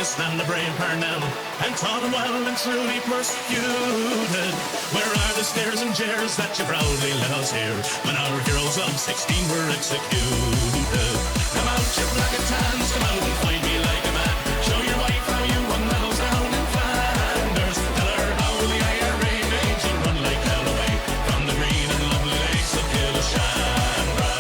Stand the brave Parnell and taught him well and truly persecuted. Where are the stares and jeers that you proudly let us hear when our heroes of 16 were executed? Come out, you black and tans, come out and fight me like a man. Show your wife how you won medals down in Flanders. Tell her how the IRA made you run like hell away from the green and lovely lakes of Killashandra.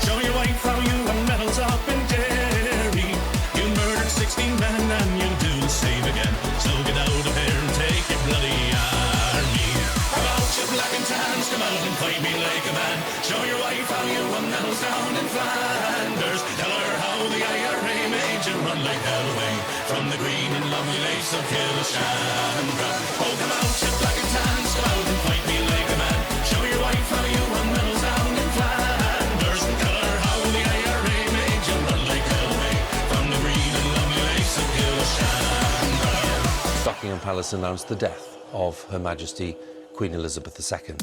Show your wife how you won medals up in Derry. You murdered 16 men and you'll do the same again. So get out of here and take your bloody army. Come out, you black and tans, come out and fight me like a man. Show your wife how you won medals down in Flanders. Tell her how the IRA made you run like hell away from the green and lovely lakes of Killashandra. Oh, come out, you black and tans, come out and fight me like a man. Show your wife how you won medals down in Flanders. Buckingham Palace announced the death of Her Majesty Queen Elizabeth II.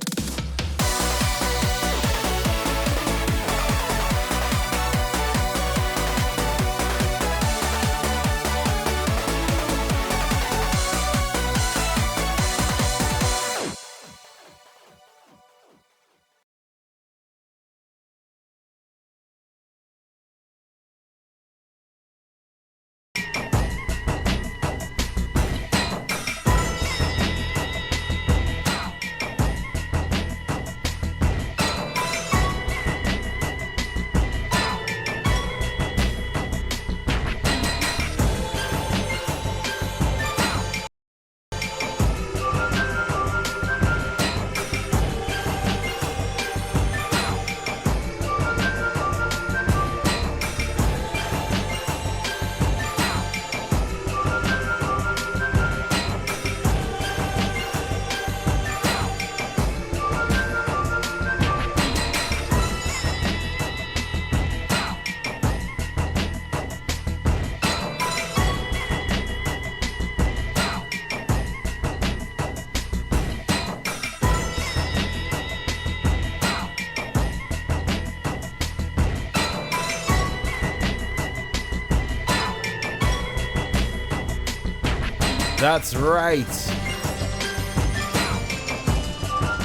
That's right.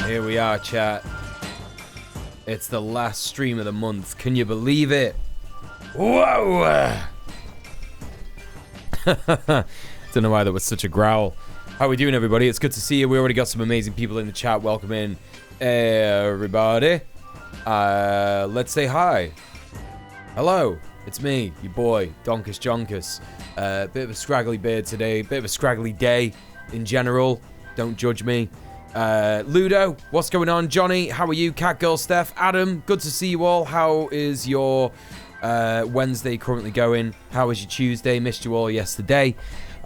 Here we are, chat. It's the last stream of the month. Can you believe it? Whoa! Don't know why that was such a growl. How are we doing, everybody? It's good to see you. We already got some amazing people in the chat. Welcome in, everybody. Let's say hi. Hello, it's me, your boy, Donkus Jonkus. Bit of a scraggly beard today, bit of a scraggly day in general. Don't judge me. Ludo, what's going on? Johnny, how are you? Catgirl, Steph, Adam, good to see you all. How is your Wednesday currently going? How was your Tuesday? Missed you all yesterday.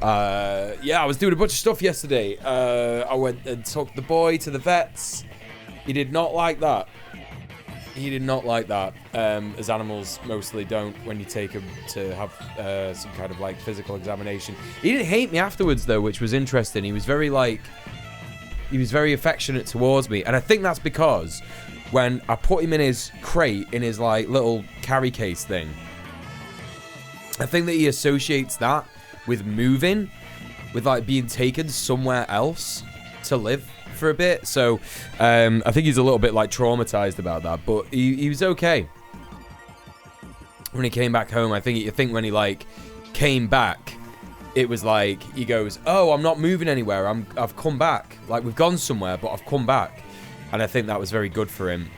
Yeah, I was doing a bunch of stuff yesterday. I went and took the boy to the vets. He did not like that. He did not like that, as animals mostly don't when you take him to have some kind of like physical examination. He didn't hate me afterwards though, which was interesting. He was very affectionate towards me, and I think that's because when I put him in his crate, in his like little carry case thing, I think that he associates that with moving, with like being taken somewhere else to live for a bit. So I think he's a little bit like traumatized about that, but he was okay when he came back home. I think when he like came back, it was like he goes, "Oh, I'm not moving anywhere. I've come back. Like we've gone somewhere, but I've come back." And I think that was very good for him.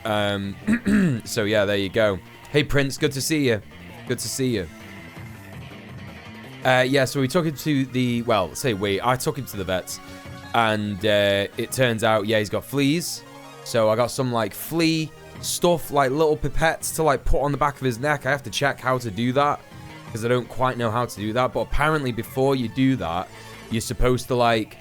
So yeah, there you go. Hey Prince, good to see you. Good to see you. Yeah, so we took him to the, well, I took him to the vets, and it turns out, yeah, he's got fleas. So I got some like flea stuff, like little pipettes to like put on the back of his neck. I have to check how to do that, because I don't quite know how to do that. But apparently before you do that, you're supposed to like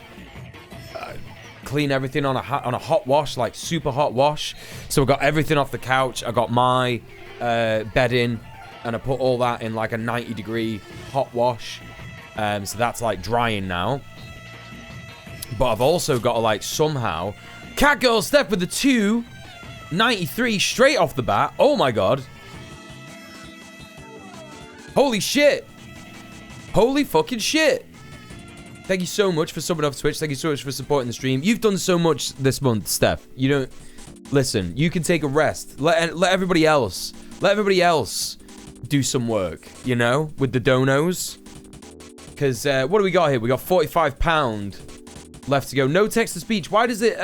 clean everything on a hot wash, like super hot wash. So I got everything off the couch. I got my bedding, and I put all that in like a 90-degree hot wash. So that's like drying now. But I've also got to like somehow... Catgirl Steph with the 293 straight off the bat. Oh my god. Holy shit. Holy fucking shit. Thank you so much for subbing off Twitch. Thank you so much for supporting the stream. You've done so much this month, Steph. You don't... Listen, you can take a rest. Let everybody else... Let everybody else do some work, you know, with the donos. Because, what do we got here? We got £45 left to go. No text-to-speech. Why does it,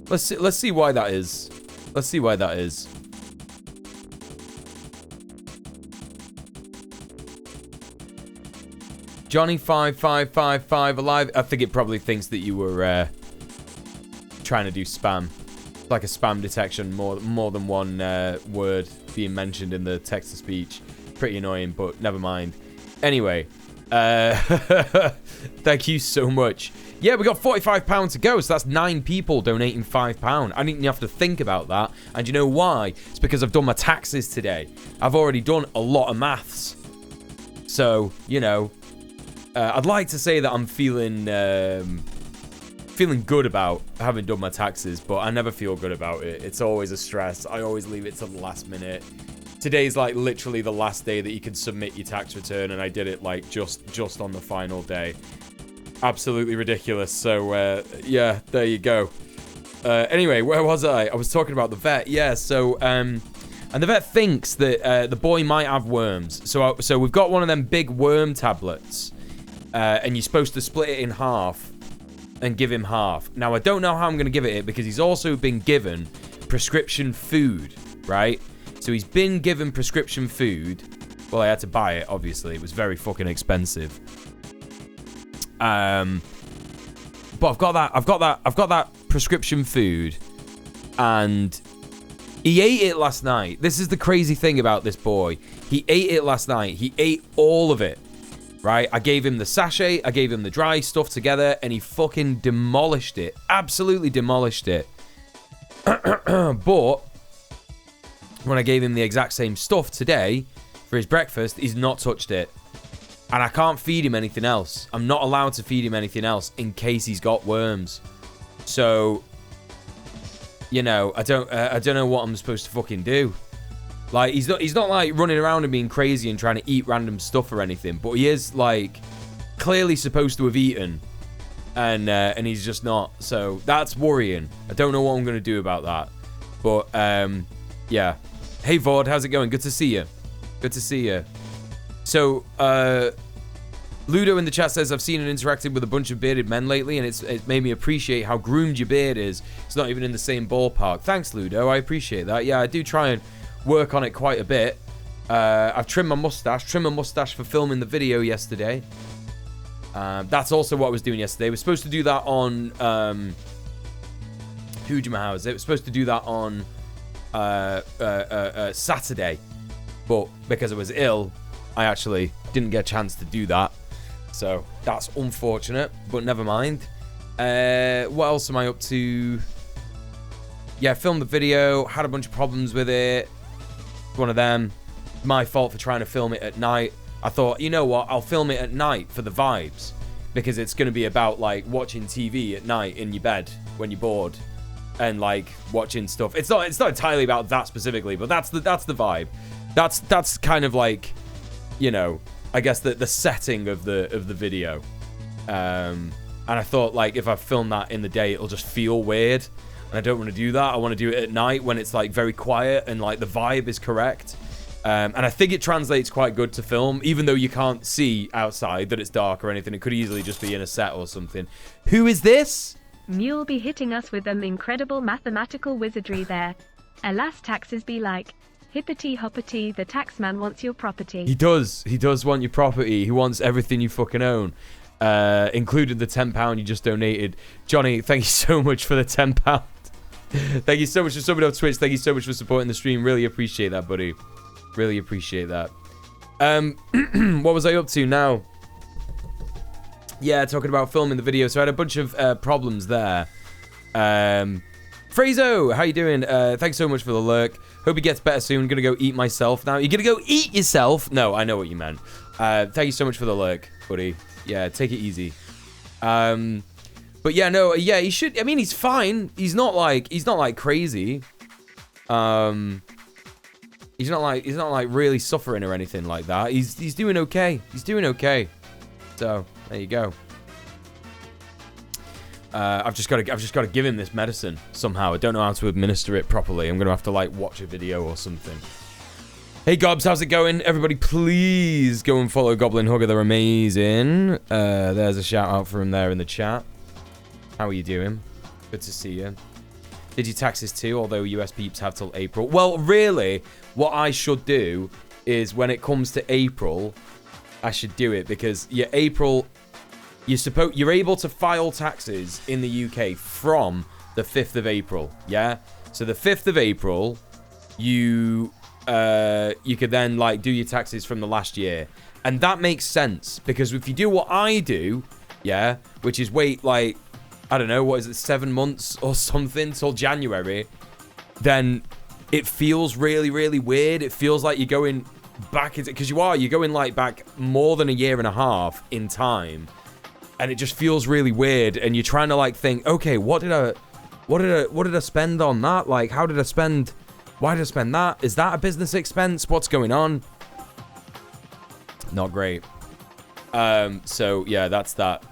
Let's see why that is. Let's see why that is. Johnny 5555 alive. I think it probably thinks that you were trying to do spam. Like a spam detection, more than one word being mentioned in the text-to-speech. Pretty annoying, but never mind. Anyway, thank you so much. Yeah, we got £45 to go, so that's 9 people donating £5. I didn't even have to think about that. And you know why? It's because I've done my taxes today. I've already done a lot of maths. So, you know, I'd like to say that I'm feeling good about having done my taxes, but I never feel good about it. It's always a stress. I always leave it to the last minute. Today's like literally the last day that you can submit your tax return, and I did it like just on the final day. Absolutely ridiculous. So yeah, there you go. Anyway, where was I? I was talking about the vet. Yeah, so and the vet thinks that the boy might have worms. So we've got one of them big worm tablets, and you're supposed to split it in half and give him half. Now I don't know how I'm going to give it because he's also been given prescription food, right? So he's been given prescription food. Well, I had to buy it, obviously. It was very fucking expensive. But I've got that prescription food, and he ate it last night. This is the crazy thing about this boy. He ate it last night. He ate all of it, right? I gave him the sachet, I gave him the dry stuff together, and he fucking demolished it. Absolutely demolished it. But when I gave him the exact same stuff today for his breakfast, he's not touched it. And I can't feed him anything else. I'm not allowed to feed him anything else in case he's got worms. So, you know, I don't know what I'm supposed to fucking do. Like, he's not like running around and being crazy and trying to eat random stuff or anything, but he is like clearly supposed to have eaten, and he's just not. So that's worrying. I don't know what I'm gonna do about that. But yeah. Hey Vord, how's it going? Good to see you. Good to see you. So, Ludo in the chat says, I've seen and interacted with a bunch of bearded men lately, and it's made me appreciate how groomed your beard is. It's not even in the same ballpark. Thanks, Ludo. I appreciate that. Yeah, I do try and work on it quite a bit. I've trimmed my mustache. Trimmed my mustache for filming the video yesterday. That's also what I was doing yesterday. We're supposed to do that on... House. It was supposed to do that on Saturday. But because I was ill, I actually didn't get a chance to do that. So that's unfortunate, but never mind. What else am I up to? Yeah, filmed the video, had a bunch of problems with it. One of them. My fault for trying to film it at night. I thought, you know what, I'll film it at night for the vibes. Because it's going to be about, like, watching TV at night in your bed when you're bored. And, like, watching stuff. It's not entirely about that specifically, but that's the vibe. That's kind of like, you know, I guess the setting of the video. And I thought, like, if I film that in the day, it'll just feel weird. And I don't want to do that. I want to do it at night when it's, like, very quiet and, like, the vibe is correct. And I think it translates quite good to film, even though you can't see outside that it's dark or anything. It could easily just be in a set or something. Who is this? Muel be hitting us with them incredible mathematical wizardry there. Alas, taxes be like, hippity hoppity, the taxman wants your property. He does want your property. He wants everything you fucking own, including the £10 you just donated. Johnny, thank you so much for the £10. Thank you so much for subbing on Twitch. Thank you so much for supporting the stream. Really appreciate that, buddy. Really appreciate that. What was I up to now? Yeah, talking about filming the video. So I had a bunch of problems there. Frazo, how you doing? Thanks so much for the lurk. Hope he gets better soon. Gonna go eat myself now. You're gonna go eat yourself? No, I know what you meant. Thank you so much for the lurk, buddy. Yeah, take it easy. But yeah, no, yeah, he should. I mean, he's fine. He's not like crazy. He's not like really suffering or anything like that. He's doing okay. He's doing okay. So there you go. I've just got to give him this medicine somehow. I don't know how to administer it properly. I'm gonna have to like watch a video or something. Hey Gobs, how's it going? Everybody, please go and follow Goblin Hugger. They're amazing. There's a shout out for him there in the chat. How are you doing? Good to see you. Did you taxes too? Although US peeps have till April. Well, really, what I should do is when it comes to April, I should do it because April. You're able to file taxes in the UK from the 5th of April, yeah? So the 5th of April, you could then, like, do your taxes from the last year. And that makes sense, because if you do what I do, yeah, which is wait, like, I don't know, what is it, 7 months or something till January, then it feels really, really weird. It feels like you're going back, because you're going, like, back more than a year and a half in time. And it just feels really weird, and you're trying to like think, okay, what did I spend on that? Like, how did I spend? Why did I spend that? Is that a business expense? What's going on? Not great. So yeah, that's that.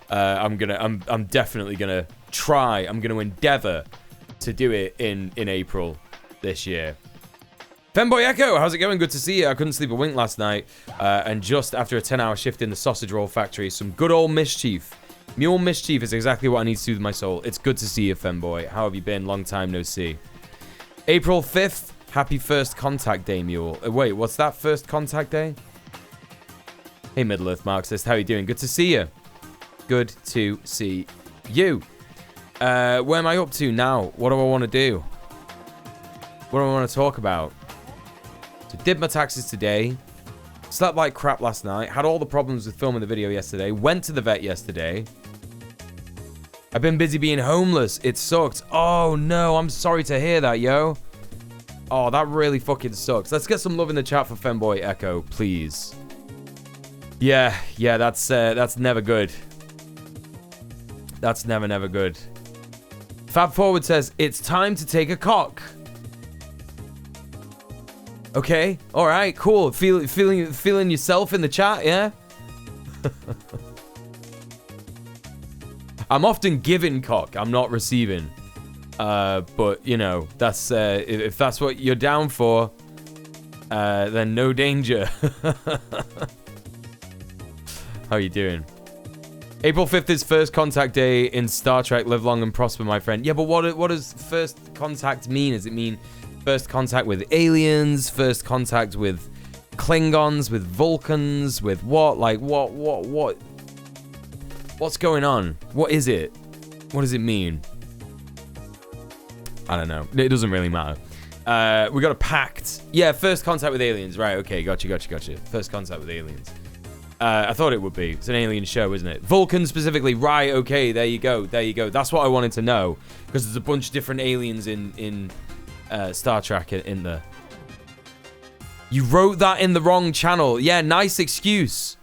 I'm definitely gonna try. I'm gonna endeavor to do it in April this year. Femboy Echo, how's it going? Good to see you. I couldn't sleep a wink last night. And just after a 10-hour shift in the sausage roll factory, some good old mischief. Mule mischief is exactly what I need to soothe my soul. It's good to see you, Femboy. How have you been? Long time no see. April 5th, happy first contact day, Mule. Wait, what's that, first contact day? Hey, Middle-earth Marxist, how are you doing? Good to see you. Good to see you. Where am I up to now? What do I want to do? What do I want to talk about? So did my taxes today, slept like crap last night, had all the problems with filming the video yesterday, went to the vet yesterday. I've been busy being homeless. It sucked. Oh no, I'm sorry to hear that, yo. Oh, that really fucking sucks. Let's get some love in the chat for Femboy Echo, please. Yeah, that's never good. That's never good. Fab Forward says, it's time to take a cock. Okay, all right, cool. Feeling yourself in the chat, yeah? I'm often giving cock. I'm not receiving. But you know, that's if that's what you're down for, then no danger. How you doing? April 5th is first contact day in Star Trek. Live long and prosper, my friend. Yeah, but what does first contact mean? Does it mean first contact with aliens? First contact with Klingons? With Vulcans? With what? Like, what? What's going on? What is it? What does it mean? I don't know. It doesn't really matter. We got a pact. Yeah, first contact with aliens. Right, okay, gotcha. First contact with aliens. I thought it would be. It's an alien show, isn't it? Vulcan specifically. Right, okay, there you go. That's what I wanted to know. Because there's a bunch of different aliens in Star Trek in there. You wrote that in the wrong channel. Yeah, nice excuse.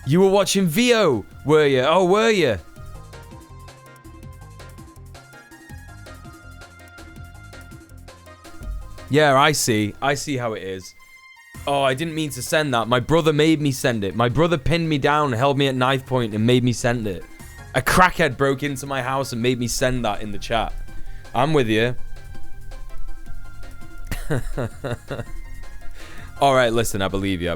You were watching VO, were you? Oh, were you? Yeah, I see. I see how it is. Oh, I didn't mean to send that. My brother made me send it. My brother pinned me down, held me at knife point, and made me send it. A crackhead broke into my house and made me send that in the chat. I'm with you. All right, listen, I believe you.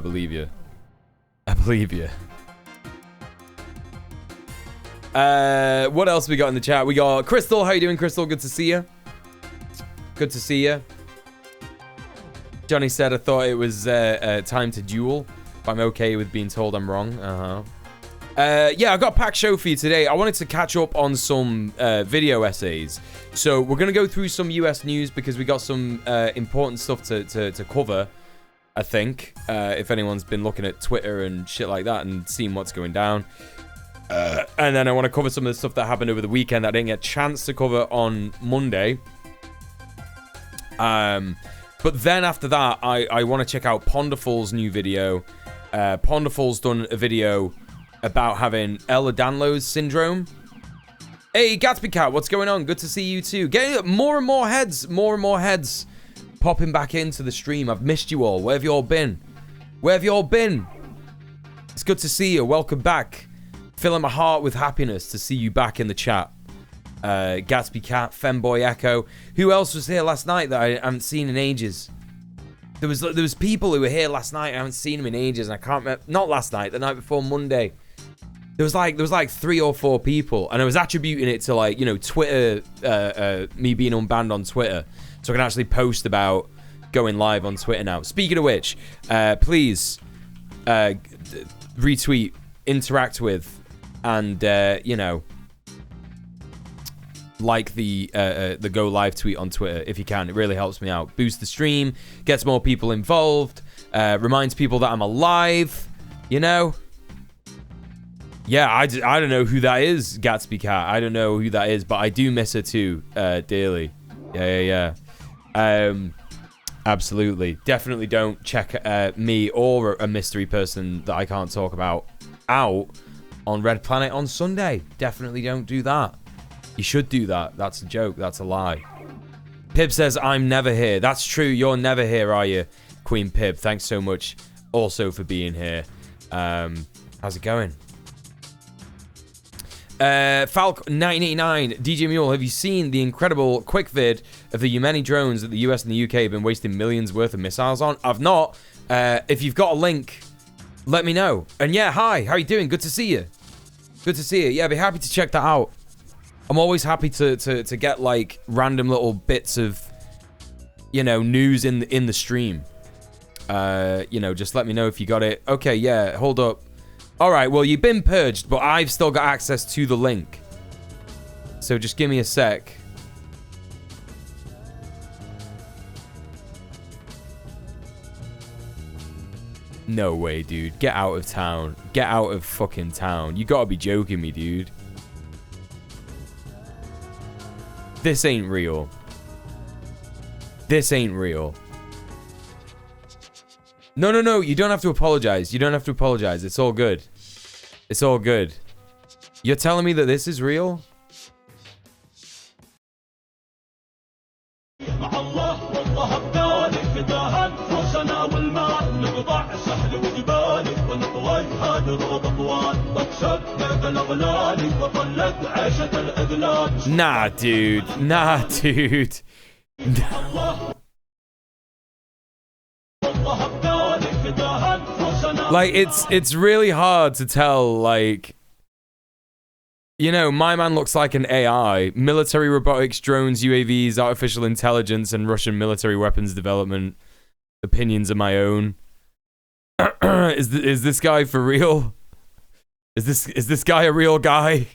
What else we got in the chat? We got Crystal. How you doing, Crystal? Good to see you. Johnny said, I thought it was time to duel, but I'm okay with being told I'm wrong. Yeah, I got a packed show for you today. I wanted to catch up on some video essays. So we're going to go through some US news because we got some important stuff to cover, I think. If anyone's been looking at Twitter and shit like that and seeing what's going down. And then I want to cover some of the stuff that happened over the weekend that I didn't get a chance to cover on Monday. But then after that, I want to check out Ponderful's new video. Ponderful's done a video about having Ehlers-Danlos syndrome. Hey, Gatsby Cat, what's going on? Good to see you too. Getting more and more heads popping back into the stream. I've missed you all. Where have you all been? It's good to see you. Welcome back. Filling my heart with happiness to see you back in the chat. Gatsby Cat, Femboy Echo. Who else was here last night that I haven't seen in ages? There was people who were here last night. I haven't seen them in ages, and I can't remember. Not last night, the night before Monday. There was like 3 or 4 people, and I was attributing it to, like, you know, Twitter, me being unbanned on Twitter, so I can actually post about going live on Twitter now. Speaking of which, please retweet, interact with, and you know, like the go live tweet on Twitter if you can. It really helps me out. Boosts the stream, gets more people involved, reminds people that I'm alive, you know. Yeah, I don't know who that is, Gatsby Cat. I don't know who that is, but I do miss her too, dearly. Yeah. Absolutely. Definitely don't check me or a mystery person that I can't talk about out on Red Planet on Sunday. Definitely don't do that. You should do that. That's a joke. That's a lie. Pib says, I'm never here. That's true. You're never here, are you, Queen Pib? Thanks so much also for being here. How's it going? Falc989, DJ Mule, have you seen the incredible quick vid of the Yemeni drones that the US and the UK have been wasting millions worth of missiles on? I've not. If you've got a link, let me know. And yeah, hi, how you doing? Good to see you. Yeah, I'd be happy to check that out. I'm always happy to get, like, random little bits of, you know, news in the stream. You know, just let me know if you got it. Okay, yeah, hold up. All right, well, you've been purged, but I've still got access to the link. So just give me a sec. No way, dude. Get out of town. Get out of fucking town. You gotta be joking me, dude. This ain't real. This ain't real. No. You don't have to apologize. It's all good. It's all good. You're telling me that this is real? Nah, dude. Like, it's really hard to tell, like, you know, my man looks like an AI. Military robotics, drones, UAVs, artificial intelligence, and Russian military weapons development. Opinions of my own. Is this guy for real? Is this guy a real guy?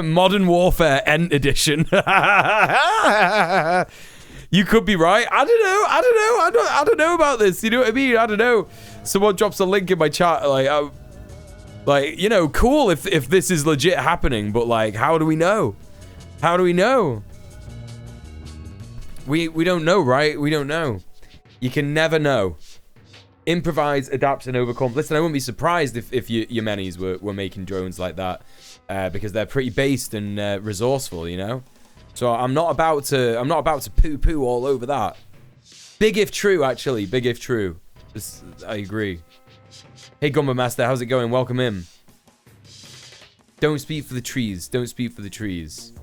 Modern Warfare End Edition. You could be right. I don't know about this. You know what I mean? I don't know. Someone drops a link in my chat. Like, you know, cool if this is legit happening. But like, how do we know? How do we know? We don't know, right? We don't know. You can never know. Improvise, adapt, and overcome. Listen, I wouldn't be surprised if your menis were making drones like that, because they're pretty based and resourceful, you know. So I'm not about to poo-poo all over that. Big if true, actually. Big if true. I agree. Hey, Gumba Master, how's it going? Welcome in. Don't speak for the trees. Don't speak for the trees.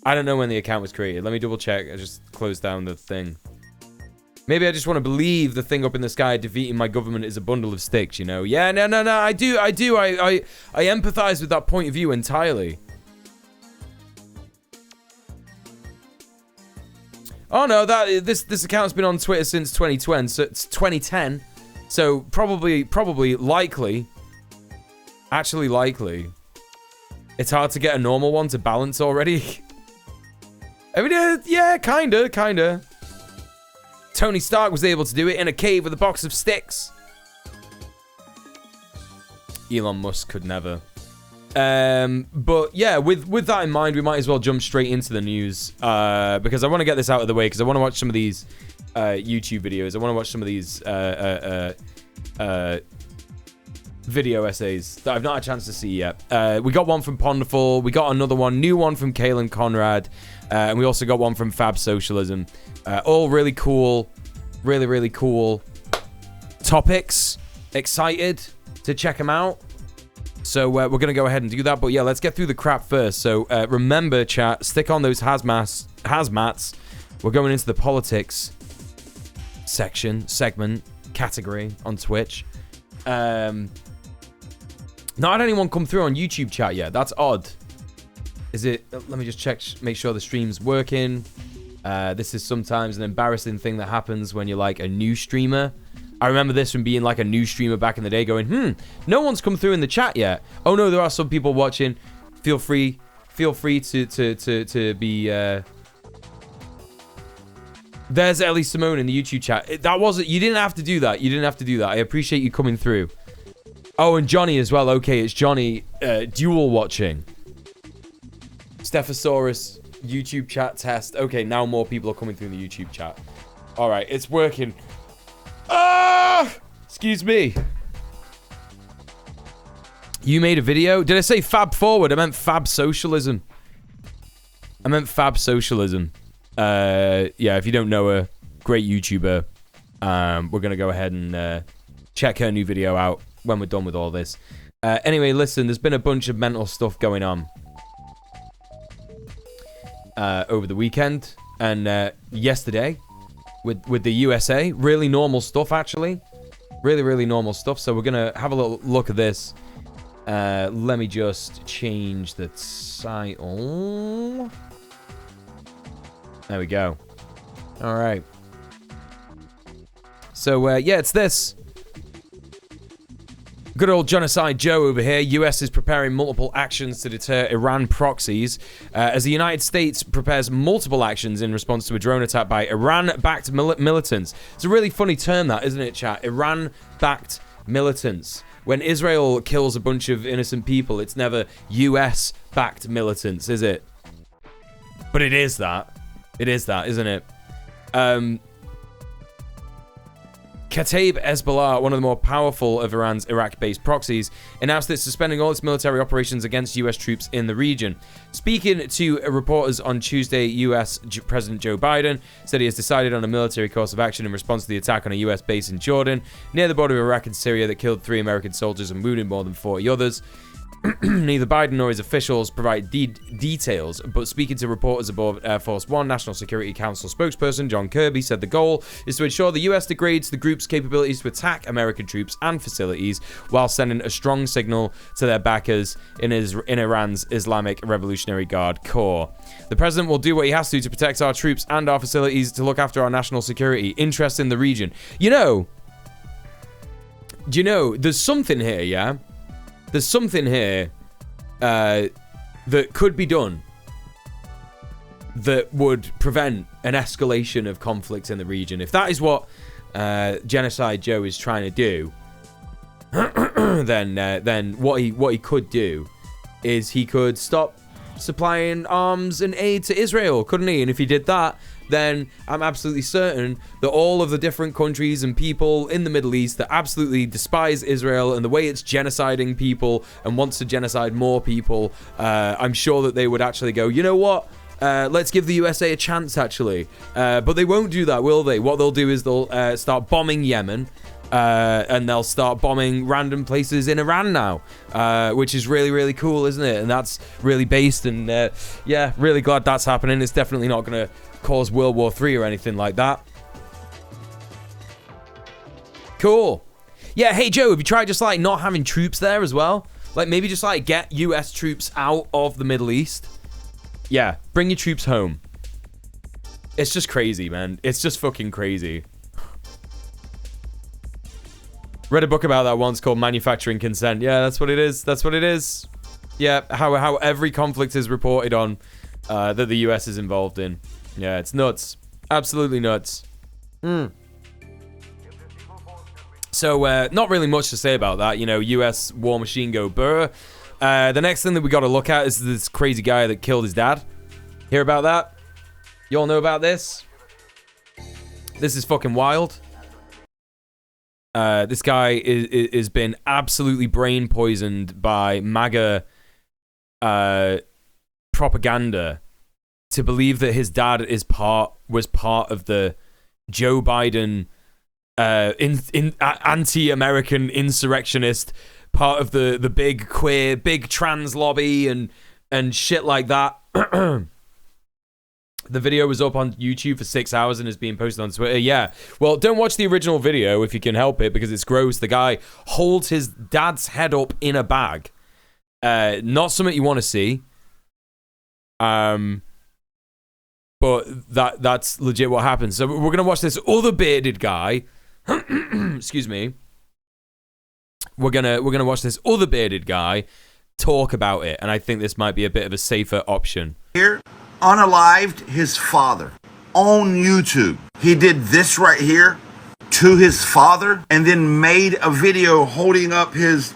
I don't know when the account was created. Let me double check. I just closed down the thing. Maybe I just want to believe the thing up in the sky defeating my government is a bundle of sticks, you know? Yeah, no. I do. I empathize with that point of view entirely. Oh no, this account's been on Twitter since 2020, so it's 2010. So probably likely. Actually likely. It's hard to get a normal one to balance already. I mean, yeah, kinda. Tony Stark was able to do it in a cave with a box of sticks. Elon Musk could never. But yeah, with that in mind, we might as well jump straight into the news, because I want to get this out of the way, because I want to watch some of these YouTube videos. I want to watch some of these video essays that I've not had a chance to see yet. We got one from Ponderful. We got another one, new one from Kalen Conrad. And we also got one from Fab Socialism. All really cool. Really cool topics. Excited to check them out. So we're going to go ahead and do that. But yeah, let's get through the crap first. So remember, chat, stick on those hazmats. We're going into the politics segment, category on Twitch. Not had anyone come through on YouTube chat yet. That's odd. Is it? Let me just check, make sure the stream's working. This is sometimes an embarrassing thing that happens when you're like a new streamer. I remember this from being like a new streamer back in the day going, no one's come through in the chat yet. Oh no, there are some people watching. Feel free to be... There's Ellie Simone in the YouTube chat. That wasn't... You didn't have to do that. I appreciate you coming through. Oh, and Johnny as well. Okay, it's Johnny dual watching. Stephosaurus YouTube chat test. Okay, now more people are coming through the YouTube chat. All right, it's working. Ah! Excuse me. You made a video? Did I say Fab Forward? I meant Fab Socialism. Yeah, if you don't know her, great YouTuber. We're going to go ahead and check her new video out when we're done with all this. Anyway, listen, there's been a bunch of mental stuff going on over the weekend and yesterday with the USA. Really normal stuff, actually. Really normal stuff. So we're going to have a little look at this. Let me just change the title. There we go. All right. So, yeah, it's this. Good old Genocide Joe over here. US is preparing multiple actions to deter Iran proxies as the United States prepares multiple actions in response to a drone attack by Iran-backed militants. It's a really funny term, that, isn't it, chat? Iran-backed militants. When Israel kills a bunch of innocent people, it's never US-backed militants, is it? But it is that. It is that, isn't it? Kataib Hezbollah, one of the more powerful of Iran's Iraq-based proxies, announced that it's suspending all its military operations against US troops in the region. Speaking to reporters on Tuesday, US President Joe Biden said he has decided on a military course of action in response to the attack on a US base in Jordan, near the border of Iraq and Syria, that killed 3 American soldiers and wounded more than 40 others. Neither Biden nor his officials provide details, but speaking to reporters aboard Air Force One, National Security Council spokesperson John Kirby said the goal is to ensure the U.S. degrades the group's capabilities to attack American troops and facilities while sending a strong signal to their backers in Iran's Islamic Revolutionary Guard Corps. The president will do what he has to protect our troops and our facilities to look after our national security, interest in the region. Do you know, there's something here, yeah? There's something here that could be done that would prevent an escalation of conflict in the region. If that is what Genocide Joe is trying to do, then what he could do is he could stop supplying arms and aid to Israel, couldn't he? And if he did that, then I'm absolutely certain that all of the different countries and people in the Middle East that absolutely despise Israel and the way it's genociding people and wants to genocide more people, I'm sure that they would actually go, you know what? Let's give the USA a chance, actually. But they won't do that, will they? What they'll do is they'll start bombing Yemen. And they'll start bombing random places in Iran now, which is really, really cool, isn't it? And that's really based, and yeah, really glad that's happening. It's definitely not going to cause World War III or anything like that. Cool. Yeah, hey Joe, have you tried just like not having troops there as well? Like maybe just like get US troops out of the Middle East. Yeah, bring your troops home. It's just crazy, man. It's just fucking crazy. Read a book about that once called Manufacturing Consent. Yeah, that's what it is. That's what it is. Yeah, how every conflict is reported on that the US is involved in. Yeah, it's nuts. Absolutely nuts. So, not really much to say about that. You know, US war machine go burr. The next thing that we got to look at is this crazy guy that killed his dad. Hear about that? You all know about this? This is fucking wild. This guy is been absolutely brain poisoned by MAGA propaganda to believe that his dad was part of the Joe Biden anti-American insurrectionist, part of the big queer, big trans lobby and shit like that. The video was up on YouTube for 6 hours and is being posted on Twitter. Yeah. Well, don't watch the original video if you can help it because it's gross. The guy holds his dad's head up in a bag. Not something you want to see. But that's legit what happened. So we're going to watch this other bearded guy. Excuse me. We're going to watch this other bearded guy talk about it. And I think this might be a bit of a safer option. Here. Unalived his father on YouTube. He did this right here to his father and then made a video holding up his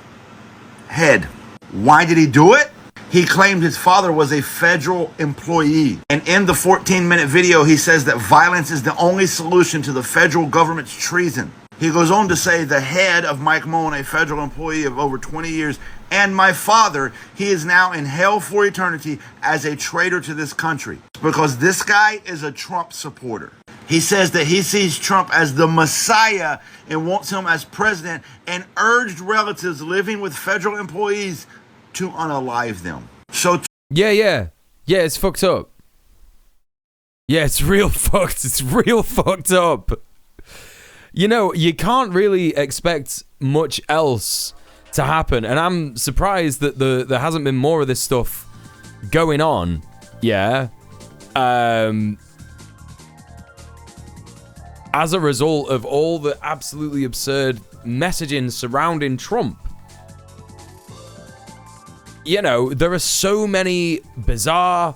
head. Why did he do it? He claimed his father was a federal employee. And in the 14-minute video, he says that violence is the only solution to the federal government's treason. He goes on to say the head of Mike Mullen, a federal employee of over 20 years, and my father, he is now in hell for eternity as a traitor to this country. Because this guy is a Trump supporter. He says that he sees Trump as the Messiah and wants him as president and urged relatives living with federal employees to unalive them. So Yeah, it's fucked up. Yeah, it's real fucked. It's real fucked up. You know, you can't really expect much else to happen, and I'm surprised that there hasn't been more of this stuff going on. Yeah. As a result of all the absolutely absurd messaging surrounding Trump. You know, there are so many bizarre,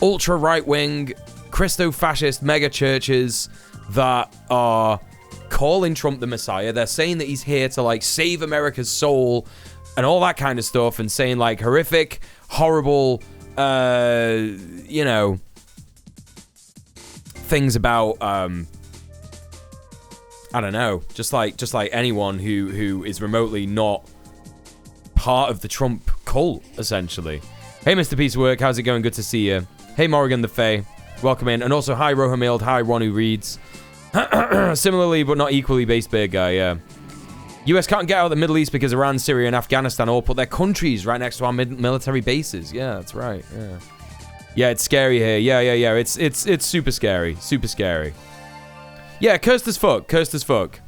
ultra right-wing, Christo-fascist mega churches that are calling Trump the Messiah. They're saying that he's here to like save America's soul and all that kind of stuff, and saying like horrific, horrible, you know, things about I don't know, just like anyone who is remotely not part of the Trump cult, essentially. Hey, Mr. Piece of Work, how's it going? Good to see you. Hey, Morrigan the Fae, welcome in. And also, hi, Rohamild, hi, Ron who reads. Similarly, but not equally based bear guy, yeah. US can't get out of the Middle East because Iran, Syria, and Afghanistan all put their countries right next to our military bases. Yeah, that's right. Yeah. Yeah, it's scary here. Yeah. It's super scary. Super scary. Yeah, cursed as fuck. Cursed as fuck.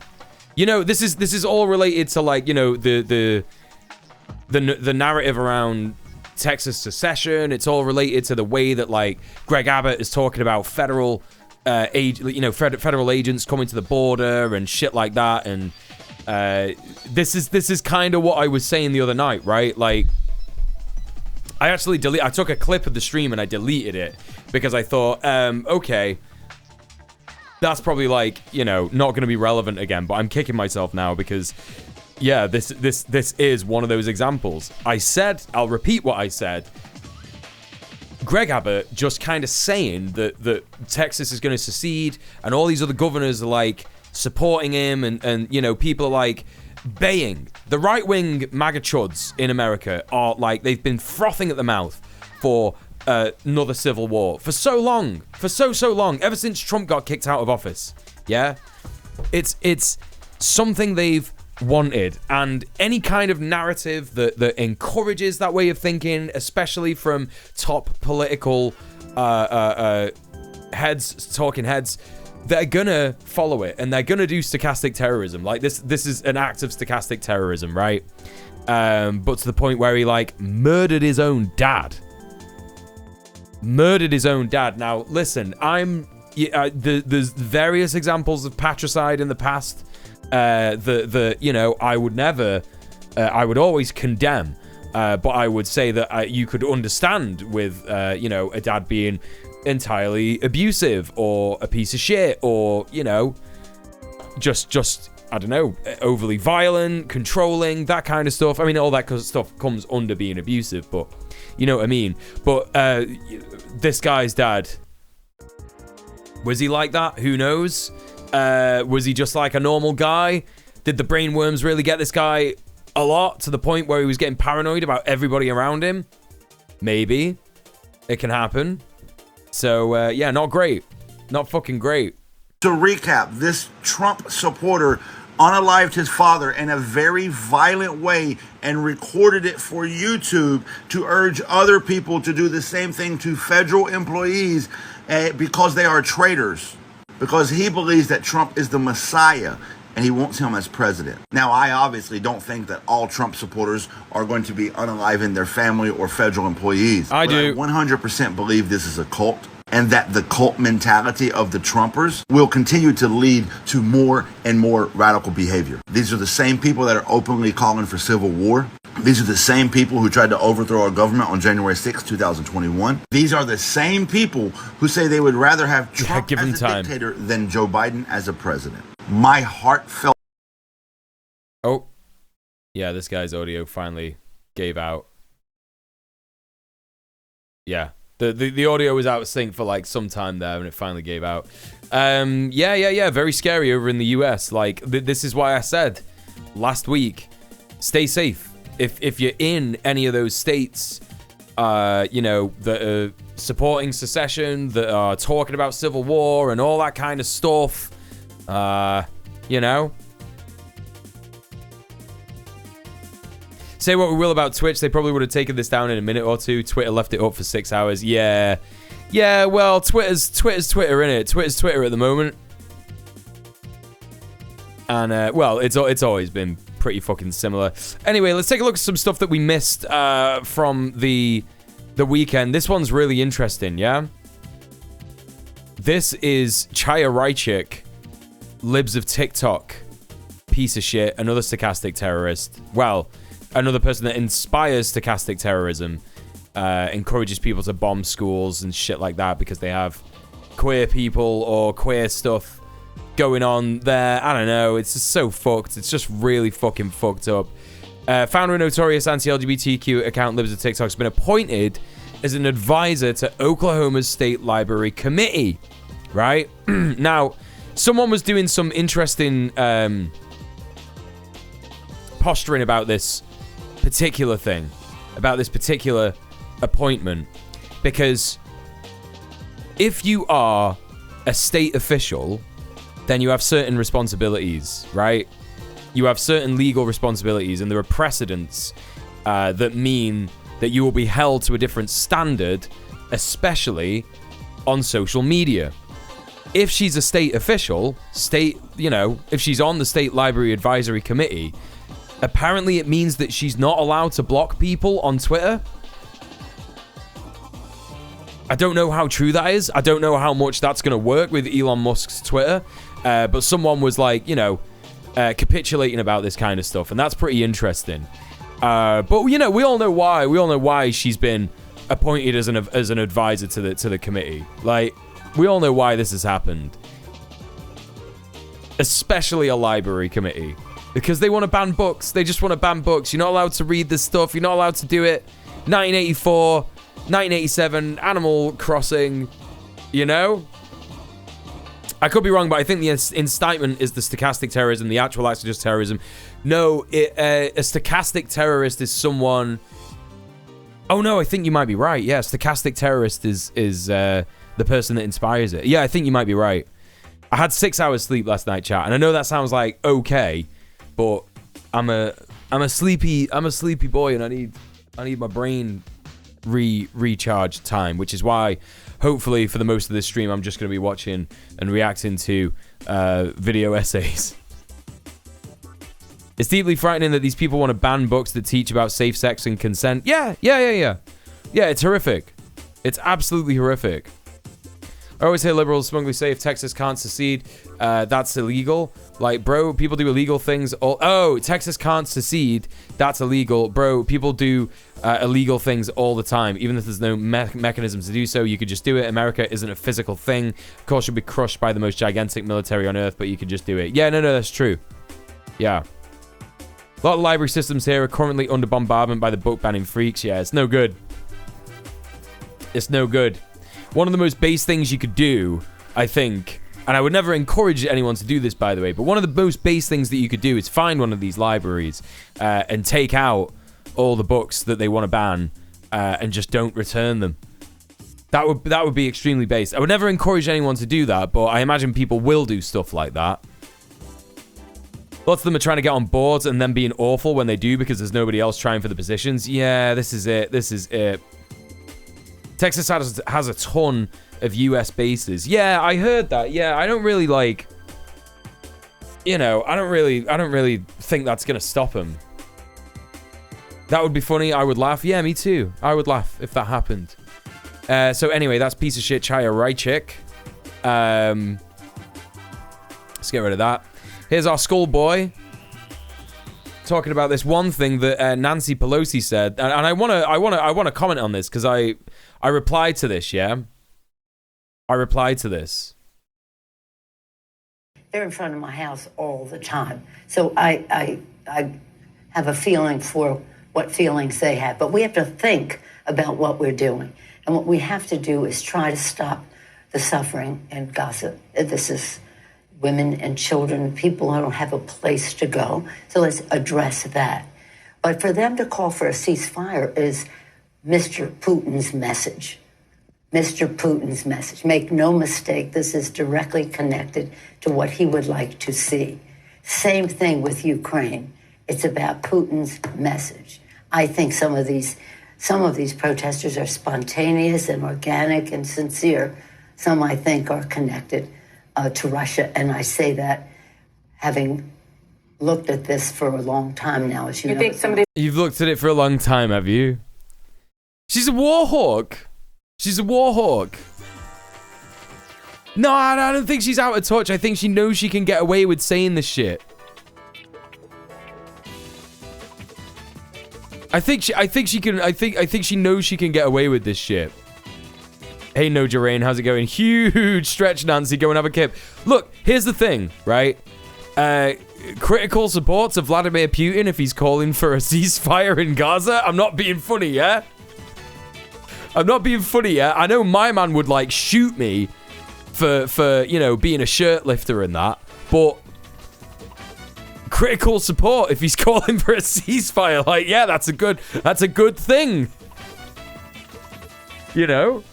You know, this is all related to, like, you know, the narrative around Texas secession. It's all related to the way that, like, Greg Abbott is talking about federal federal agents coming to the border and shit like that. And this is kind of what I was saying the other night, right? Like, I took a clip of the stream and I deleted it because I thought, okay, that's probably, like, you know, not going to be relevant again. But I'm kicking myself now because, yeah, this is one of those examples. I'll repeat what I said. Greg Abbott just kind of saying that Texas is going to secede, and all these other governors are, like, supporting him, and you know, people are, like, baying. The right-wing MAGA chuds in America are, like, they've been frothing at the mouth for another civil war for so long, for so long, ever since Trump got kicked out of office. Yeah, it's something they've wanted, and any kind of narrative that encourages that way of thinking, especially from top political talking heads, they're gonna follow it, and they're gonna do stochastic terrorism. Like, this is an act of stochastic terrorism, right? But to the point where he, like, murdered his own dad. Now, listen, there's various examples of patricide in the past. You know, I would always condemn, but I would say that you could understand with, you know, a dad being entirely abusive or a piece of shit, or, you know, just I don't know, overly violent, controlling, that kind of stuff. I mean, all that kind of stuff comes under being abusive, but you know what I mean. But this guy's dad, was he like that? Who knows? Was he just like a normal guy? Did the brainworms really get this guy a lot, to the point where he was getting paranoid about everybody around him? Maybe. It can happen. So, yeah, not great. Not fucking great. To recap, this Trump supporter unalived his father in a very violent way and recorded it for YouTube to urge other people to do the same thing to federal employees because they are traitors. Because he believes that Trump is the Messiah and he wants him as president. Now, I obviously don't think that all Trump supporters are going to be unaliving their family or federal employees. I do. I 100% believe this is a cult, and that the cult mentality of the Trumpers will continue to lead to more and more radical behavior. These are the same people that are openly calling for civil war. These are the same people who tried to overthrow our government on January 6, 2021. These are the same people who say they would rather have Trump as a dictator than Joe Biden as a president. My heart felt... Oh. Yeah, this guy's audio finally gave out. Yeah. The audio was out of sync for, like, some time there, and it finally gave out. Yeah. Very scary over in the US. Like, this is why I said last week, stay safe. If you're in any of those states, you know, that are supporting secession, that are talking about civil war and all that kind of stuff, you know. Say what we will about Twitch, they probably would have taken this down in a minute or two. Twitter left it up for 6 hours. Yeah, well, Twitter's Twitter, innit? Twitter's Twitter at the moment. And, well, it's always been pretty fucking similar. Anyway, let's take a look at some stuff that we missed from the weekend. This one's really interesting, yeah? This is Chaya Raichik, libs of TikTok, piece of shit, another stochastic terrorist. Well, another person that inspires stochastic terrorism, encourages people to bomb schools and shit like that because they have queer people or queer stuff going on there. I don't know. It's just so fucked. It's just really fucking fucked up. Founder of notorious anti-LGBTQ account Libs of TikTok has been appointed as an advisor to Oklahoma's State Library Committee. Right? Now, someone was doing some interesting posturing about this particular thing, about this particular appointment, because if you are a state official, then you have certain responsibilities, right? You have certain legal responsibilities, and there are precedents that mean that you will be held to a different standard, especially on social media. If she's a state official, if she's on the State Library Advisory Committee, apparently it means that she's not allowed to block people on Twitter. I don't know how true that is. I don't know how much that's going to work with Elon Musk's Twitter. But someone was like, capitulating about this kind of stuff. And that's pretty interesting. But, we all know why. We all know why she's been appointed as an advisor to the committee. Like, we all know why this has happened. Especially a library committee. Because they want to ban books. They just want to ban books. You're not allowed to read this stuff. You're not allowed to do it. 1984... 1987, Animal Crossing, I could be wrong, but I think the incitement is the stochastic terrorism. The actual act is just terrorism. No, a stochastic terrorist is someone... Oh, no, I think you might be right. Yeah, stochastic terrorist is the person that inspires it. Yeah, I think you might be right. I had 6 hours sleep last night, chat, and I know that sounds like okay, but I'm a sleepy boy, and I need my brain recharge time, which is why hopefully for the most of this stream I'm just going to be watching and reacting to video essays. It's deeply frightening that these people want to ban books that teach about safe sex and consent. Yeah, it's horrific. It's absolutely horrific. I always hear liberals smugly say if Texas can't secede, that's illegal. Like, bro, people do illegal things. Texas can't secede, that's illegal. Bro, people do illegal things all the time. Even if there's no mechanism to do so, you could just do it. America isn't a physical thing. Of course, you'll be crushed by the most gigantic military on Earth, but you could just do it. Yeah, no, that's true. Yeah. A lot of library systems here are currently under bombardment by the book banning freaks. Yeah, it's no good. It's no good. One of the most base things you could do, I think, and I would never encourage anyone to do this, by the way, but one of the most base things that you could do is find one of these libraries and take out all the books that they want to ban and just don't return them. That would be extremely base. I would never encourage anyone to do that, but I imagine people will do stuff like that. Lots of them are trying to get on boards and then being awful when they do because there's nobody else trying for the positions. Yeah, this is it. This is it. Texas has a ton of US bases. Yeah, I heard that. Yeah, I don't really I don't really think that's going to stop them. That would be funny. I would laugh. Yeah, me too. I would laugh if that happened. So anyway, that's piece of shit Chaya Rychik. Let's get rid of that. Here's our schoolboy talking about this one thing that Nancy Pelosi said, and I want to comment on this because I replied to this. Yeah, I replied to this. They're in front of my house all the time, so I have a feeling for what feelings they have. But we have to think about what we're doing, and what we have to do is try to stop the suffering in Gaza. This is women and children, people who don't have a place to go. So let's address that. But for them to call for a ceasefire is Mr. Putin's message. Mr. Putin's message. Make no mistake, this is directly connected to what he would like to see. Same thing with Ukraine. It's about Putin's message. I think some of these protesters are spontaneous and organic and sincere. Some, I think, are connected to Russia, and I say that having looked at this for a long time now. As you know, think somebody... You've looked at it for a long time, have you? She's a war hawk. She's a war hawk. No, I don't think she's out of touch. I think she knows she can get away with saying this shit. I think she knows she can get away with this shit. Hey, No Jarain, how's it going? Huge stretch, Nancy. Go and have a kip. Look, here's the thing, right? Critical support to Vladimir Putin if he's calling for a ceasefire in Gaza. I'm not being funny, yeah? I'm not being funny, yeah? I know my man would, like, shoot me for being a shirt lifter and that, but critical support if he's calling for a ceasefire, like, yeah, that's a good thing. You know?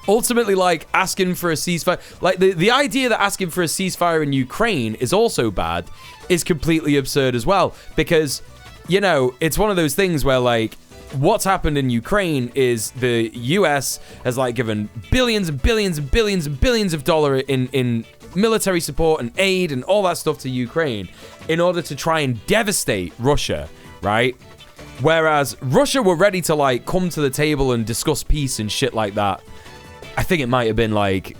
Ultimately, like, asking for a ceasefire... Like, the idea that asking for a ceasefire in Ukraine is also bad is completely absurd as well. Because, you know, it's one of those things where, like, what's happened in Ukraine is the US has, like, given billions and billions and billions and billions of dollars in military support and aid and all that stuff to Ukraine in order to try and devastate Russia, right? Whereas Russia were ready to, like, come to the table and discuss peace and shit like that. I think it might have been, like,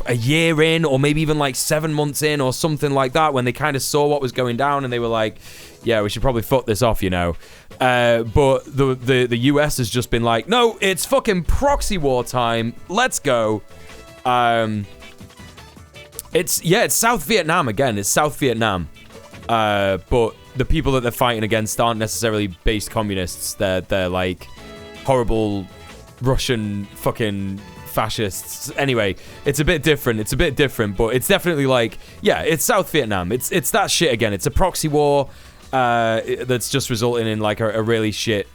a year in, or maybe even, like, 7 months in or something like that, when they kind of saw what was going down and they were like, yeah, we should probably fuck this off, you know. But the US has just been like, no, it's fucking proxy war time. Let's go. It's South Vietnam again. It's South Vietnam. But the people that they're fighting against aren't necessarily based communists. They're like horrible Russian fucking fascists. Anyway, it's a bit different. But it's definitely like, yeah, it's South Vietnam. It's that shit again. It's a proxy war that's just resulting in like a really shit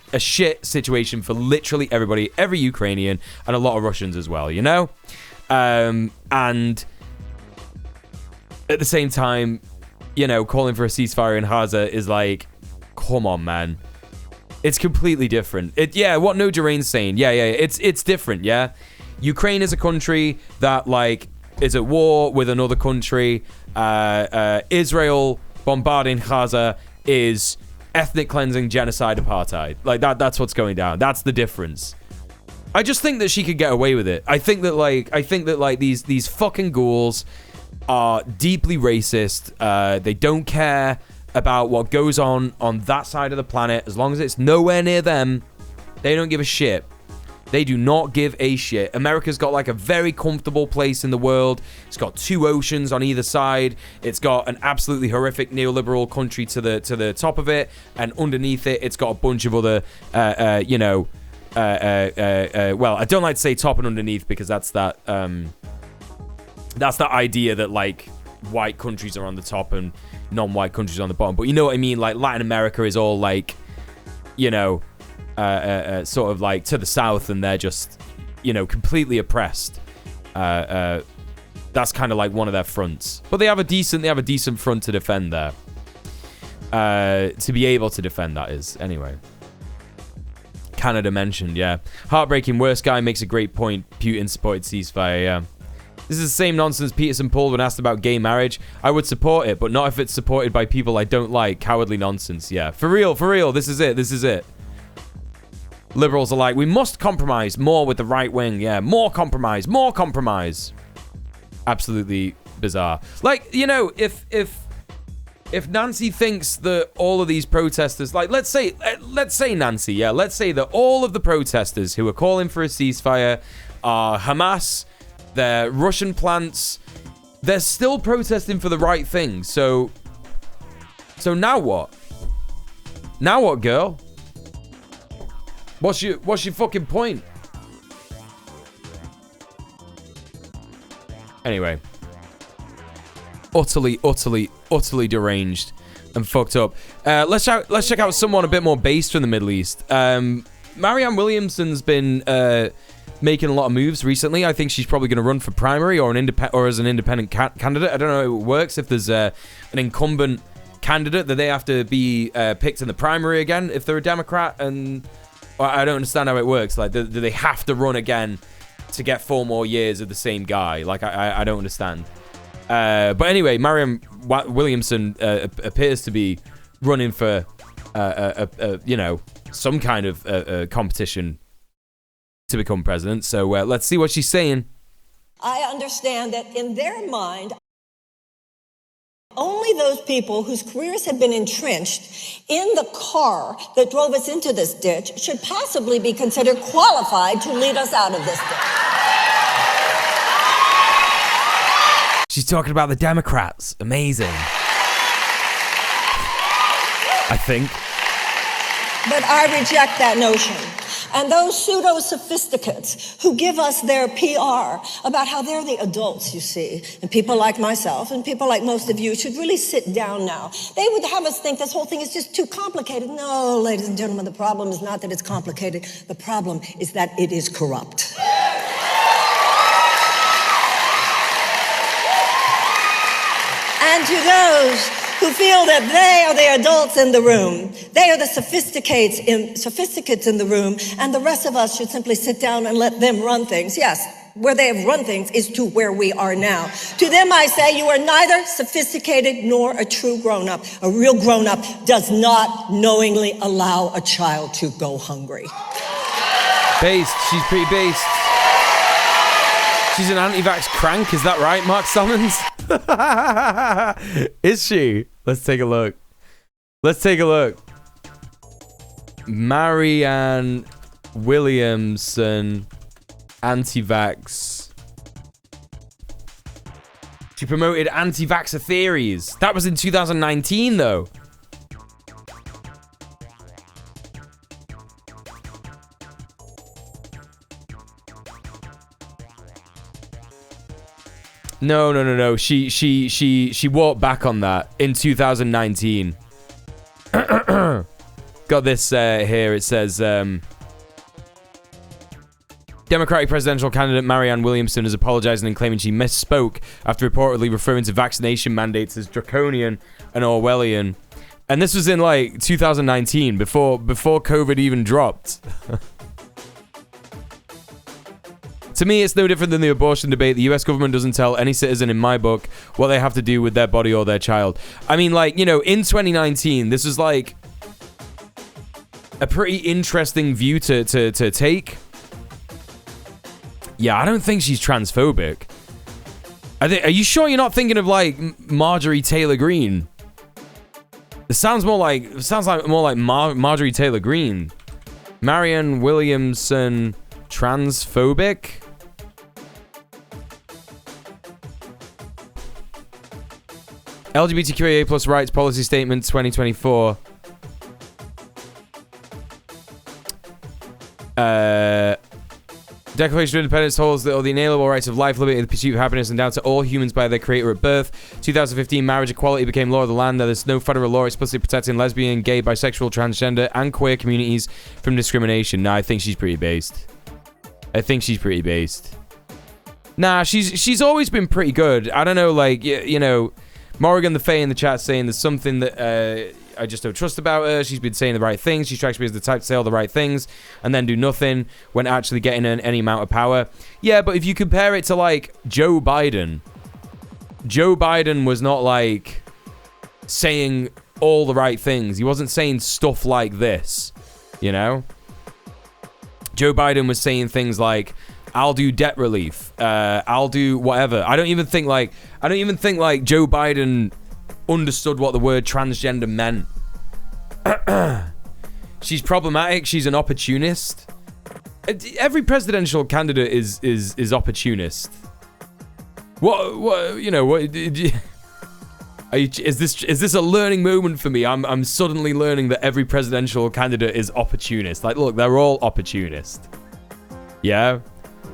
situation for literally everybody, every Ukrainian, and a lot of Russians as well, you know? And at the same time, you know, calling for a ceasefire in Gaza is like, come on, man. It's completely different. What No Durain's saying. Yeah, it's different, yeah? Ukraine is a country that, like, is at war with another country. Israel bombarding Gaza is ethnic cleansing, genocide, apartheid. Like, that's what's going down. That's the difference. I just think that she could get away with it. I think that these fucking ghouls are deeply racist. They don't care about what goes on that side of the planet. As long as it's nowhere near them, they don't give a shit. They do not give a shit. America's got like a very comfortable place in the world. It's got 2 oceans on either side. It's got an absolutely horrific neoliberal country to the top of it, and underneath it, it's got a bunch of other, well, I don't like to say top and underneath because that's that idea that like white countries are on the top and non-white countries are on the bottom. But you know what I mean? Like Latin America is all like, you know, sort of like to the south, and they're just, you know, completely oppressed. That's kind of like one of their fronts. But they have a decent front to defend there. To be able to defend, that is. Anyway. Canada mentioned, yeah. Heartbreaking worst guy makes a great point. Putin supported ceasefire, yeah. This is the same nonsense Peterson pulled when asked about gay marriage. I would support it, but not if it's supported by people I don't like. Cowardly nonsense, yeah. For real, this is it. Liberals are like, we must compromise more with the right wing, yeah. More compromise. Absolutely bizarre. Like, you know, if Nancy thinks that all of these protesters, like, let's say Nancy, yeah, let's say that all of the protesters who are calling for a ceasefire are Hamas, they're Russian plants, they're still protesting for the right thing. So now what? Now what, girl? What's your fucking point? Anyway. Utterly deranged and fucked up. Let's check out someone a bit more based from the Middle East. Marianne Williamson's been making a lot of moves recently. I think she's probably going to run for primary or as an independent candidate. I don't know how it works if there's an incumbent candidate that they have to be picked in the primary again if they're a Democrat, and I don't understand how it works. Like, do they have to run again to get 4 more years of the same guy? Like, I don't understand. But anyway, Marianne Williamson appears to be running for, you know, some kind of competition to become president. So let's see what she's saying. I understand that in their mind, only those people whose careers have been entrenched in the car that drove us into this ditch should possibly be considered qualified to lead us out of this ditch. She's talking about the Democrats. Amazing. I think. But I reject that notion. And those pseudo-sophisticates who give us their PR about how they're the adults, you see, and people like myself and people like most of you should really sit down now. They would have us think this whole thing is just too complicated. No, ladies and gentlemen, the problem is not that it's complicated. The problem is that it is corrupt. And to those who feel that they are the adults in the room. They are the sophisticates in the room, and the rest of us should simply sit down and let them run things. Yes, where they have run things is to where we are now. To them I say, you are neither sophisticated nor a true grown-up. A real grown-up does not knowingly allow a child to go hungry. Based. She's pretty based. She's an anti-vax crank, is that right, Mark Summons? Is she? Let's take a look. Let's take a look. Marianne Williamson, anti-vax. She promoted anti-vaxxer theories. That was in 2019, though. No. She walked back on that in 2019. Got this here. It says Democratic presidential candidate Marianne Williamson is apologizing and claiming she misspoke after reportedly referring to vaccination mandates as draconian and Orwellian. And this was in like 2019, before COVID even dropped. To me, it's no different than the abortion debate. The US government doesn't tell any citizen in my book what they have to do with their body or their child. I mean, like, you know, in 2019, this was like a pretty interesting view to take. Yeah, I don't think she's transphobic. Are you sure you're not thinking of like Marjorie Taylor Greene? It sounds like more like Marjorie Taylor Greene. Marianne Williamson, transphobic? LGBTQIA plus rights policy statement 2024. Declaration of Independence holds that all the inalienable rights of life, liberty, and the pursuit of happiness endowed to all humans by their creator at birth. 2015, marriage equality became law of the land. There is no federal law explicitly protecting lesbian, gay, bisexual, transgender, and queer communities from discrimination. Nah, I think she's pretty based. Nah, she's always been pretty good. I don't know, like, you know, Morrigan the Fae in the chat saying there's something that I just don't trust about her. She's been saying the right things. She strikes me as the type to say all the right things and then do nothing when actually getting any amount of power. Yeah, but if you compare it to, like, Joe Biden was not, like, saying all the right things. He wasn't saying stuff like this, you know? Joe Biden was saying things like, I'll do debt relief. I'll do whatever. I don't even think like Joe Biden understood what the word transgender meant. She's problematic. She's an opportunist. Every presidential candidate is opportunist. What you know? What is this a learning moment for me? I'm suddenly learning that every presidential candidate is opportunist. Like, look, they're all opportunist. Yeah.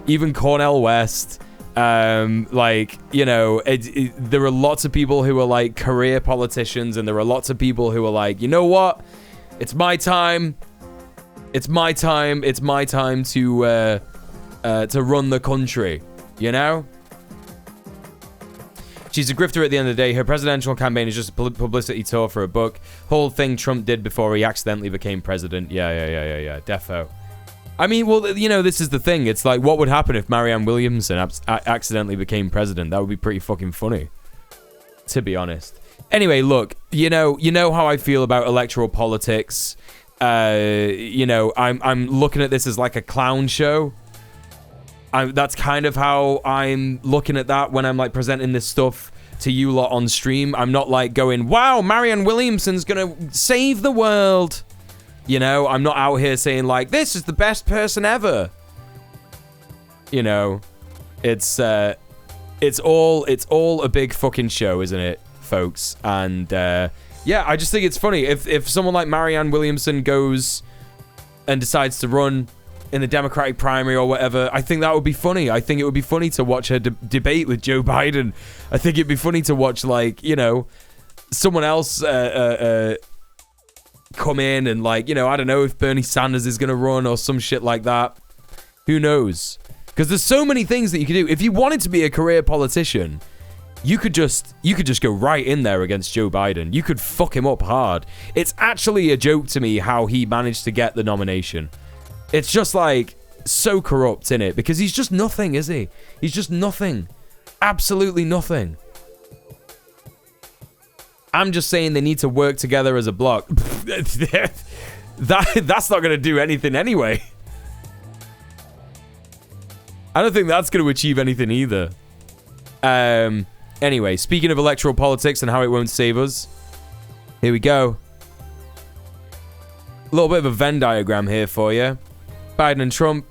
Even Cornel West, like, you know, there are lots of people who are like career politicians, and there are lots of people who are like, you know what? It's my time. It's my time to run the country. You know? She's a grifter at the end of the day. Her presidential campaign is just a publicity tour for a book. Whole thing Trump did before he accidentally became president. Yeah. Defo. I mean, well, you know, this is the thing. It's like, what would happen if Marianne Williamson accidentally became president? That would be pretty fucking funny, to be honest. Anyway, look, you know how I feel about electoral politics. You know, I'm looking at this as like a clown show. That's kind of how I'm looking at that when I'm like presenting this stuff to you lot on stream. I'm not like going, wow, Marianne Williamson's gonna save the world. You know, I'm not out here saying like, this is the best person ever. You know, it's all a big fucking show, isn't it, folks? And yeah, I just think it's funny if someone like Marianne Williamson goes and decides to run in the Democratic primary or whatever. I think that would be funny. I think it would be funny to watch her debate with Joe Biden. I think it'd be funny to watch, like, you know, someone else come in and, like, you know, I don't know if Bernie Sanders is going to run or some shit like that. Who knows? Because there's so many things that you can do. If you wanted to be a career politician, you could just go right in there against Joe Biden. You could fuck him up hard. It's actually a joke to me how he managed to get the nomination. It's just like so corrupt in it, because he's just nothing, is he? He's just nothing. Absolutely nothing. I'm just saying they need to work together as a bloc. That's not going to do anything anyway. I don't think that's going to achieve anything either. Anyway, speaking of electoral politics and how it won't save us, here we go. A little bit of a Venn diagram here for you. Biden and Trump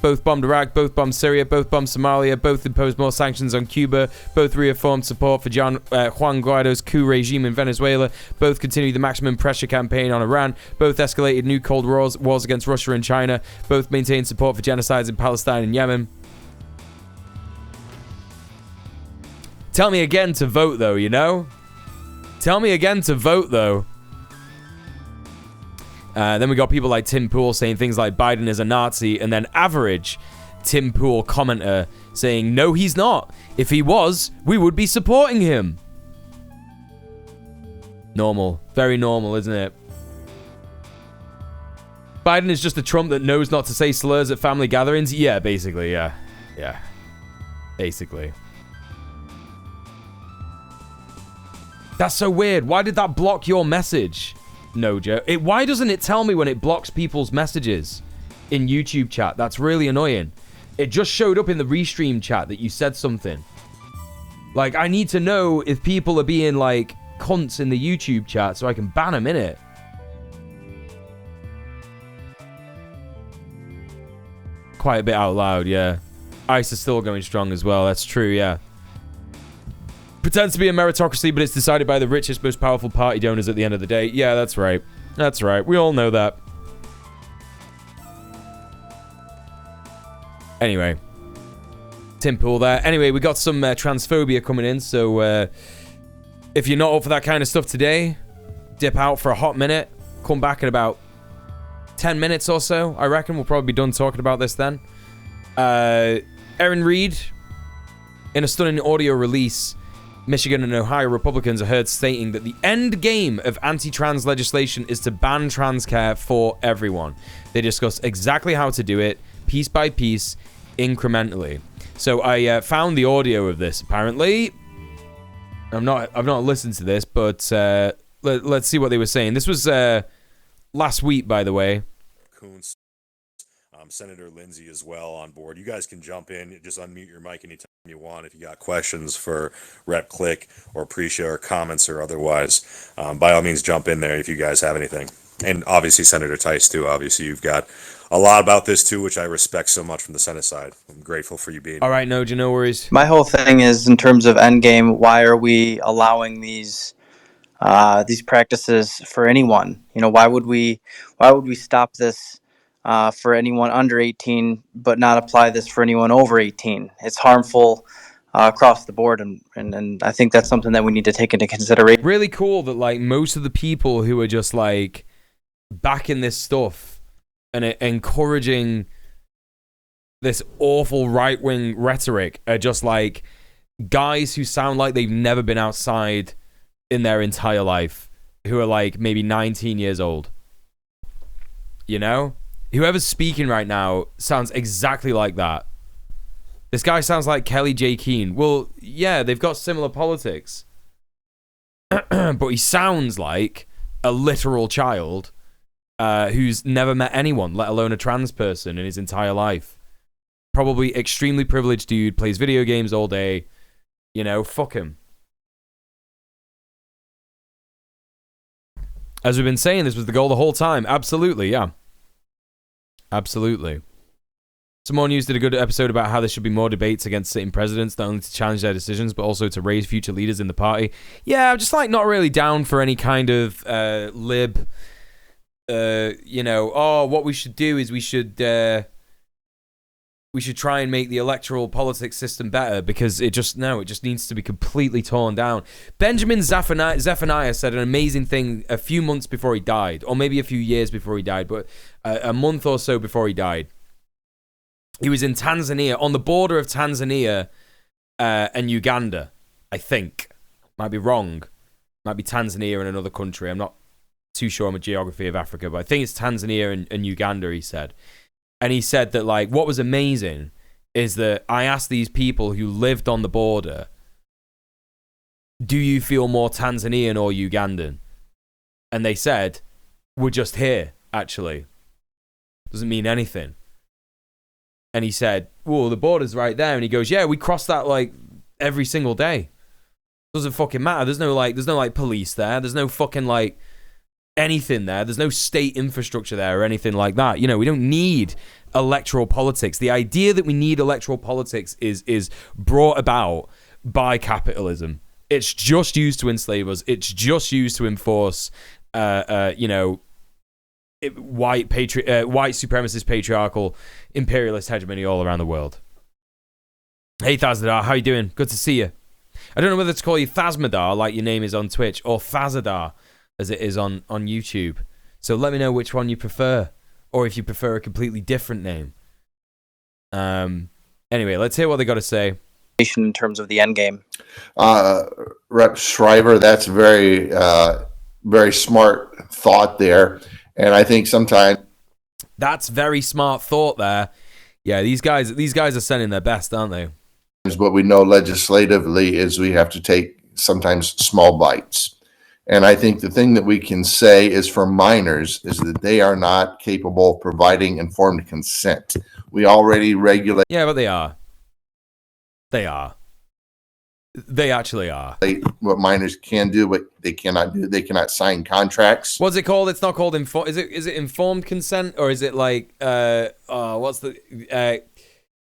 both bombed Iraq, both bombed Syria, both bombed Somalia, both imposed more sanctions on Cuba, both reaffirmed support for Juan Guaido's coup regime in Venezuela, both continued the maximum pressure campaign on Iran, both escalated new Cold Wars against Russia and China, both maintained support for genocides in Palestine and Yemen. Tell me again to vote, though, you know? Tell me again to vote, though. Then we got people like Tim Pool saying things like Biden is a Nazi, and then average Tim Pool commenter saying, no, he's not. If he was, we would be supporting him. Normal. Very normal, isn't it? Biden is just a Trump that knows not to say slurs at family gatherings. Yeah, basically, yeah. Yeah. Basically. That's so weird. Why did that block your message? No, Joe. Why doesn't it tell me when it blocks people's messages in YouTube chat? That's really annoying. It just showed up in the restream chat that you said something. Like, I need to know if people are being, like, cunts in the YouTube chat so I can ban them, innit? Quite a bit out loud, yeah. ICE is still going strong as well. That's true, yeah. Pretends to be a meritocracy, but it's decided by the richest, most powerful party donors at the end of the day. Yeah, that's right. That's right. We all know that. Anyway. Tim Pool there. Anyway, we got some transphobia coming in, so if you're not up for that kind of stuff today, dip out for a hot minute. Come back in about 10 minutes or so. I reckon we'll probably be done talking about this then. Aaron Reed, in a stunning audio release, Michigan and Ohio Republicans are heard stating that the end game of anti-trans legislation is to ban trans care for everyone. They discuss exactly how to do it, piece by piece, incrementally. So I found the audio of this. Apparently, I've not listened to this, but let's see what they were saying. This was last week, by the way. Coons. Senator Lindsay as well on board. You guys can jump in, just unmute your mic anytime you want if you got questions for Rep Click or Prisha or comments or otherwise. By all means, jump in there if you guys have anything. And obviously Senator Tice too. Obviously you've got a lot about this too, which I respect so much from the Senate side. I'm grateful for you being all right. No worries. My whole thing is in terms of endgame. Why are we allowing these practices for anyone? You know, why would we stop this for anyone under 18, but not apply this for anyone over 18? It's harmful across the board, and I think that's something that we need to take into consideration. Really cool that like most of the people who are just like backing this stuff and encouraging this awful right-wing rhetoric are just like guys who sound like they've never been outside in their entire life, who are like maybe 19 years old. You know? Whoever's speaking right now sounds exactly like that. This guy sounds like Kelly J. Keane. Well, yeah, they've got similar politics. But he sounds like a literal child who's never met anyone, let alone a trans person in his entire life. Probably extremely privileged dude, plays video games all day. You know, fuck him. As we've been saying, this was the goal the whole time. Absolutely, yeah. Absolutely. Simone News did a good episode about how there should be more debates against sitting presidents, not only to challenge their decisions, but also to raise future leaders in the party. Yeah, I'm just like not really down for any kind of lib, you know, oh, what we should do is we should try and make the electoral politics system better, because it just needs to be completely torn down. Benjamin Zephaniah said an amazing thing a few months before he died, or maybe a few years before he died, but a month or so before he died. He was in Tanzania, on the border of Tanzania and Uganda, I think. Might be wrong. Might be Tanzania and another country. I'm not too sure on the geography of Africa, but I think it's Tanzania and Uganda, he said. And he said that, like, what was amazing is that I asked these people who lived on the border, do you feel more Tanzanian or Ugandan? And they said, we're just here, actually. Doesn't mean anything. And he said, well, the border's right there. And he goes, yeah, we cross that, like, every single day. Doesn't fucking matter. There's no police there. There's no fucking, like, anything there. There's no state infrastructure there or anything like that. You know, we don't need electoral politics. The idea that we need electoral politics is brought about by capitalism. It's just used to enslave us. It's just used to enforce, you know, white supremacist, patriarchal, imperialist hegemony all around the world. Hey, Thazadar, how you doing? Good to see you. I don't know whether to call you Thasmadar, like your name is on Twitch, or Thazadar, as it is on YouTube. So let me know which one you prefer, or if you prefer a completely different name. Anyway, let's hear what they got to say. In terms of the end game. Rep Shriver, that's very, very smart thought there. And I think sometimes that's very smart thought there. Yeah, these guys are sending their best, aren't they? What we know legislatively is we have to take sometimes small bites. And I think the thing that we can say is for minors is that they are not capable of providing informed consent. We already regulate. Yeah, but they are. They are. They actually are. What minors can do, but they cannot do. They cannot sign contracts. What's it called? It's not called is it informed consent, or is it like what's the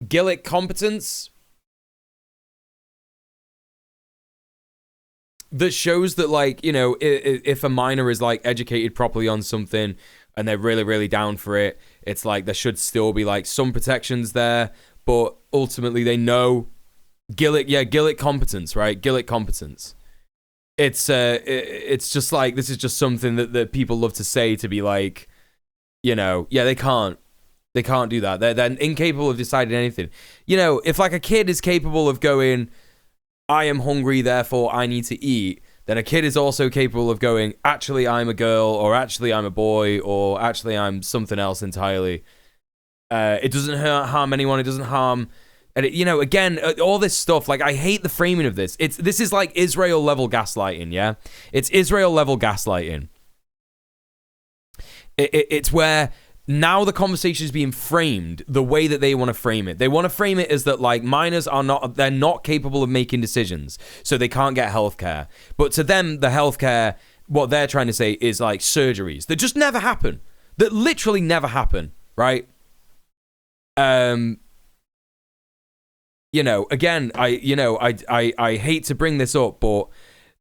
Gillick competence? That shows that, like, you know, if a minor is like educated properly on something and they're really, really down for it, it's like there should still be like some protections there, but ultimately they know Gillick competence, right? Gillick competence. It's just like, this is just something that people love to say to be like, you know, yeah, they can't do that. They're incapable of deciding anything. You know, if like a kid is capable of going, I am hungry, therefore I need to eat, then a kid is also capable of going, actually I'm a girl, or actually I'm a boy, or actually I'm something else entirely. It doesn't harm anyone. It doesn't harm, and it, you know, again, all this stuff. Like, I hate the framing of this. This is like Israel level gaslighting. Yeah, it's Israel level gaslighting. It's where now the conversation is being framed the way that they want to frame it. They want to frame it as that, like, minors are they're not capable of making decisions, so they can't get healthcare. But to them, the healthcare, what they're trying to say is like surgeries that just never happen, that literally never happen, right? You know, again, I hate to bring this up, but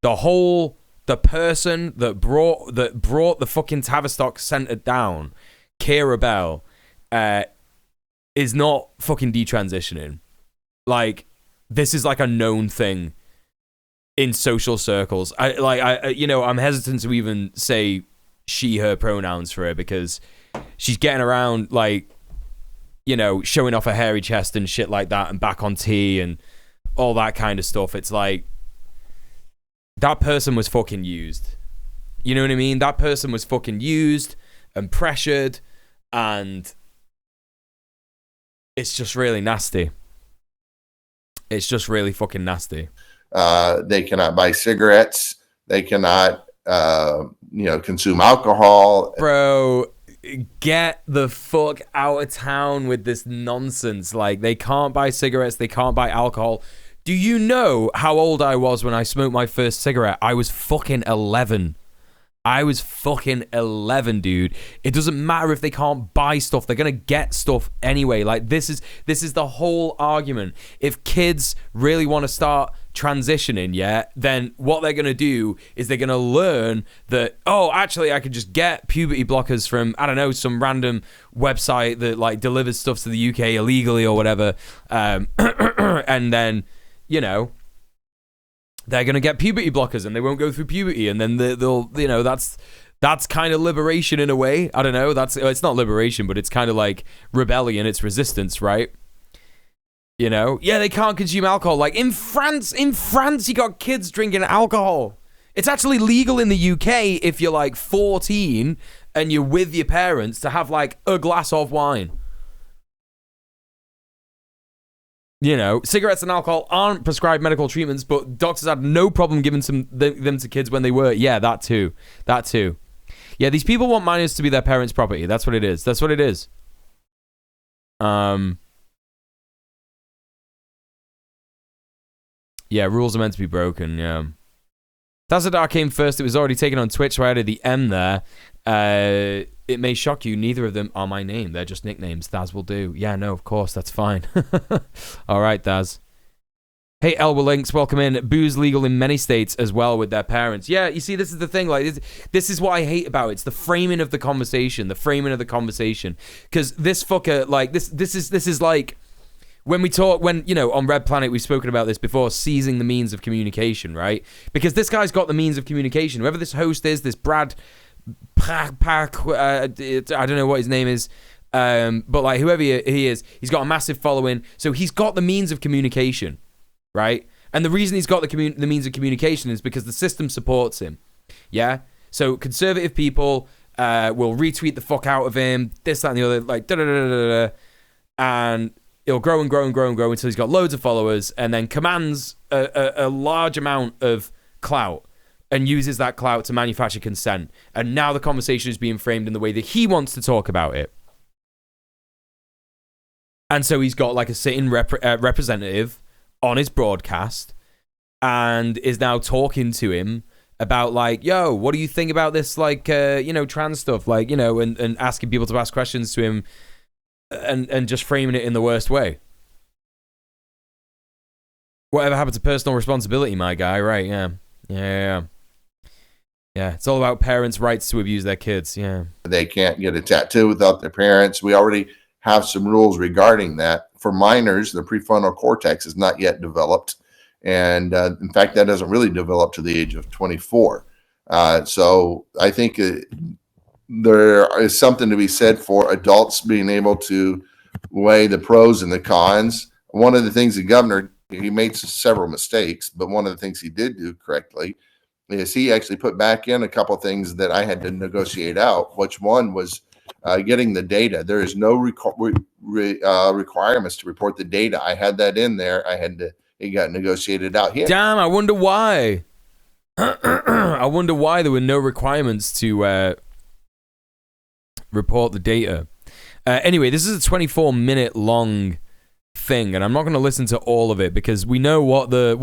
the person that brought the fucking Tavistock Centre down, Kira Bell, is not fucking detransitioning. Like, this is like a known thing in social circles. I'm hesitant to even say she, her pronouns for her, because she's getting around, like, you know, showing off her hairy chest and shit like that, and back on tea and all that kind of stuff. It's like, that person was fucking used. You know what I mean? That person was fucking used and pressured, and it's just really nasty. It's just really fucking nasty. They cannot buy cigarettes. They cannot, consume alcohol. Bro, get the fuck out of town with this nonsense. Like, they can't buy cigarettes. They can't buy alcohol. Do you know how old I was when I smoked my first cigarette? I was fucking 11. I was fucking 11, dude. It doesn't matter if they can't buy stuff. They're going to get stuff anyway. Like, this is the whole argument. If kids really want to start transitioning, yeah, then what they're going to do is they're going to learn that, oh, actually, I could just get puberty blockers from, I don't know, some random website that, like, delivers stuff to the UK illegally or whatever. And then, you know, they're going to get puberty blockers and they won't go through puberty, and then they'll, you know, that's kind of liberation in a way. I don't know. It's not liberation, but it's kind of like rebellion. It's resistance, right? You know? Yeah, they can't consume alcohol. Like in France, you got kids drinking alcohol. It's actually legal in the UK if you're like 14 and you're with your parents to have like a glass of wine. You know, cigarettes and alcohol aren't prescribed medical treatments, but doctors had no problem giving them to kids when they were. Yeah, that too. That too. Yeah, these people want minors to be their parents' property. That's what it is. That's what it is. Yeah, rules are meant to be broken, yeah. Tazadar came first. It was already taken on Twitch, so I added the M there. It may shock you, neither of them are my name. They're just nicknames. Thaz will do. Yeah, no, of course, that's fine. All right, Thaz. Hey, Elwa Links, welcome in. Booze legal in many states as well with their parents. Yeah, you see, this is the thing. Like, this is what I hate about it. It's the framing of the conversation. The framing of the conversation. Because this fucker, like, this is like... When, you know, on Red Planet, we've spoken about this before, seizing the means of communication, right? Because this guy's got the means of communication. Whoever this host is, this Brad Pack, I don't know what his name is, but like whoever he is, he's got a massive following. So he's got the means of communication, right? And the reason he's got the means of communication is because the system supports him, yeah? So conservative people will retweet the fuck out of him, this, that, and the other, like, da-da-da-da-da-da, and... He'll grow and grow and grow and grow until he's got loads of followers and then commands a large amount of clout and uses that clout to manufacture consent. And now the conversation is being framed in the way that he wants to talk about it. And so he's got like a sitting representative on his broadcast and is now talking to him about like, yo, what do you think about this, like, you know, trans stuff? Like, you know, and asking people to ask questions to him. And just framing it in the worst way. Whatever happened to personal responsibility, my guy? Right? Yeah. It's all about parents' rights to abuse their kids. Yeah. They can't get a tattoo without their parents. We already have some rules regarding that. For minors, the prefrontal cortex is not yet developed, and in fact, that doesn't really develop to the age of 24. So I think. There is something to be said for adults being able to weigh the pros and the cons. One of the things the governor, he made several mistakes, but one of the things he did do correctly is he actually put back in a couple of things that I had to negotiate out, which one was getting the data. There is no requirements to report the data. I had that in there. It got negotiated out here. Damn, I wonder why. I wonder why there were no requirements to... report the data. Anyway, this is a 24-minute long thing, and I'm not going to listen to all of it because we know what the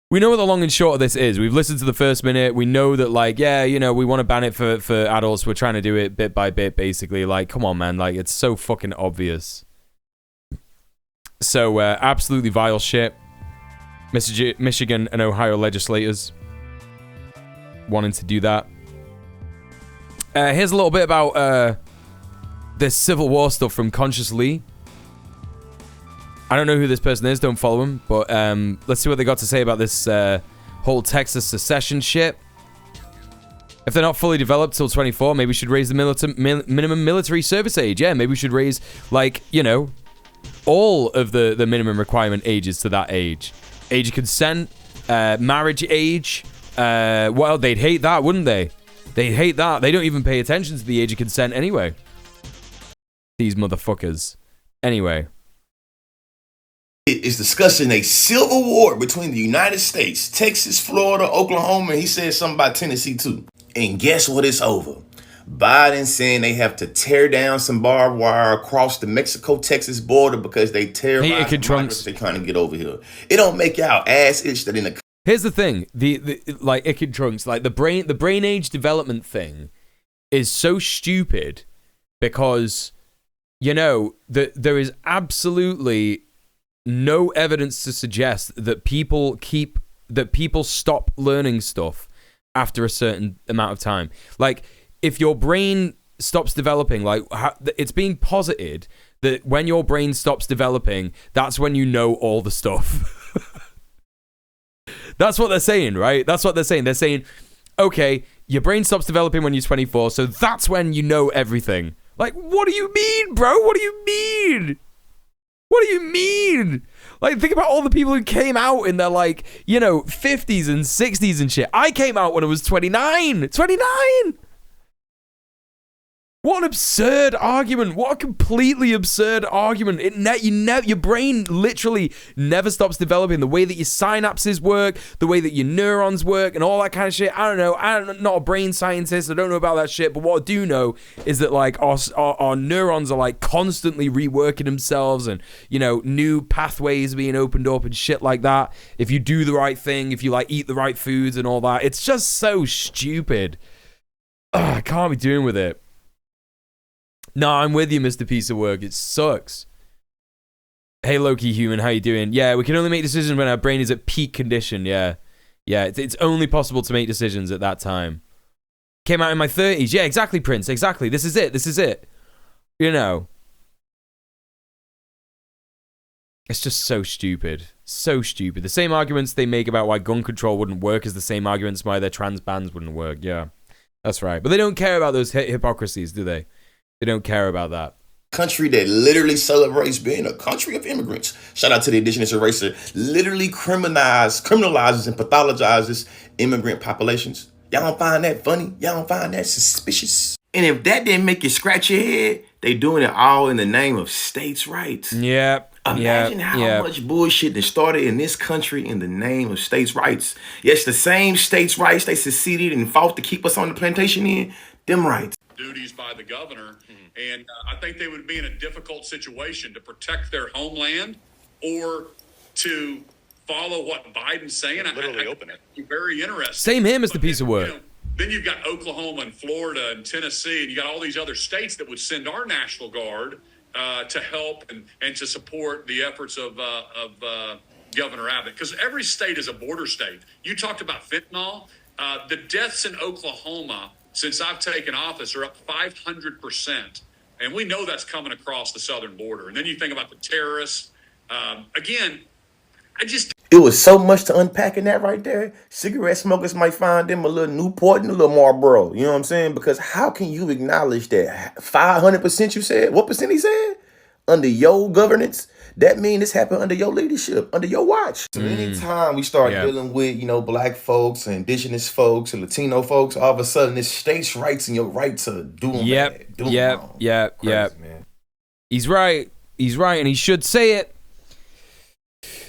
long and short of this is. We've listened to the first minute. We know that, like, yeah, you know, we want to ban it for adults. We're trying to do it bit by bit, basically. Like, come on, man. Like, it's so fucking obvious. So, absolutely vile shit. Michigan and Ohio legislators wanting to do that. Here's a little bit about this Civil War stuff from Consciously. I don't know who this person is, don't follow him, but let's see what they got to say about this whole Texas secession shit. If they're not fully developed till 24, maybe we should raise the minimum military service age. Yeah, maybe we should raise, like, you know, all of the minimum requirement ages to that age. Age of consent, marriage age. Well, they'd hate that, wouldn't they? They hate that. They don't even pay attention to the age of consent anyway. These motherfuckers. Anyway. Is discussing a civil war between the United States, Texas, Florida, Oklahoma, and he said something about Tennessee too. And guess what? It's over. Biden saying they have to tear down some barbed wire across the Mexico-Texas border because they terrorize the migrants they're trying to get over here. It don't make y'all ass itch that in the... Here's the thing, the like Ickid Trunks, like the brain age development thing is so stupid because, you know, there is absolutely no evidence to suggest that people stop learning stuff after a certain amount of time. Like, if your brain stops developing, like, it's being posited that when your brain stops developing, that's when you know all the stuff. That's what they're saying, right? That's what they're saying. They're saying, okay, your brain stops developing when you're 24, so that's when you know everything. Like, what do you mean, bro? What do you mean? What do you mean? Like, think about all the people who came out in their, like, you know, 50s and 60s and shit. I came out when I was 29. 29! What an absurd argument. What a completely absurd argument. Your brain literally never stops developing. The way that your synapses work, the way that your neurons work, and all that kind of shit. I don't know. I'm not a brain scientist. I don't know about that shit. But what I do know is that, like, our neurons are, like, constantly reworking themselves, and, you know, new pathways being opened up and shit like that. If you do the right thing, if you, like, eat the right foods and all that. It's just so stupid. Ugh, I can't be doing with it. No, I'm with you, Mr. Piece of Work. It sucks. Hey, Loki Human, how you doing? Yeah, we can only make decisions when our brain is at peak condition, yeah. Yeah, it's only possible to make decisions at that time. Came out in my 30s. Yeah, exactly, Prince, exactly. This is it, this is it. You know. It's just so stupid. So stupid. The same arguments they make about why gun control wouldn't work is the same arguments why their trans bans wouldn't work, yeah. That's right. But they don't care about those hypocrisies, do they? They don't care about that. Country that literally celebrates being a country of immigrants. Shout out to the indigenous eraser. Literally criminalizes and pathologizes immigrant populations. Y'all don't find that funny? Y'all don't find that suspicious? And if that didn't make you scratch your head, they doing it all in the name of states' rights. Yeah. Imagine how much bullshit that started in this country in the name of states' rights. Yes, the same states' rights they seceded and fought to keep us on the plantation in, them rights. Duties by the governor, and I think they would be in a difficult situation to protect their homeland or to follow what Biden's saying. Literally open it. Very interesting. Same him as the piece of work. You know, then you've got Oklahoma and Florida and Tennessee, and you got all these other states that would send our National Guard to help and to support the efforts of Governor Abbott, because every state is a border state. You talked about fentanyl. The deaths in Oklahoma since I've taken office are up 500%. And we know that's coming across the southern border. And then you think about the terrorists. Again, It was so much to unpack in that right there. Cigarette smokers might find them a little Newport and a little Marlboro. You know what I'm saying? Because how can you acknowledge that 500% you said? What percent he said? Under your governance? That means this happened under your leadership, under your watch. So anytime we start dealing with, you know, black folks and indigenous folks and Latino folks, all of a sudden it's states' rights and your right to do them bad, do them wrong. Crazy, man. He's right. He's right, and he should say it.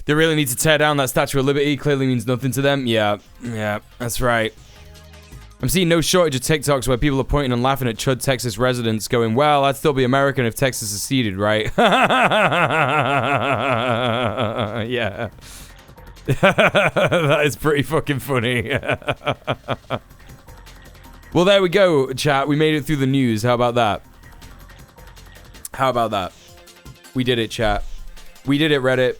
They really need to tear down that Statue of Liberty. Clearly means nothing to them. Yeah, that's right. I'm seeing no shortage of TikToks where people are pointing and laughing at Chud, Texas residents going, well, I'd still be American if Texas seceded, right? Yeah. That is pretty fucking funny. Well, there we go, chat. We made it through the news. How about that? How about that? We did it, chat. We did it, Reddit.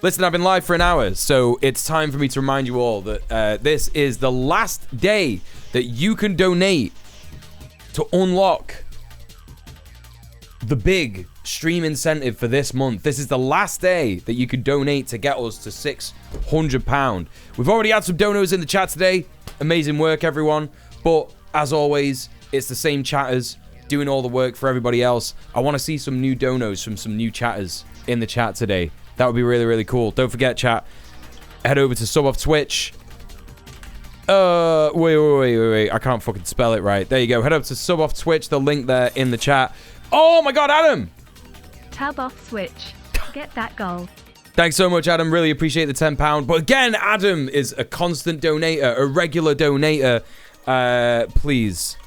Listen, I've been live for an hour, so it's time for me to remind you all that this is the last day that you can donate to unlock the big stream incentive for this month. This is the last day that you can donate to get us to £600. We've already had some donos in the chat today. Amazing work, everyone. But as always, it's the same chatters doing all the work for everybody else. I want to see some new donos from some new chatters in the chat today. That would be really, really cool. Don't forget, chat, head over to sub off Twitch. Wait. I can't fucking spell it right. There you go. Head up to sub off Twitch. The link there in the chat. Oh my God, Adam! Tab off Switch. Get that goal. Thanks so much, Adam. Really appreciate the £10. But again, Adam is a constant donator, a regular donator. Please,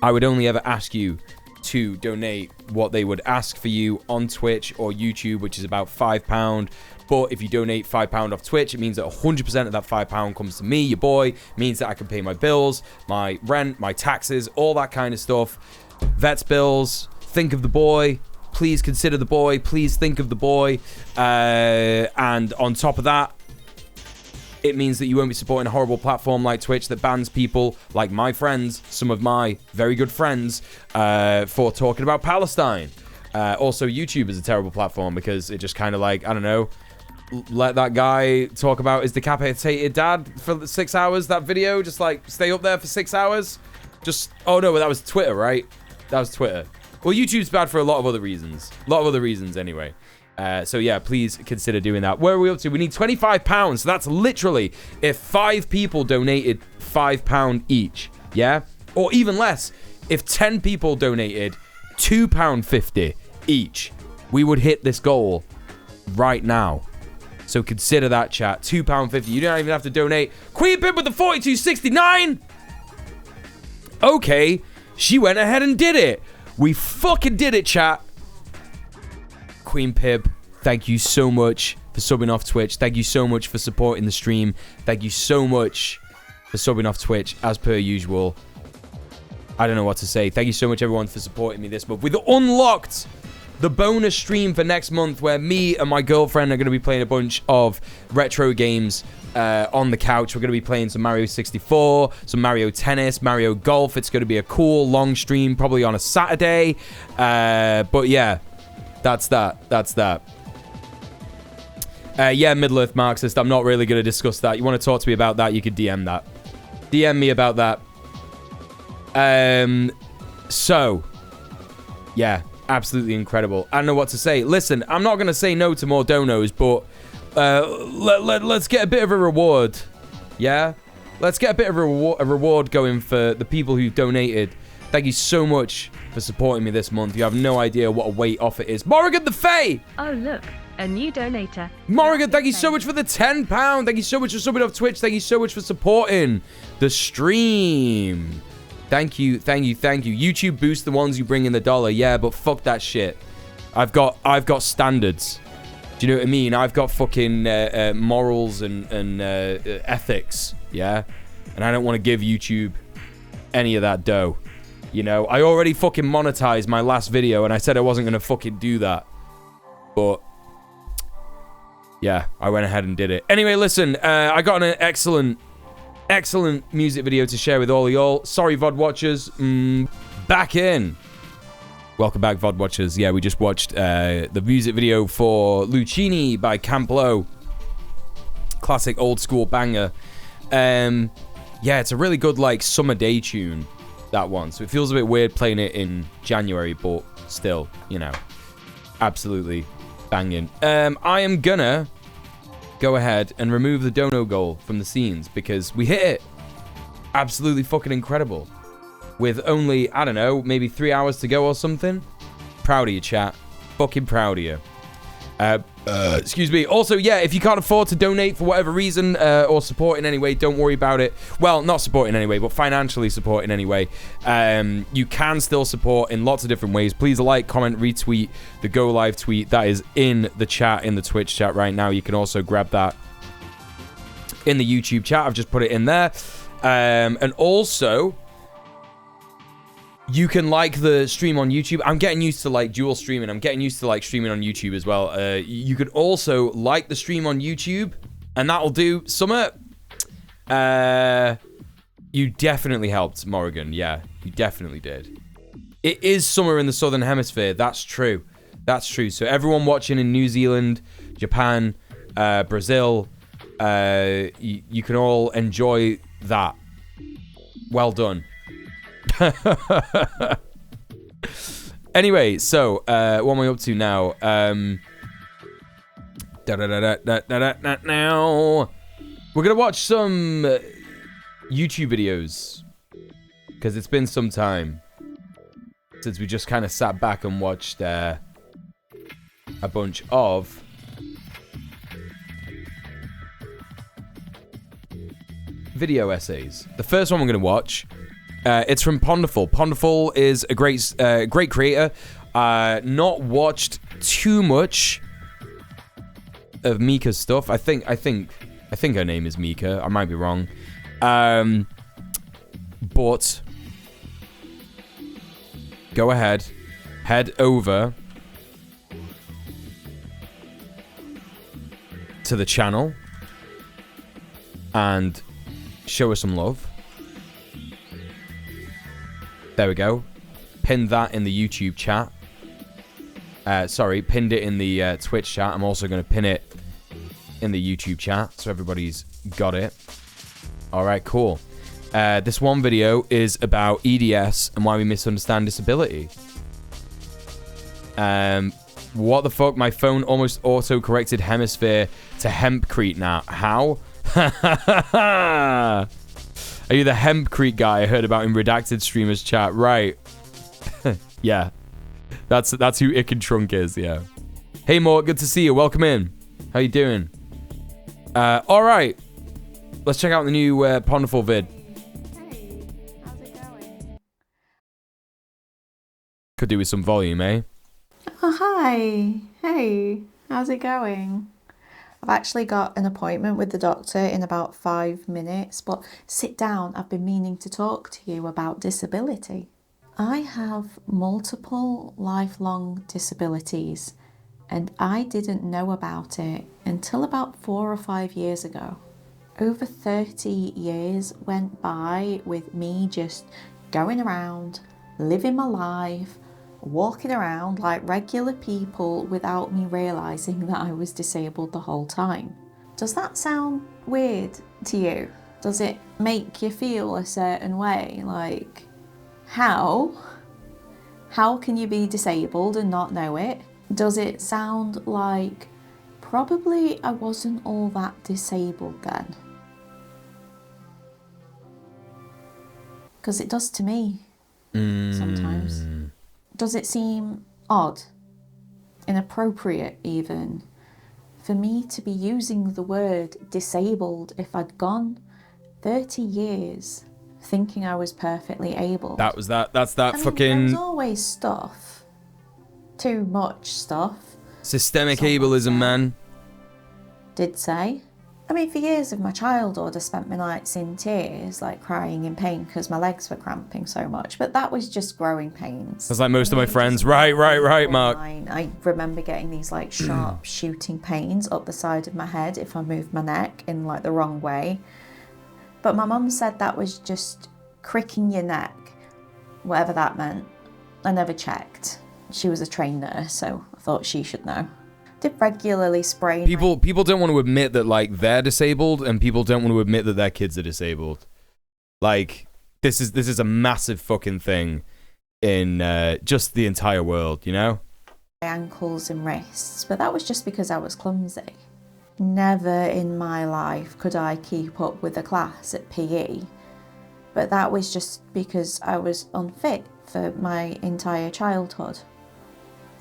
I would only ever ask you to donate what they would ask for you on Twitch or YouTube, which is about £5. But if you donate £5 off Twitch, it means that 100% of that £5 comes to me, your boy. It means that I can pay my bills, my rent, my taxes, all that kind of stuff. Vets bills, think of the boy. Please consider the boy. Please think of the boy. And on top of that, it means that you won't be supporting a horrible platform like Twitch that bans people like my friends, some of my very good friends, for talking about Palestine. Also, YouTube is a terrible platform because it just kind of like, I don't know, let that guy talk about his decapitated dad for 6 hours, that video, just like stay up there for 6 hours. Just, oh no, that was Twitter, right? That was Twitter. Well, YouTube's bad for a lot of other reasons. A lot of other reasons, anyway. So yeah, please consider doing that. Where are we up to? We need £25. So that's literally if 5 people donated £5 each. Yeah? Or even less. If 10 people donated £2.50 each, we would hit this goal right now. So consider that, chat. £2.50. You don't even have to donate. Queen Pip with the 42.69. Okay. She went ahead and did it. We fucking did it, chat. Queen Pip, thank you so much for subbing off Twitch. Thank you so much for supporting the stream. Thank you so much for subbing off Twitch, as per usual. I don't know what to say. Thank you so much, everyone, for supporting me this month. We've unlocked the bonus stream for next month where me and my girlfriend are going to be playing a bunch of retro games on the couch. We're going to be playing some Mario 64, some Mario Tennis, Mario Golf. It's going to be a cool, long stream, probably on a Saturday. But yeah, that's that. That's that. Yeah, Middle-earth Marxist. I'm not really going to discuss that. You want to talk to me about that, you could DM that. DM me about that. So, yeah, absolutely incredible. I don't know what to say. Listen, I'm not going to say no to more donos, but let's get a bit of a reward. Yeah? Let's get a bit of a reward going for the people who donated. Thank you so much for supporting me this month. You have no idea what a weight off it is. Morrigan the Fae! Oh, look. A new donator. Morrigan, thank you so much for the £10. Thank you so much for subbing off Twitch. Thank you so much for supporting the stream. Thank you, thank you, thank you. YouTube boosts the ones you bring in the dollar. Yeah, but fuck that shit. I've got standards. Do you know what I mean? I've got fucking morals and ethics. Yeah? And I don't want to give YouTube any of that dough. You know? I already fucking monetized my last video and I said I wasn't going to fucking do that. But yeah, I went ahead and did it. Anyway, listen, I got an excellent music video to share with all of y'all. Sorry, VOD watchers. Back in. Welcome back, VOD watchers. Yeah, we just watched the music video for Lucini by Camplo. Classic old school banger. Yeah, it's a really good, like, summer day tune, that one. So it feels a bit weird playing it in January, but still, you know, absolutely banging. I am gonna go ahead and remove the dono goal from the scenes because we hit it. Absolutely fucking incredible. With only, I don't know, maybe 3 hours to go or something. Proud of you, chat. Fucking proud of you. Excuse me. Also, yeah, if you can't afford to donate for whatever reason or support in any way, don't worry about it. Well, not support in any way, but financially support in any way. You can still support in lots of different ways. Please like, comment, retweet the Go Live tweet. That is in the chat, in the Twitch chat right now. You can also grab that in the YouTube chat. I've just put it in there. And also, you can like the stream on YouTube. I'm getting used to like dual streaming. I'm getting used to like streaming on YouTube as well. You could also like the stream on YouTube, and that'll do. Summer, you definitely helped, Morrigan. Yeah, you definitely did. It is summer in the Southern Hemisphere. That's true. That's true. So everyone watching in New Zealand, Japan, Brazil, you can all enjoy that. Well done. Anyway, so what am I up to now? Now we're gonna watch some YouTube videos because it's been some time since we just kind of sat back and watched a bunch of video essays. The first one we're gonna watch. It's from Ponderful. Ponderful is a great creator. Not watched too much of Mika's stuff. I think her name is Mika. I might be wrong. But go ahead, head over to the channel and show her some love. There we go. Pinned that in the YouTube chat. Sorry, pinned it in the Twitch chat. I'm also going to pin it in the YouTube chat so everybody's got it. All right, cool. This one video is about EDS and why we misunderstand disability. What the fuck? My phone almost auto-corrected hemisphere to hempcrete now. How? Are you the hempcrete guy I heard about in redacted streamers chat? Right. Yeah. That's who Icken Trunk is, yeah. Hey Mort, good to see you. Welcome in. How you doing? Alright. Let's check out the new Ponderful vid. Hey, how's it going? Could do with some volume, eh? Oh, hi. Hey, how's it going? I've actually got an appointment with the doctor in about 5 minutes, but sit down. I've been meaning to talk to you about disability. I have multiple lifelong disabilities, and I didn't know about it until about 4 or 5 years ago. Over 30 years went by with me just going around, living my life, walking around like regular people without me realising that I was disabled the whole time. Does that sound weird to you? Does it make you feel a certain way? Like, how? How can you be disabled and not know it? Does it sound like probably I wasn't all that disabled then? Because it does to me sometimes. Does it seem odd, inappropriate even, for me to be using the word disabled if I'd gone 30 years thinking I was perfectly able? That's that There fucking was always stuff. Too much stuff. systemic ableism, man. Did say. I mean, for years of my childhood, I spent my nights in tears, like crying in pain because my legs were cramping so much. But that was just growing pains. That's like most of my friends. Right, Mark. I remember getting these like sharp shooting pains up the side of my head if I moved my neck in like the wrong way. But my mum said that was just cricking your neck, whatever that meant. I never checked. She was a trained nurse, so I thought she should know. Did regularly spray. People don't want to admit that like they're disabled, and people don't want to admit that their kids are disabled. Like this is a massive fucking thing in just the entire world, you know? Ankles and wrists, but that was just because I was clumsy. Never in my life could I keep up with the class at PE, but that was just because I was unfit for my entire childhood.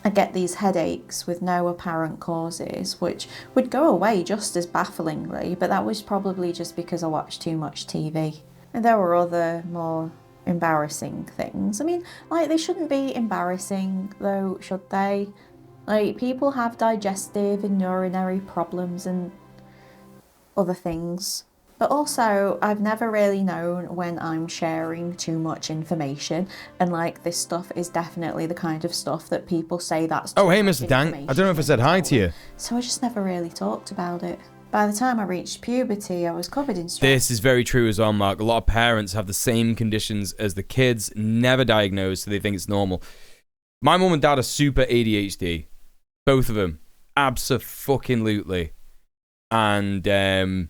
I get these headaches with no apparent causes, which would go away just as bafflingly, but that was probably just because I watched too much TV. And there were other more embarrassing things. I mean, like, they shouldn't be embarrassing though, should they? Like, people have digestive and urinary problems and other things. But also, I've never really known when I'm sharing too much information, and like, this stuff is definitely the kind of stuff that people say that's too Oh, hey, much Mr. Dank. I don't know if I said hi to you. So I just never really talked about it. By the time I reached puberty, I was covered in stress. This is very true as well, Mark. A lot of parents have the same conditions as the kids, never diagnosed, so they think it's normal. My mum and dad are super ADHD. Both of them. Abso-fucking-lutely. And,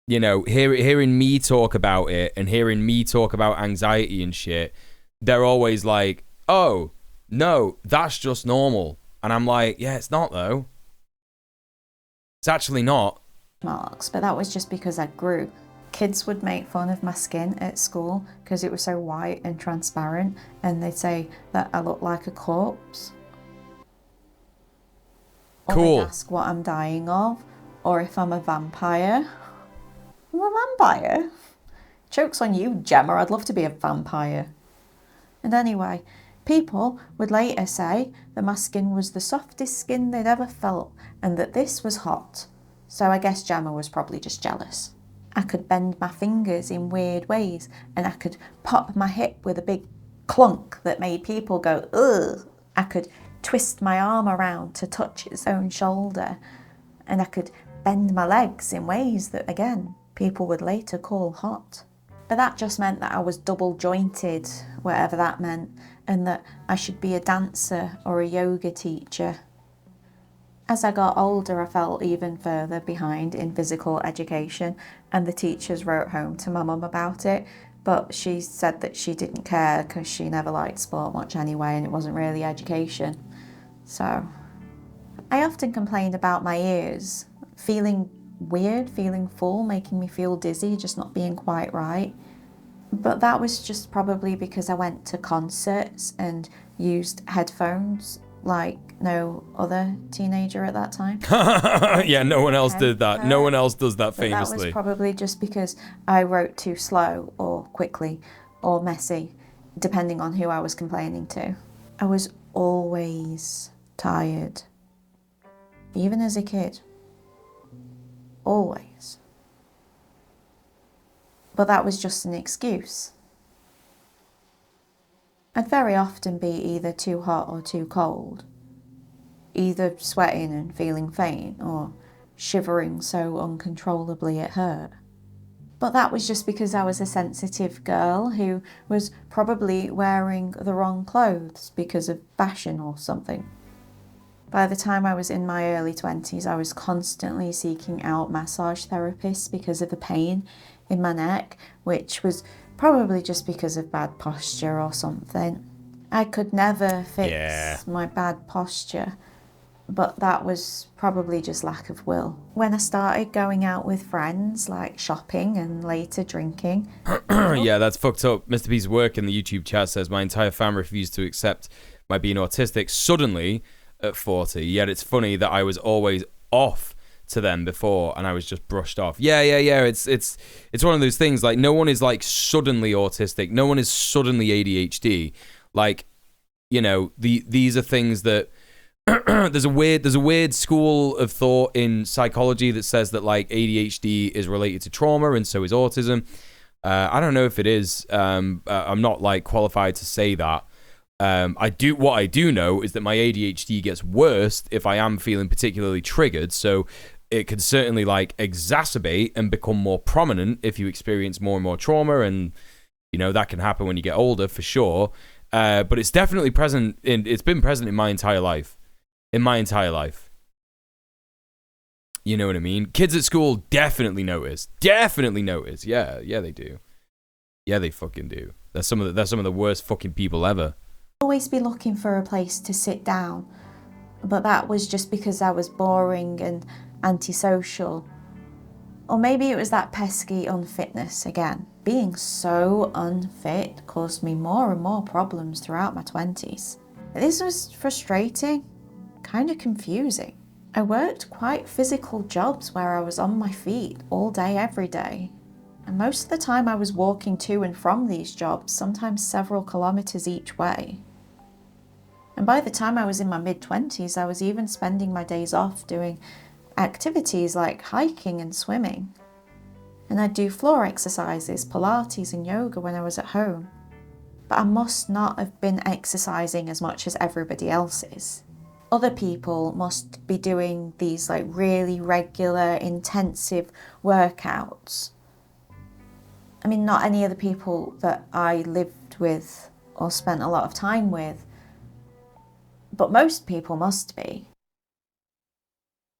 you know, hearing me talk about it and hearing me talk about anxiety and shit, they're always like, oh, no, that's just normal. And I'm like, yeah, it's not, though. It's actually not. Marks, but that was just because I grew. Kids would make fun of my skin at school because it was so white and transparent, and they'd say that I look like a corpse. Or Cool. they'd ask what I'm dying of, or if I'm a vampire. I'm a vampire? Joke's on you, Gemma. I'd love to be a vampire. And anyway, people would later say that my skin was the softest skin they'd ever felt, and that this was hot. So I guess Gemma was probably just jealous. I could bend my fingers in weird ways, and I could pop my hip with a big clunk that made people go, ugh. I could twist my arm around to touch its own shoulder, and I could bend my legs in ways that, again, people would later call hot. But that just meant that I was double jointed, whatever that meant, and that I should be a dancer or a yoga teacher. As I got older, I felt even further behind in physical education, and the teachers wrote home to my mum about it, but she said that she didn't care because she never liked sport much anyway, and it wasn't really education. So, I often complained about my ears, feeling weird, feeling full, making me feel dizzy, just not being quite right. But that was just probably because I went to concerts and used headphones like no other teenager at that time. Yeah, no one else did that. No one else does that But that was famously. probably just because I wrote too slow or quickly or messy, depending on who I was complaining to. I was always tired, even as a kid. Always. But that was just an excuse. I'd very often be either too hot or too cold, either sweating and feeling faint or shivering so uncontrollably it hurt. But that was just because I was a sensitive girl who was probably wearing the wrong clothes because of fashion or something. By the time I was in my early 20s, I was constantly seeking out massage therapists because of the pain in my neck, which was probably just because of bad posture or something. I could never fix my bad posture, but that was probably just lack of will. When I started going out with friends, like shopping and later drinking. Yeah, that's fucked up. Mr. P's work in the YouTube chat says, my entire family refused to accept my being autistic suddenly at 40, yet it's funny that I was always off to them before and I was just brushed off. Yeah. It's one of those things, like, no one is like suddenly autistic. No one is suddenly ADHD. Like, you know, these are things that there's a weird school of thought in psychology that says that like ADHD is related to trauma and so is autism. I don't know if it is. I'm not like qualified to say that. What I do know is that my ADHD gets worse if I am feeling particularly triggered. So it can certainly like exacerbate and become more prominent if you experience more and more trauma, and you know that can happen when you get older for sure. But it's definitely present. It's been present in my entire life. You know what I mean? Kids at school definitely notice. Yeah, they do. Yeah, they fucking do. They're some of the worst fucking people ever. Always be looking for a place to sit down, but that was just because I was boring and antisocial. Or maybe it was that pesky unfitness again. Being so unfit caused me more and more problems throughout my 20s. This was frustrating, kind of confusing. I worked quite physical jobs where I was on my feet all day, every day. And most of the time I was walking to and from these jobs, sometimes several kilometers each way. And by the time I was in my mid-20s, I was even spending my days off doing activities like hiking and swimming. And I'd do floor exercises, Pilates and yoga when I was at home. But I must not have been exercising as much as everybody else is. Other people must be doing these like really regular, intensive workouts. I mean, not any of the people that I lived with or spent a lot of time with, but most people must be.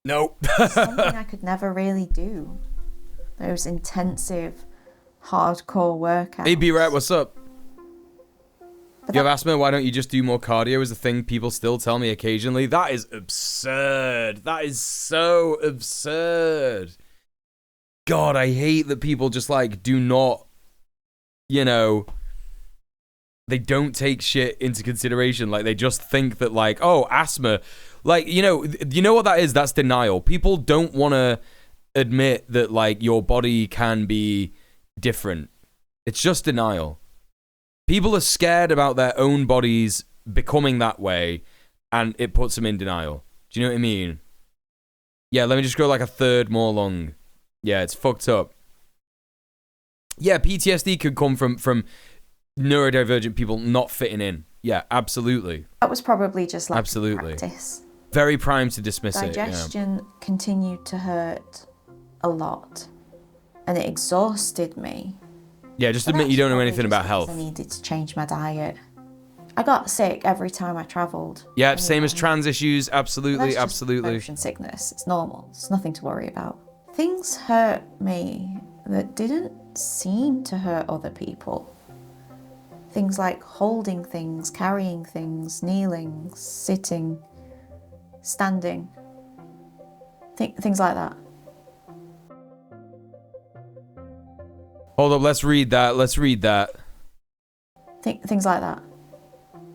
Nope. Something I could never really do. Those intensive, hardcore workouts. Hey, B-Rat, what's up? You have asthma, why don't you just do more cardio is a thing people still tell me occasionally. That is absurd. That is so absurd. God, I hate that people just like do not, you know, they don't take shit into consideration. Like they just think that like, oh, asthma, like, you know what that is? That's denial. People don't want to admit that like your body can be different. It's just denial. People are scared about their own bodies becoming that way, and it puts them in denial. Do you know what I mean? Yeah, let me just go like a third more long. Yeah, it's fucked up. Yeah, PTSD could come from neurodivergent people not fitting in. Yeah, absolutely. That was probably just like practice. Very primed to dismiss Digestion continued to hurt a lot, and it exhausted me. Yeah, just admit you don't know anything about health. I needed to change my diet. I got sick every time I travelled. Yeah, same as trans issues. Absolutely, absolutely. Motion sickness. It's normal. It's nothing to worry about. Things hurt me that didn't seem to hurt other people. Things like holding things, carrying things, kneeling, sitting, standing. Things like that. Hold up, let's read that. Let's read that. Things like that.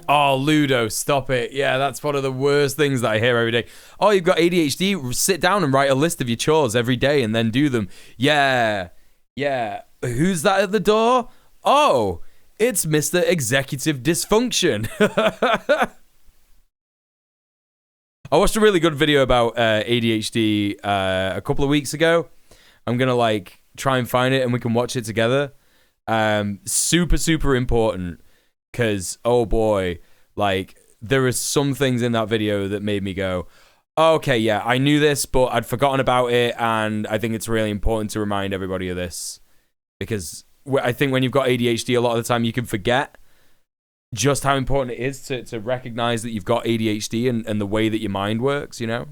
Oh, Ludo, stop it. Yeah, that's one of the worst things that I hear every day. Oh, you've got ADHD? Sit down and write a list of your chores every day and then do them. Yeah. Yeah. Who's that at the door? Oh, it's Mr. Executive Dysfunction. I watched a really good video about ADHD a couple of weeks ago. I'm going to like try and find it and we can watch it together. Super, super important. Because, oh boy, like, there are some things in that video that made me go, oh, okay, yeah, I knew this, but I'd forgotten about it, and I think it's really important to remind everybody of this. Because I think when you've got ADHD, a lot of the time you can forget just how important it is to recognize that you've got ADHD and the way that your mind works, you know?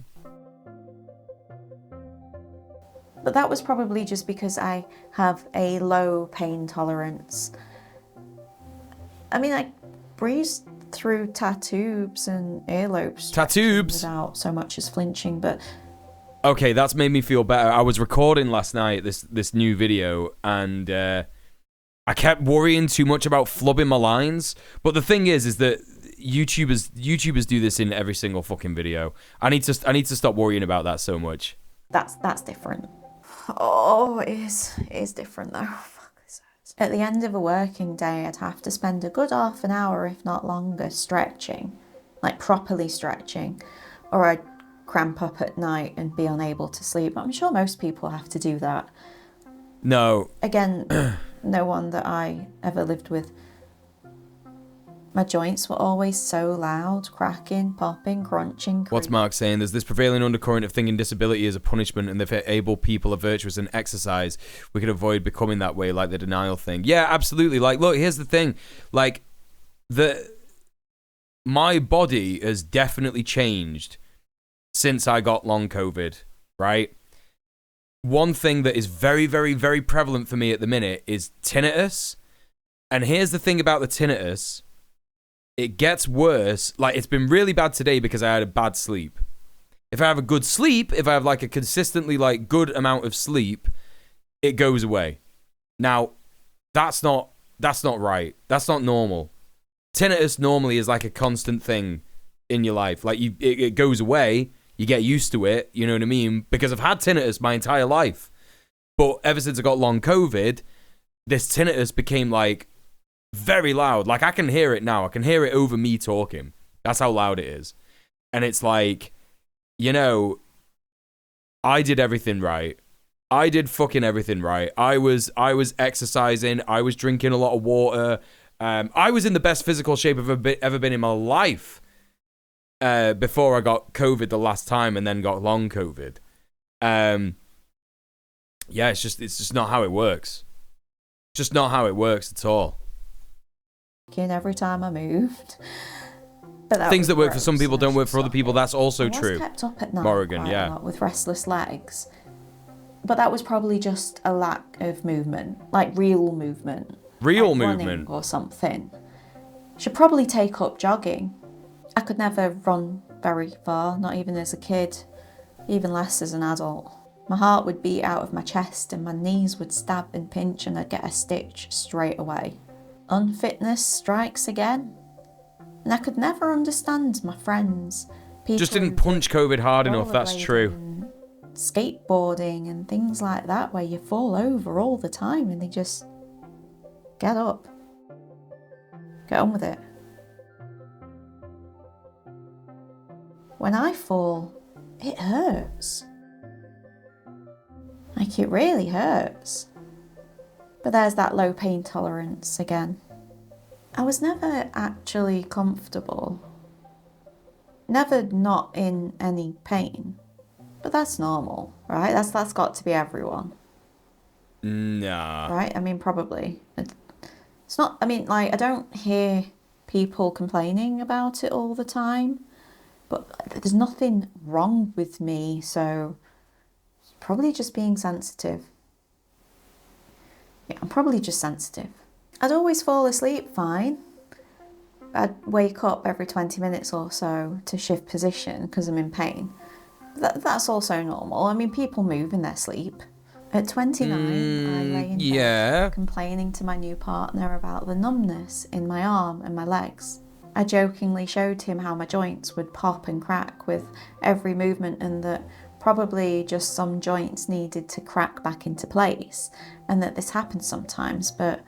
But that was probably just because I have a low pain tolerance. I mean, I breezed through tattoos and earlobes. Tattoos? Without so much as flinching, but... Okay, that's made me feel better. I was recording last night this new video, and I kept worrying too much about flubbing my lines. But the thing is that YouTubers do this in every single fucking video. I need to stop worrying about that so much. That's different. Oh, it is different though. At the end of a working day, I'd have to spend a good half an hour, if not longer, stretching, like properly stretching, or I'd cramp up at night and be unable to sleep. I'm sure most people have to do that. No. Again, no one that I ever lived with. My joints were always so loud, cracking, popping, crunching. What's Mark saying? There's this prevailing undercurrent of thinking disability is a punishment, and if able people are virtuous and exercise, we could avoid becoming that way, like the denial thing. Yeah, absolutely. Like, look, here's the thing. Like, my body has definitely changed since I got long COVID, right? One thing that is very, very, very prevalent for me at the minute is tinnitus. And here's the thing about the tinnitus. It gets worse. Like, it's been really bad today because I had a bad sleep. If I have a good sleep, if I have like a consistently like good amount of sleep, it goes away. Now, that's not right. That's not normal. Tinnitus normally is like a constant thing in your life. Like, it goes away, you get used to it, you know what I mean? Because I've had tinnitus my entire life. But ever since I got long COVID, this tinnitus became like very loud. Like, I can hear it now. I can hear it over me talking. That's how loud it is. And it's like, you know, I did everything right. I did fucking everything right. I was exercising. I was drinking a lot of water. I was in the best physical shape I've ever been in my life before I got COVID the last time and then got long COVID. Yeah, it's just not how it works. Just not how it works at all. Every time I moved. Things that work for some people don't work for other people. That's also true. I was kept up at night Morrigan, quite yeah. a lot with restless legs. But that was probably just a lack of movement, like real movement. Real like movement. Running or something. Should probably take up jogging. I could never run very far, not even as a kid, even less as an adult. My heart would beat out of my chest and my knees would stab and pinch and I'd get a stitch straight away. Unfitness strikes again. And I could never understand my friends. People just didn't punch COVID hard enough, that's true. Skateboarding and things like that where you fall over all the time and they just get up. Get on with it. When I fall, it hurts. Like, it really hurts. But there's that low pain tolerance again. I was never actually comfortable. Never not in any pain. But that's normal, right? That's got to be everyone. Nah. Right? I mean, probably. It's not, I mean, like, I don't hear people complaining about it all the time. But there's nothing wrong with me, so probably just being sensitive. Yeah, I'm probably just sensitive. I'd always fall asleep fine. I'd wake up every 20 minutes or so to shift position because I'm in pain. That's also normal. I mean, people move in their sleep. At 29, I lay in bed complaining to my new partner about the numbness in my arm and my legs. I jokingly showed him how my joints would pop and crack with every movement, and that probably just some joints needed to crack back into place, and that this happens sometimes, but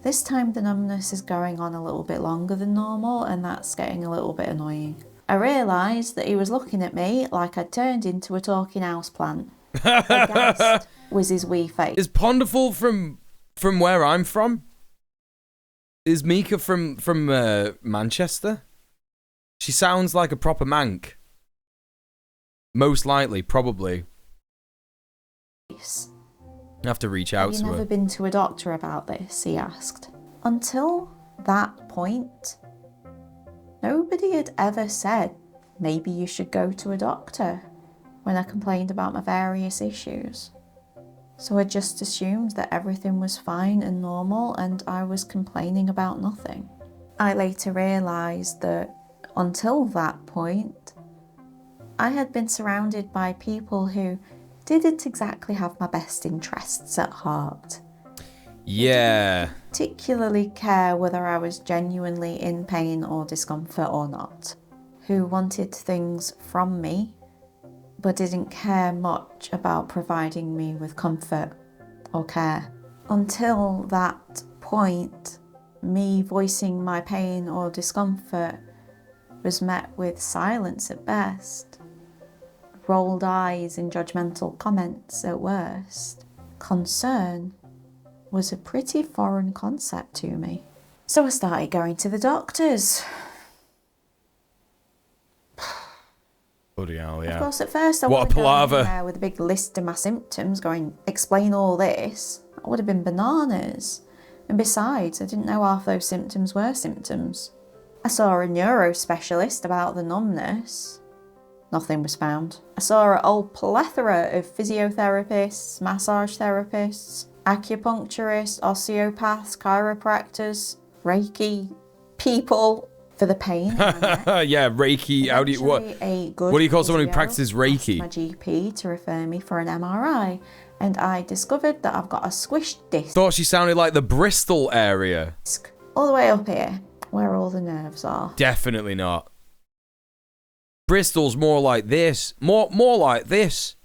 this time the numbness is going on a little bit longer than normal, and that's getting a little bit annoying. I realised that he was looking at me like I'd turned into a talking houseplant. Aghast was his wee face. Is Ponderful from where I'm from? Is Mika from Manchester? She sounds like a proper mank. Most likely, probably. I have to reach out to her. Have you never been to a doctor about this? He asked. Until that point, nobody had ever said, maybe you should go to a doctor, when I complained about my various issues. So I just assumed that everything was fine and normal, and I was complaining about nothing. I later realised that until that point, I had been surrounded by people who didn't exactly have my best interests at heart. Yeah. Particularly care whether I was genuinely in pain or discomfort or not. Who wanted things from me, but didn't care much about providing me with comfort or care. Until that point, me voicing my pain or discomfort was met with silence at best, rolled eyes and judgmental comments at worst. Concern was a pretty foreign concept to me. So I started going to the doctors. Bloody hell, yeah. Of course, at first I what wasn't a going in palaver. there with a big list of my symptoms going, explain all this. That would have been bananas. And besides, I didn't know half those symptoms were symptoms. I saw a neuro specialist about the numbness. Nothing was found. I saw a whole plethora of physiotherapists, massage therapists, acupuncturists, osteopaths, chiropractors, Reiki people for the pain in my neck. Yeah, Reiki. How do you what do you call someone who practices Reiki? My GP to refer me for an MRI, and I discovered that I've got a squished disc Thought she sounded like the Bristol area. all the way up here, where all the nerves are. Definitely not. Bristol's more like this. More like this.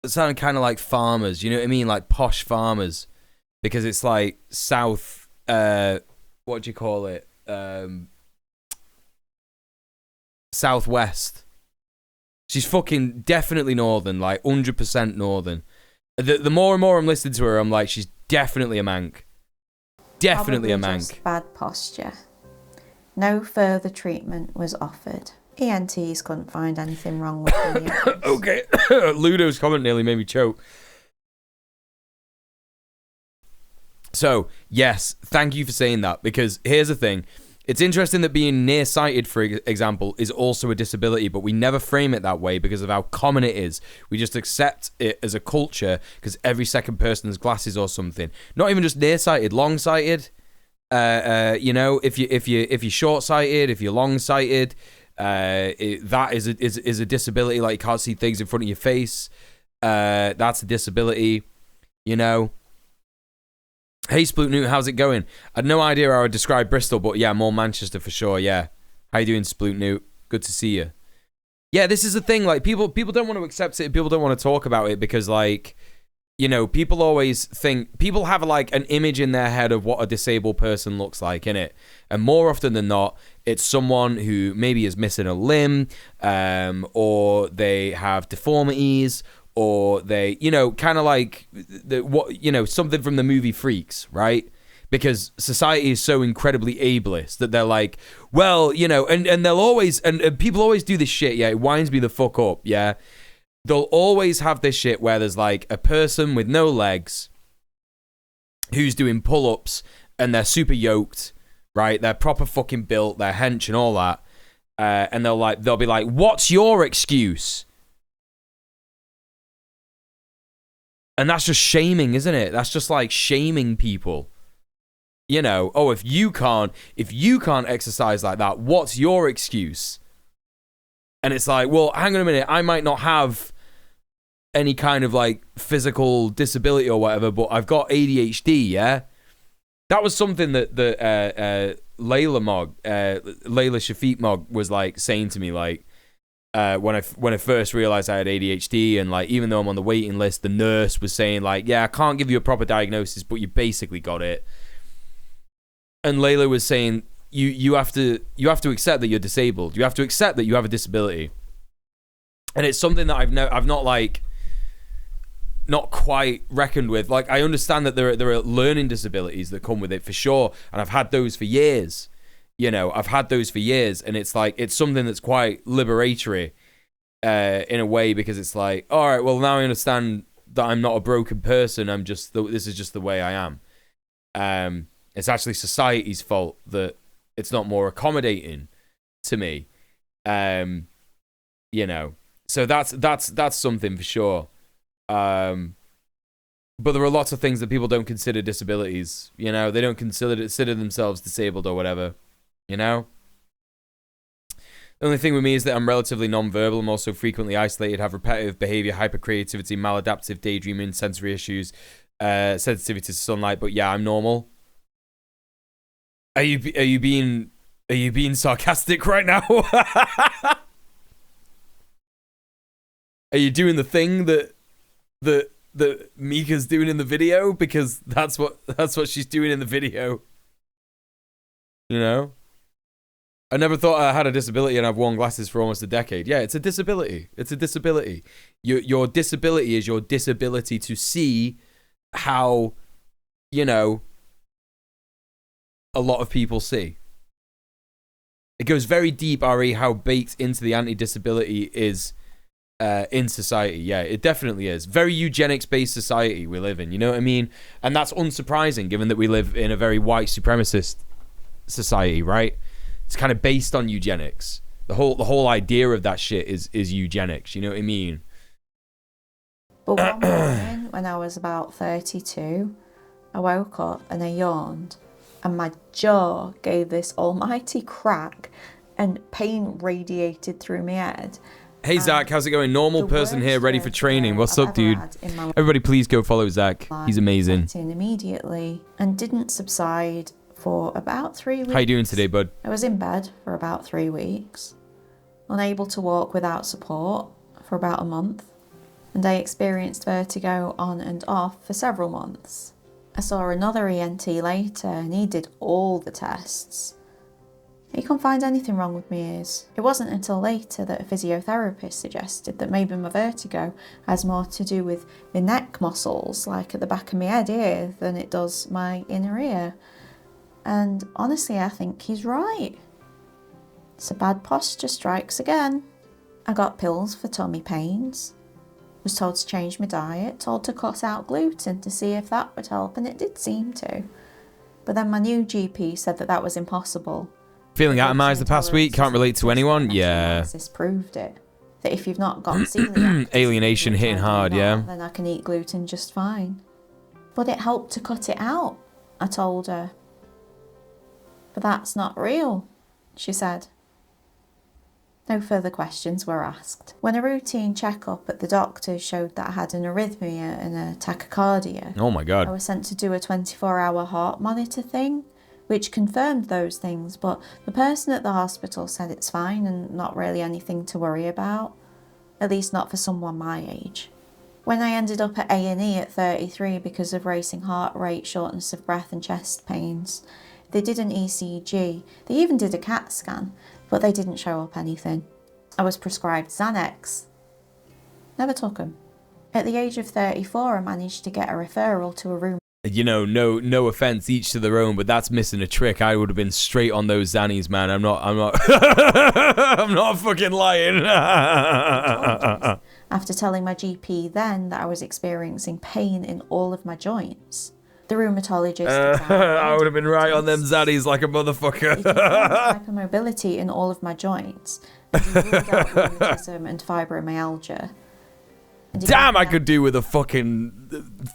It sounded kind of like farmers, you know what I mean? Like posh farmers. Because it's like south, what do you call it? Southwest. She's fucking definitely northern, like 100% northern. The more and more I'm listening to her, I'm like, she's definitely a mank. Definitely Probably a mank. just bad posture. No further treatment was offered. ENTs couldn't find anything wrong with me. Okay. Ludo's comment nearly made me choke. So, yes, thank you for saying that, because here's the thing. It's interesting that being nearsighted, for example, is also a disability, but we never frame it that way because of how common it is. We just accept it as a culture because every second person has glasses or something. Not even just nearsighted, long-sighted. You know, if you're short-sighted, if you're long-sighted, that is a disability. Like you can't see things in front of your face. That's a disability. You know. Hey, Sploot Newt, how's it going? I had no idea how I would describe Bristol, but yeah, more Manchester for sure, yeah. How you doing, Sploot Newt? Good to see you. Yeah, this is the thing, like, people don't want to accept it, people don't want to talk about it because, like, you know, people always think, people have, like, an image in their head of what a disabled person looks like, innit? And more often than not, it's someone who maybe is missing a limb, or they have deformities, or they, you know, kind of like something from the movie Freaks, right? Because society is so incredibly ableist that they're like, well, you know, and they'll always, and people always do this shit, yeah, it winds me the fuck up, yeah? They'll always have this shit where there's like a person with no legs who's doing pull-ups and they're super yoked, right? They're proper fucking built, they're hench and all that. And they'll be like, what's your excuse? And that's just shaming, isn't it? That's just like shaming people. You know, oh, if you can't exercise like that, what's your excuse? And it's like, well, hang on a minute, I might not have any kind of like physical disability or whatever, but I've got ADHD, yeah? That was something that Layla Shafiq Mog was like saying to me, like, when I first realized I had ADHD, and like, even though I'm on the waiting list, the nurse was saying like, yeah, I can't give you a proper diagnosis, but you basically got it. And Layla was saying, you have to accept that you're disabled. You have to accept that you have a disability. And it's something that I've not quite reckoned with. Like, I understand that there are learning disabilities that come with it for sure, and I've had those for years. You know, I've had those for years, and it's like, it's something that's quite liberatory in a way, because it's like, all right, well, now I understand that I'm not a broken person. This is just the way I am. It's actually society's fault that it's not more accommodating to me. You know, so that's something for sure. But there are lots of things that people don't consider disabilities. You know, they don't consider themselves disabled or whatever. You know? The only thing with me is that I'm relatively non-verbal. I'm also frequently isolated, have repetitive behavior, hypercreativity, maladaptive daydreaming, sensory issues, sensitivity to sunlight. But yeah, I'm normal. Are you being sarcastic right now? Are you doing the thing that Mika's doing in the video? Because that's what she's doing in the video. You know? I never thought I had a disability, and I've worn glasses for almost a decade. Yeah, it's a disability. It's a disability. Your disability is your disability to see how, you know, a lot of people see. It goes very deep, Ari, how baked into the anti-disability is in society. Yeah, it definitely is. Very eugenics-based society we live in, you know what I mean? And that's unsurprising, given that we live in a very white supremacist society, right? It's kind of based on eugenics. The whole idea of that shit is eugenics, you know what I mean? But one morning, when I was about 32, I woke up and I yawned, and my jaw gave this almighty crack, and pain radiated through my head. Hey Zach, how's it going? Normal person here, ready for training. What's up, dude? Everybody please go follow Zach. He's amazing. In immediately and didn't subside for about 3 weeks. How you doing today, bud? I was in bed for about 3 weeks, unable to walk without support for about a month, and I experienced vertigo on and off for several months. I saw another ENT later, and he did all the tests. He couldn't find anything wrong with my ears. It wasn't until later that a physiotherapist suggested that maybe my vertigo has more to do with my neck muscles, like at the back of my head here, than it does my inner ear. And honestly, I think he's right. So bad posture strikes again. I got pills for tummy pains. Was told to change my diet, told to cut out gluten to see if that would help, and it did seem to. But then my new GP said that was impossible. Feeling atomized the past week, can't relate to anyone? Yeah. This proved it. That if you've not got celiac alienation hitting hard, yeah. Then I can eat gluten just fine. But it helped to cut it out, I told her. But that's not real, she said. No further questions were asked. When a routine checkup at the doctor's showed that I had an arrhythmia and a tachycardia, oh my God, I was sent to do a 24-hour heart monitor thing, which confirmed those things, but the person at the hospital said it's fine and not really anything to worry about, at least not for someone my age. When I ended up at A&E at 33 because of racing heart rate, shortness of breath and chest pains, they did an ECG, they even did a CAT scan, but they didn't show up anything. I was prescribed Xanax. Never took them. At the age of 34, I managed to get a referral to a room. You know, no offense, each to their own, but that's missing a trick. I would have been straight on those Xannies, man. I'm not I'm not fucking lying. After telling my GP then that I was experiencing pain in all of my joints. The rheumatologist I would have been right on them Xannies like a motherfucker. Hypermobility in all of my joints. And he ruled out rheumatism and fibromyalgia. Damn, I could do with a fucking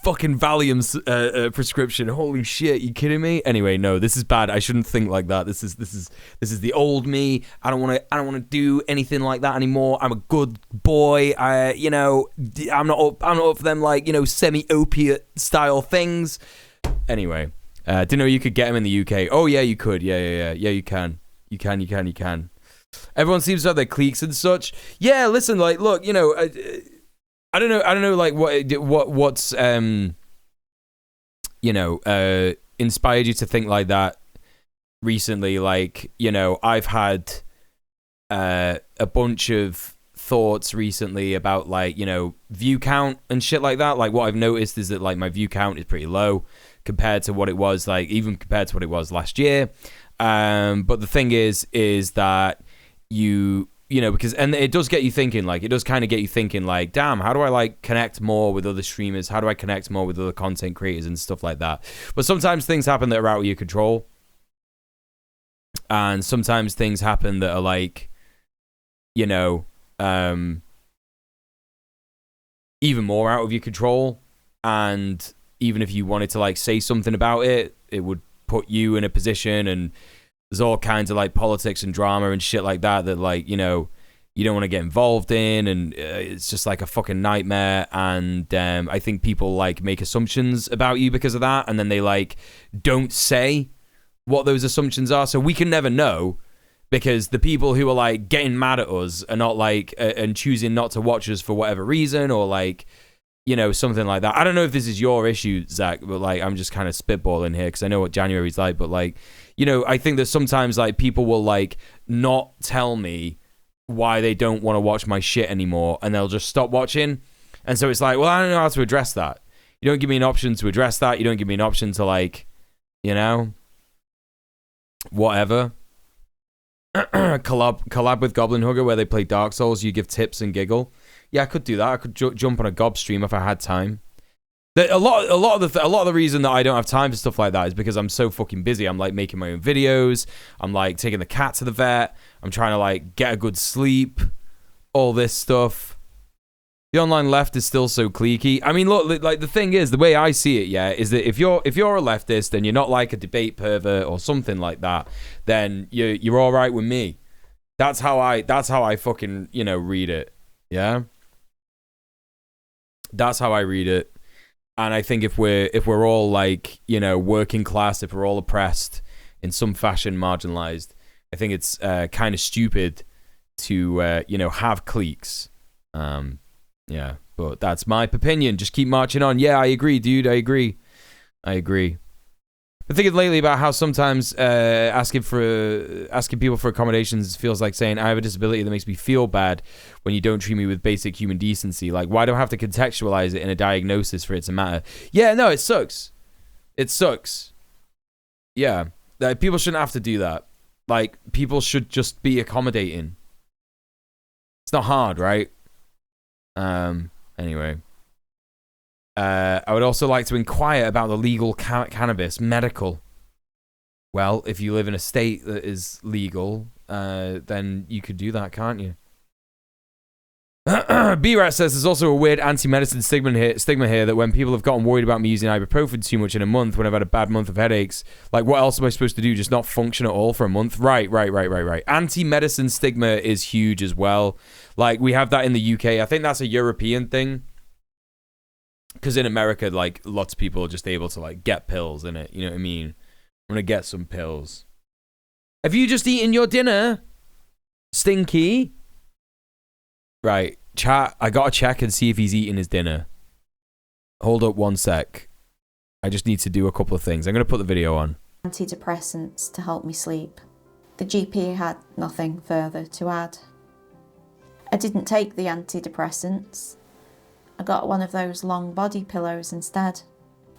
Valium prescription. Holy shit, you kidding me? Anyway, no, this is bad. I shouldn't think like that. This is the old me. I don't want to do anything like that anymore. I'm a good boy. I'm not up for them like, semi-opiate style things. Anyway, didn't know you could get them in the UK. Oh yeah, you could. Yeah, you can. You can. Everyone seems to have their cliques and such. Yeah, listen, like, look, I don't know, like what's inspired you to think like that recently. Like, I've had a bunch of thoughts recently about like, view count and shit like that. Like what I've noticed is that like my view count is pretty low compared to what it was, like even compared to what it was last year. But the thing is that because it does get you thinking, like, it does kind of get you thinking, like, damn, how do I, like, connect more with other streamers? How do I connect more with other content creators and stuff like that? But sometimes things happen that are out of your control. And sometimes things happen that are, like, even more out of your control. And even if you wanted to, like, say something about it, it would put you in a position, and there's all kinds of like politics and drama and shit like that like, you don't want to get involved in, and it's just like a fucking nightmare. And I think people like make assumptions about you because of that, and then they like don't say what those assumptions are, so we can never know, because the people who are like getting mad at us are not like and choosing not to watch us for whatever reason, or like, something like that. I don't know if this is your issue, Zach, but like I'm just kind of spitballing here because I know what January's like. But like, I think that sometimes like people will like not tell me why they don't want to watch my shit anymore, and they'll just stop watching. And so it's like, well, I don't know how to address that. You don't give me an option to address that. You don't give me an option to like, whatever. collab with Goblin Hugger where they play Dark Souls. You give tips and giggle. Yeah, I could do that. I could jump on a gob stream if I had time. A lot of the reason that I don't have time for stuff like that is because I'm so fucking busy. I'm like making my own videos. I'm like taking the cat to the vet. I'm trying to like get a good sleep. All this stuff. The online left is still so cliquey. I mean, look, like the thing is, the way I see it, yeah, is that if you're a leftist and you're not like a debate pervert or something like that, then you're all right with me. That's how I fucking read it. Yeah. That's how I read it. And I think if we're all like, working class, if we're all oppressed in some fashion, marginalized, I think it's kind of stupid to have cliques. Yeah, but that's my opinion. Just keep marching on. Yeah, I agree, dude. I agree. Been thinking lately about how sometimes asking people for accommodations feels like saying I have a disability that makes me feel bad when you don't treat me with basic human decency. Like, why do I have to contextualize it in a diagnosis for it to matter? Yeah, no, it sucks. It sucks. Yeah, people shouldn't have to do that. Like, people should just be accommodating. It's not hard, right? Anyway. I would also like to inquire about the legal cannabis, medical. Well, if you live in a state that is legal, then you could do that, can't you? B-Rat says there's also a weird anti-medicine stigma here that when people have gotten worried about me using ibuprofen too much in a month when I've had a bad month of headaches, like what else am I supposed to do? Just not function at all for a month? Right. Anti-medicine stigma is huge as well. Like we have that in the UK. I think that's a European thing. Because in America, like, lots of people are just able to, like, get pills, innit? You know what I mean? I'm gonna get some pills. Have you just eaten your dinner? Stinky? Right. Chat, I gotta check and see if he's eating his dinner. Hold up one sec. I just need to do a couple of things. I'm gonna put the video on. Antidepressants to help me sleep. The GP had nothing further to add. I didn't take the antidepressants. I got one of those long body pillows instead.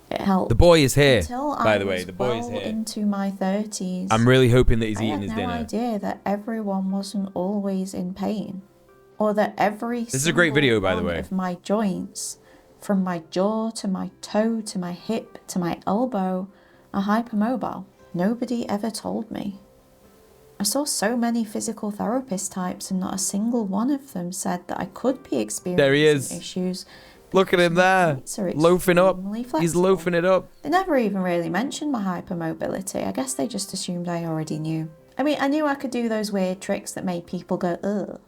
It helped. The boy is here, Until by the way. The boy is well here. Into my 30s. I'm really hoping that he's eating his dinner. I had no idea that everyone wasn't always in pain, or that every This is a great video, by the way. of my joints, from my jaw to my toe to my hip to my elbow, are hypermobile. Nobody ever told me. I saw so many physical therapist types and not a single one of them said that I could be experiencing There he is. issues. Look at him there, loafing up. He's loafing it up. They never even really mentioned my hypermobility. I guess they just assumed I already knew. I mean, I knew I could do those weird tricks that made people go, ugh.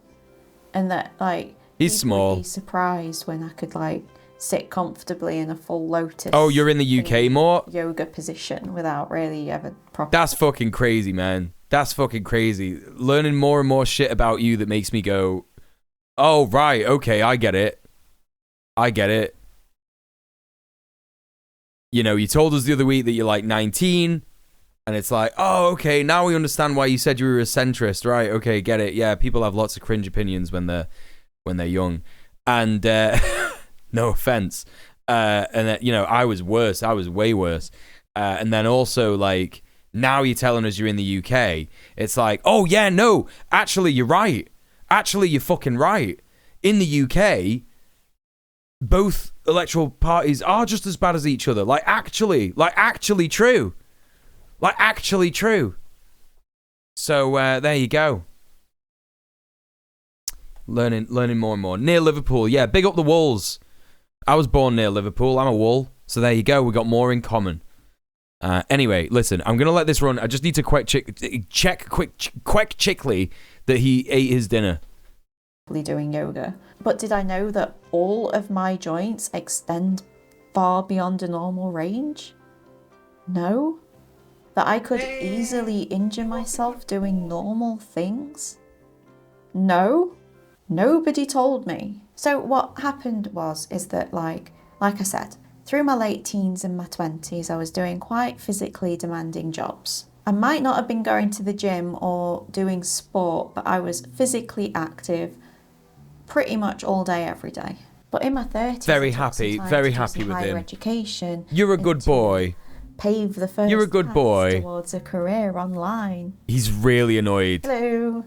And that, like, he's small. Would be surprised when I could, like, sit comfortably in a full lotus. Oh, you're in the UK more? Yoga position without really ever proper. That's fucking crazy, man. That's fucking crazy. Learning more and more shit about you that makes me go, oh, right, okay, I get it. I get it. You know, you told us the other week that you're like 19, and it's like, oh, okay, now we understand why you said you were a centrist, right? Okay, get it. Yeah, people have lots of cringe opinions when they're young, and no offense. And then, you know, I was worse. I was way worse. And then also, like, now you're telling us you're in the UK. It's like, oh yeah, no, actually you're right. Actually, you're fucking right. In the UK, both electoral parties are just as bad as each other. Like actually true. Like actually true. So there you go. Learning more and more. Near Liverpool, yeah, big up the Wolves. I was born near Liverpool. I'm a Wool. So there you go. We got more in common. Anyway, listen, I'm gonna let this run. I just need to check quickly that he ate his dinner. Doing yoga. But did I know that all of my joints extend far beyond a normal range? No. That I could easily injure myself doing normal things? No. Nobody told me. So what happened is that like I said, through my late teens and my 20s, I was doing quite physically demanding jobs. I might not have been going to the gym or doing sport, but I was physically active pretty much all day, every day. But in my 30s, very happy with him. Education. You're a good boy. Pave the first. You're a good boy. Towards a career online. He's really annoyed. Hello.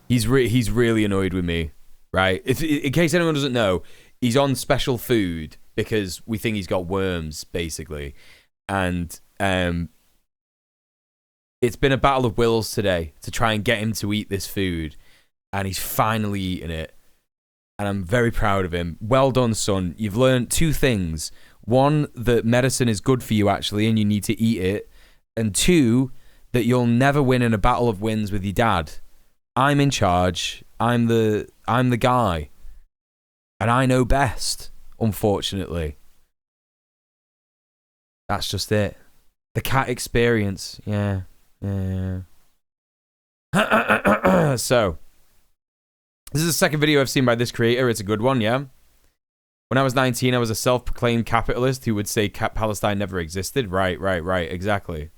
He's really annoyed with me, right? In case anyone doesn't know, he's on special food because we think he's got worms, basically, and it's been a battle of wills today to try and get him to eat this food, and he's finally eaten it. And I'm very proud of him. Well done, son. You've learned two things. One, that medicine is good for you, actually, and you need to eat it. And two, that you'll never win in a battle of wins with your dad. I'm in charge. I'm the guy. And I know best, unfortunately. That's just it. The cat experience. Yeah. So... this is the second video I've seen by this creator. It's a good one, yeah? When I was 19, I was a self-proclaimed capitalist who would say Palestine never existed. Right. Exactly.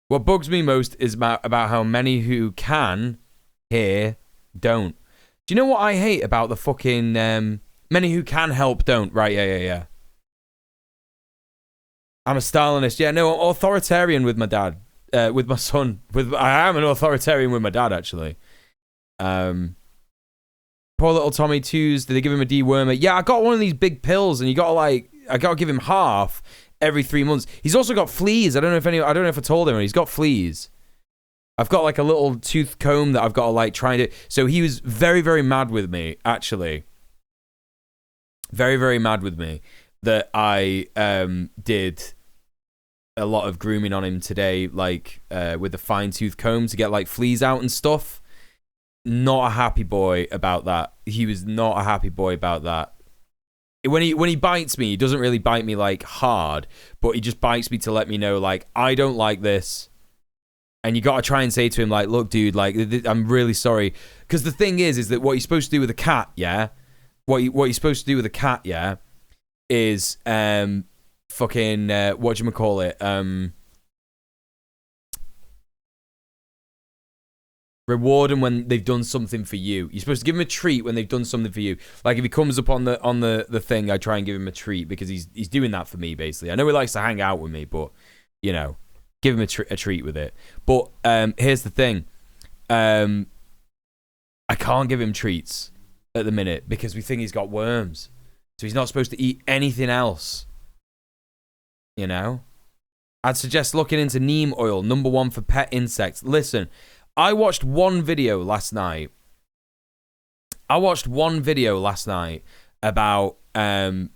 What bugs me most is about how many who can hear don't. Do you know what I hate about the fucking many who can help don't? Right, yeah. I'm a Stalinist. Yeah, no, authoritarian with my dad. With my son. I am an authoritarian with my dad, actually. Poor little Tommy Twos. Did they give him a dewormer? Yeah, I got one of these I gotta give him half every 3 months. He's also got fleas. I don't know if I told him. He's got fleas. I've got like a little tooth comb that I've got to like try to. So he was very, very mad with me, actually. Very, very mad with me that I did a lot of grooming on him today, like with the fine tooth comb to get like fleas out and stuff. Not a happy boy about that. He was not a happy boy about that. When he bites me, he doesn't really bite me like hard, but he just bites me to let me know like I don't like this. And you got to try and say to him like, look, dude, like I'm really sorry, because the thing is that what you're supposed to do with a cat, yeah, what you're supposed to do with a cat, yeah, is fucking whatchamacallit, reward them when they've done something for you. You're supposed to give him a treat when they've done something for you. Like if he comes up on the thing, I try and give him a treat because he's doing that for me, basically. I know he likes to hang out with me, but you know, give him a treat with it. But here's the thing, I can't give him treats at the minute because we think he's got worms, so he's not supposed to eat anything else. You know, I'd suggest looking into neem oil, #1 for pet insects. Listen, I watched one video last night. About how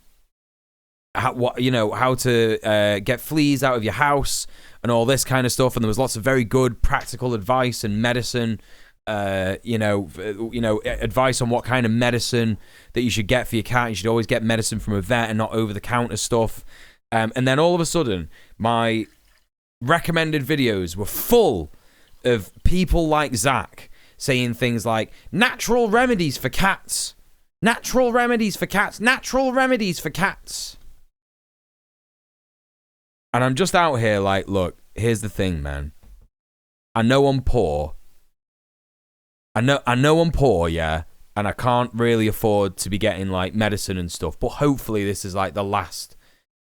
to get fleas out of your house and all this kind of stuff, and there was lots of very good practical advice and medicine. Advice on what kind of medicine that you should get for your cat. You should always get medicine from a vet and not over-the-counter stuff. And then all of a sudden, my recommended videos were full of people like Zach saying things like, natural remedies for cats. Natural remedies for cats. Natural remedies for cats. And I'm just out here like, look, here's the thing, man. I know I'm poor. I know I'm poor, yeah, and I can't really afford to be getting like medicine and stuff, but hopefully this is like the last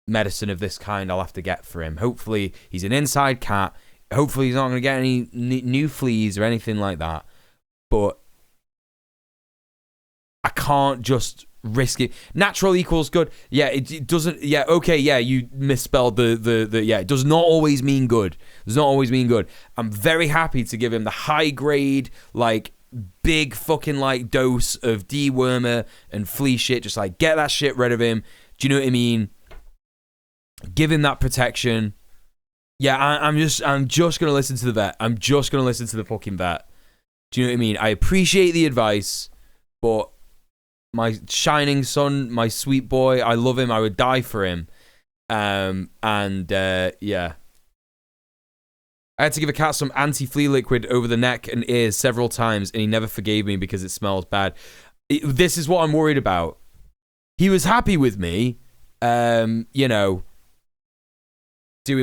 medicine of this kind I'll have to get for him. Hopefully he's an inside cat. Hopefully he's not going to get any new fleas or anything like that. But I can't just risk it. Natural equals good. Yeah, it doesn't. Yeah, okay. Yeah, you misspelled the. Yeah, it does not always mean good. It does not always mean good. I'm very happy to give him the high grade, like big fucking like dose of dewormer and flea shit. Just like get that shit rid of him. Do you know what I mean? Give him that protection. Yeah, I'm just gonna listen to the vet. I'm just gonna listen to the fucking vet. Do you know what I mean? I appreciate the advice, but my shining son, my sweet boy, I love him. I would die for him. Yeah. I had to give a cat some anti-flea liquid over the neck and ears several times, and he never forgave me because it smells bad. This is what I'm worried about. He was happy with me, doing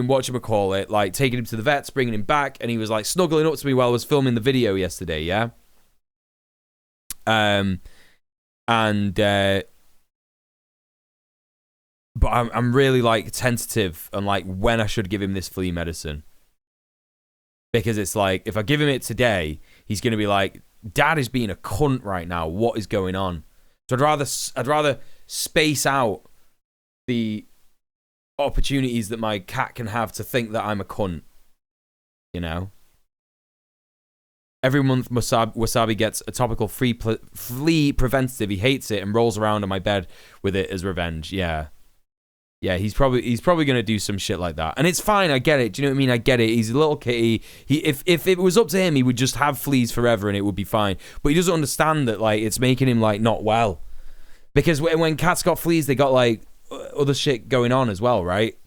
whatchamacallit, like taking him to the vets, bringing him back, and he was like snuggling up to me while I was filming the video yesterday, yeah? But I'm really like tentative on like when I should give him this flea medicine, because it's like if I give him it today, he's gonna be like, Dad is being a cunt right now. What is going on? So I'd rather space out the opportunities that my cat can have to think that I'm a cunt. You know. Every month, Wasabi gets a topical flea preventative. He hates it and rolls around on my bed with it as revenge. Yeah, he's probably gonna do some shit like that, and it's fine. I get it. Do you know what I mean? I get it. He's a little kitty. If it was up to him, he would just have fleas forever, and it would be fine. But he doesn't understand that like it's making him like not well, because when cats got fleas, they got like other shit going on as well, right?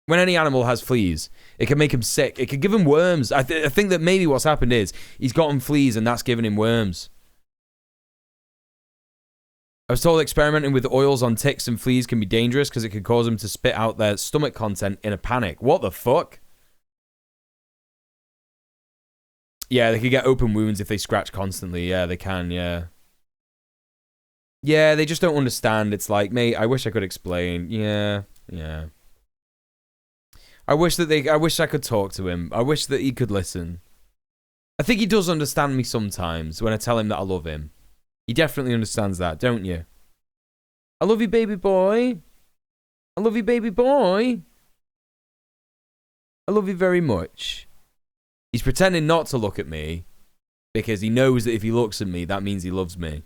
When any animal has fleas, it can make him sick. It can give him worms. I think that maybe what's happened is he's gotten fleas and that's given him worms. I was told experimenting with oils on ticks and fleas can be dangerous because it could cause them to spit out their stomach content in a panic. What the fuck? Yeah, they could get open wounds if they scratch constantly. Yeah, they can, yeah. Yeah, they just don't understand. It's like, mate, I wish I could explain. Yeah. I wish I could talk to him. I wish that he could listen. I think he does understand me sometimes when I tell him that I love him. He definitely understands that, don't you? I love you, baby boy. I love you, baby boy. I love you very much. He's pretending not to look at me because he knows that if he looks at me, that means he loves me.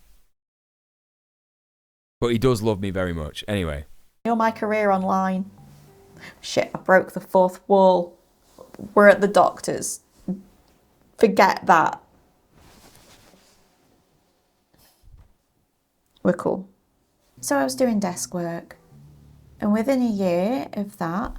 But he does love me very much. Anyway. My career online. Shit, I broke the fourth wall. We're at the doctor's. Forget that. We're cool. So I was doing desk work, and within a year of that,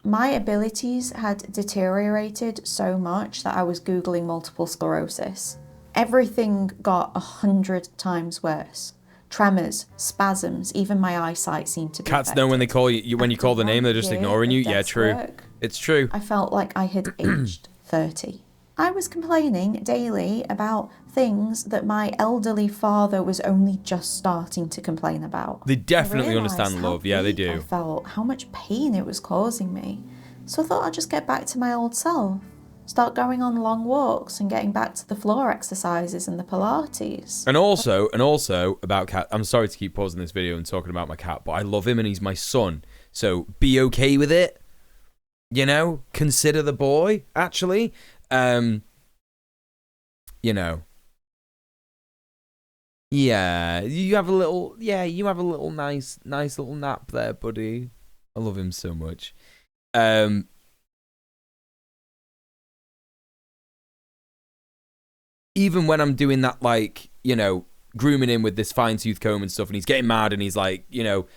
my abilities had deteriorated so much that I was Googling multiple sclerosis. Everything got 100 times worse. Tremors, spasms, even my eyesight seemed to be Cats affected. know when they call you when you call the name, they're just ignoring you. Yeah, true. It's true. I felt like I had aged 30. I was complaining daily about things that my elderly father was only just starting to complain about. They definitely understand love. Yeah, they do. I felt how much pain it was causing me. So I thought I'd just get back to my old self. Start going on long walks and getting back to the floor exercises and the Pilates. And also about cat. I'm sorry to keep pausing this video and talking about my cat, but I love him and he's my son. So be okay with it. You know, consider the boy, actually. You know. Yeah, you have a little nice little nap there, buddy. I love him so much. Even when I'm doing that, like, you know, grooming him with this fine-tooth comb and stuff, and he's getting mad and he's like, you know,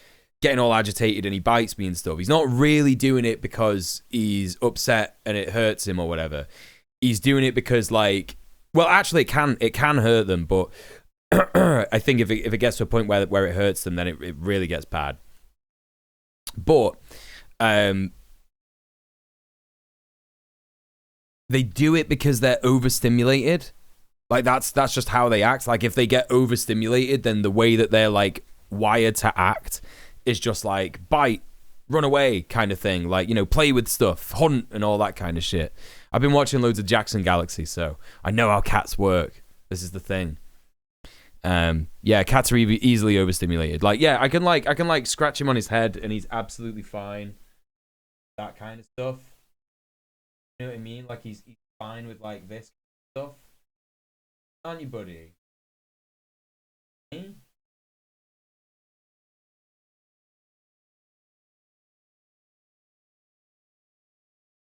getting all agitated and he bites me and stuff. He's not really doing it because he's upset and it hurts him or whatever. He's doing it because, like, well, actually it can hurt them, but I think if it gets to a point where it hurts them, then it really gets bad. But they do it because they're overstimulated. Like, that's just how they act. Like, if they get overstimulated, then the way that they're, like, wired to act is just, like, bite, run away kind of thing. Like, you know, play with stuff, hunt, and all that kind of shit. I've been watching loads of Jackson Galaxy, so I know how cats work. This is the thing. Yeah, cats are easily overstimulated. Like, yeah, I can scratch him on his head, and he's absolutely fine. That kind of stuff. You know what I mean? Like, he's fine with, like, this stuff. Aren't you, buddy?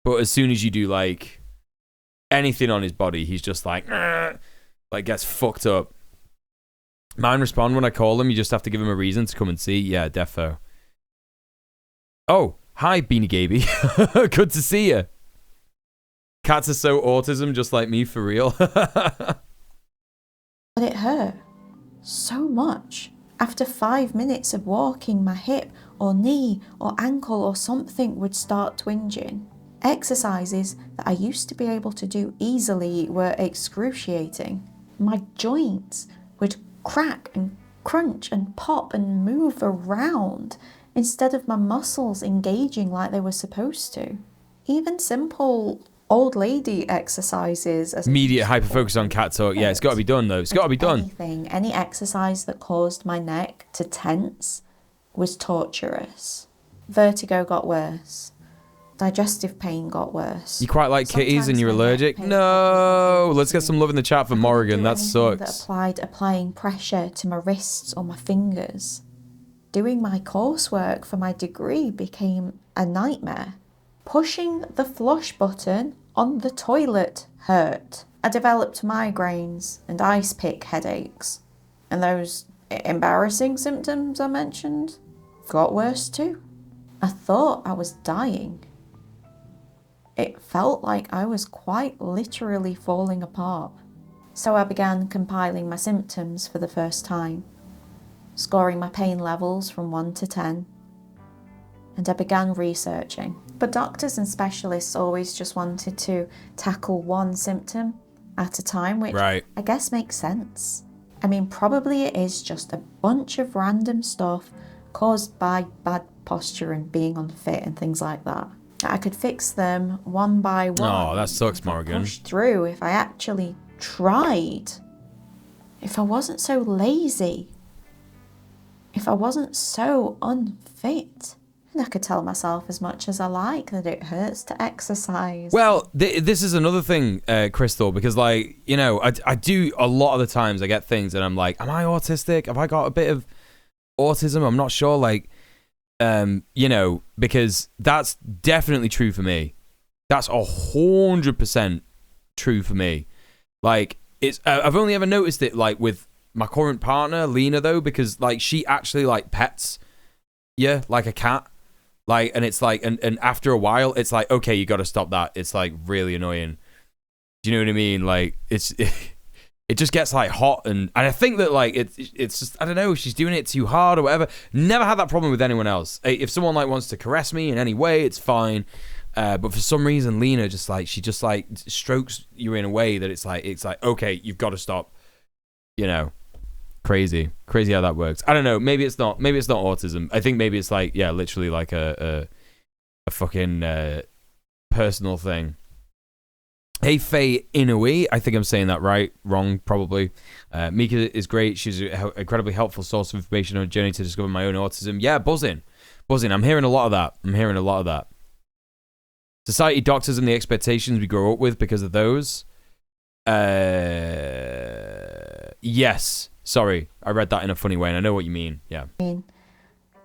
But as soon as you do, like, anything on his body, he's just like gets fucked up. Mine respond when I call him. You just have to give him a reason to come and see. Yeah, defo. Oh, hi, Beanie Gaby. Good to see you. Cats are so autism, just like me, for real. But it hurt so much. After 5 minutes of walking, my hip or knee or ankle or something would start twinging. Exercises that I used to be able to do easily were excruciating. My joints would crack and crunch and pop and move around instead of my muscles engaging like they were supposed to. Even simple old lady exercises. Immediate hyper-focus on cat talk. Yeah, it's got to be done, though. It's got to be done. Any exercise that caused my neck to tense was torturous. Vertigo got worse. Digestive pain got worse. You quite like kitties and you're allergic? No! Let's get some love in the chat for Morrigan. That sucks. That applying pressure to my wrists or my fingers. Doing my coursework for my degree became a nightmare. Pushing the flush button on the toilet hurt. I developed migraines and ice pick headaches. And those embarrassing symptoms I mentioned got worse too. I thought I was dying. It felt like I was quite literally falling apart. So I began compiling my symptoms for the first time, scoring my pain levels from 1 to 10. And I began researching. But doctors and specialists always just wanted to tackle one symptom at a time, which I guess makes sense. I mean, probably it is just a bunch of random stuff caused by bad posture and being unfit and things like that. I could fix them one by one. Oh, that sucks, Morgan. Push through if I actually tried. If I wasn't so lazy. If I wasn't so unfit. And I could tell myself as much as I like that it hurts to exercise. Well, this is another thing, Crystal, because, like, you know, I do a lot of the times I get things and I'm like, am I autistic? Have I got a bit of autism? I'm not sure, like, you know, because that's definitely true for me. That's 100% true for me. Like, it's I've only ever noticed it, like, with my current partner, Lena, though, because, like, she actually, like, pets you like a cat. Like, and it's like, and after a while, it's like, okay, you got to stop that. It's like really annoying. Do you know what I mean? Like, it just gets like hot, and I think that like it's just, I don't know, she's doing it too hard or whatever. Never had that problem with anyone else. If someone like wants to caress me in any way, it's fine. But for some reason, Lena just like, she just like strokes you in a way that it's like okay, you've got to stop. You know. Crazy how that works. I don't know. Maybe it's not autism. I think maybe it's like, yeah, literally like a fucking personal thing. Hey, Faye Inoue. I think I'm saying that right. Wrong, probably. Mika is great. She's an incredibly helpful source of information on a journey to discover my own autism. Yeah, buzzing. I'm hearing a lot of that. Society doctors and the expectations we grow up with because of those. Yes. Sorry, I read that in a funny way, and I know what you mean. Yeah. I mean,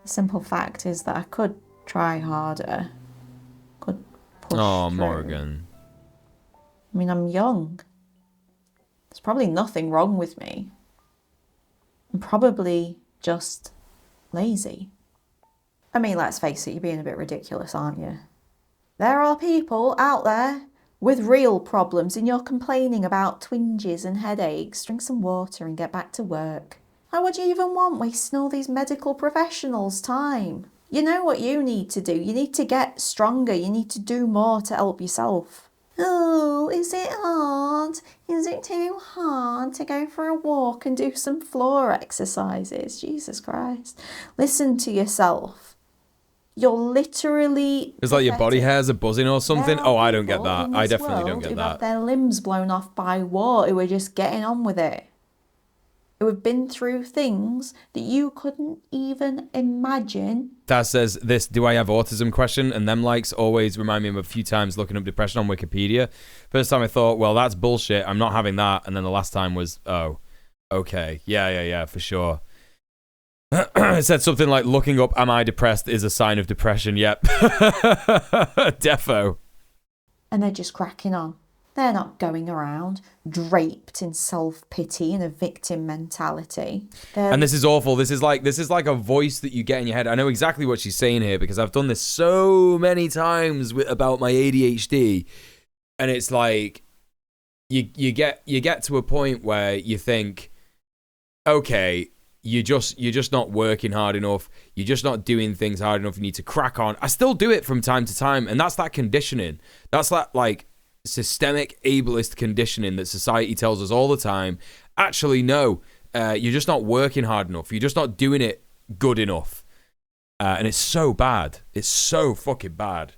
the simple fact is that I could try harder. Could push through. Morgan. I mean, I'm young. There's probably nothing wrong with me. I'm probably just lazy. I mean, let's face it, you're being a bit ridiculous, aren't you? There are people out there with real problems and you're complaining about twinges and headaches. Drink some water and get back to work. Why would you even want wasting all these medical professionals' time? You know what you need to do. You need to get stronger. You need to do more to help yourself. Oh, is it hard? Is it too hard to go for a walk and do some floor exercises? Jesus Christ. Listen to yourself. You're literally... It's like your body hairs are buzzing or something. Oh, I don't get that. I definitely don't get who that. have their limbs blown off by war, who are just getting on with it. Who have been through things that you couldn't even imagine. That says this, do I have autism question? And them likes always remind me of a few times looking up depression on Wikipedia. First time I thought, well, that's bullshit. I'm not having that. And then the last time was, oh, okay. Yeah, for sure. It said something like, looking up, am I depressed is a sign of depression. Yep. Defo. And they're just cracking on. They're not going around draped in self-pity and a victim mentality. And this is awful. This is like a voice that you get in your head. I know exactly what she's saying here because I've done this so many times about my ADHD. And it's like you get to a point where you think, okay, you're just not working hard enough. You're just not doing things hard enough. You need to crack on. I still do it from time to time, and that's that conditioning. That's that like systemic ableist conditioning that society tells us all the time. Actually, no, you're just not working hard enough. You're just not doing it good enough, and it's so bad. It's so fucking bad.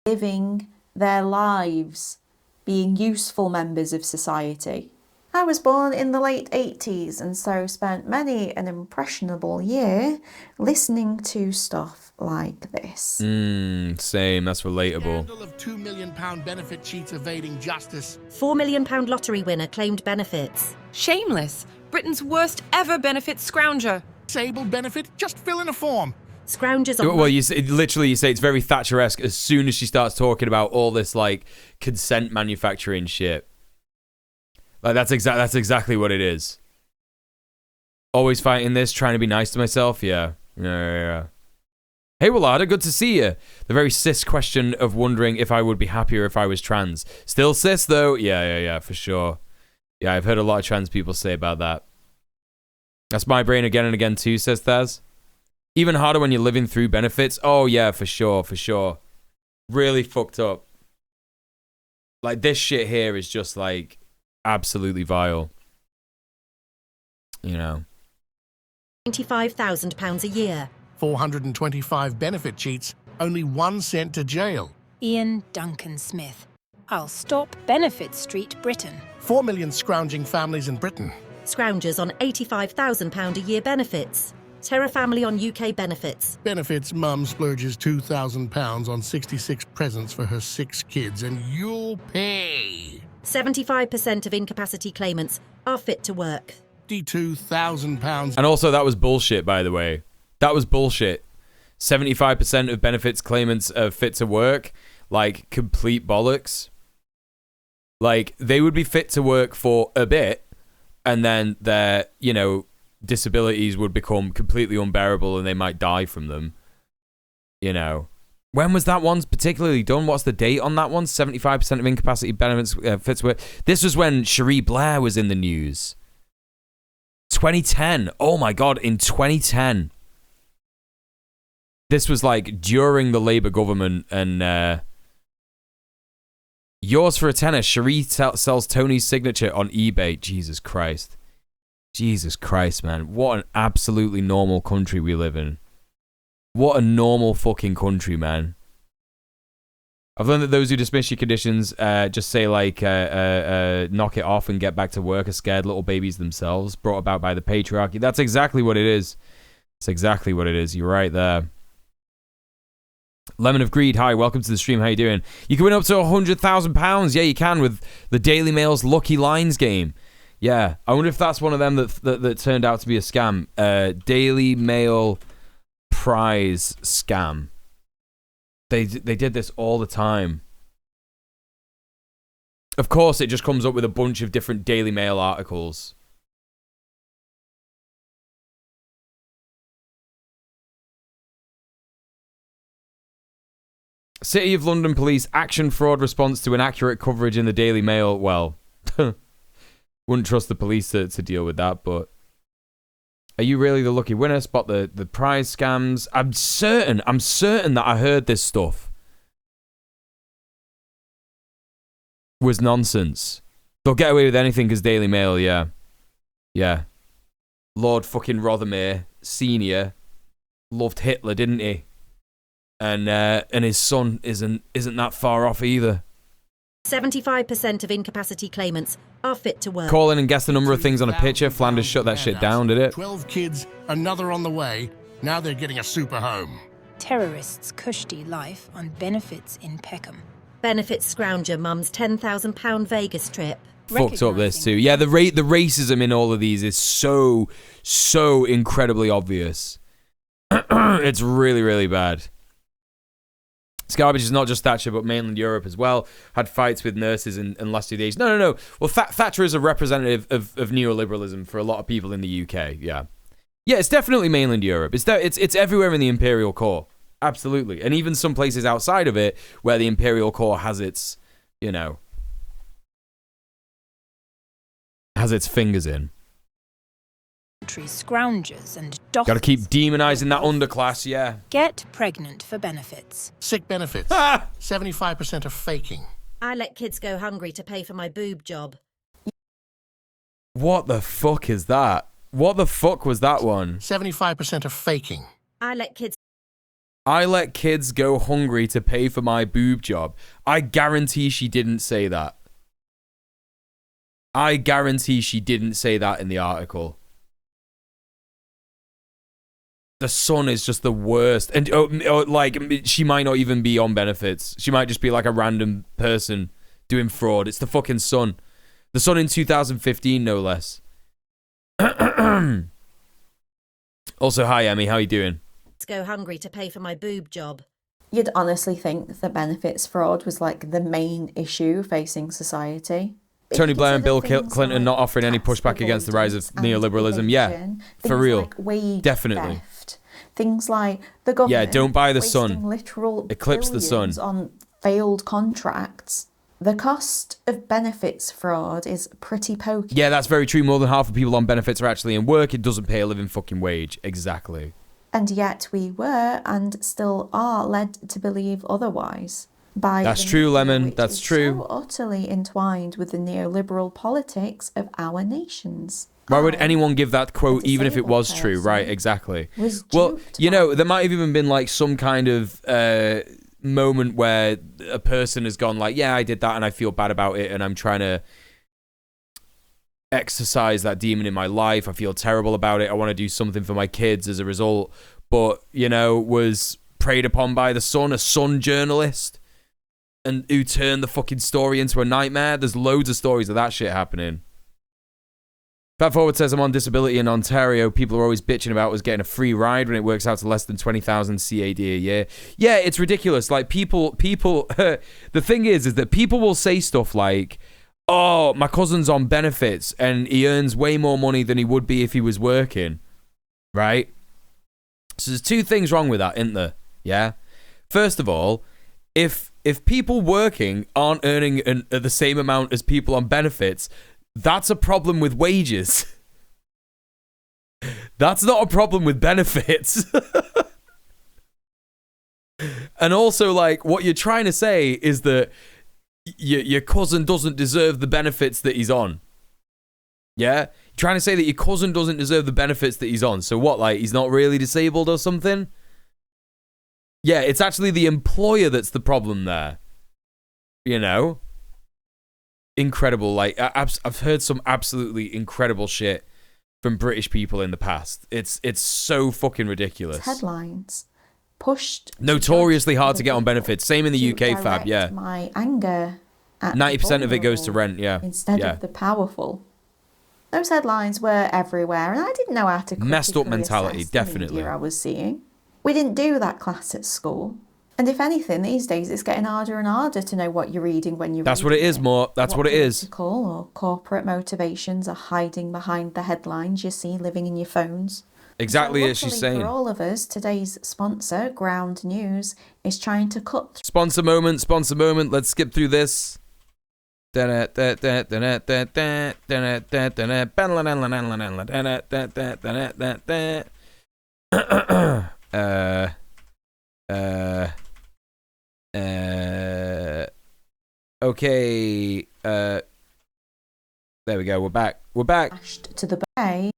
Living their lives, being useful members of society. I was born in the late 80s and so spent many an impressionable year listening to stuff like this. Same, that's relatable. Scandal of £2 million benefit cheats evading justice. £4 million lottery winner claimed benefits. Shameless. Britain's worst ever benefit scrounger. Disabled benefit? Just fill in a form. Scroungers on... Well, you say it's very Thatcher-esque as soon as she starts talking about all this like consent manufacturing shit. Like that's exactly what it is. Always fighting this, trying to be nice to myself. Yeah. Hey, Willada, good to see you. The very cis question of wondering if I would be happier if I was trans. Still cis though. Yeah, for sure. Yeah, I've heard a lot of trans people say about that. That's my brain again and again too, says Thaz. Even harder when you're living through benefits. Oh yeah, for sure. Really fucked up. Like this shit here is just like absolutely vile. You know. £95,000 a year. 425 benefit cheats, only 1 cent to jail. Ian Duncan Smith. I'll stop Benefit Street, Britain. 4 million scrounging families in Britain. Scroungers on £85,000 a year benefits. Terra Family on UK benefits. Benefits mum splurges £2,000 on 66 presents for her 6 kids and you'll pay. 75% of incapacity claimants are fit to work. £52,000. And also that was bullshit, by the way. That was bullshit. 75% of benefits claimants are fit to work. Like, complete bollocks. Like, they would be fit to work for a bit, and then their, disabilities would become completely unbearable and they might die from them. When was that one particularly done? What's the date on that one? 75% of incapacity benefits fit to work. This was when Cherie Blair was in the news. 2010. Oh my God, in 2010. This was like during the Labour government, and yours for a tenner. Cherie sells Tony's signature on eBay. Jesus Christ, man. What an absolutely normal country we live in. What a normal fucking country, man. I've learned that those who dismiss your conditions just say like knock it off and get back to work are scared little babies themselves, brought about by the patriarchy. That's exactly what it is. It's exactly what it is. You're right there. Lemon of Greed, hi, welcome to the stream. How you doing? You can win up to £100,000. Yeah, you can with the Daily Mail's Lucky Lines game. Yeah, I wonder if that's one of them that turned out to be a scam. Daily Mail prize scam. They did this all the time. Of course, it just comes up with a bunch of different Daily Mail articles. City of London Police action fraud response to inaccurate coverage in the Daily Mail. Well, wouldn't trust the police to deal with that, but are you really the lucky winner? Spot the prize scams. I'm certain that I heard this stuff was nonsense. They'll get away with anything because Daily Mail, yeah. Yeah. Lord fucking Rothermere Senior loved Hitler, didn't he? And his son isn't that far off either. 75% of incapacity claimants are fit to work. Call in and guess the number of things on a picture. Flanders shut that shit down, did it? 12 kids, another on the way. Now they're getting a super home. Terrorists cushy life on benefits in Peckham. Benefits scrounger mum's £10,000 Vegas trip. Fucked up this too. Yeah, the racism in all of these is so incredibly obvious. It's really, really bad. This garbage is not just Thatcher, but mainland Europe as well. Had fights with nurses in last 2 days. No. Well, Thatcher is a representative of neoliberalism for a lot of people in the UK. Yeah, it's definitely mainland Europe. It's everywhere in the imperial core. Absolutely, and even some places outside of it where the imperial core has its, has its fingers in. Scroungers and Gotta keep demonizing that underclass, yeah. Get pregnant for benefits. Sick benefits. 75% are faking. I let kids go hungry to pay for my boob job. What the fuck is that? What the fuck was that one? 75% are faking. I let kids go hungry to pay for my boob job. I guarantee she didn't say that. I guarantee she didn't say that in the article. The son is just the worst. And like, she might not even be on benefits. She might just be like a random person doing fraud. It's the fucking son. The son in 2015, no less. Also, hi, Emmy. How you doing? Go hungry to pay for my boob job. You'd honestly think that benefits fraud was like the main issue facing society. Tony Blair and Bill Clinton not offering any pushback against the rise of neoliberalism. Yeah, for real. Like definitely. Theft, things like the government. Yeah, don't buy the sun. Literal Eclipse the sun. On failed contracts. The cost of benefits fraud is pretty pokey. Yeah, that's very true. More than half of people on benefits are actually in work. It doesn't pay a living fucking wage. Exactly. And yet we were and still are led to believe otherwise. That's true, Lemon. That's true. So utterly entwined with the neoliberal politics of our nations. Why would anyone give that quote even if it was true? Right, exactly. Well, there might have even been like some kind of moment where a person has gone like, yeah, I did that and I feel bad about it and I'm trying to exercise that demon in my life. I feel terrible about it. I want to do something for my kids as a result. But, was preyed upon by the Sun, a Sun journalist, and who turned the fucking story into a nightmare. There's loads of stories of that shit happening. Fat Forward says, I'm on disability in Ontario. People are always bitching about us getting a free ride when it works out to less than 20,000 CAD a year. Yeah, it's ridiculous. Like, people, the thing is that people will say stuff like, oh, my cousin's on benefits and he earns way more money than he would be if he was working. Right? So there's two things wrong with that, isn't there? Yeah? First of all, if people working aren't earning the same amount as people on benefits, that's a problem with wages. That's not a problem with benefits. And also, like, what you're trying to say is that your cousin doesn't deserve the benefits that he's on. Yeah? You're trying to say that your cousin doesn't deserve the benefits that he's on. So what, like, he's not really disabled or something? Yeah, it's actually the employer that's the problem there. Incredible. Like, I've heard some absolutely incredible shit from British people in the past. It's so fucking ridiculous. Headlines. pushed. Notoriously hard to get on benefits. Same in the UK, Fab. Yeah. My anger at 90% of it goes to rent. Yeah. instead yeah. of the powerful. Those headlines were everywhere, and I didn't know how to Messed up critically mentality, assess the definitely. media I was seeing. We didn't do that class at school. And if anything, these days it's getting harder and harder to know what you're reading when you're That's what it is, more. That's what it is. Political or corporate motivations are hiding behind the headlines you see living in your phones. Exactly as she's Luckily saying. for all of us, today's sponsor, Ground News, is trying to cut Sponsor moment, sponsor moment. Let's skip through this. Okay. There we go. We're back. We're back. to the bay.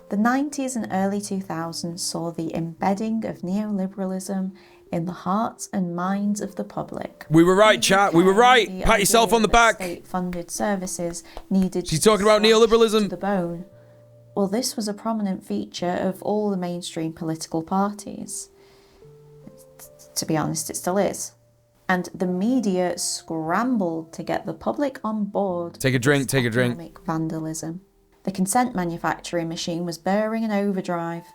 The 90s and early 2000s saw the embedding of neoliberalism in the hearts and minds of the public. We were right, chat. We were right. Pat yourself on the back. State-funded services needed. She's talking about neoliberalism. To the bone. Well, this was a prominent feature of all the mainstream political parties. To be honest, it still is. And the media scrambled to get the public on board. Take a drink, take a drink. Economic vandalism. The consent manufacturing machine was burring in overdrive,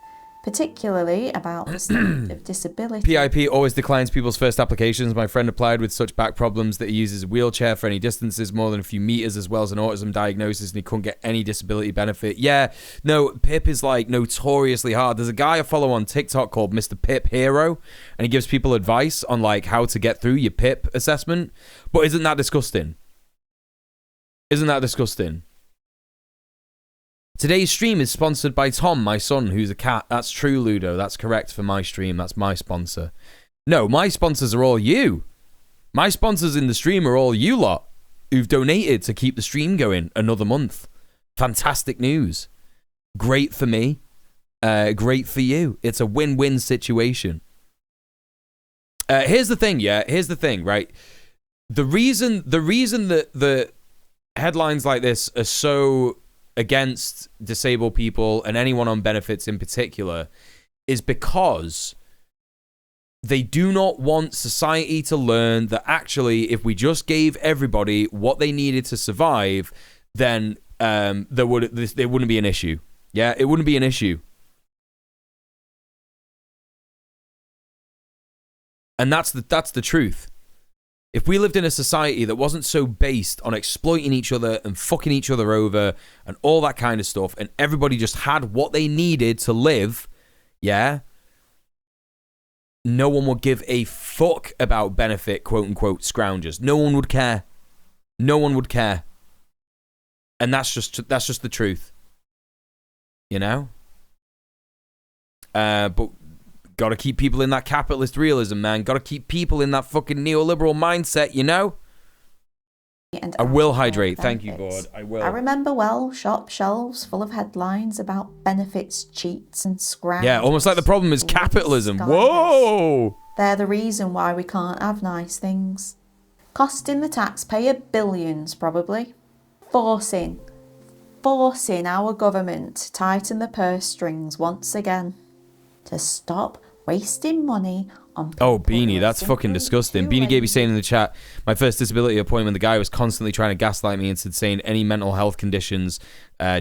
particularly about the state of disability. PIP always declines people's first applications. My friend applied with such back problems that he uses a wheelchair for any distances more than a few meters, as well as an autism diagnosis, and he couldn't get any disability benefit. Yeah, no, PIP is like notoriously hard. There's a guy I follow on TikTok called Mr. Pip Hero, and he gives people advice on like how to get through your PIP assessment. But isn't that disgusting? Isn't that disgusting? Today's stream is sponsored by Tom, my son, who's a cat. That's true, Ludo. That's correct for my stream. That's my sponsor. No, my sponsors are all you. My sponsors in the stream are all you lot who've donated to keep the stream going another month. Fantastic news. Great for me. Great for you. It's a win-win situation. Here's the thing, yeah? Here's the thing, right? The reason that the headlines like this are so against disabled people and anyone on benefits in particular is because they do not want society to learn that actually if we just gave everybody what they needed to survive, then there wouldn't be an issue. Yeah, it wouldn't be an issue. And that's the truth. If we lived in a society that wasn't so based on exploiting each other and fucking each other over and all that kind of stuff, and everybody just had what they needed to live, yeah, no one would give a fuck about benefit, quote-unquote, scroungers. No one would care. No one would care. And that's just the truth. You know? But gotta keep people in that capitalist realism, man. Gotta keep people in that fucking neoliberal mindset, you know? And I will hydrate. Thank you, Board. I will. I remember well shop shelves full of headlines about benefits, cheats, and scroungers. Yeah, almost like the problem is capitalism. Whoa! They're the reason why we can't have nice things. Costing the taxpayer billions, probably. Forcing our government to tighten the purse strings once again. To stop wasting money on people. Oh, Beanie, that's fucking disgusting. Beanie Gaby saying in the chat, my first disability appointment, the guy was constantly trying to gaslight me and saying any mental health conditions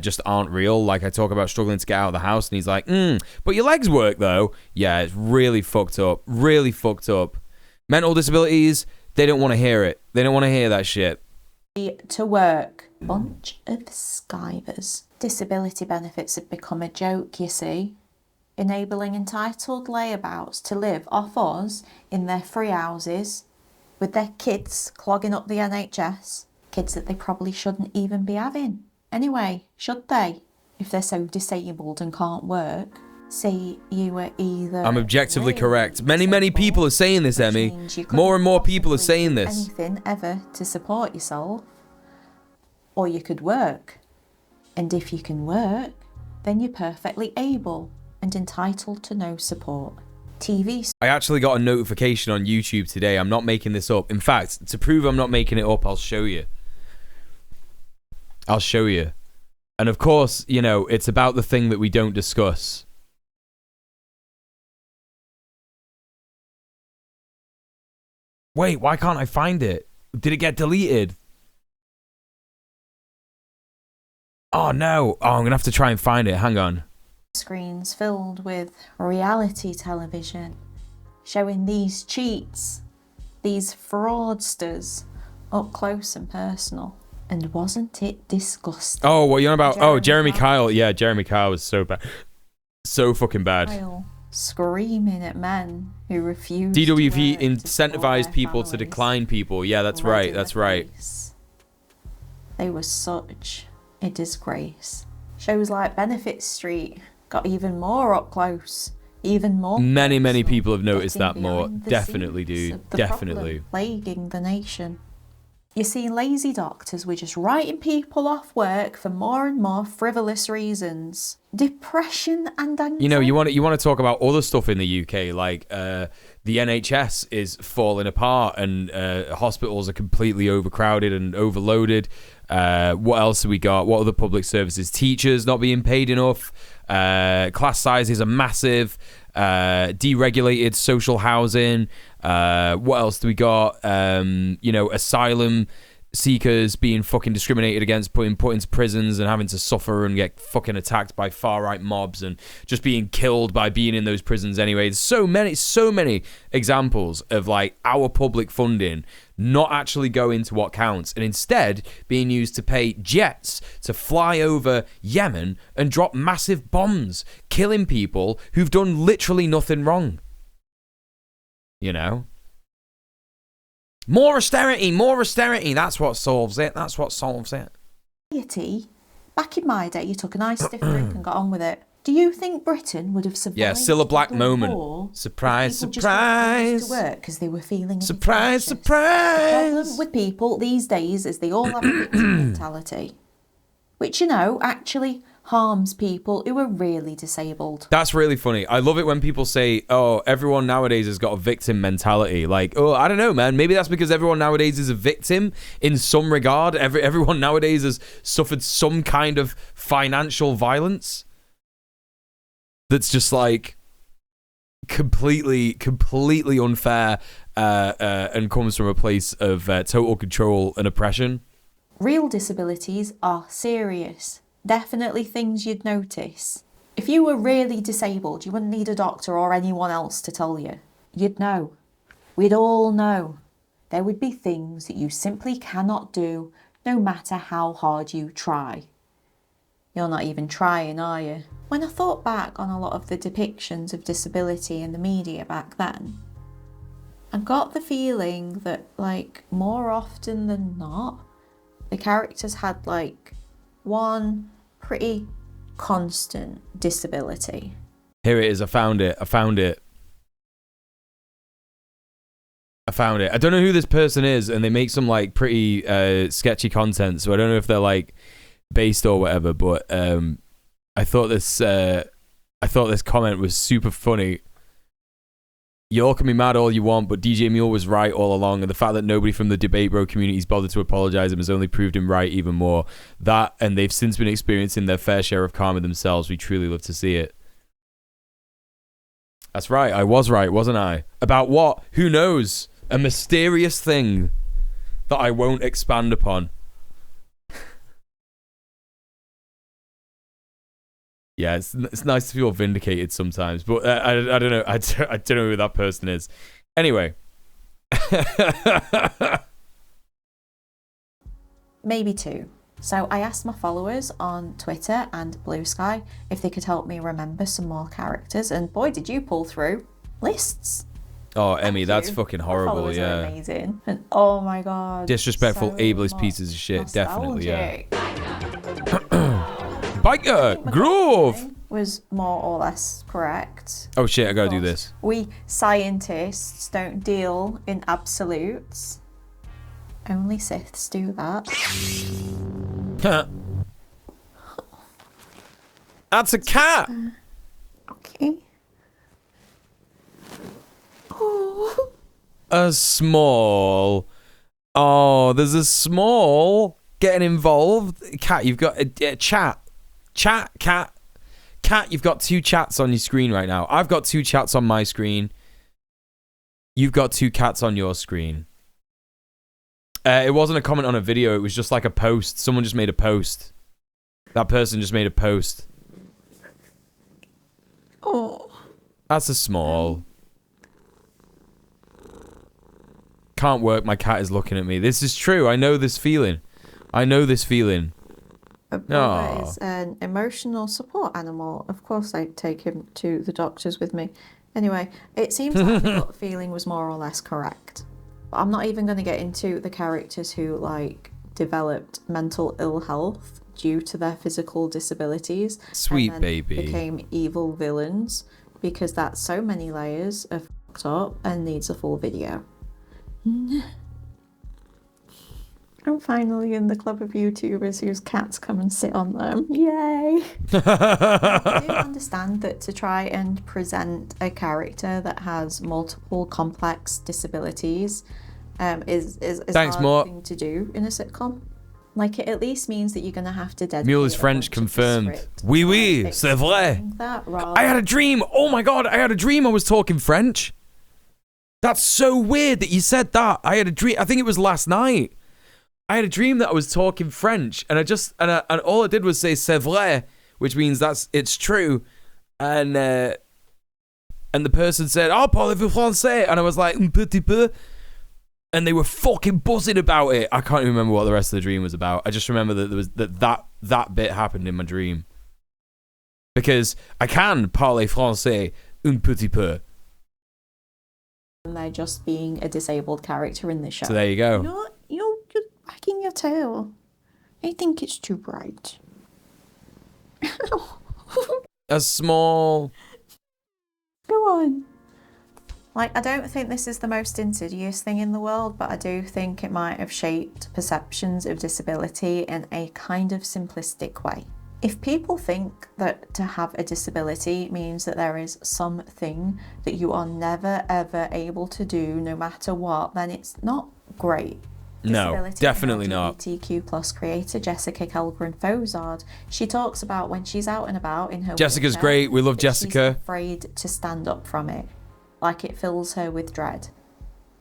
just aren't real. Like I talk about struggling to get out of the house and he's like, but your legs work though. Yeah, it's really fucked up. Really fucked up. Mental disabilities, they don't want to hear it. They don't want to hear that shit. To work. Bunch of skivers. Disability benefits have become a joke, you see. Enabling entitled layabouts to live off us in their free houses with their kids clogging up the NHS. Kids that they probably shouldn't even be having. Anyway, should they? If they're so disabled and can't work. See, you were either... I'm objectively correct. Many people are saying this, Emmy. More and more people are saying this. Anything ever to support yourself. Or you could work. And if you can work, then you're perfectly able and entitled to no support. TV. I actually got a notification on YouTube today. I'm not making this up. In fact, to prove I'm not making it up, I'll show you. I'll show you. And of course, you know, it's about the thing that we don't discuss. Wait, why can't I find it? Did it get deleted? Oh, no. Oh, I'm going to have to try and find it. Hang on. Screens filled with reality television, showing these cheats, these fraudsters, up close and personal. And wasn't it disgusting? Oh, what are you on about? Jeremy Kyle. Yeah, Jeremy Kyle was so bad. So fucking bad. Kyle screaming at men who refuse DWP to incentivized people to decline people. Yeah, that's right. That's right. They were such a disgrace. Shows like Benefit Street got even more up close, even more. Many people have noticed that more. behind the Definitely, scenes dude. of the Definitely. problem plaguing the nation. You see, lazy doctors were just writing people off work for more and more frivolous reasons. Depression and anxiety. You know, you want to talk about other stuff in the UK, like the NHS is falling apart and hospitals are completely overcrowded and overloaded. What else have we got? What other public services? Teachers not being paid enough. Class sizes are massive. Deregulated social housing. What else do we got? Asylum seekers being fucking discriminated against, put into prisons and having to suffer and get fucking attacked by far-right mobs and just being killed by being in those prisons anyway. There's so many examples of like our public funding not actually going to what counts and instead being used to pay jets to fly over Yemen and drop massive bombs, killing people who've done literally nothing wrong. You know? More austerity. That's what solves it. Back in my day, you took a nice stiff drink and got on with it. Do you think Britain would have survived? Yeah, still a black the moment. war Surprise, if people just refused surprise. to work because they were feeling Surprise, The surprise. problem with people these days is they all have a victim mentality, which, you know, actually harms people who are really disabled. That's really funny. I love it when people say, oh, everyone nowadays has got a victim mentality. Like, oh, I don't know, man. Maybe that's because everyone nowadays is a victim in some regard. Everyone nowadays has suffered some kind of financial violence that's just like completely unfair and comes from a place of total control and oppression. Real disabilities are serious. Definitely things you'd notice. If you were really disabled, you wouldn't need a doctor or anyone else to tell you. You'd know. We'd all know. There would be things that you simply cannot do, no matter how hard you try. You're not even trying, are you? When I thought back on a lot of the depictions of disability in the media back then, I got the feeling that, like, more often than not, the characters had, like, one pretty constant disability. Here it is. I found it. I don't know who this person is, and they make some like pretty sketchy content, so I don't know if they're like based or whatever, but I thought this comment was super funny. You all can be mad all you want, but DJ Mule was right all along, and the fact that nobody from the Debate Bro community's bothered to apologize him has only proved him right even more. That, and they've since been experiencing their fair share of karma themselves. We truly love to see it. That's right, I was right, wasn't I? About what? Who knows? A mysterious thing that I won't expand upon. Yeah, it's nice to feel vindicated sometimes, but I don't know. I don't know who that person is. Anyway. Maybe two. So I asked my followers on Twitter and Blue Sky if they could help me remember some more characters, and boy, did you pull through lists. Oh, Emmy, that's fucking horrible, Followers yeah. are amazing. And oh my god. Disrespectful, so ableist much pieces of shit, definitely, yeah. nostalgic. Biker, Grove! Was more or less correct. Oh shit, I gotta do this. We scientists don't deal in absolutes. Only Siths do that. That's a cat! Okay. Oh. A small. Oh, there's a small getting involved. Cat, you've got a chat. Chat, cat. Cat, you've got two chats on your screen right now. I've got two chats on my screen. You've got 2 cats on your screen. It wasn't a comment on a video. It was just like a post. Someone just made a post. That person just made a post. Oh. That's a small. Can't work. My cat is looking at me. This is true. I know this feeling. I know this feeling. A brother is an emotional support animal. Of course, I'd take him to the doctors with me. Anyway, it seems like the gut feeling was more or less correct. I'm not even going to get into the characters who, like, developed mental ill health due to their physical disabilities. Sweet and then baby. became evil villains, because that's so many layers of fucked up and needs a full video. I'm finally in the club of YouTubers whose cats come and sit on them. Yay! I do understand that to try and present a character that has multiple complex disabilities is Thanks, a hard Mort. thing to do in a sitcom. Like, it at least means that you're going to have to dedicate Muel is a French bunch of the confirmed. script Oui, to, oui, like, c'est vrai. explaining that rather- I had a dream. Oh my god, I had a dream I was talking French. That's so weird that you said that. I had a dream. I think it was last night. I had a dream that I was talking French, and and all I did was say c'est vrai, which means it's true. And the person said, "Oh, parlez-vous français?" And I was like, "Un petit peu." And they were fucking buzzing about it. I can't even remember what the rest of the dream was about. I just remember that there was that bit happened in my dream. Because I can parler français un petit peu. And they're just being a disabled character in the show. So there you go. You're wagging your tail. I think it's too bright. A small. Go on. Like, I don't think this is the most insidious thing in the world, but I do think it might have shaped perceptions of disability in a kind of simplistic way. If people think that to have a disability means that there is something that you are never ever able to do no matter what, then it's not great. No, definitely not. LGBTQ plus creator Jessica Kelgren Fozard, she talks about when she's out and about in her Jessica's wheelchair, great. We love that Jessica. She's afraid to stand up from it. Like, it fills her with dread.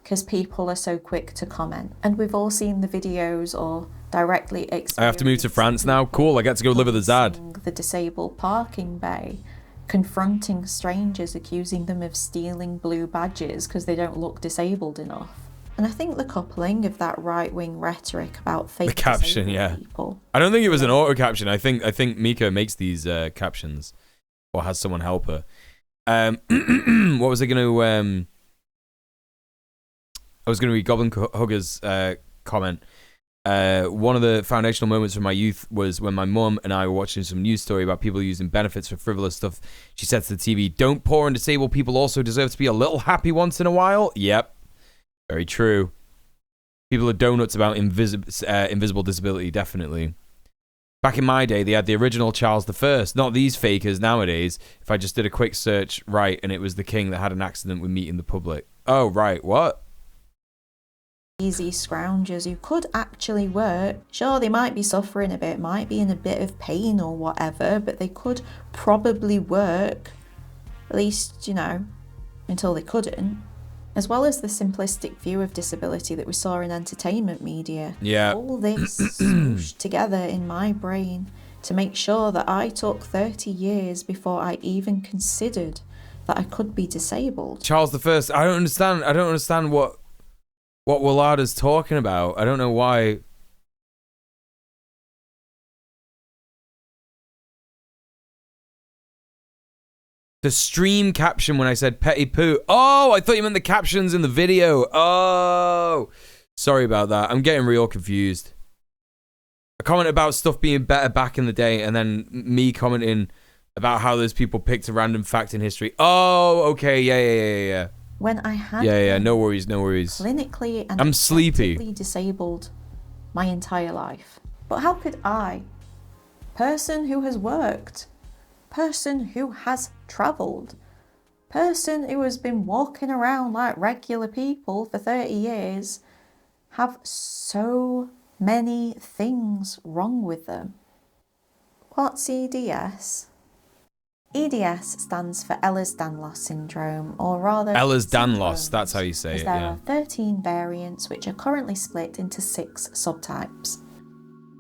Because people are so quick to comment. And we've all seen the videos or directly experienced. I have to move to France now. Cool, I get to go live with the Zad. The disabled parking bay, confronting strangers, accusing them of stealing blue badges because they don't look disabled enough. And I think the coupling of that right-wing rhetoric about fake The caption, yeah. people. I don't think it was an auto caption. I think Mika makes these captions, or has someone help her. What was I going to? I was going to read Goblin Hugger's comment. One of the foundational moments from my youth was when my mum and I were watching some news story about people using benefits for frivolous stuff. She said to the TV, "Don't poor and disabled people also deserve to be a little happy once in a while?" Yep, very true. People are donuts about invisible disability, definitely. Back in my day, they had the original Charles I, not these fakers nowadays. If I just did a quick search, right, and it was the king that had an accident with meat in the public. Oh, right, what? Easy scroungers who could actually work. Sure, they might be suffering a bit, might be in a bit of pain or whatever, but they could probably work. At least, you know, until they couldn't. As well as the simplistic view of disability that we saw in entertainment media. Yeah. All this smooshed together in my brain to make sure that I took 30 years before I even considered that I could be disabled. Charles I. I don't understand what Willada's talking about. I don't know why. The stream caption when I said petty poo. Oh, I thought you meant the captions in the video. Oh, sorry about that. I'm getting real confused. A comment about stuff being better back in the day, and then me commenting about how those people picked a random fact in history. Oh, okay, yeah. When I had No worries. clinically and I'm sleepy. objectively disabled my entire life. But how could I, person who has worked, person who has travelled, person who has been walking around like regular people for 30 years, have so many things wrong with them? What's EDS? EDS stands for Ehlers-Danlos syndrome, or rather Ehlers-Danlos, that's how you say as it, there yeah. are 13 variants which are currently split into 6 subtypes,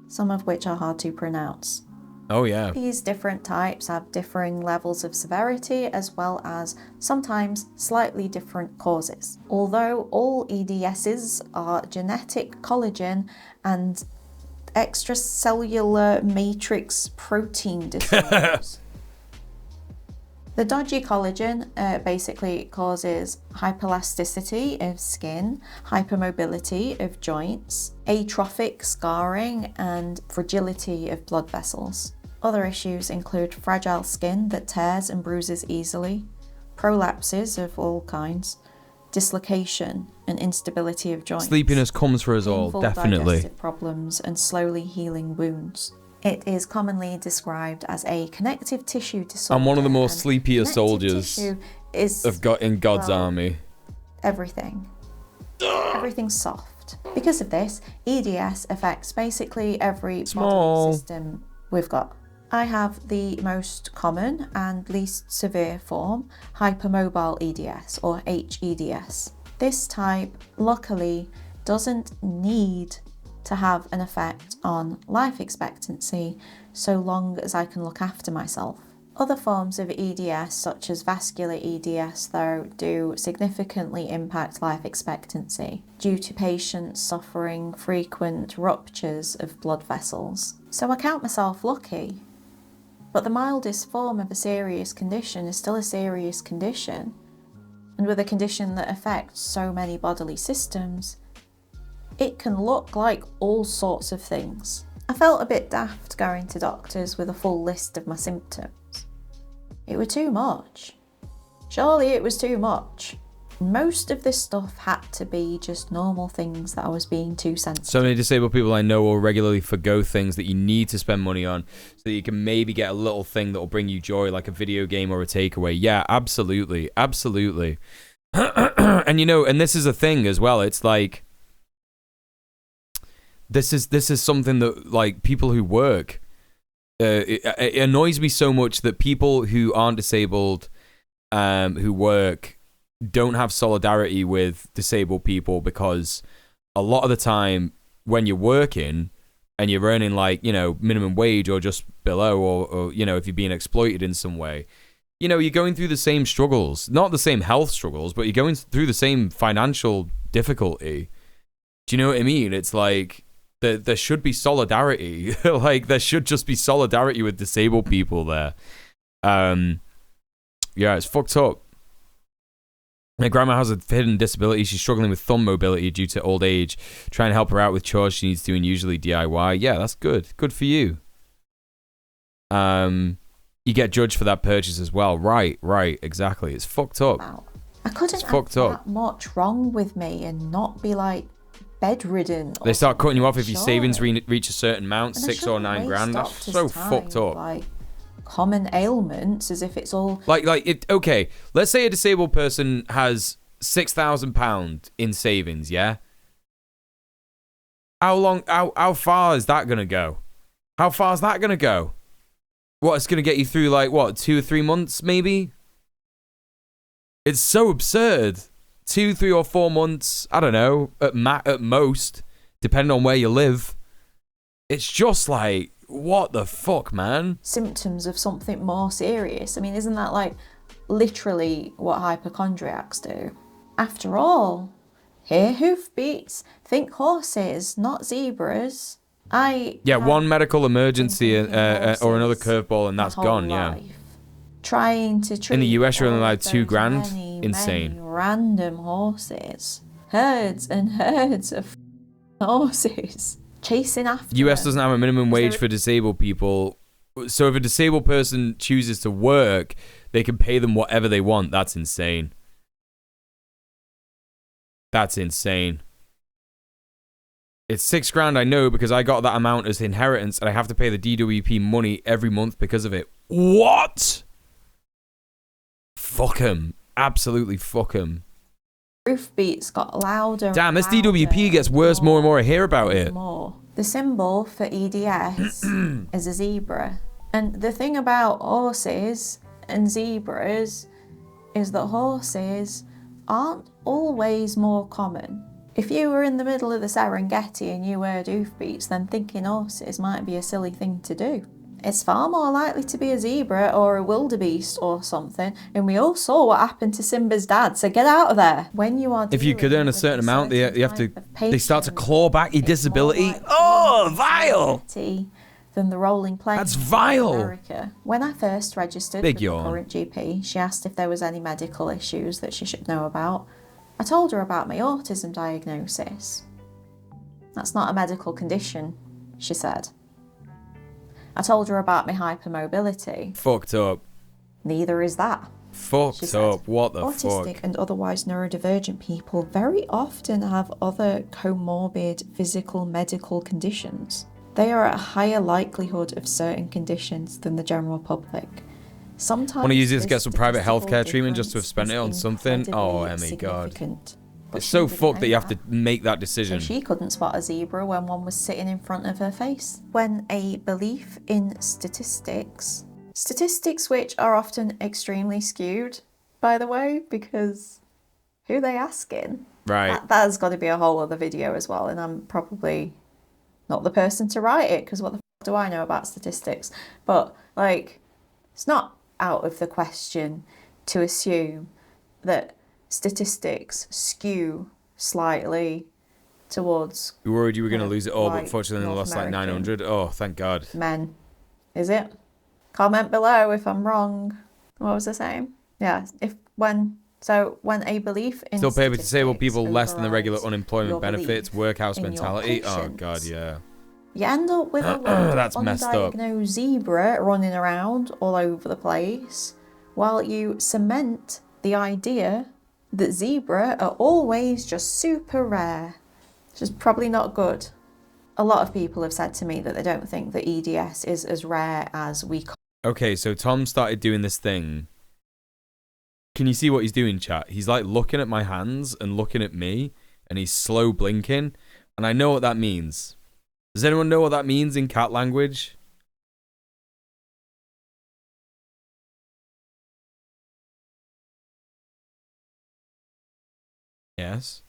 some of which are hard to pronounce. Oh yeah. These different types have differing levels of severity as well as sometimes slightly different causes. Although all EDSs are genetic collagen and extracellular matrix protein disorders. The dodgy collagen basically causes hyperelasticity of skin, hypermobility of joints, atrophic scarring, and fragility of blood vessels. Other issues include fragile skin that tears and bruises easily, prolapses of all kinds, dislocation and instability of joints. Sleepiness comes for us all, painful definitely. digestive problems and slowly healing wounds. It is commonly described as a connective tissue disorder. I'm one of the more sleepier soldiers is, in God's army. Everything. Everything's soft. Because of this, EDS affects basically every bodily system we've got. I have the most common and least severe form, hypermobile EDS or HEDS. This type, luckily, doesn't need to have an effect on life expectancy so long as I can look after myself. Other forms of EDS, such as vascular EDS, though, do significantly impact life expectancy due to patients suffering frequent ruptures of blood vessels. So I count myself lucky. But the mildest form of a serious condition is still a serious condition. And with a condition that affects so many bodily systems, it can look like all sorts of things. I felt a bit daft going to doctors with a full list of my symptoms. It were too much. Surely it was too much. Most of this stuff had to be just normal things that I was being too sensitive. So many disabled people I know will regularly forgo things that you need to spend money on so that you can maybe get a little thing that will bring you joy, like a video game or a takeaway. Yeah, absolutely. Absolutely. And you know, and this is a thing as well. It's like, this is something that, like, people who work, it annoys me so much that people who aren't disabled, who work, don't have solidarity with disabled people, because a lot of the time when you're working and you're earning, like, you know, minimum wage or just below, or you know, if you're being exploited in some way, you know, you're going through the same struggles, not the same health struggles, but you're going through the same financial difficulty. Do you know what I mean? It's like, there should be solidarity. Like, there should just be solidarity with disabled people there. Yeah, it's fucked up. My grandma has a hidden disability. She's struggling with thumb mobility due to old age. Try and help her out with chores she needs doing, usually DIY. Yeah, that's good. Good for you. You get judged for that purchase as well. Right, exactly. It's fucked up. Wow. I couldn't It's have fucked up. that much wrong with me and not be like bedridden. They start cutting you off if your Sure. savings reach a certain amount, And I 6 or shouldn't 9 waste grand. That's doctors' so time, fucked up. Like common ailments, as if it's all Okay, let's say a disabled person has £6,000 in savings, yeah? How far is that gonna go? How far is that gonna go? What, it's gonna get you through, like, what, 2 or 3 months, maybe? It's so absurd. 2, 3 or 4 months, I don't know, at most, depending on where you live. It's just like, what the fuck, man? symptoms of something more serious. I mean, isn't that like literally what hypochondriacs do? After all, hear hoofbeats, think horses, not zebras. Yeah, one medical emergency or another curveball and that's gone, yeah. Trying to treat In the US, you're only all allowed of 2 those grand. many, Insane. many random horses. Herds and herds of horses chasing after US them. doesn't have a minimum wage there- for disabled people. So if a disabled person chooses to work, they can pay them whatever they want. That's insane. That's insane. It's 6 grand, I know, because I got that amount as inheritance and I have to pay the DWP money every month because of it. What? Fuck 'em. Absolutely fuck 'em. Roof beats got louder. Damn, this and louder DWP gets worse more and more. I hear about it. more. The symbol for EDS is a zebra. And the thing about horses and zebras is that horses aren't always more common. If you were in the middle of the Serengeti and you heard hoofbeats, then thinking horses might be a silly thing to do. It's far more likely to be a zebra or a wildebeest or something, and we all saw what happened to Simba's dad, so get out of there. When you are If you could earn a certain amount, they start to claw back your disability. Oh, vile! Than the rolling plains. That's vile. In America. When I first registered with the current GP, she asked if there was any medical issues that she should know about. I told her about my autism diagnosis. That's not a medical condition, she said. I told her about my hypermobility. Fucked up. Neither is that. Fucked up. What the Autistic fuck? and otherwise neurodivergent people very often have other comorbid physical medical conditions. They are at a higher likelihood of certain conditions than the general public. Sometimes Want to use this to get some private healthcare treatment just to have spent it on something? Oh, Emmy, God. It's so fucked that you have to make that decision. She couldn't spot a zebra when one was sitting in front of her face. When a belief in statistics which are often extremely skewed, by the way, because who they asking? Right. That has got to be a whole other video as well, and I'm probably not the person to write it, because what the fuck do I know about statistics? But, like, it's not out of the question to assume that statistics skew slightly towards... You worried you were going to lose it all, but white fortunately they North lost like American 900. Oh, thank God. men. Is it? Comment below if I'm wrong. What was I saying? Yeah, when a belief in Still pay with disabled statistics people less than the regular overrides unemployment your benefits, belief workhouse in your mentality. Oh, patients, God, yeah. you end up with a lot That's of messed up. undiagnosed zebra running around all over the place, while you cement the idea that zebra are always just super rare, which is probably not good. A lot of people have said to me that they don't think that EDS is as rare as we... Okay, so Tom started doing this thing. Can you see what he's doing, chat? He's like looking at my hands and looking at me, and he's slow blinking, and I know what that means. Does anyone know what that means in cat language? Yes.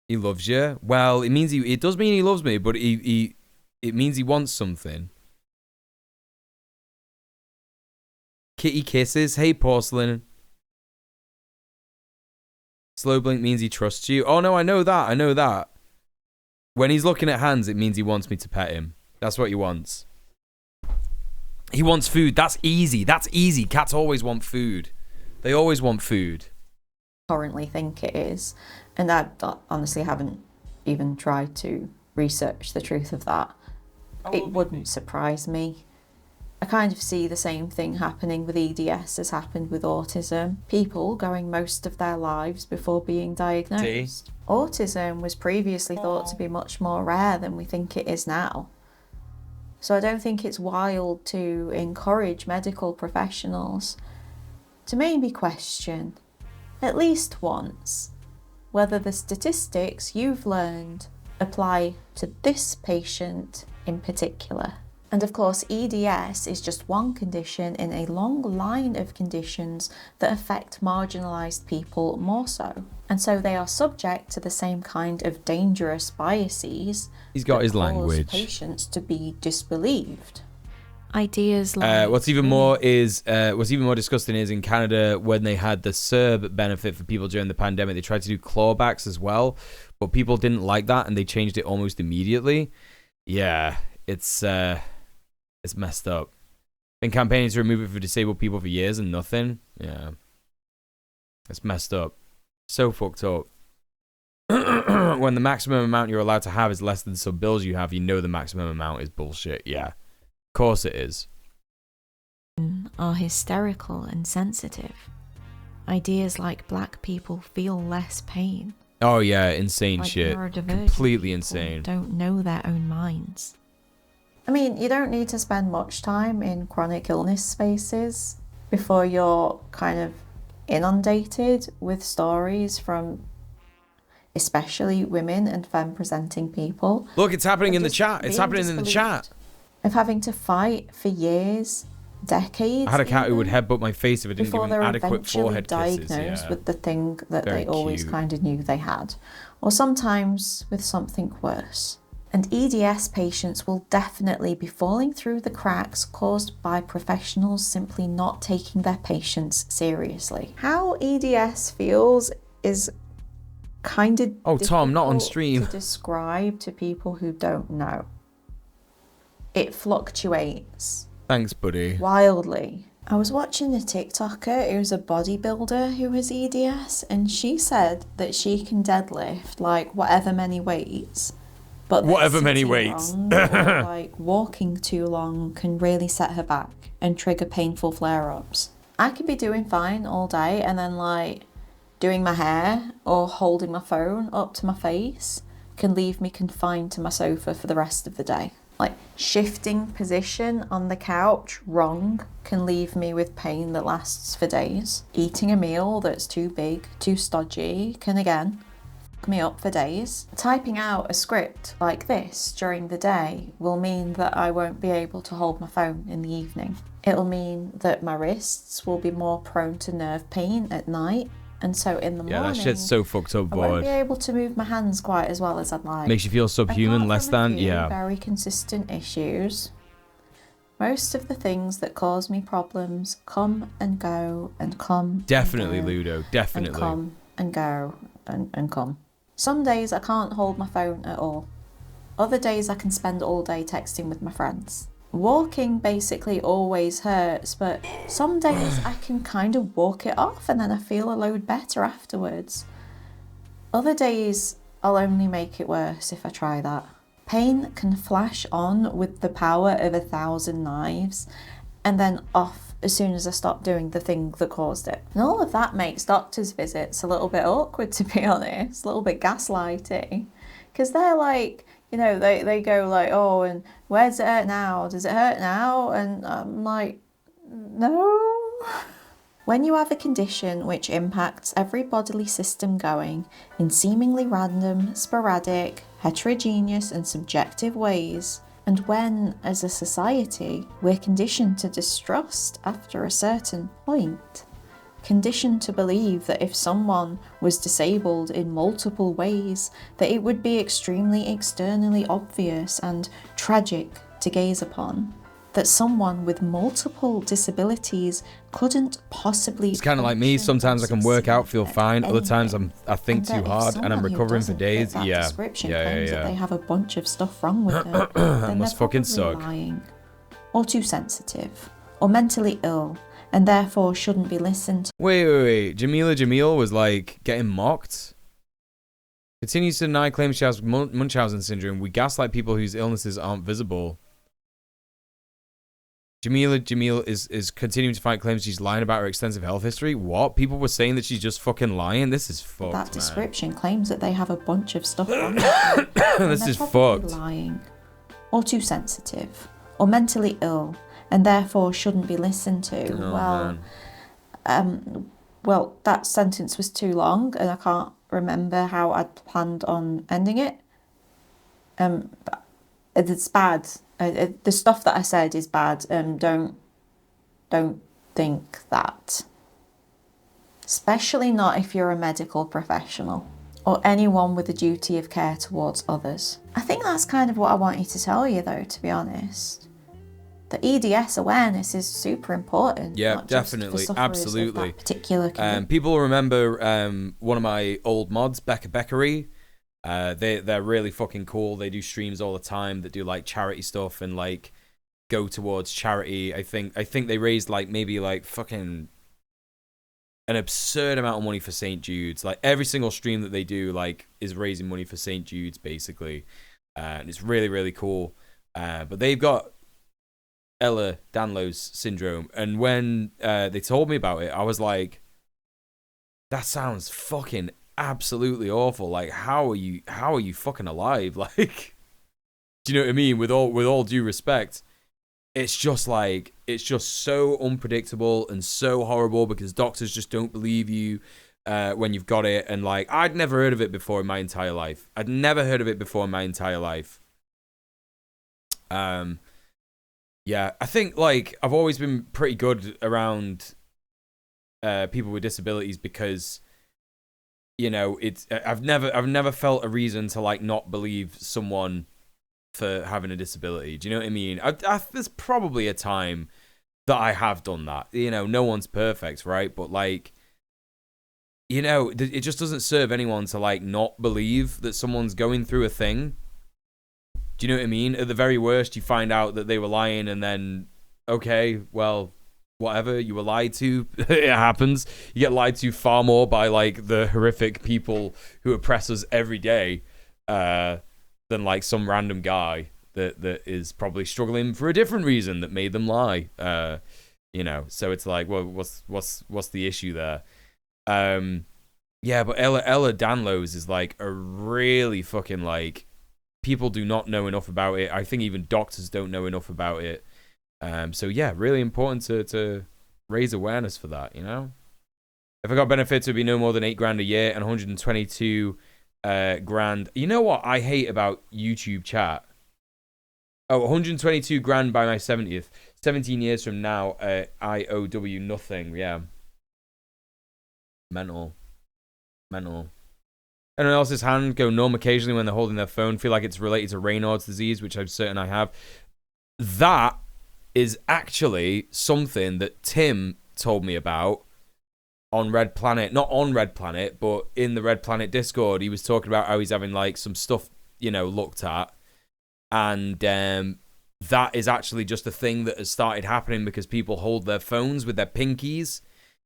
He loves you. Well, it means it does mean he loves me, but it means he wants something. Kitty kisses. Hey, porcelain. Slow blink means he trusts you. Oh no, I know that. I know that. When he's looking at hands, it means he wants me to pet him. That's what he wants. He wants food. That's easy. That's easy. Cats always want food. They always want food. currently think it is, and I honestly haven't even tried to research the truth of that. It wouldn't surprise me. I kind of see the same thing happening with EDS as happened with autism. People going most of their lives before being diagnosed. Autism was previously thought to be much more rare than we think it is now. So I don't think it's wild to encourage medical professionals to maybe question, at least once, whether the statistics you've learned apply to this patient in particular. And of course, EDS is just one condition in a long line of conditions that affect marginalised people more so. And so they are subject to the same kind of dangerous biases. He's got his that language. cause patients to be disbelieved. Ideas like what's even more disgusting is in Canada, when they had the CERB benefit for people during the pandemic, they tried to do clawbacks as well, but people didn't like that and they changed it almost immediately. Yeah, it's messed up. Been campaigning to remove it for disabled people for years and nothing. Yeah, it's messed up. So fucked up. When the maximum amount you're allowed to have is less than some bills you have, you know the maximum amount is bullshit. Yeah. Of course it is. Are hysterical and sensitive. Ideas like black people feel less pain. Oh yeah, insane like shit. Neurodivergent Completely people insane. Don't know their own minds. I mean, you don't need to spend much time in chronic illness spaces before you're kind of inundated with stories from especially women and femme-presenting people. Look, it's happening in the chat. It's happening in the chat. Of having to fight for years decades. I had a cat who would even, headbutt my face if I didn't give before him they're adequate eventually forehead kisses. diagnosed Yeah. with the thing that Very they always cute. kind of knew they had, or sometimes with something worse. And EDS patients will definitely be falling through the cracks caused by professionals simply not taking their patients seriously. How EDS feels is kind of Tom, not on difficult stream. to describe to people who don't know. It fluctuates Thanks, buddy. wildly. I was watching a TikToker who's a bodybuilder who has EDS, and she said that she can deadlift like whatever many weights, but that Whatever many sitting weights. wrong or like walking too long can really set her back and trigger painful flare-ups. I could be doing fine all day and then like doing my hair or holding my phone up to my face can leave me confined to my sofa for the rest of the day. Like shifting position on the couch wrong can leave me with pain that lasts for days. Eating a meal that's too big, too stodgy can again fuck me up for days. Typing out a script like this during the day will mean that I won't be able to hold my phone in the evening. It'll mean that my wrists will be more prone to nerve pain at night, and so in the morning, Yeah, that shit's so fucked up, I won't boy. be able to move my hands quite as well as I'd like. Makes you feel subhuman, less than, yeah. Very consistent issues. Most of the things that cause me problems come and go and come. Definitely, and go, Ludo, definitely. And come and go and come. Some days I can't hold my phone at all. Other days I can spend all day texting with my friends. Walking basically always hurts, but some days I can kind of walk it off and then I feel a load better afterwards. Other days I'll only make it worse if I try that. Pain can flash on with the power of 1,000 knives and then off as soon as I stop doing the thing that caused it. And all of that makes doctors' visits a little bit awkward, to be honest, a little bit gaslighty, because they're like, you know, they go like, oh, and where does it hurt now? Does it hurt now? And I'm like, no. When you have a condition which impacts every bodily system going in seemingly random, sporadic, heterogeneous and subjective ways, and when, as a society, we're conditioned to distrust after a certain point, conditioned to believe that if someone was disabled in multiple ways, that it would be extremely externally obvious and tragic to gaze upon, that someone with multiple disabilities couldn't possibly. It's kind of like me. Sometimes I can work out, feel fine. Other times I think too hard and I'm recovering for days. Yeah, That they have a bunch of stuff wrong with them. Then must they're fucking probably suck. lying, or too sensitive, or mentally ill, and therefore shouldn't be listened to. Wait. Jamil was like getting mocked. Continues to deny claims she has Munchausen syndrome. We gaslight people whose illnesses aren't visible. Jamil is continuing to fight claims she's lying about her extensive health history. What? People were saying that she's just fucking lying? This is fucked, That man. description claims that they have a bunch of stuff wrong with them. This is probably fucked. Lying, or too sensitive, or mentally ill, and therefore shouldn't be listened to. Well, that sentence was too long, and I can't remember how I'd planned on ending it. But it's bad. The stuff that I said is bad. Don't think that. Especially not if you're a medical professional or anyone with a duty of care towards others. I think that's kind of what I want you to tell you, though, to be honest. The EDS awareness is super important. Yeah, not just for definitely, sufferers of absolutely. that particular condition. People remember one of my old mods, Becca Beckery. They're really fucking cool. They do streams all the time that do like charity stuff and like go towards charity. I think they raised like maybe like fucking an absurd amount of money for St. Jude's. Like every single stream that they do like is raising money for St. Jude's basically. And it's really, really cool. But they've got Ehlers-Danlos syndrome, and when they told me about it, I was like, that sounds fucking absolutely awful. Like, how are you fucking alive? Like, do you know what I mean? With all due respect, it's just so unpredictable and so horrible because doctors just don't believe you when you've got it. And like, I'd never heard of it before in my entire life. Yeah, I think like I've always been pretty good around people with disabilities because, you know, it's I've never felt a reason to like not believe someone for having a disability. Do you know what I mean? There's probably a time that I have done that. You know, no one's perfect, right? But like, you know, it just doesn't serve anyone to like not believe that someone's going through a thing. Do you know what I mean? At the very worst, you find out that they were lying, and then, okay, well, whatever, you were lied to. It happens. You get lied to far more by like the horrific people who oppress us every day than like some random guy that is probably struggling for a different reason that made them lie. You know, so it's like, well, what's the issue there? Yeah, but Ella Danlos is like a really fucking like, people do not know enough about it. I think even doctors don't know enough about it. So yeah, really important to raise awareness for that, you know? If I got benefits, it would be no more than $8 a year and 122 grand. You know what I hate about YouTube chat? Oh, 122 grand by my 70th. 17 years from now, IOW nothing. Yeah. Mental. Anyone else's hand go numb occasionally when they're holding their phone, feel like it's related to Raynaud's disease, which I'm certain I have. That is actually something that Tim told me about on Red Planet. Not on Red Planet, but in the Red Planet Discord. He was talking about how he's having like some stuff, you know, looked at. And that is actually just a thing that has started happening because people hold their phones with their pinkies.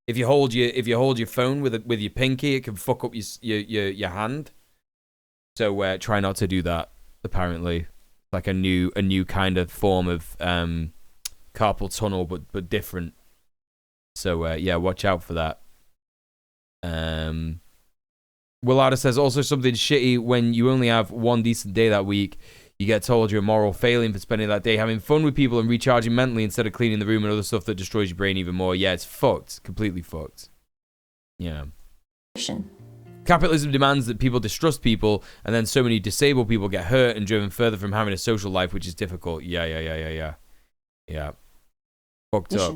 If you hold your phone with your pinky, it can fuck up your hand. So try not to do that. Apparently, like a new kind of form of carpal tunnel, but different. So yeah, watch out for that. Willada says also something shitty when you only have one decent day that week. You get told you're a moral failing for spending that day having fun with people and recharging mentally instead of cleaning the room and other stuff that destroys your brain even more. Yeah, it's fucked. Completely fucked. Yeah. Capitalism demands that people distrust people, and then so many disabled people get hurt and driven further from having a social life, which is difficult. Yeah. Fucked up.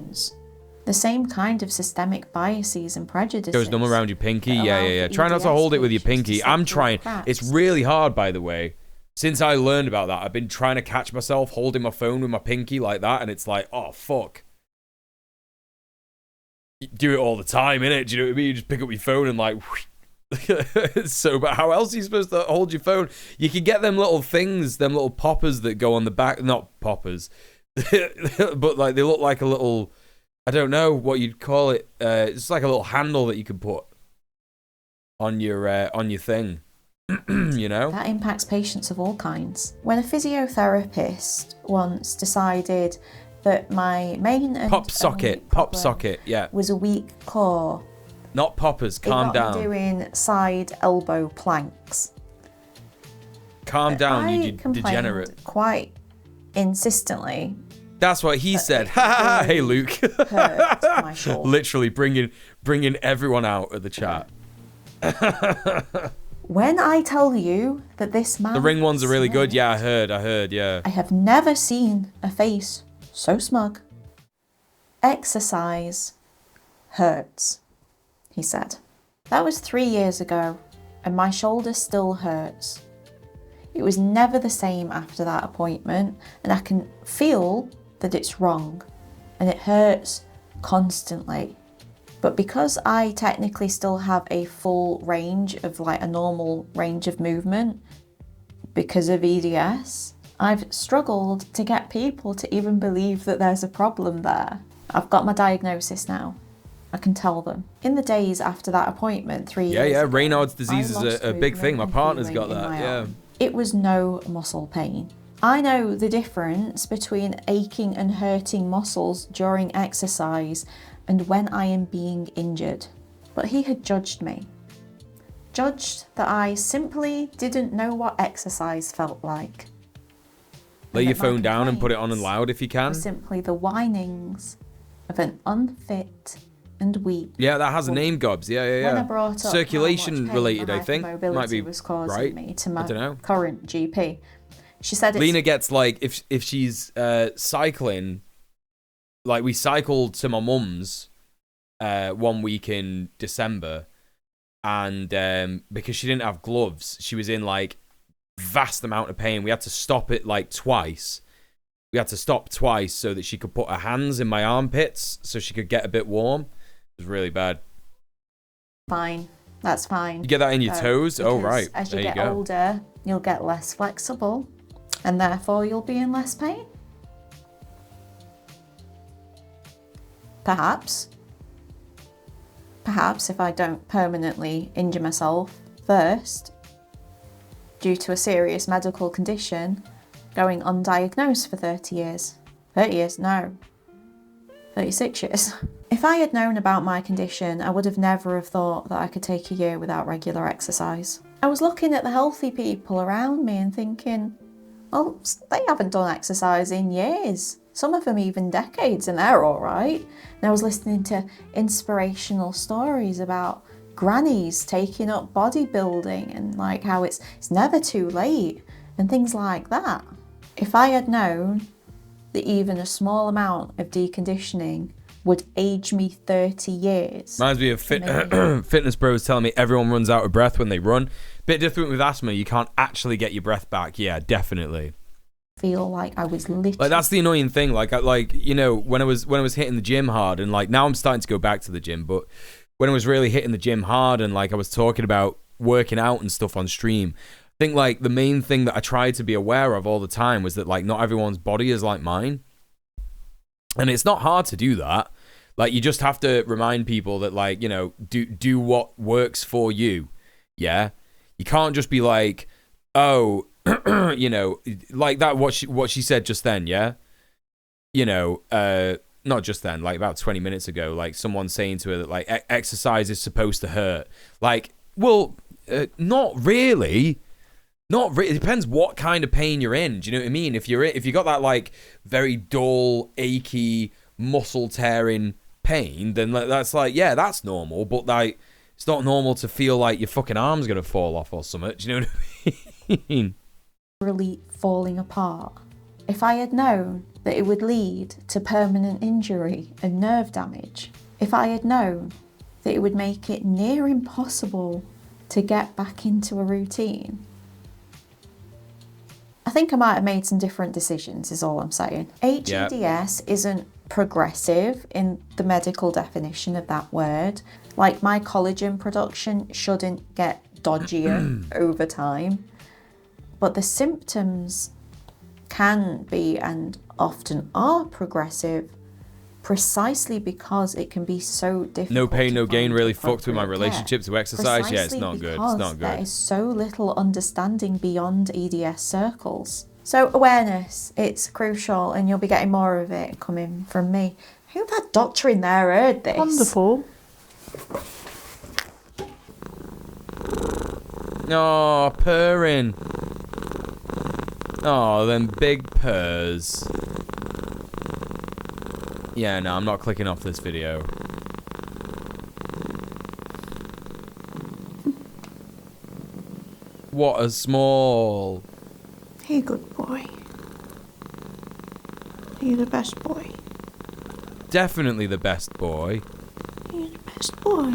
The same kind of systemic biases and prejudices. Goes numb around your pinky. Yeah. Try not to hold it with your pinky. I'm trying. It's really hard, by the way. Since I learned about that, I've been trying to catch myself holding my phone with my pinky like that, and it's like, oh, fuck. You do it all the time, innit? Do you know what I mean? You just pick up your phone and like... So, but how else are you supposed to hold your phone? You can get them little things, them little poppers that go on the back. Not poppers. But like they look like a little... I don't know what you'd call it. It's like a little handle that you can put on your thing. You know? That impacts patients of all kinds. When a physiotherapist once decided that my main and pop socket, yeah, was a weak core. Not poppers, calm down. Doing side elbow planks. Calm down, you degenerate. Quite insistently. That's what he said. Ha! Hey, Luke. My shoulder. Literally bringing everyone out of the chat. When I tell you that this man... The ring ones are really good. Yeah, I heard, yeah. I have never seen a face so smug. Exercise hurts, he said. That was 3 years ago, and my shoulder still hurts. It was never the same after that appointment, and I can feel that it's wrong, and it hurts constantly. But because I technically still have a full range of like a normal range of movement because of EDS, I've struggled to get people to even believe that there's a problem there. I've got my diagnosis now. I can tell them. In the days after that appointment, 3 years ago, Raynaud's disease is a big thing. My partner's got that, yeah. It was no muscle pain. I know the difference between aching and hurting muscles during exercise and when I am being injured. But he had judged me. Judged that I simply didn't know what exercise felt like. Lay your phone down and put it on and loud if you can. Simply the whinings of an unfit and weak. Yeah, that has a name, Gobs. Yeah. When I brought up circulation related, I think. Mobility Might be was causing right. me to my I don't know. current GP. She said Lena gets like if she's cycling, like we cycled to my mum's 1 week in December, and because she didn't have gloves, she was in like vast amount of pain. We had to stop it like twice. We had to stop twice so that she could put her hands in my armpits so she could get a bit warm. It was really bad. Fine. That's fine. You get that in your toes? Oh, right. As you There you get go. older, you'll get less flexible, and therefore you'll be in less pain. Perhaps. Perhaps if I don't permanently injure myself first, due to a serious medical condition, going undiagnosed for 30 years. 30 years? No. 36 years. If I had known about my condition, I would have never have thought that I could take a year without regular exercise. I was looking at the healthy people around me and thinking, well, they haven't done exercise in years. Some of them even decades, and they're all right. And I was listening to inspirational stories about grannies taking up bodybuilding and like how it's never too late and things like that. If I had known that even a small amount of deconditioning would age me 30 years. Reminds me of fitness bros telling me everyone runs out of breath when they run. Bit different with asthma. You can't actually get your breath back. Yeah, definitely. Feel like I was literally Like that's the annoying thing. Like you know, when I was hitting the gym hard, and like now I'm starting to go back to the gym, but when I was really hitting the gym hard and like I was talking about working out and stuff on stream, I think like the main thing that I tried to be aware of all the time was that like not everyone's body is like mine. And it's not hard to do that. Like you just have to remind people that like, you know, do what works for you. Yeah. You can't just be like, oh, you know, like that what she said just then, yeah? You know, not just then, like about 20 minutes ago, like someone saying to her that like exercise is supposed to hurt. Like, well, not really. Not really. It depends what kind of pain you're in. Do you know what I mean? If you got that like very dull, achy, muscle tearing pain, then that's like, yeah, that's normal. But like, it's not normal to feel like your fucking arm's gonna fall off or something. Do you know what I mean? really falling apart. If I had known that it would lead to permanent injury and nerve damage, if I had known that it would make it near impossible to get back into a routine, I think I might have made some different decisions, is all I'm saying. HEDS isn't progressive in the medical definition of that word. Like my collagen production shouldn't get dodgier over time, but the symptoms can be and often are progressive precisely because it can be so difficult. No pain, no gain really fucked with my relationship to exercise. Yeah, it's not good. It's not good. There is so little understanding beyond EDS circles. So awareness, it's crucial, and you'll be getting more of it coming from me. I hope that doctor in there heard this. Wonderful. Oh, purring. Oh, them big purrs. Yeah, no, I'm not clicking off this video. What a small. Hey, good boy. You're the best boy. Definitely the best boy. You're the best boy.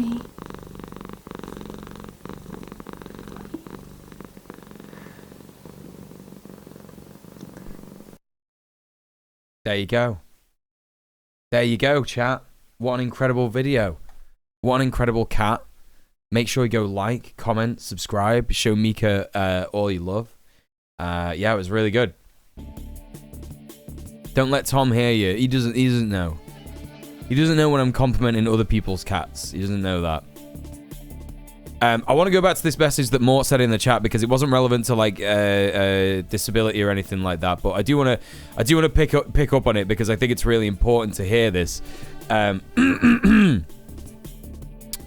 There you go. There you go, chat. What an incredible video. What an incredible cat. Make sure you go like, comment, subscribe, show Mika all you love. Yeah, it was really good. Don't let Tom hear you. He doesn't know. He doesn't know when I'm complimenting other people's cats. He doesn't know that. I want to go back to this message that Mort said in the chat because it wasn't relevant to like disability or anything like that. But I do want to pick up on it because I think it's really important to hear this.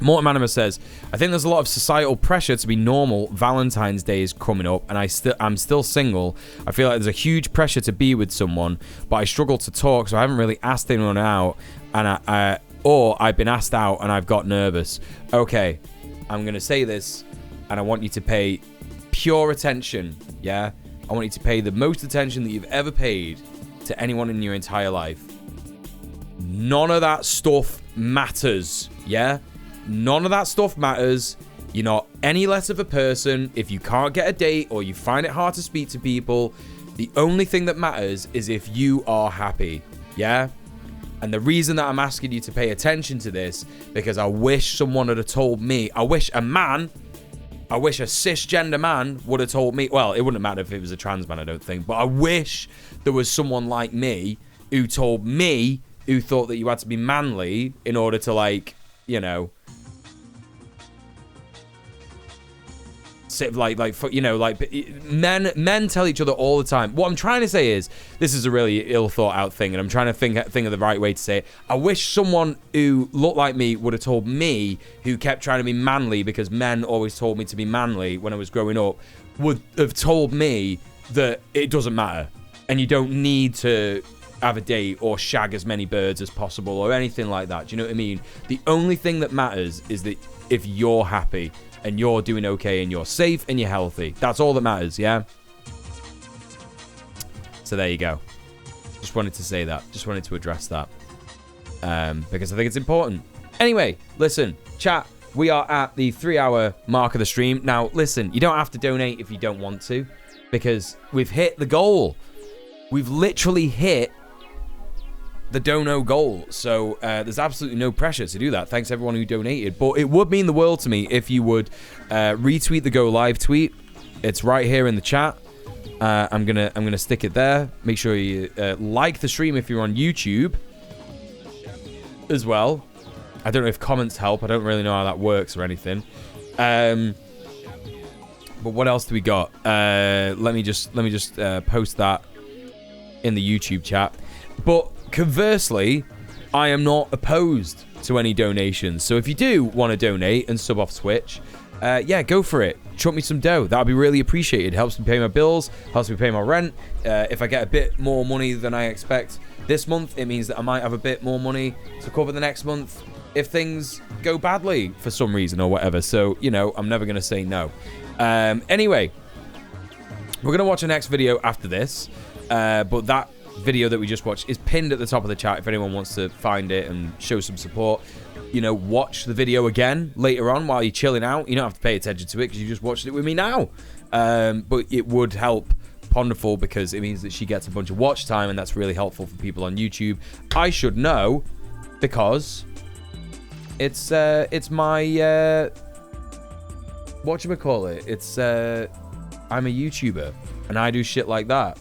Mort Manimus says, I think there's a lot of societal pressure to be normal. Valentine's Day is coming up, and I'm still single. I feel like there's a huge pressure to be with someone, but I struggle to talk, so I haven't really asked anyone out, and or I've been asked out and I've got nervous. Okay. I'm going to say this, and I want you to pay pure attention, yeah? I want you to pay the most attention that you've ever paid to anyone in your entire life. None of that stuff matters, yeah? None of that stuff matters. You're not any less of a person if you can't get a date or you find it hard to speak to people. The only thing that matters is if you are happy, yeah? And the reason that I'm asking you to pay attention to this, because I wish someone had told me, I wish a cisgender man would have told me, well, it wouldn't matter if it was a trans man, I don't think, but I wish there was someone like me who told me, who thought that you had to be manly in order to, like, you know, men tell each other all the time. What I'm trying to say is, this is a really ill thought out thing, and I'm trying to think of the right way to say it. I wish someone who looked like me would have told me, who kept trying to be manly because men always told me to be manly when I was growing up, would have told me that it doesn't matter and you don't need to have a date or shag as many birds as possible or anything like that. Do you know what I mean? The only thing that matters is that if you're happy and you're doing okay and you're safe and you're healthy. That's all that matters, yeah? So there you go. Just wanted to say that. Just wanted to address that. Because I think it's important. Anyway, listen, chat. We are at the 3-hour mark of the stream. Now, listen, you don't have to donate if you don't want to, because we've hit the goal. We've literally hit the dono goal, so there's absolutely no pressure to do that. Thanks everyone who donated, but it would mean the world to me if you would retweet the Go Live tweet. It's right here in the chat. I'm gonna stick it there. Make sure you like the stream if you're on YouTube as well. I don't know if comments help. I don't really know how that works or anything. But what else do we got? Let me just post that in the YouTube chat. But conversely, I am not opposed to any donations. So if you do want to donate and sub off Twitch, yeah, go for it. Chuck me some dough. That would be really appreciated. Helps me pay my bills, helps me pay my rent. If I get a bit more money than I expect this month, it means that I might have a bit more money to cover the next month if things go badly for some reason or whatever. So, you know, I'm never going to say no. Anyway, we're going to watch the next video after this. But that video that we just watched is pinned at the top of the chat if anyone wants to find it and show some support. You know, watch the video again later on while you're chilling out. You don't have to pay attention to it because you just watched it with me now. But it would help Ponderful because it means that she gets a bunch of watch time, and that's really helpful for people on YouTube. I should know because it's my whatchamacallit? It's I'm a YouTuber and I do shit like that.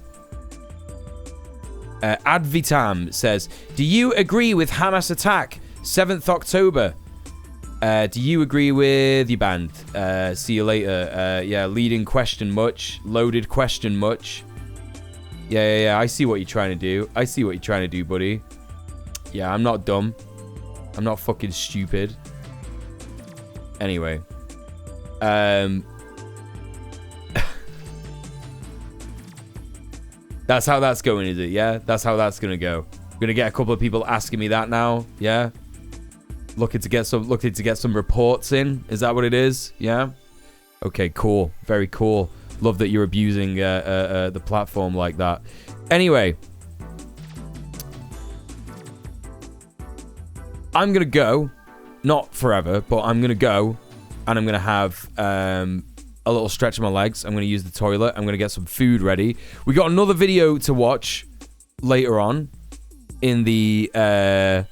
Advitam says, do you agree with Hamas attack 7th October? Do you agree with your band? See you later. Yeah, leading question much. Loaded question much. Yeah. I see what you're trying to do. I see what you're trying to do, buddy. Yeah, I'm not dumb. I'm not fucking stupid. Anyway. That's how that's going, is it? Yeah? That's how that's going to go. I'm going to get a couple of people asking me that now. Yeah? Looking to get some reports in. Is that what it is? Yeah? Okay, cool. Very cool. Love that you're abusing the platform like that. Anyway. I'm going to go. Not forever, but I'm going to go. And I'm going to have a little stretch of my legs. I'm going to use the toilet. I'm going to get some food ready. We got another video to watch later on in the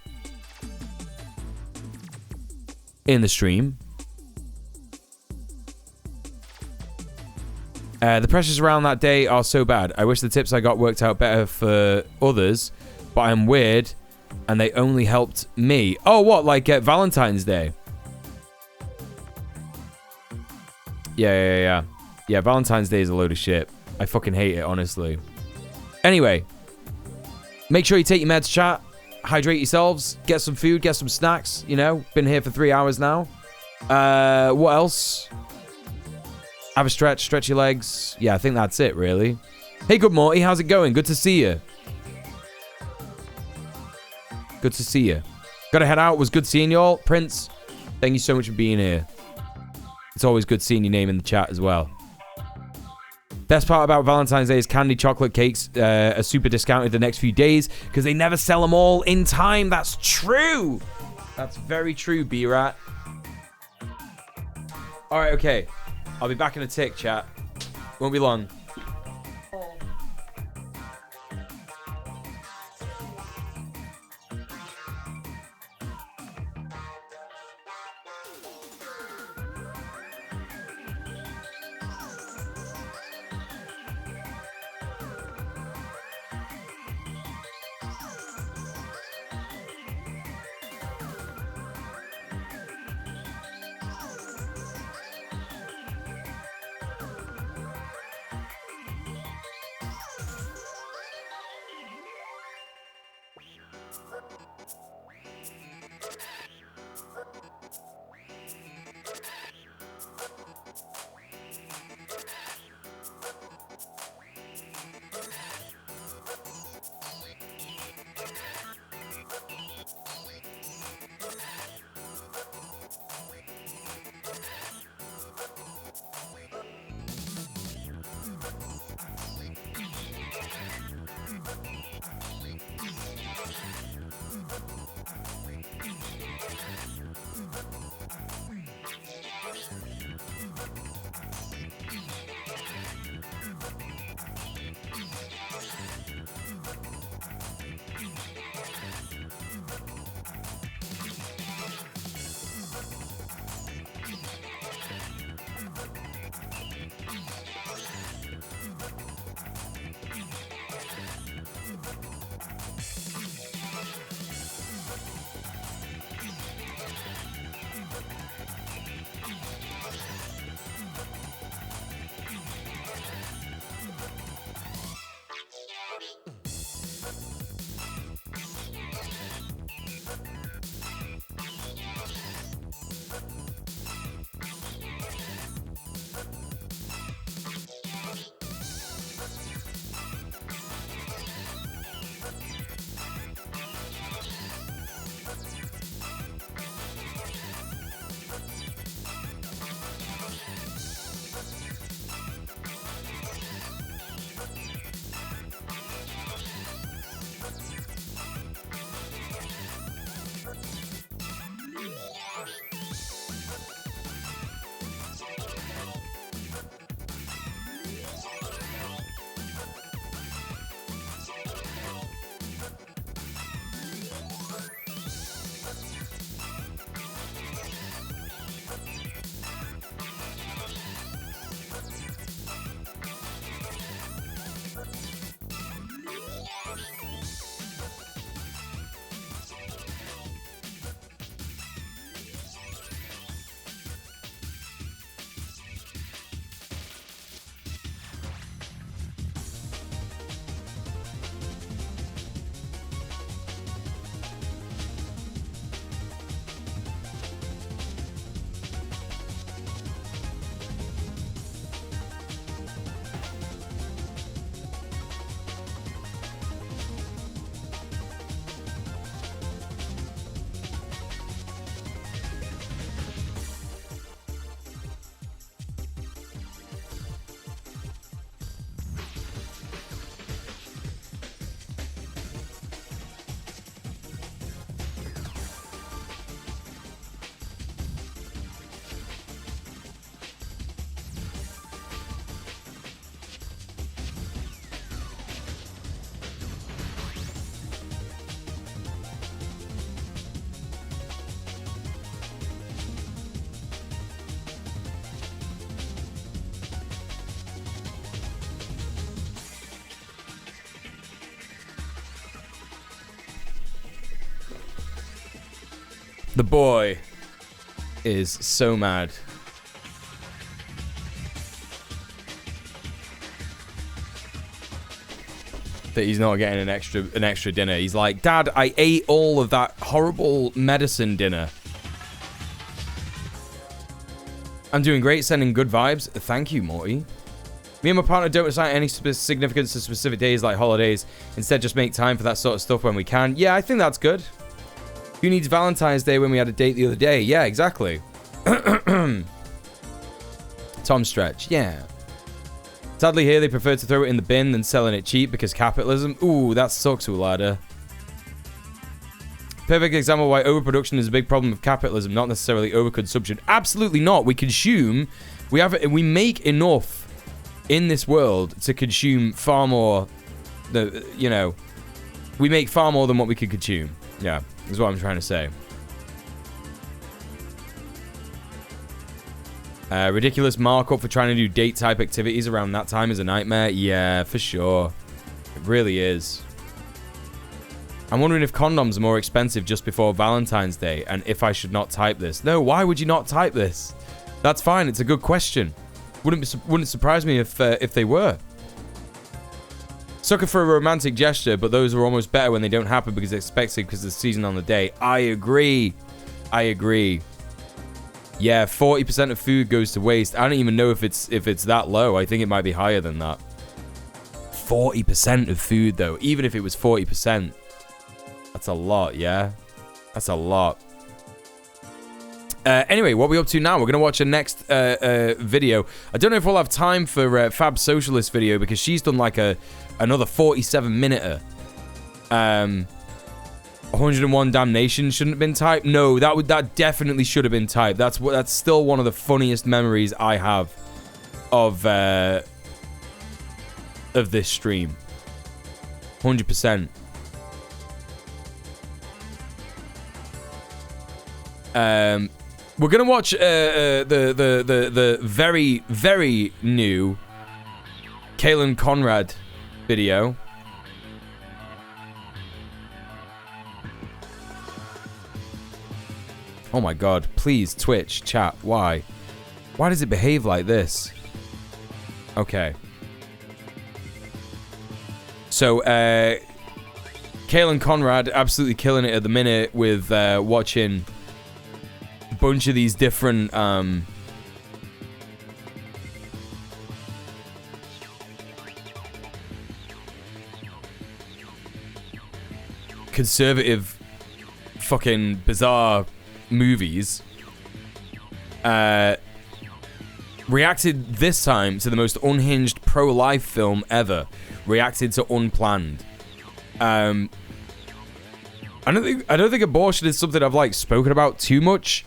stream. The pressures around that day are so bad. I wish the tips I got worked out better for others, but I'm weird and they only helped me. Oh, what? Like Valentine's Day? Yeah. Yeah, Valentine's Day is a load of shit. I fucking hate it, honestly. Anyway, make sure you take your meds, chat. Hydrate yourselves. Get some food, get some snacks. You know, been here for 3 hours now. What else? Have a stretch your legs. Yeah, I think that's it, really. Hey, good Morty, how's it going? Good to see you. Good to see you. Gotta head out. It was good seeing you all. Prince, thank you so much for being here. It's always good seeing your name in the chat as well. Best part about Valentine's Day is candy chocolate cakes are super discounted the next few days because they never sell them all in time. That's true. That's very true, B-Rat. All right, okay. I'll be back in a tick, chat. Won't be long. The boy is so mad. That he's not getting an extra dinner. He's like, Dad, I ate all of that horrible medicine dinner. I'm doing great, sending good vibes. Thank you, Morty. Me and my partner don't assign any significance to specific days like holidays. Instead, just make time for that sort of stuff when we can. Yeah, I think that's good. Who needs Valentine's Day when we had a date the other day? Yeah, exactly. Tom Stretch, yeah. Sadly here they prefer to throw it in the bin than selling it cheap because capitalism. Ooh, that sucks, Ulada. Perfect example why overproduction is a big problem of capitalism, not necessarily overconsumption. Absolutely not. We consume, we make enough in this world to consume far more, you know, we make far more than what we could consume. Yeah, is what I'm trying to say. Ridiculous markup for trying to do date type activities around that time is a nightmare. Yeah, for sure. It really is. I'm wondering if condoms are more expensive just before Valentine's Day, and if I should not type this. No, why would you not type this? That's fine. It's a good question. Wouldn't surprise me if they were. Sucker for a romantic gesture, but those are almost better when they don't happen because it's expected because of the season on the day. I agree. I agree. Yeah, 40% of food goes to waste. I don't even know if it's that low. I think it might be higher than that. 40% of food, though. Even if it was 40%. That's a lot, yeah? That's a lot. Anyway, what are we up to now? We're going to watch a next video. I don't know if we'll have time for Fab Socialist video because she's done like another 47-minute. 101 Damnation shouldn't have been typed. No, that definitely should have been typed. That's still one of the funniest memories I have of this stream. 100%. We're gonna watch the very, very new Kaylin Conrad video. Oh my god, please, Twitch, chat, why? Why does it behave like this? Okay. So, Kaylin Conrad absolutely killing it at the minute with watching a bunch of these different conservative fucking bizarre movies. Reacted this time to the most unhinged pro-life film ever. Reacted to Unplanned. I don't think abortion is something I've like spoken about too much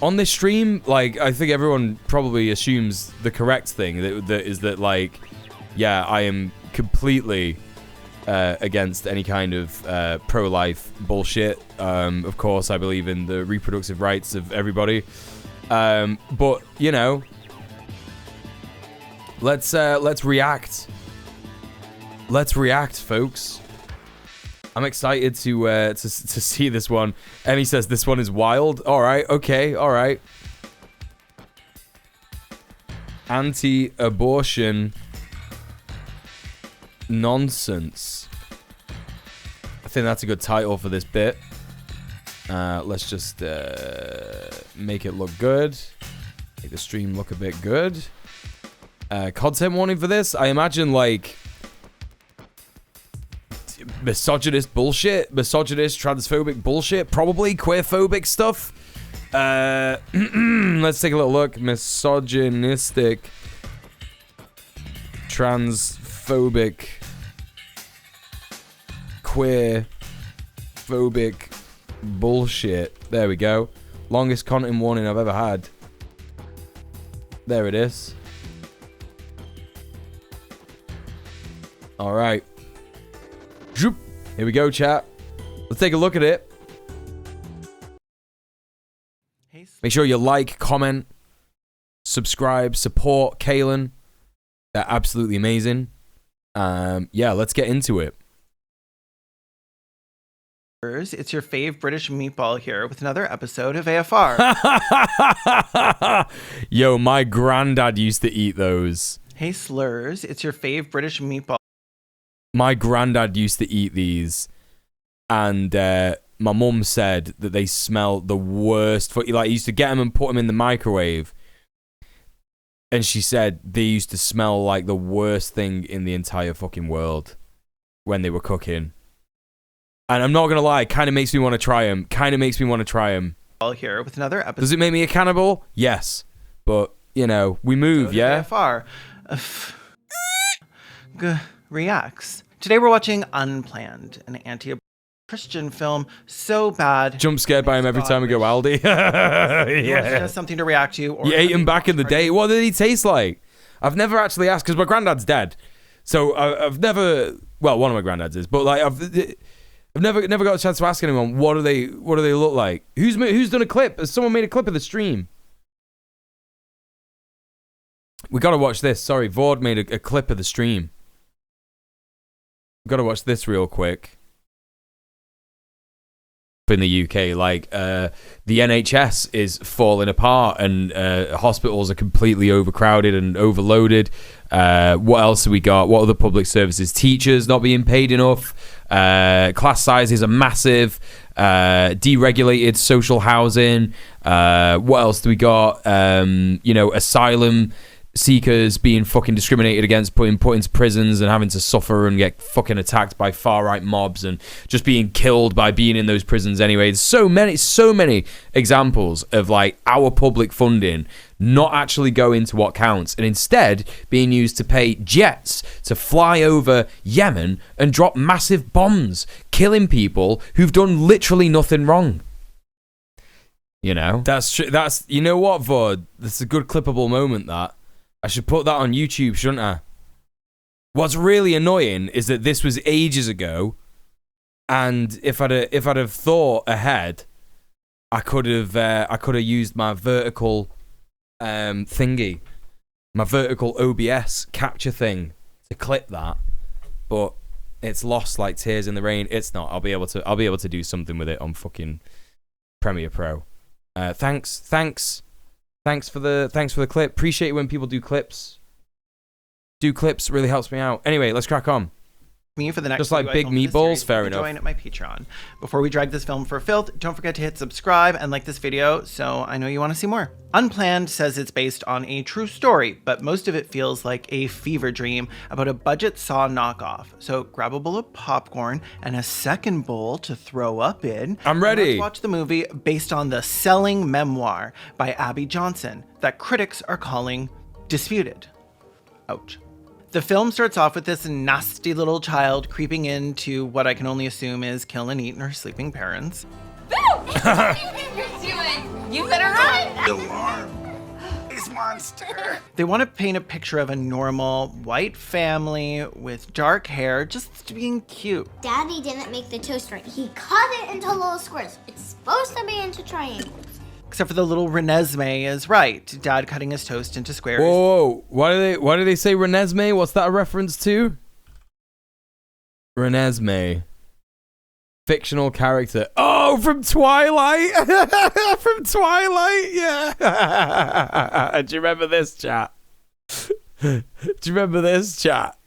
on this stream. Like, I think everyone probably assumes the correct thing that is that like, yeah, I am completely against any kind of pro-life bullshit. Of course, I believe in the reproductive rights of everybody. But you know, let's react. Let's react, folks. I'm excited to see this one. Emmy says this one is wild. All right, okay, all right. Anti-abortion nonsense. I think that's a good title for this bit. Let's just make it look good. Make the stream look a bit good. Content warning for this. I imagine like misogynist bullshit, misogynist, transphobic bullshit, probably queerphobic stuff. Let's take a little look. Misogynistic, transphobic, queerphobic bullshit. There we go. Longest content warning I've ever had. There it is. All right. Here we go, chat. Let's take a look at it. Make sure you like, comment, subscribe, support Kaylin. They're absolutely amazing. Yeah, let's get into it. It's your fave British meatball here with another episode of AFR. Yo, my granddad used to eat those. Hey slurs, it's your fave British meatball. My granddad used to eat these, and my mum said that they smell the worst. Like, he used to get them and put them in the microwave, and she said they used to smell like the worst thing in the entire fucking world when they were cooking. And I'm not gonna lie, it kind of makes me want to try them. All here with another episode. Does it make me a cannibal? Yes, but you know, we move, yeah. AFR. reacts. Today we're watching Unplanned, an anti-Christian film so bad. Jump scared by him every time we go Aldi. Yeah. Something to react to. Or you ate him back in the day. What did he taste like? I've never actually asked because my granddad's dead. So I've never. Well, one of my granddads is, but like I've never got a chance to ask anyone what do they look like. Who's done a clip? Has someone made a clip of the stream? We gotta watch this. Sorry, Vord made a clip of the stream. We gotta watch this real quick. In the UK, like the NHS is falling apart and hospitals are completely overcrowded and overloaded. What else have we got? What other public services? Teachers not being paid enough. Class sizes are massive. Deregulated social housing. What else do we got? Asylum seekers being fucking discriminated against, put into prisons and having to suffer and get fucking attacked by far-right mobs and just being killed by being in those prisons anyway. There's so many examples of like our public funding not actually going to what counts and instead being used to pay jets to fly over Yemen and drop massive bombs, killing people who've done literally nothing wrong. You know? That's true. You know what, Vod? That's a good clippable moment, that. I should put that on YouTube, shouldn't I? What's really annoying is that this was ages ago, and if I'd have thought ahead, I could have used my vertical thingy, my vertical OBS capture thing to clip that, but it's lost like tears in the rain. It's not. I'll be able to do something with it on fucking Premiere Pro. Thanks for the clip. Appreciate it when people do clips. Do clips really helps me out. Anyway, let's crack on. Me for the next just like big meatballs, fair enough. Join at my Patreon. Before we drag this film for filth, don't forget to hit subscribe and like this video so I know you want to see more. Unplanned says it's based on a true story, but most of it feels like a fever dream about a budget Saw knockoff. So grab a bowl of popcorn and a second bowl to throw up in. I'm ready. Let's watch the movie based on the selling memoir by Abby Johnson that critics are calling disputed. Ouch. The film starts off with this nasty little child creeping into what I can only assume is killing and eating her sleeping parents. Boo! What are you doing? You better run! Alarm. It's monster. They want to paint a picture of a normal white family with dark hair just being cute. Daddy didn't make the toast right. He cut it into little squares. It's supposed to be into triangles. Except for the little Renesmee is right. Dad cutting his toast into squares. Whoa! Why do they say Renesmee? What's that a reference to? Renesmee. Fictional character. Oh, from Twilight! From Twilight, yeah! Do you remember this, chat? Do you remember this, chat?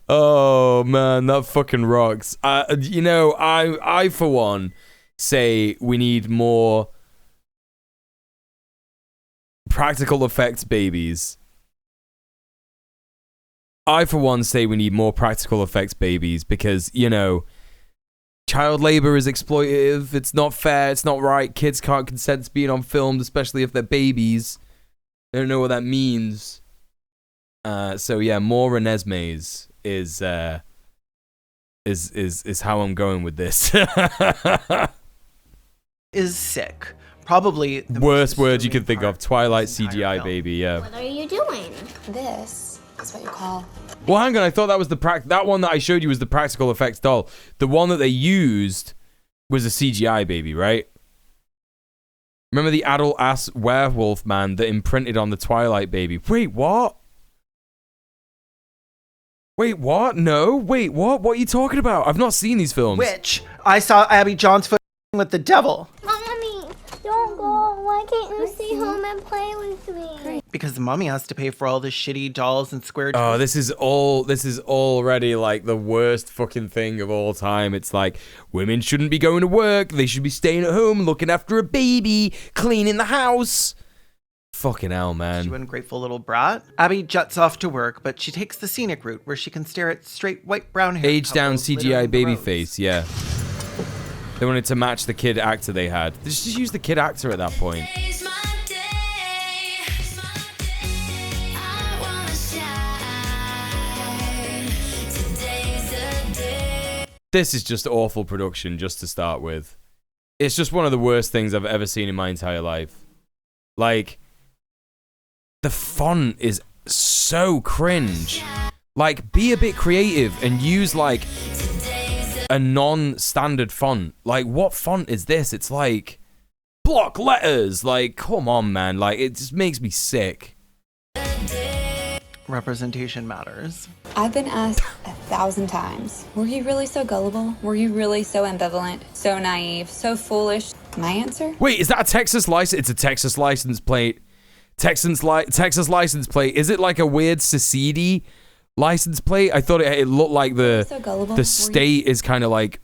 Oh man, that fucking rocks. I for one say we need more practical effects babies. I for one say we need more practical effects babies because, child labor is exploitative. It's not fair. It's not right. Kids can't consent to being on film, especially if they're babies. They don't know what that means. So yeah, more Renesmees is how I'm going with this. Is sick. Probably the worst word you can think of. Twilight CGI baby, yeah. What are you doing? This is what you call... Well, hang on. I thought that was that one that I showed you was the practical effects doll. The one that they used was a CGI baby, right? Remember the adult ass werewolf man that imprinted on the Twilight baby? Wait, what? Wait, what? No. Wait, what? What are you talking about? I've not seen these films. Which I saw Abby Johnson with the devil. Mommy, don't go. Why can't you stay home and play with me? Because the mommy has to pay for all the shitty dolls and square. Oh, this is already like the worst fucking thing of all time. It's like women shouldn't be going to work. They should be staying at home, looking after a baby, cleaning the house. Fucking hell, man. You ungrateful little brat. Abby jets off to work, but she takes the scenic route where she can stare at straight white brown hair. Age down CGI baby face, yeah. They wanted to match the kid actor they had. They just use the kid actor at that point. This is just awful production, just to start with. It's just one of the worst things I've ever seen in my entire life. Like, the font is so cringe. Like, be a bit creative and use, like, a non-standard font. Like, what font is this? It's like block letters. Like, come on, man. Like, it just makes me sick. Representation matters. I've been asked 1,000 times, were you really so gullible? Were you really so ambivalent, so naive, so foolish? My answer? Wait, is that a Texas license? It's a Texas license plate. Texas license plate. Is it like a weird secede license plate? I thought it looked like the state is kind of like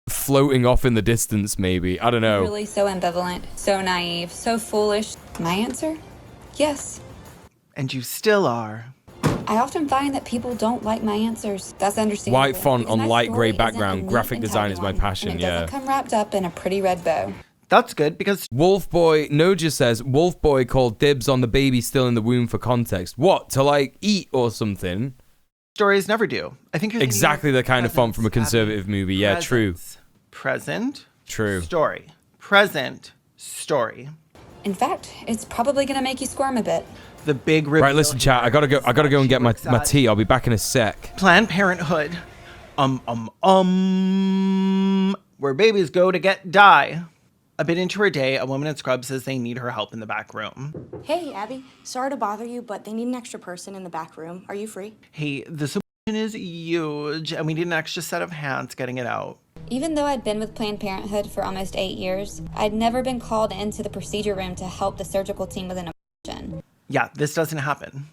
floating off in the distance, maybe. I don't know. Really so ambivalent, so naive, so foolish? My answer? Yes. And you still are. I often find that people don't like my answers. That's understandable. White font because on my light story grey background. isn't a Graphic neat and design is my tidy one, passion, and it yeah. doesn't come wrapped up in a pretty red bow. That's good because Wolfboy Noja says Wolfboy called dibs on the baby still in the womb for context. What, to like eat or something? Stories never do. I think you're exactly the kind of font from a conservative movie. Yeah, true. Present. True. Story. Present. Story. In fact, it's probably going to make you squirm a bit. The big reveal. Right, listen, chat. I gotta go and get my tea. I'll be back in a sec. Planned Parenthood. Where babies go to die. A bit into her day, a woman in scrubs says they need her help in the back room. Hey, Abby. Sorry to bother you, but they need an extra person in the back room. Are you free? Hey, the solution is huge, and we need an extra set of hands getting it out. Even though I'd been with Planned Parenthood for almost 8 years, I'd never been called into the procedure room to help the surgical team with an abortion. Yeah, this doesn't happen.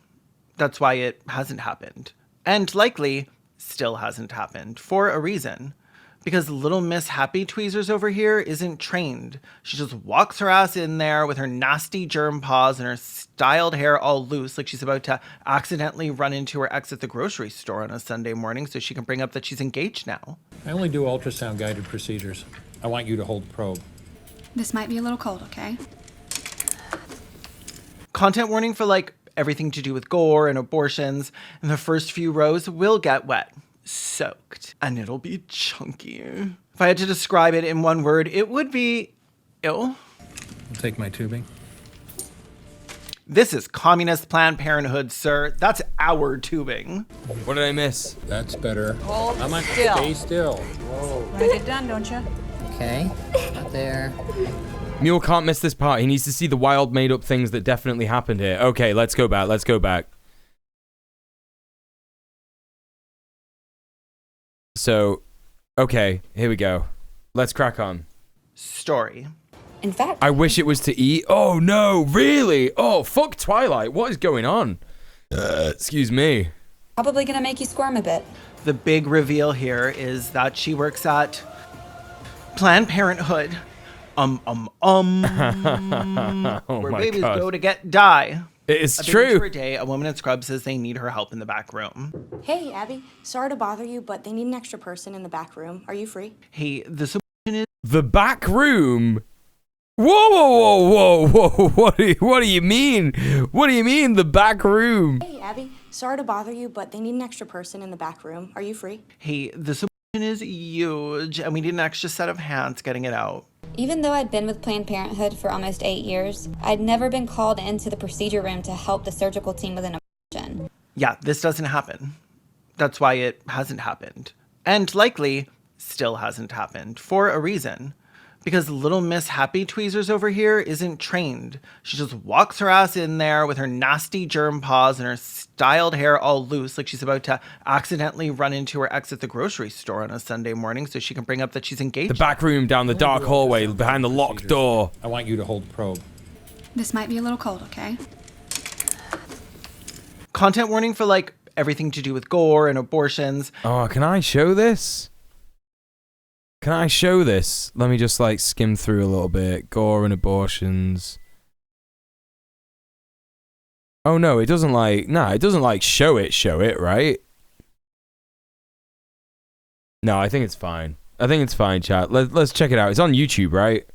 That's why it hasn't happened. And likely still hasn't happened for a reason. Because little Miss Happy Tweezers over here isn't trained. She just walks her ass in there with her nasty germ paws and her styled hair all loose like she's about to accidentally run into her ex at the grocery store on a Sunday morning so she can bring up that she's engaged now. I only do ultrasound guided procedures. I want you to hold the probe. This might be a little cold, okay? Content warning for like everything to do with gore and abortions, and the first few rows will get wet, soaked, and it'll be chunky. If I had to describe it in one word, it would be ill. I'll take my tubing. This is communist Planned Parenthood, sir. That's our tubing. What did I miss? That's better. Hold I'm still. Stay still. Want to get done, don't you? Okay, not there. Mule can't miss this part. He needs to see the wild made-up things that definitely happened here. Okay, let's go back. Let's go back. So, okay, here we go. Let's crack on. Story. In fact, I wish it was to eat. Oh, no, really? Oh, fuck Twilight. What is going on? Excuse me. probably going to make you squirm a bit. The big reveal here is that she works at Planned Parenthood. Oh where my babies God. go to die. It's A bit true. into her day, a woman in scrubs says they need her help in the back room. Hey, Abby. Sorry to bother you, but they need an extra person in the back room. Are you free? Hey, the solution is The back room? Whoa, whoa, whoa, whoa, whoa. What do you mean? What do you mean, the back room? Hey, Abby. Sorry to bother you, but they need an extra person in the back room. Are you free? Hey, the solution is huge, and we need an extra set of hands getting it out. Even though I'd been with Planned Parenthood for almost 8 years, I'd never been called into the procedure room to help the surgical team with an abortion. Yeah, this doesn't happen. That's why it hasn't happened. And likely still hasn't happened for a reason. Because little Miss Happy Tweezers over here isn't trained. She just walks her ass in there with her nasty germ paws and her styled hair all loose like she's about to accidentally run into her ex at the grocery store on a Sunday morning so she can bring up that she's engaged. The back room down the dark hallway behind the locked door. I want you to hold the probe. This might be a little cold, okay? Content warning for like everything to do with gore and abortions. Oh, can I show this? Can I show this? Let me just like skim through a little bit. Gore and abortions. Oh no, it doesn't like, nah, it doesn't like show it, right? No, I think it's fine. I think it's fine, chat. Let's check it out. It's on YouTube, right?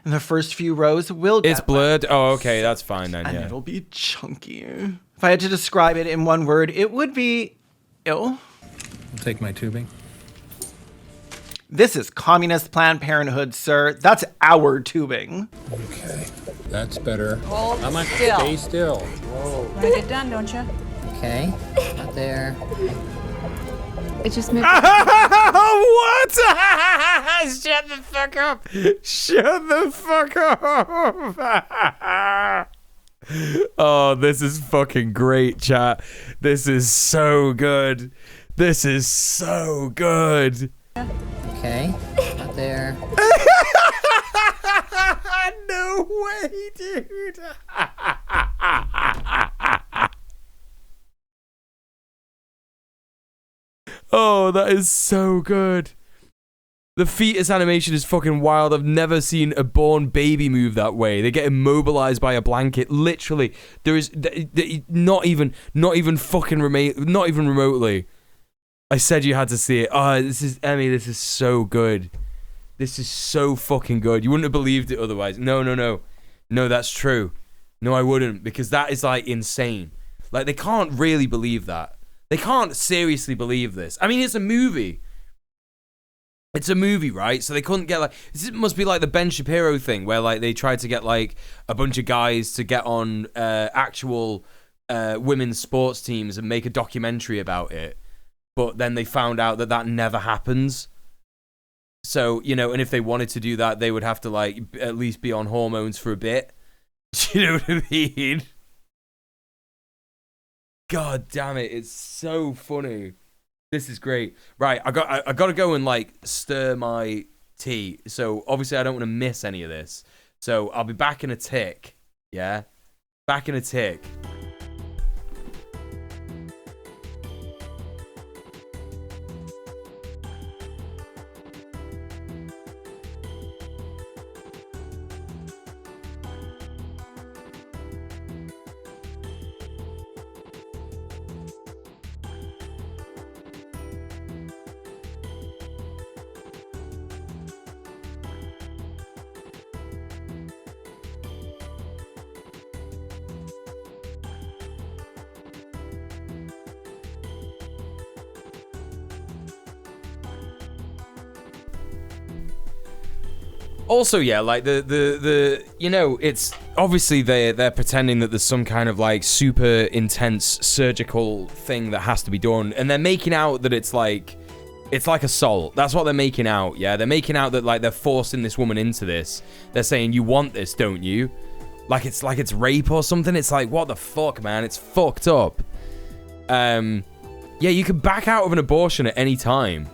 And the first few rows will get It's blurred. Oh, okay, that's fine then. and Yeah. it'll be chunky. If I had to describe it in one word, it would be ill. I'll take my tubing. This is communist Planned Parenthood, sir. That's our tubing. Okay, that's better. Hold I'm on. still. Stay still. Whoa. Want to get done, don't you? Okay, not there. It just moved. What? Shut the fuck up. Shut the fuck up. Oh, this is fucking great, chat. This is so good. This is so good. Okay, not there. No way, dude. Oh, that is so good. The fetus animation is fucking wild. I've never seen a born baby move that way. They get immobilized by a blanket. Literally, there is not even fucking not even remotely. I said you had to see it. Oh, this is Emmy. This is so good. This is so fucking good. You wouldn't have believed it otherwise. No, that's true. No, I wouldn't, because that is like insane. Like, they can't really believe that. They can't seriously believe this. I mean, it's a movie. It's a movie, right? So they couldn't get like... This must be like the Ben Shapiro thing, where like they tried to get like a bunch of guys to get on actual women's sports teams and make a documentary about it. But then they found out that never happens. So, you know, and if they wanted to do that, they would have to like at least be on hormones for a bit. Do you know what I mean? God damn it, it's so funny. This is great. Right, I got to go and like stir my tea. So obviously I don't want to miss any of this. So I'll be back in a tick. Yeah? Back in a tick. Also, yeah, like the you know, it's obviously they're pretending that there's some kind of like super intense surgical thing that has to be done, and they're making out that it's like assault. That's what they're making out. Yeah, they're making out that like they're forcing this woman into this. They're saying, "You want this, don't you?" Like it's rape or something. It's like, what the fuck, man? It's fucked up. Yeah, you can back out of an abortion at any time.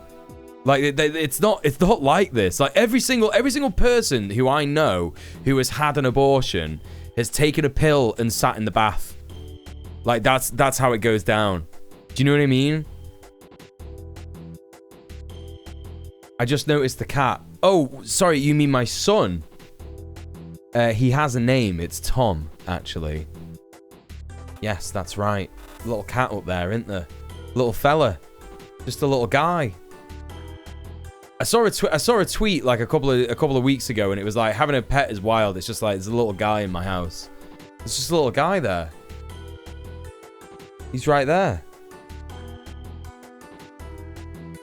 Like, it's not like this. Like, every single person who I know who has had an abortion has taken a pill and sat in the bath. Like, that's how it goes down. Do you know what I mean? I just noticed the cat. Oh, sorry, you mean my son? He has a name. It's Tom, actually. Yes, that's right. Little cat up there, isn't there? Little fella. Just a little guy. I saw a tweet like a couple of weeks ago, and it was like, having a pet is wild. It's just like, there's a little guy in my house. There's just a little guy there. He's right there.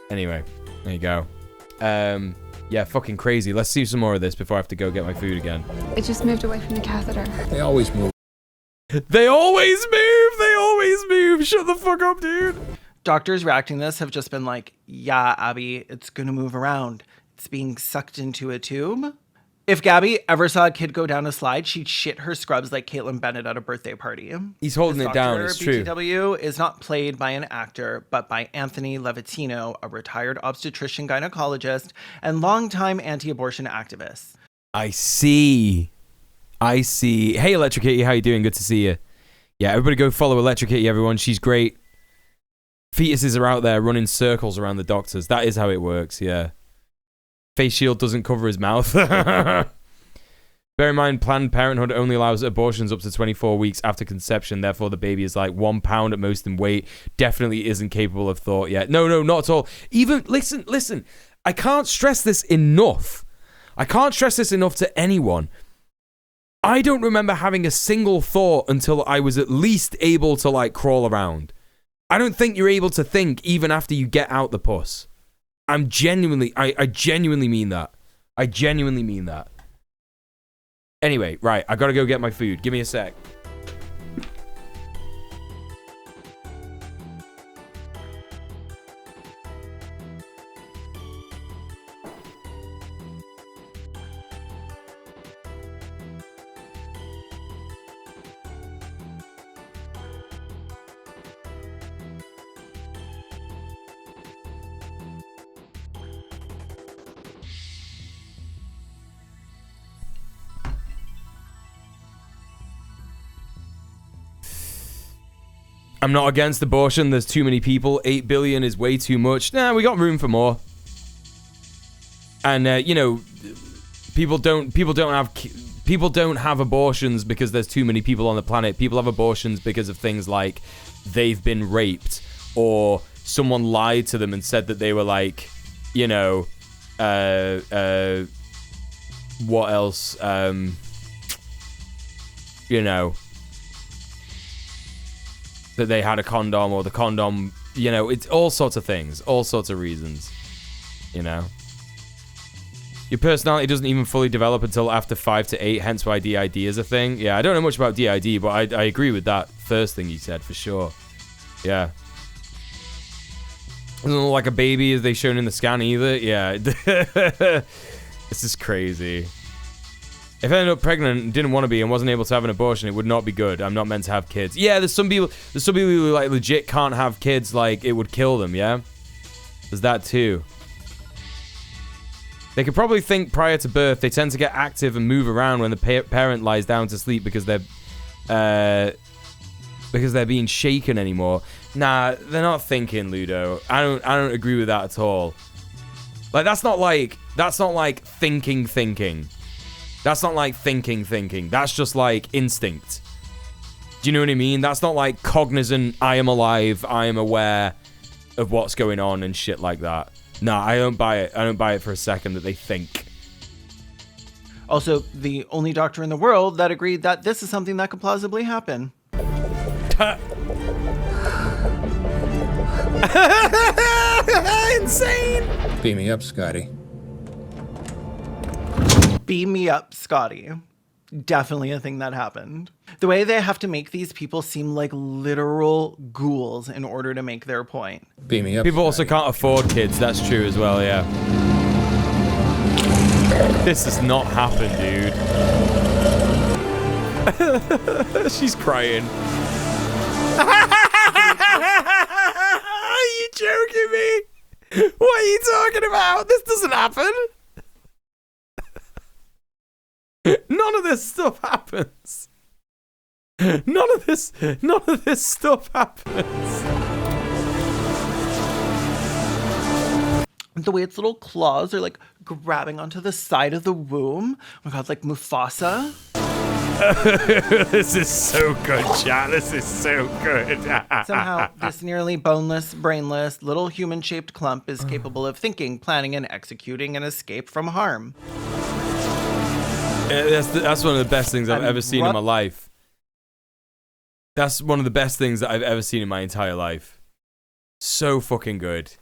Anyway, there you go. Yeah, fucking crazy. Let's see some more of this before I have to go get my food again. It just moved away from the catheter. They always move. They always move! They always move! Shut the fuck up, dude! Doctors reacting to this have just been like, yeah, Abby, it's going to move around. It's being sucked into a tube. If Gabby ever saw a kid go down a slide, she'd shit her scrubs like Caitlyn Bennett at a birthday party. He's holding it down, it's true. BTW is not played by an actor, but by Anthony Levitino, a retired obstetrician gynecologist and longtime anti-abortion activist. I see. Hey, Electric Kitty, how you doing? Good to see you. Yeah, everybody go follow Electric Kitty, everyone. She's great. Fetuses are out there running circles around the doctors. That is how it works, yeah. Face shield doesn't cover his mouth. Bear in mind, Planned Parenthood only allows abortions up to 24 weeks after conception. Therefore, the baby is like 1 pound at most in weight. Definitely isn't capable of thought yet. No, not at all. Even, listen. I can't stress this enough. I can't stress this enough to anyone. I don't remember having a single thought until I was at least able to, like, crawl around. I don't think you're able to think even after you get out the puss. I genuinely mean that. I genuinely mean that. Anyway, right, I gotta go get my food. Give me a sec. I'm not against abortion. There's too many people. 8 billion is way too much. Nah, we got room for more. And you know, people don't have abortions because there's too many people on the planet. People have abortions because of things like they've been raped or someone lied to them and said that they were like, you know, what else? You know, that they had a condom, or the condom, you know, it's all sorts of things, all sorts of reasons, you know. Your personality doesn't even fully develop until after 5 to 8, hence why DID is a thing. Yeah, I don't know much about DID, but I agree with that first thing you said, for sure. Yeah. Doesn't look like a baby as they shown in the scan either. Yeah. This is crazy. If I ended up pregnant and didn't want to be and wasn't able to have an abortion, it would not be good. I'm not meant to have kids. Yeah, there's some people who like legit can't have kids, like it would kill them, yeah? There's that too. They could probably think prior to birth. They tend to get active and move around when the parent lies down to sleep because they're being shaken anymore. Nah, they're not thinking, Ludo. I don't agree with that at all. Like that's not like thinking. That's not like thinking. That's just like instinct. Do you know what I mean? That's not like cognizant, I am alive, I am aware of what's going on and shit like that. Nah, I don't buy it. I don't buy it for a second that they think. Also, the only doctor in the world that agreed that this is something that could plausibly happen. Insane! Beam me up, Scotty. Beam me up, Scotty. Definitely a thing that happened. The way they have to make these people seem like literal ghouls in order to make their point. Beam me up. People also can't afford kids. That's true as well, yeah. This does not happen, dude. She's crying. Are you joking me? What are you talking about? This doesn't happen. None of this stuff happens. None of this stuff happens. The way its little claws are like grabbing onto the side of the womb. Oh my god, like Mufasa. This is so good, chat. This is so good. Somehow, this nearly boneless, brainless, little human-shaped clump is capable of thinking, planning, and executing an escape from harm. That's one of the best things I've ever seen in my life. That's one of the best things that I've ever seen in my entire life. So fucking good. To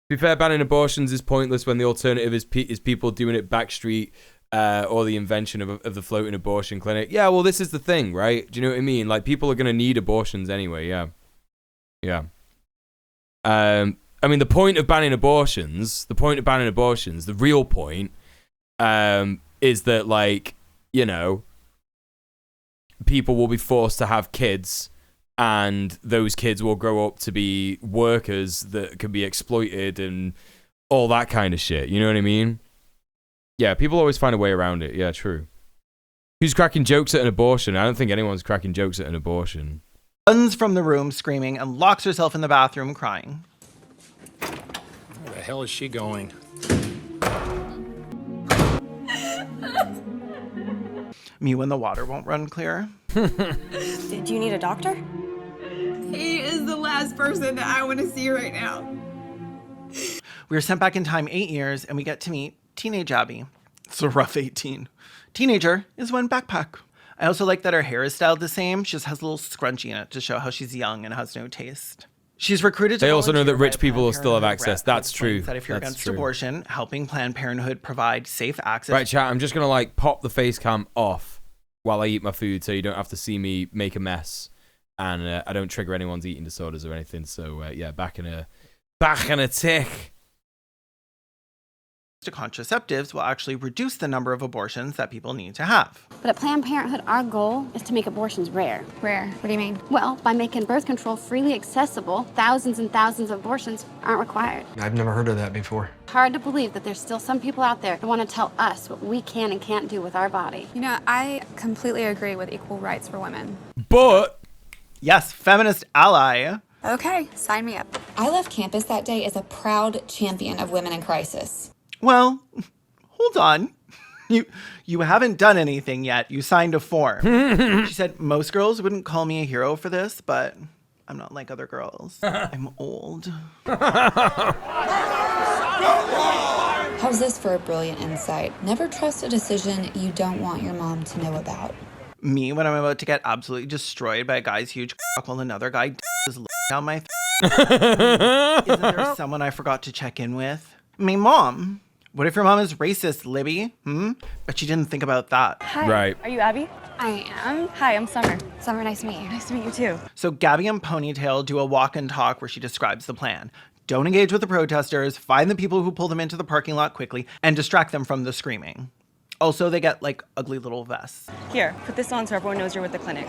be fair, banning abortions is pointless when the alternative is people doing it backstreet, or the invention of the floating abortion clinic. Yeah, well, this is the thing, right? Do you know what I mean? Like, people are going to need abortions anyway, yeah. Yeah. I mean, the point of banning abortions, the real point, is that, like, you know, people will be forced to have kids, and those kids will grow up to be workers that can be exploited and all that kind of shit. You know what I mean? Yeah, people always find a way around it. Yeah, true. Who's cracking jokes at an abortion? I don't think anyone's cracking jokes at an abortion. Runs from the room screaming and locks herself in the bathroom crying. Where the hell is she going? Me when the water won't run clear. Do you need a doctor? He is the last person that I want to see right now. We were sent back in time 8 years, and we get to meet teenage Abby. It's a rough 18. Teenager is one backpack. I also like that her hair is styled the same. She just has a little scrunchie in it to show how she's young and has no taste. She's recruited to They also know that volunteer rich by people Planned still have Parenthood access. rep, That's which true. explains that if you're That's against true. abortion, helping Planned Parenthood provide safe access. Right, chat, I'm just going to like pop the face cam off while I eat my food so you don't have to see me make a mess. And I don't trigger anyone's eating disorders or anything. So, yeah, back in a tick. To contraceptives will actually reduce the number of abortions that people need to have. But at Planned Parenthood, our goal is to make abortions rare. Rare? What do you mean? Well, by making birth control freely accessible, thousands and thousands of abortions aren't required. I've never heard of that before. Hard to believe that there's still some people out there that want to tell us what we can and can't do with our body. You know, I completely agree with equal rights for women. But yes, feminist ally. Okay, sign me up. I left campus that day as a proud champion of women in crisis. Well, hold on. You haven't done anything yet. You signed a form. She said, most girls wouldn't call me a hero for this, but I'm not like other girls. I'm old. How's this for a brilliant insight? Never trust a decision you don't want your mom to know about. Me when I'm about to get absolutely destroyed by a guy's huge cock while another guy is down my Isn't there someone I forgot to check in with? My mom. What if your mom is racist, Libby? But she didn't think about that. Hi. Right. Are you Abby? I am. Hi, I'm Summer. Summer, nice to meet you. Nice to meet you too. So Gabby and Ponytail do a walk and talk where she describes the plan. Don't engage with the protesters, find the people who pull them into the parking lot quickly, and distract them from the screaming. Also, they get like ugly little vests. Here, put this on so everyone knows you're with the clinic.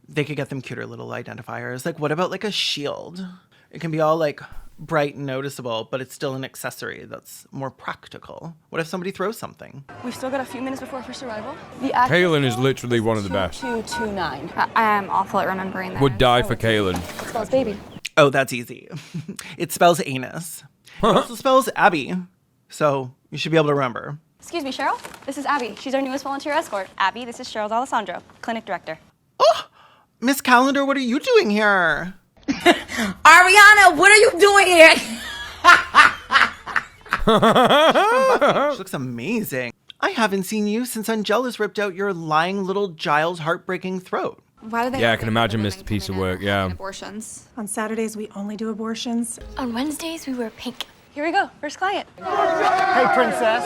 They could get them cuter little identifiers. Like, what about like a shield? It can be all like bright and noticeable, but it's still an accessory that's more practical. What if somebody throws something? We've still got a few minutes before first arrival. Kaylin is literally one of the best. 2229. I am awful at remembering that. Would die for Kaylin. It spells baby. Oh, that's easy. It spells anus. It also spells Abby. So you should be able to remember. Excuse me, Cheryl. This is Abby. She's our newest volunteer escort. Abby, this is Cheryl D'Alessandro, clinic director. Oh, Miss Calendar, what are you doing here? Ariana, what are you doing here? She looks amazing. I haven't seen you since Angelus ripped out your lying little Giles heartbreaking throat. Why do they? Yeah, I can imagine missed a piece of work, yeah. Abortions. On Saturdays, we only do abortions. On Wednesdays, we wear pink. Here we go. First client. Hey, princess.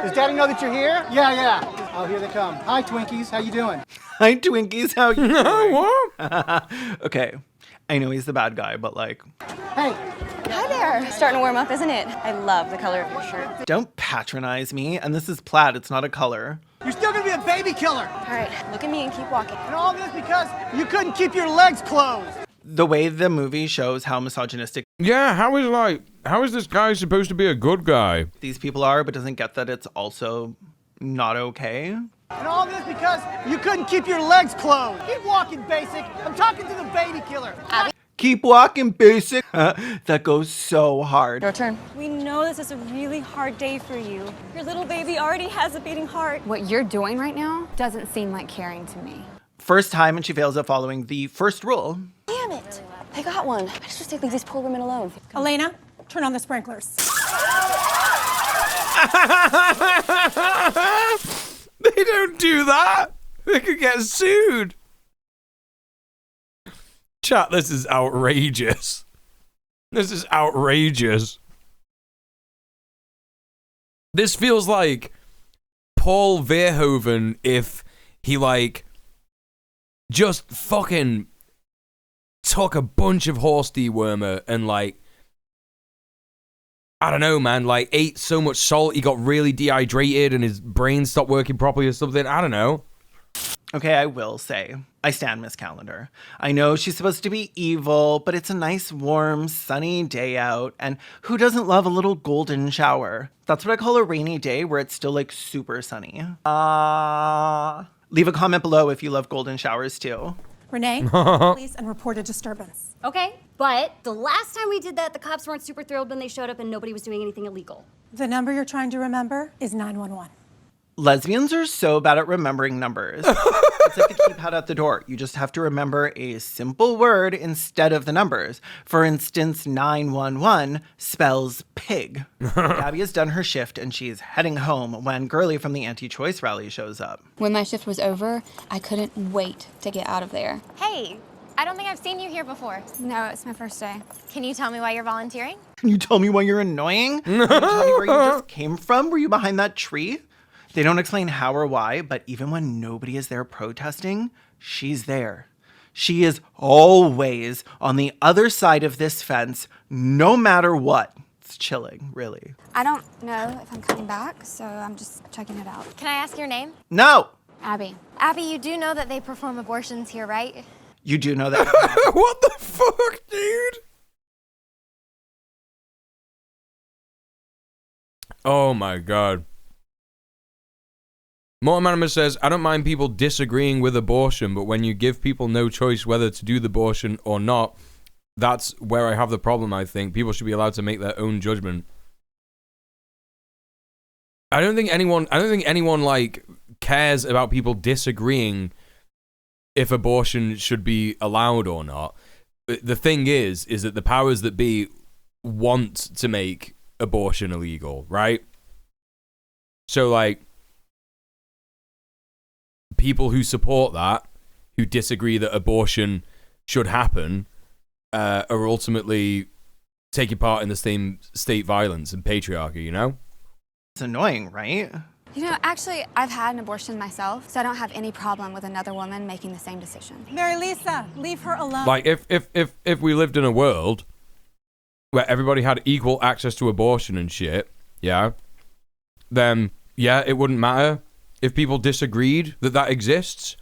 Does Daddy know that you're here? Yeah. Oh, here they come. Hi, Twinkies. How you doing? Hi, Twinkies. How you doing? What? Okay. I know he's the bad guy, but like... Hey. Hi there. Starting to warm up, isn't it? I love the color of your shirt. Don't patronize me. And this is plaid. It's not a color. You're still gonna be a baby killer. All right, look at me and keep walking. And all this because you couldn't keep your legs closed. The way the movie shows how misogynistic Yeah, how is this guy supposed to be a good guy? these people are, but doesn't get that it's also not okay. And all this because you couldn't keep your legs closed. Keep walking, basic. I'm talking to the baby killer. Keep walking, basic. That goes so hard. Your turn. We know this is a really hard day for you. Your little baby already has a beating heart. What you're doing right now doesn't seem like caring to me. First time and she fails at following the first rule. Damn it. I got one. I just wish they'd leave these poor women alone. Elena, turn on the sprinklers. They don't do that. They could get sued. Chat, this is outrageous. This is outrageous. This feels like Paul Verhoeven if he like just fucking took a bunch of horse dewormer and like I don't know, man, like ate so much salt he got really dehydrated and his brain stopped working properly or something. I don't know. Okay, I will say, I stand Miss Calendar. I know she's supposed to be evil, but it's a nice, warm, sunny day out, and who doesn't love a little golden shower? That's what I call a rainy day where it's still like super sunny. Leave a comment below if you love golden showers too. Renee, police and report a disturbance. Okay, but the last time we did that, the cops weren't super thrilled when they showed up and nobody was doing anything illegal. The number you're trying to remember is 911. Lesbians are so bad at remembering numbers. It's like the keypad at the door. You just have to remember a simple word instead of the numbers. For instance, 911 spells pig. Gabby has done her shift and she's heading home when Girly from the anti-choice rally shows up. When my shift was over, I couldn't wait to get out of there. Hey, I don't think I've seen you here before. No, it's my first day. Can you tell me why you're volunteering? Can you tell me why you're annoying? Can you tell me where you just came from? Were you behind that tree? They don't explain how or why, but even when nobody is there protesting, she's there. She is always on the other side of this fence, no matter what. It's chilling, really. I don't know if I'm coming back, so I'm just checking it out. Can I ask your name? No! Abby. Abby, you do know that they perform abortions here, right? You do know that. What the fuck, dude? Oh my god. Mortimer says, I don't mind people disagreeing with abortion, but when you give people no choice whether to do the abortion or not, that's where I have the problem, I think. People should be allowed to make their own judgment. I don't think anyone like cares about people disagreeing if abortion should be allowed or not. The thing is that the powers that be want to make abortion illegal, right? So like people who support that, who disagree that abortion should happen, are ultimately taking part in the same state violence and patriarchy, you know? It's annoying, right? You know, actually, I've had an abortion myself, so I don't have any problem with another woman making the same decision. Mary Lisa, leave her alone. Like, if we lived in a world where everybody had equal access to abortion and shit, yeah, then, yeah, it wouldn't matter if people disagreed that exists.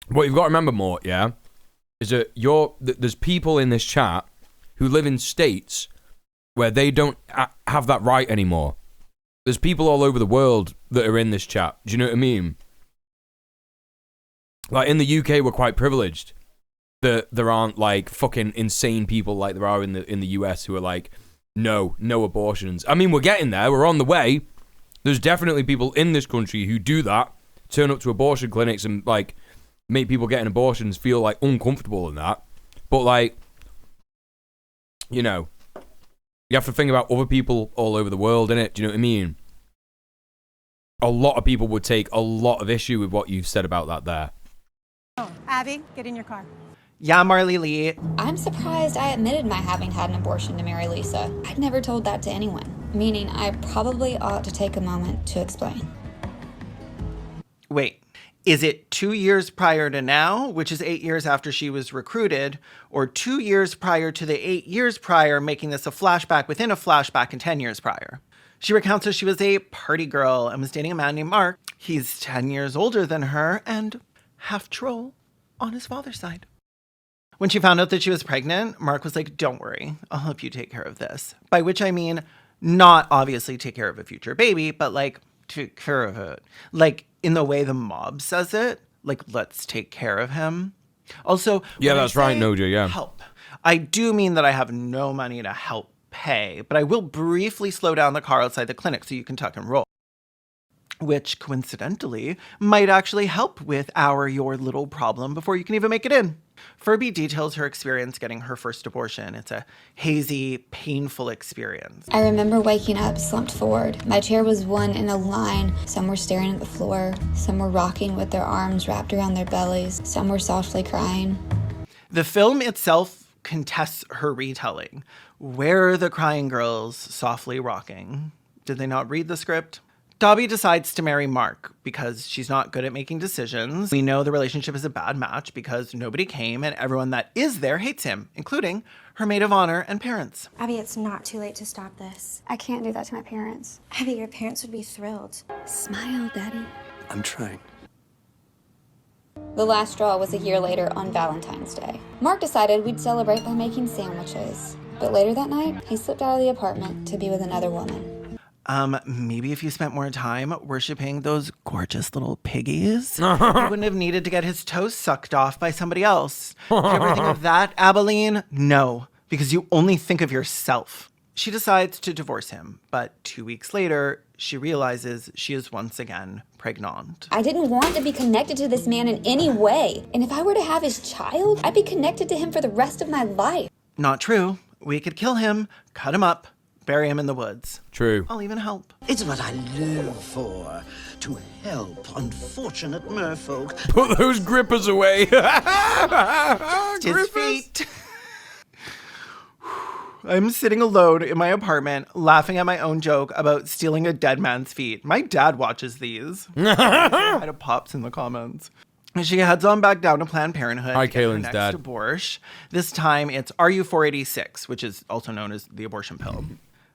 What you've got to remember, Mort, yeah, is that there's people in this chat who live in states where they don't have that right anymore. There's people all over the world that are in this chat. Do you know what I mean? Like, in the UK, we're quite privileged that there aren't, like, fucking insane people like there are in the US who are like, no abortions. I mean, we're getting there. We're on the way. There's definitely people in this country who do that, turn up to abortion clinics and, like, make people getting abortions feel, like, uncomfortable in that. But, like, you know, you have to think about other people all over the world, innit? Do you know what I mean? A lot of people would take a lot of issue with what you've said about that there. Oh, Abby, get in your car. Yeah, Marley Lee. I'm surprised I admitted my having had an abortion to Mary Lisa. I'd never told that to anyone, meaning I probably ought to take a moment to explain. Wait, is it 2 years prior to now, which is 8 years after she was recruited, or 2 years prior to the 8 years prior, making this a flashback within a flashback and 10 years prior? She recounts that she was a party girl and was dating a man named Mark. He's 10 years older than her and half troll on his father's side. When she found out that she was pregnant, Mark was like, don't worry, I'll help you take care of this. By which I mean, not obviously take care of a future baby, but like, take care of it. Like, in the way the mob says it, like, let's take care of him. Also, yeah, that's right, Noja, yeah. Help. I do mean that I have no money to help pay, but I will briefly slow down the car outside the clinic so you can tuck and roll. Which, coincidentally, might actually help with your little problem before you can even make it in. Furby details her experience getting her first abortion. It's a hazy, painful experience. I remember waking up slumped forward. My chair was one in a line. Some were staring at the floor. Some were rocking with their arms wrapped around their bellies. Some were softly crying. The film itself contests her retelling. Where are the crying girls softly rocking? Did they not read the script? Dobby decides to marry Mark because she's not good at making decisions. We know the relationship is a bad match because nobody came and everyone that is there hates him, including her maid of honor and parents. Abby, it's not too late to stop this. I can't do that to my parents. Abby, your parents would be thrilled. Smile, Daddy. I'm trying. The last straw was a year later on Valentine's Day. Mark decided we'd celebrate by making sandwiches. But later that night, he slipped out of the apartment to be with another woman. Maybe if you spent more time worshiping those gorgeous little piggies, he wouldn't have needed to get his toes sucked off by somebody else. Did you ever think of that, Abilene? No, because you only think of yourself. She decides to divorce him, but 2 weeks later, she realizes she is once again pregnant. I didn't want to be connected to this man in any way. And if I were to have his child, I'd be connected to him for the rest of my life. Not true. We could kill him, cut him up, bury him in the woods. True. I'll even help. It's what I live for. To help unfortunate merfolk. Put those grippers away. His feet. I'm sitting alone in my apartment, laughing at my own joke about stealing a dead man's feet. My dad watches these. Kind of pops in the comments. And she heads on back down to Planned Parenthood. Hi, to get her Kaylin's next dad. abortion. This time it's RU486, which is also known as the abortion pill.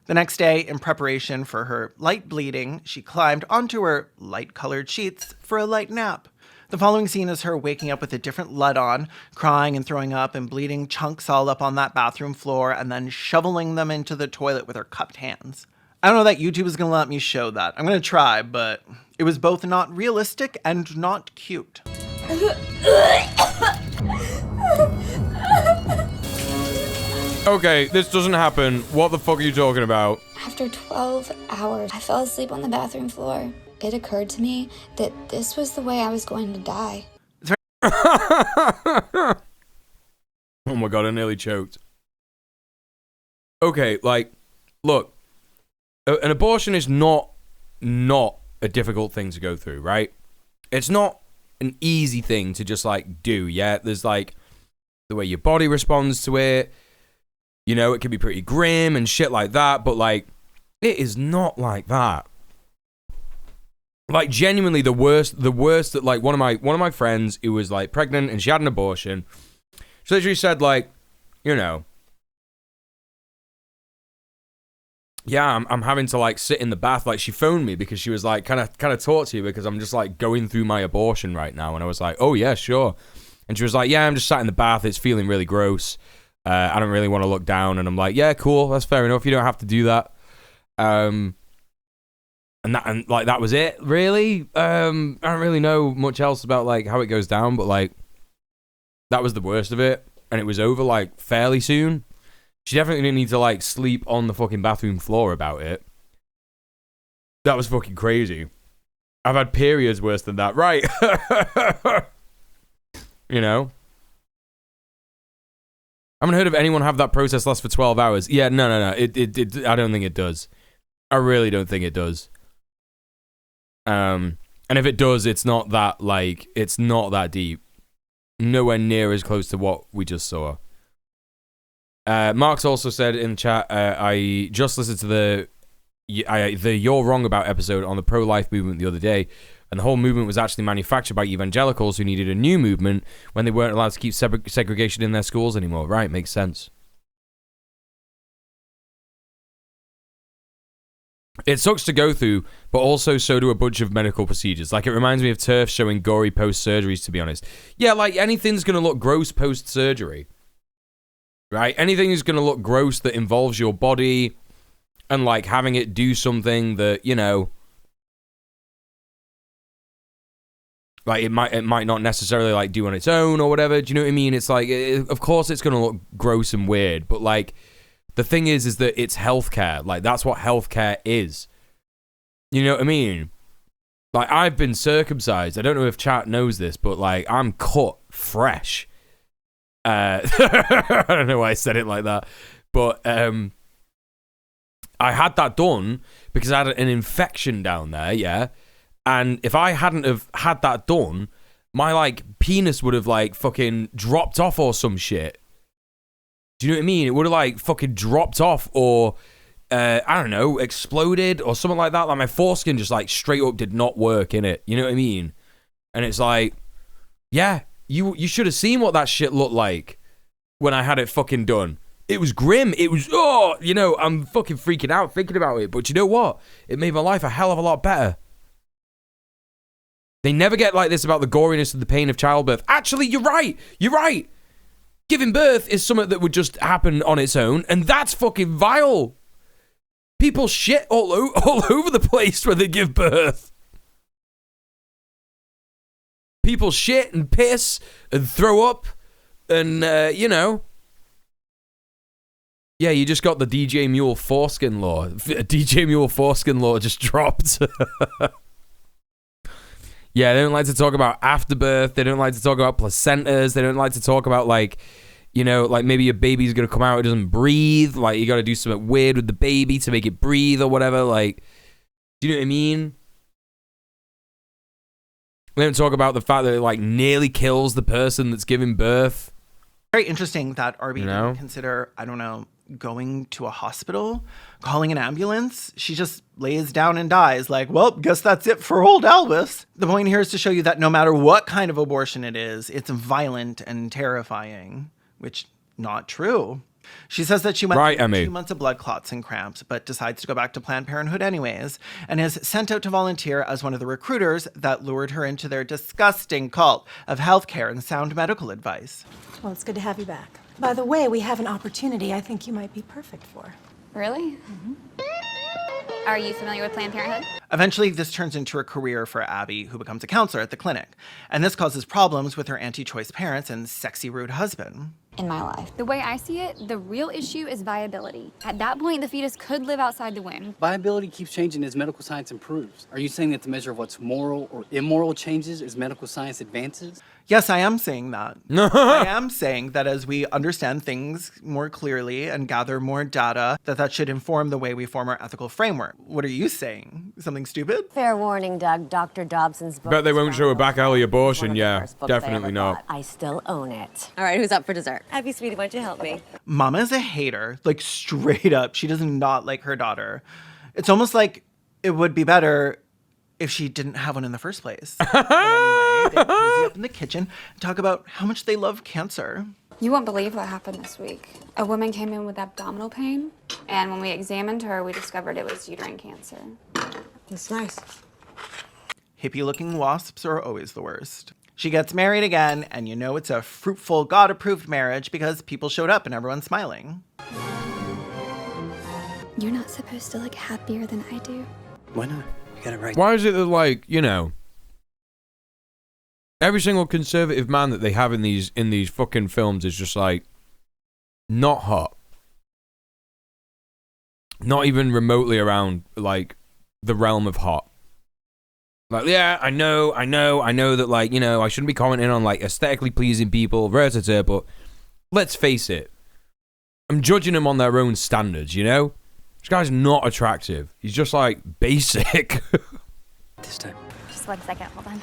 The next day, in preparation for her light bleeding, she climbed onto her light-colored sheets for a light nap. The following scene is her waking up with a different LUT on, crying and throwing up and bleeding chunks all up on that bathroom floor and then shoveling them into the toilet with her cupped hands. I don't know that YouTube is going to let me show that. I'm going to try, but it was both not realistic and not cute. Okay, this doesn't happen. What the fuck are you talking about? After 12 hours, I fell asleep on the bathroom floor. It occurred to me that this was the way I was going to die. Oh my god, I nearly choked. Okay, like, look, an abortion is not a difficult thing to go through, right? It's not an easy thing to just, like, do, yeah? There's, like, the way your body responds to it. You know, it can be pretty grim and shit like that, but, like, it is not like that. Like, genuinely, the worst that, like, one of my friends who was, like, pregnant and she had an abortion, she literally said, like, you know, yeah, I'm having to, like, sit in the bath. Like, she phoned me because she was like, can I talk to you because I'm just, like, going through my abortion right now. And I was like, oh yeah, sure. And she was like, yeah, I'm just sat in the bath, it's feeling really gross, I don't really want to look down. And I'm like, yeah, cool, that's fair enough, you don't have to do that. And that was it, really. I don't really know much else about, like, how it goes down, but, like, that was the worst of it, and it was over, like, fairly soon. She definitely didn't need to, like, sleep on the fucking bathroom floor about it. That was fucking crazy. I've had periods worse than that, right? You know? I haven't heard of anyone have that process last for 12 hours. Yeah, no. It I don't think it does. I really don't think it does. And if it does, it's not that, like, it's not that deep. Nowhere near as close to what we just saw. Mark's also said in the chat, I just listened to the You're Wrong About episode on the pro-life movement the other day, and the whole movement was actually manufactured by evangelicals who needed a new movement when they weren't allowed to keep segregation in their schools anymore. Right, makes sense. It sucks to go through, but also so do a bunch of medical procedures. Like, it reminds me of TERF showing gory post-surgeries, to be honest. Yeah, like, anything's going to look gross post-surgery. Right? Anything is going to look gross that involves your body and, like, having it do something that, you know, like, it might not necessarily, like, do on its own or whatever. Do you know what I mean? It's like, of course it's going to look gross and weird, but, like, the thing is that it's healthcare. Like, that's what healthcare is. You know what I mean? Like, I've been circumcised. I don't know if chat knows this, but, like, I'm cut fresh. I don't know why I said it like that. But I had that done because I had an infection down there, yeah? And if I hadn't have had that done, my, like, penis would have, like, fucking dropped off or some shit. Do you know what I mean? It would have, like, fucking dropped off or, I don't know, exploded or something like that. Like, my foreskin just, like, straight up did not work in it. You know what I mean? And it's like, yeah, you should have seen what that shit looked like when I had it fucking done. It was grim. It was, oh, you know, I'm fucking freaking out thinking about it. But you know what? It made my life a hell of a lot better. They never get like this about the goriness and the pain of childbirth. Actually, you're right. You're right. Giving birth is something that would just happen on its own, and that's fucking vile. People shit all over the place when they give birth. People shit and piss and throw up and, you know. Yeah, you just got the DJ Mule foreskin law. DJ Mule foreskin law just dropped. Yeah, they don't like to talk about afterbirth. They don't like to talk about placentas. They don't like to talk about, like, you know, like maybe your baby's going to come out, it doesn't breathe. Like, you got to do something weird with the baby to make it breathe or whatever. Like, do you know what I mean? They don't talk about the fact that it, like, nearly kills the person that's giving birth. Very interesting that Arby didn't consider, I don't know, going to a hospital, calling an ambulance. She just lays down and dies like, well, guess that's it for old Elvis. The point here is to show you that no matter what kind of abortion it is, it's violent and terrifying, which not true. She says that she went through 2 months of blood clots and cramps, but decides to go back to Planned Parenthood anyways, and is sent out to volunteer as one of the recruiters that lured her into their disgusting cult of healthcare and sound medical advice. Well, it's good to have you back. By the way, we have an opportunity I think you might be perfect for. Really? Are you familiar with Planned Parenthood? Eventually, this turns into a career for Abby, who becomes a counselor at the clinic. And this causes problems with her anti-choice parents and sexy, rude husband. In my life. The way I see it, the real issue is viability. At that point, the fetus could live outside the womb. Viability keeps changing as medical science improves. Are you saying that the measure of what's moral or immoral changes as medical science advances? Yes, I am saying that. I am saying that as we understand things more clearly and gather more data, that should inform the way we form our ethical framework. What are you saying? Something stupid? Fair warning, Doug. Dr. Dobson's book. Bet they won't show a back alley abortion. Yeah, definitely not. I still own it. All right, who's up for dessert? Abby, sweetie, why don't you help me? Mama's a hater, like straight up. She does not like her daughter. It's almost like it would be better if she didn't have one in the first place. But anyway, they cozy up in the kitchen and talk about how much they love cancer. You won't believe what happened this week. A woman came in with abdominal pain, and when we examined her, we discovered it was uterine cancer. That's nice. Hippie-looking wasps are always the worst. She gets married again, and you know it's a fruitful, God-approved marriage because people showed up and everyone's smiling. You're not supposed to look happier than I do. Why not? You got it right. Why is it that, like, you know, every single conservative man that they have in these fucking films is just like not hot, not even remotely around like the realm of hot. Like, yeah, I know that, like, you know, I shouldn't be commenting on like aesthetically pleasing people, but let's face it, I'm judging them on their own standards. You know, this guy's not attractive. He's just like basic. This time. Just 1 second, hold on.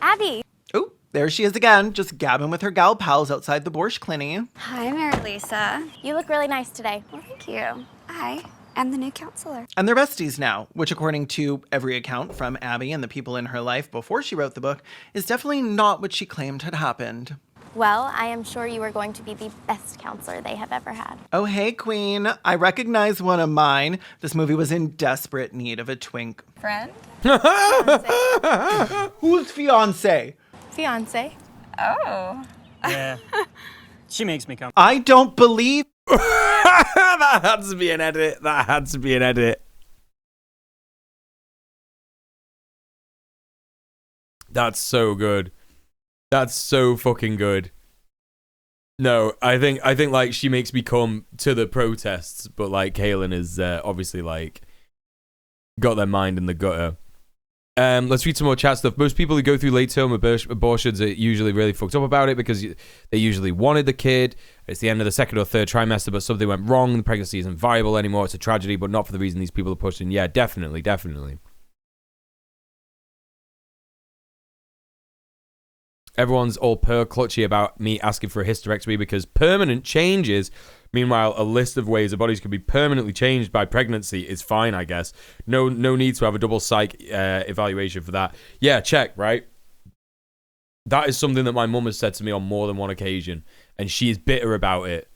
Abby! Oh, there she is again, just gabbing with her gal pals outside the Borscht Clinic. Hi, Mary Lisa. You look really nice today. Well, thank you. I am the new counselor. And they're besties now, which according to every account from Abby and the people in her life before she wrote the book, is definitely not what she claimed had happened. Well, I am sure you are going to be the best counselor they have ever had. Oh, hey, Queen. I recognize one of mine. This movie was in desperate need of a twink. Friend? Who's fiance? Fiance. Oh. Yeah. She makes me come. I don't believe. That had to be an edit. That had to be an edit. That's so good. That's so fucking good. No, I think like she makes me come to the protests, but like Kaylin is obviously like got their mind in the gutter. Let's read some more chat stuff. Most people who go through late-term abortions are usually really fucked up about it because they usually wanted the kid. It's the end of the second or third trimester, but something went wrong. The pregnancy isn't viable anymore. It's a tragedy, but not for the reason these people are pushing. Yeah, definitely. Everyone's all clutchy about me asking for a hysterectomy because permanent changes. Meanwhile, a list of ways a bodies can be permanently changed by pregnancy is fine, I guess. No need to have a double psych evaluation for that. Yeah, check, right? That is something that my mum has said to me on more than one occasion, and she is bitter about it.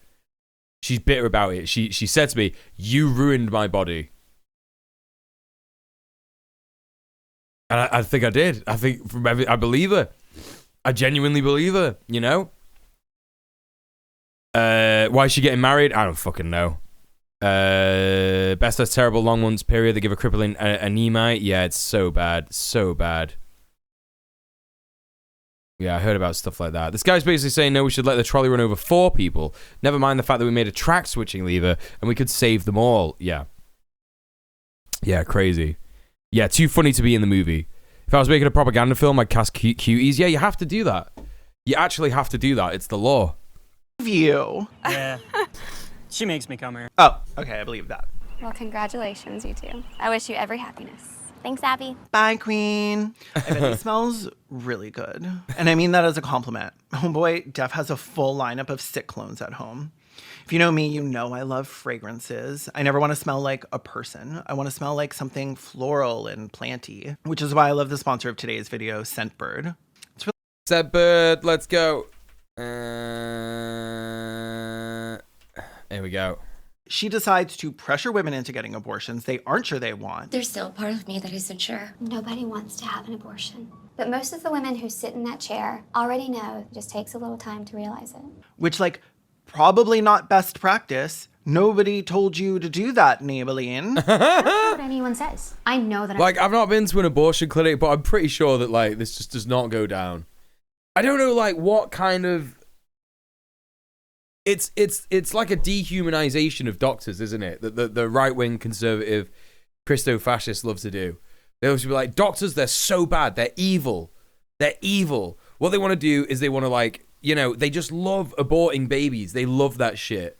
She's bitter about it. She said to me, "You ruined my body." And I think I did. I believe her. I genuinely believe her, you know? Why is she getting married? I don't fucking know. Best has terrible long ones, period. They give a crippling anemia. Yeah, it's so bad. So bad. Yeah, I heard about stuff like that. This guy's basically saying, no, we should let the trolley run over 4 people. Never mind the fact that we made a track switching lever and we could save them all. Yeah. Yeah, crazy. Yeah, too funny to be in the movie. If I was making a propaganda film, I'd cast cuties. Yeah, you have to do that. You actually have to do that. It's the law. You. Yeah. She makes me come here. Oh, okay, I believe that. Well, congratulations, you two. I wish you every happiness. Thanks, Abby. Bye, Queen. I bet it smells really good. And I mean that as a compliment. Oh boy, Def has a full lineup of sick clones at home. If you know me, you know I love fragrances. I never want to smell like a person. I want to smell like something floral and planty, which is why I love the sponsor of today's video, Scentbird. It's really Scentbird, let's go. There we go. She decides to pressure women into getting abortions they aren't sure they want. There's still a part of me that isn't sure. Nobody wants to have an abortion. But most of the women who sit in that chair already know it just takes a little time to realize it. Which, like, probably not best practice. Nobody told you to do that, Maybelline. I don't care what anyone says. I know that Like, I've not been to an abortion clinic, but I'm pretty sure that, like, this just does not go down. I don't know, like, what kind of... It's like a dehumanization of doctors, isn't it? That the right-wing conservative Christo-fascists love to do. They always be like, doctors, they're so bad. They're evil. They're evil. What they want to do is they want to, like, you know, they just love aborting babies. They love that shit.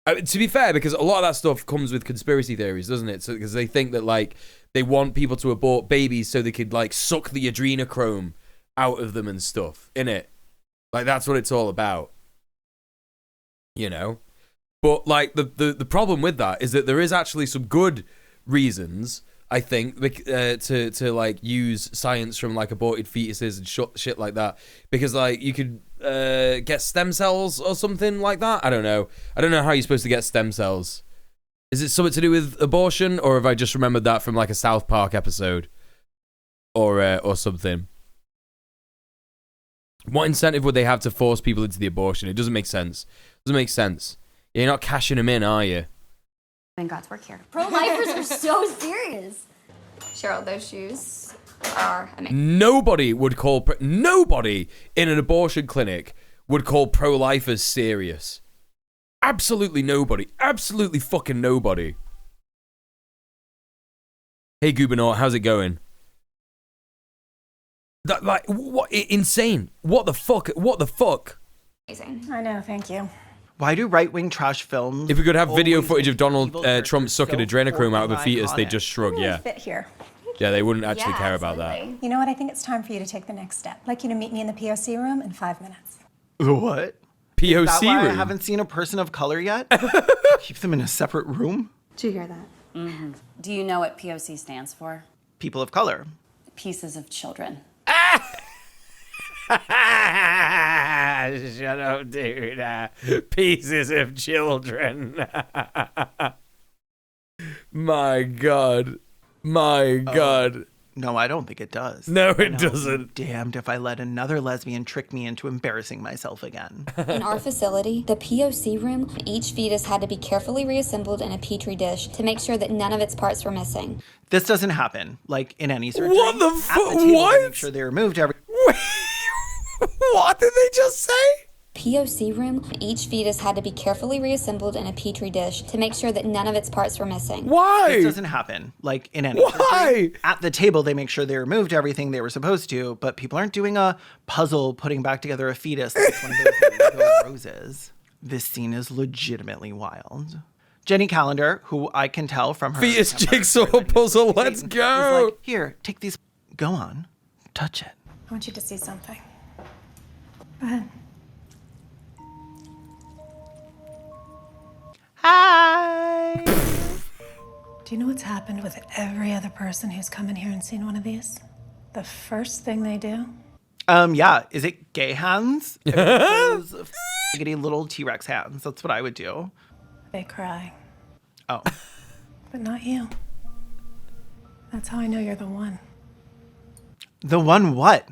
To be fair, because a lot of that stuff comes with conspiracy theories, doesn't it? So because they think that, like, they want people to abort babies so they could, like, suck the adrenochrome out of them and stuff, innit? Like, that's what it's all about. You know? But, like, the problem with that is that there is actually some good reasons, I think, to like, use science from, like, aborted fetuses and shit like that. Because, like, you could get stem cells or something like that. I don't know. I don't know how you're supposed to get stem cells. Is it something to do with abortion? Or have I just remembered that from, like, a South Park episode? Or something? What incentive would they have to force people into the abortion? It doesn't make sense. Doesn't make sense. You're not cashing them in, are you? And God's work here. Pro-lifers are so serious. Cheryl, those shoes are amazing. Nobody would call... Nobody in an abortion clinic would call pro-lifers serious. Absolutely nobody. Absolutely fucking nobody. Hey, Gubernaut, how's it going? That, like, what? Insane. What the fuck? What the fuck? Amazing. I know, thank you. Why do right-wing trash films... If we could have video always footage of Donald evil Trump sucking so adrenochrome out of a horribly fetus, they'd iconic? just shrug, yeah. Fit here. Yeah, they wouldn't actually care about that. You know what? I think it's time for you to take the next step. I'd like you to meet me in the POC room in 5 minutes. The what? POC Is that why room? I haven't seen a person of color yet? Keep them in a separate room? Did you hear that? Mm-hmm. Do you know what POC stands for? People of color. Pieces of children. Shut up, dude. Pieces of children. My God. My God. No, I don't think it does. No, it And I'll be doesn't. Damned if I let another lesbian trick me into embarrassing myself again. In our facility, the POC room, each fetus had to be carefully reassembled in a petri dish to make sure that none of its parts were missing. This doesn't happen, like in any surgery. What the At fuck? the table, What? they make sure they removed every... What did they just say? POC room, each fetus had to be carefully reassembled in a petri dish to make sure that none of its parts were missing. Why? This doesn't happen, like in any surgery. Why? At the table, they make sure they removed everything they were supposed to, but people aren't doing a puzzle putting back together a fetus like one of those Lego roses. This scene is legitimately wild. Jenny Calendar, who I can tell from her Fetus jigsaw puzzle, let's go. is like, here, take these, go on, touch it. I want you to see something. Go ahead. Hi. Do you know what's happened with every other person who's come in here and seen one of these? The first thing they do? Yeah, is it gay hands? Those faggoty little T-Rex hands. That's what I would do. They cry. Oh. But not you. That's how I know you're the one. The one what?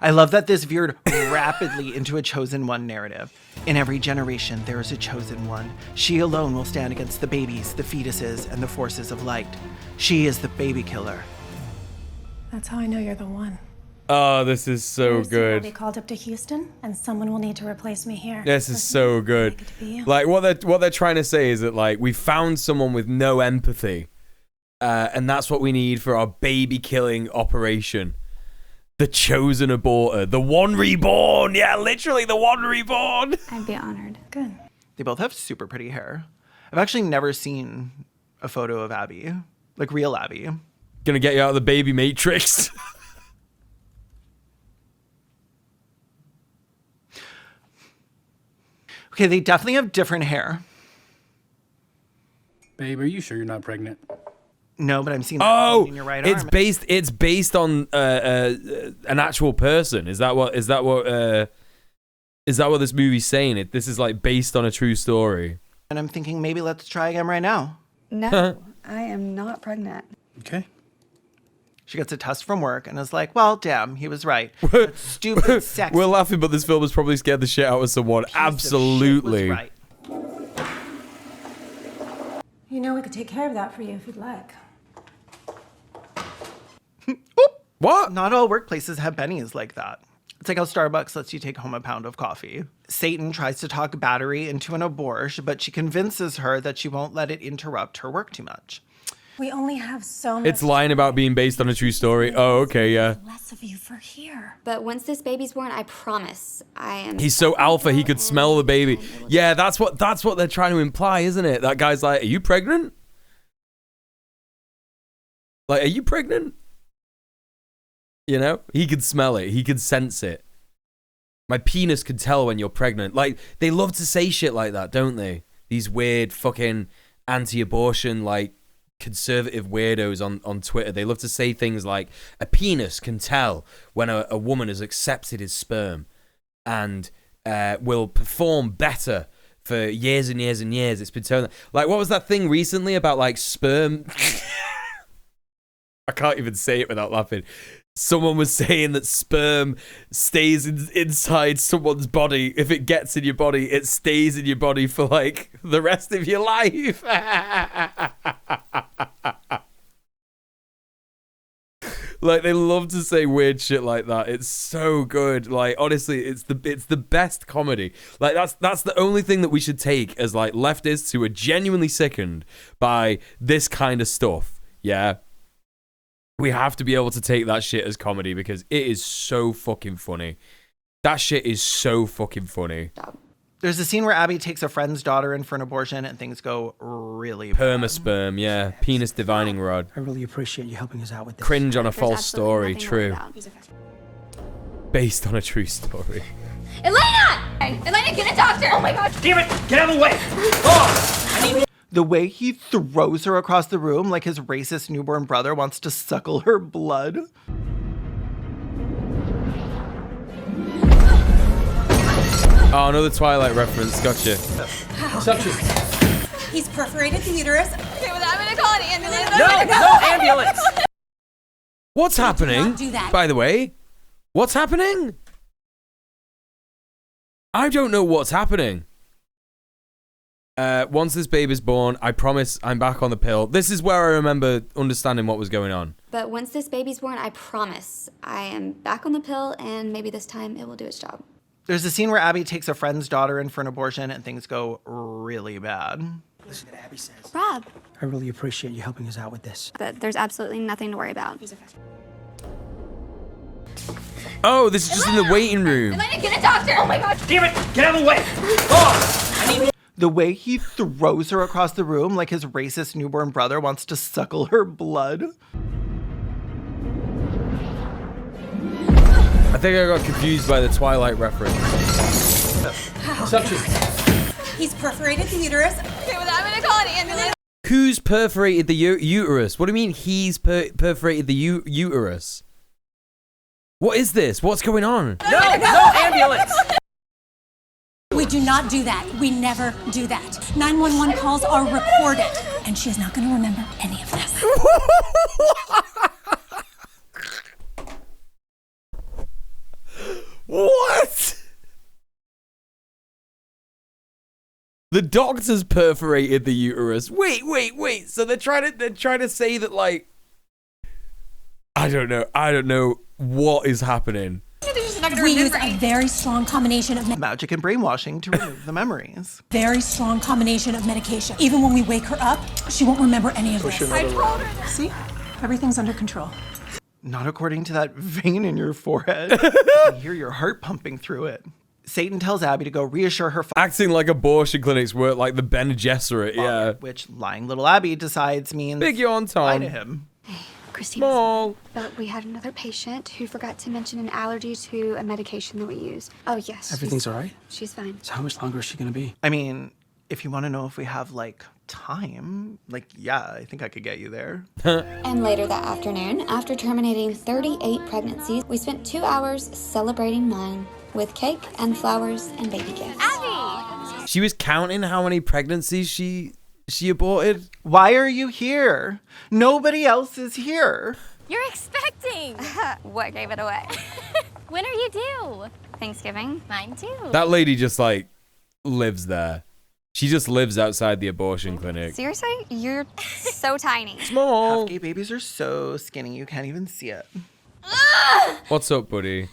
I love that this veered rapidly into a chosen one narrative. In every generation, there is a chosen one. She alone will stand against the babies, the fetuses, and the forces of light. She is the baby killer. That's how I know you're the one. Oh, this is so I'll be good. called up to Houston, and someone will need to replace me here. This is so good. Like what they're trying to say is that like we found someone with no empathy, and that's what we need for our baby killing operation. The chosen aborter, the one reborn. Yeah, literally the one reborn. I'd be honored. Good. They both have super pretty hair. I've actually never seen a photo of Abby, like real Abby. Gonna get you out of the baby matrix. Okay, they definitely have different hair. Babe, are you sure you're not pregnant? No, but I'm seeing Oh, in your right it's arm. based on an actual person. Is that what this movie's saying? This is like based on a true story. And I'm thinking maybe let's try again right now. No, I am not pregnant. Okay. She gets a test from work and is like, well, damn, he was right. That stupid sex. We're laughing, but this film has probably scared the shit out of someone. Absolutely. Was right. You know, we could take care of that for you if you'd like. What? Not all workplaces have bennies like that. It's like how Starbucks lets you take home a pound of coffee. Satan tries to talk Battery into an abortion, but she convinces her that she won't let it interrupt her work too much. We only have so much. It's lying about being based on a true story. Oh, okay, yeah. Less of you for here. But once this baby's born, I promise I am. He's so alpha, he could smell the baby. Yeah, that's what they're trying to imply, isn't it? That guy's like, are you pregnant? Like, are you pregnant? You know? He could smell it. He could sense it. My penis could tell when you're pregnant. Like, they love to say shit like that, don't they? These weird fucking anti-abortion, like, conservative weirdos on Twitter. They love to say things like, a penis can tell when a woman has accepted his sperm and will perform better for years and years and years. It's been told. Like, what was that thing recently about, like, sperm? I can't even say it without laughing. Someone was saying that sperm stays inside someone's body. If it gets in your body, it stays in your body for like the rest of your life. Like, they love to say weird shit like that. It's so good. Like, honestly, it's the best comedy. Like, that's the only thing that we should take as like leftists who are genuinely sickened by this kind of stuff. Yeah. We have to be able to take that shit as comedy because it is so fucking funny. That shit is so fucking funny. There's a scene where Abby takes a friend's daughter in for an abortion and things go really bad. Permasperm, yeah. Penis divining rod. I really appreciate you helping us out with this. Cringe on a false story. True. Based on a true story. Elena! Elena, get a doctor! Oh my god! Damn it! Get out of the way! Oh! I need... The way he throws her across the room like his racist newborn brother wants to suckle her blood. Oh, another Twilight reference. Gotcha. He's perforated the uterus. Okay, well, I'm gonna call an ambulance. No ambulance! What's happening? not do that. By the way, what's happening? I don't know what's happening. Once this baby's born, I promise I'm back on the pill. This is where I remember understanding what was going on. But once this baby's born, I promise I am back on the pill, and maybe this time it will do its job. There's a scene where Abby takes a friend's daughter in for an abortion and things go really bad. Listen to what Abby says. Rob. I really appreciate you helping us out with this. But there's absolutely nothing to worry about. Oh, this is just in the waiting room. Elena, get a doctor! Oh my god! Damn it! Get out of the way! Oh! I need... The way he throws her across the room like his racist newborn brother wants to suckle her blood. I think I got confused by the Twilight reference. He's perforated the uterus. Okay, well, I'm gonna call an ambulance. Who's perforated the uterus? What do you mean he's perforated the uterus? What is this? What's going on? No ambulance! We do not do that. We never do that. 911 calls are recorded, and she is not going to remember any of this. What? The doctors perforated the uterus. Wait. So they're trying to say that like I don't know what is happening. We use a very strong combination of magic and brainwashing to remove the memories. Very strong combination of medication. Even when we wake her up, she won't remember any of this. I told her that. See? Everything's under control. Not according to that vein in your forehead. I can hear your heart pumping through it. Satan tells Abby to go reassure her acting like abortion clinics work like the Bene Gesserit, yeah. Which lying little Abby decides means big yawn lie time. to him. Christina, but we had another patient who forgot to mention an allergy to a medication that we use. Oh, yes. Everything's all right? She's fine. So how much longer is she going to be? I mean, if you want to know if we have, like, time, like, yeah, I think I could get you there. And later that afternoon, after terminating 38 pregnancies, we spent 2 hours celebrating mine with cake and flowers and baby gifts. Abby! She was counting how many pregnancies she aborted. Why are you here? Nobody else is here. You're expecting. What gave it away? When are you due? Thanksgiving. Mine too. That lady just like lives there. She just lives outside the abortion clinic. Seriously? You're so tiny. Small. Half-gay babies are so skinny you can't even see it. What's up, buddy?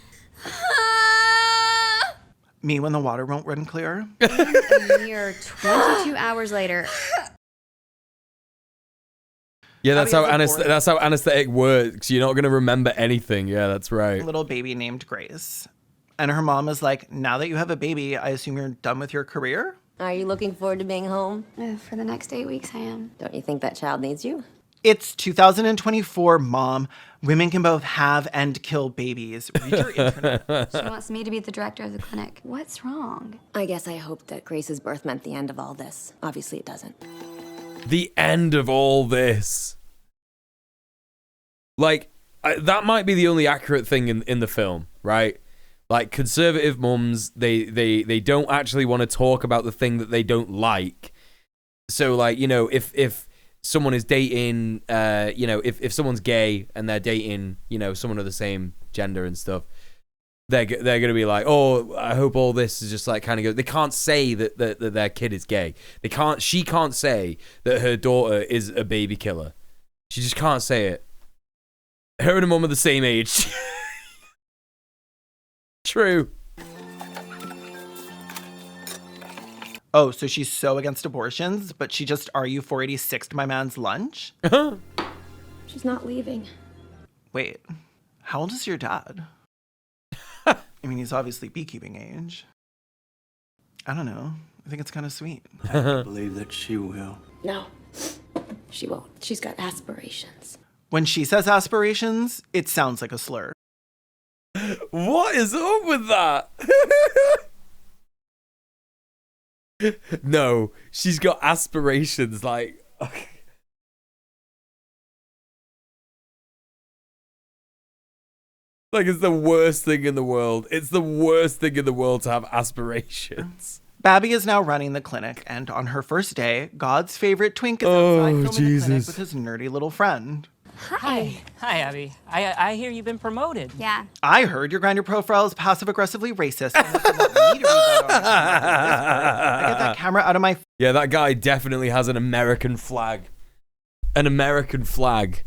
Me when the water won't run clear. A mere 22 hours later. Yeah, that's how anesthetic works. You're not gonna remember anything. Yeah, that's right. A little baby named Grace. And her mom is like, now that you have a baby, I assume you're done with your career? Are you looking forward to being home? For the next 8 weeks, I am. Don't you think that child needs you? It's 2024, Mom. Women can both have and kill babies. Read your internet. She wants me to be the director of the clinic. What's wrong? I guess I hope that Grace's birth meant the end of all this. Obviously it doesn't. The end of all this. Like, that might be the only accurate thing in the film, right? Like, conservative mums, they don't actually want to talk about the thing that they don't like. So, like, you know, if someone is dating, you know, if someone's gay and they're dating, you know, someone of the same gender and stuff, they're gonna be like, oh, I hope all this is just like kind of good. They can't say that their kid is gay. She can't say that her daughter is a baby killer. She just can't say it. Her and her mum are the same age. True. Oh, so she's so against abortions, but she just RU-486'd my man's lunch? She's not leaving. Wait, how old is your dad? I mean, he's obviously beekeeping age. I don't know. I think it's kind of sweet. I believe that she will. No, she won't. She's got aspirations. When she says aspirations, it sounds like a slur. What is up with that? No, she's got aspirations, like... Like, it's the worst thing in the world. It's the worst thing in the world to have aspirations. Babby is now running the clinic, and on her first day, God's favorite twink is outside filming the clinic with his nerdy little friend. Hi. Hi, Abby. I hear you've been promoted. Yeah. I heard your Grindr profile is passive-aggressively racist. And this is what me to read that on. I get that camera out of my... Yeah, that guy definitely has an American flag. An American flag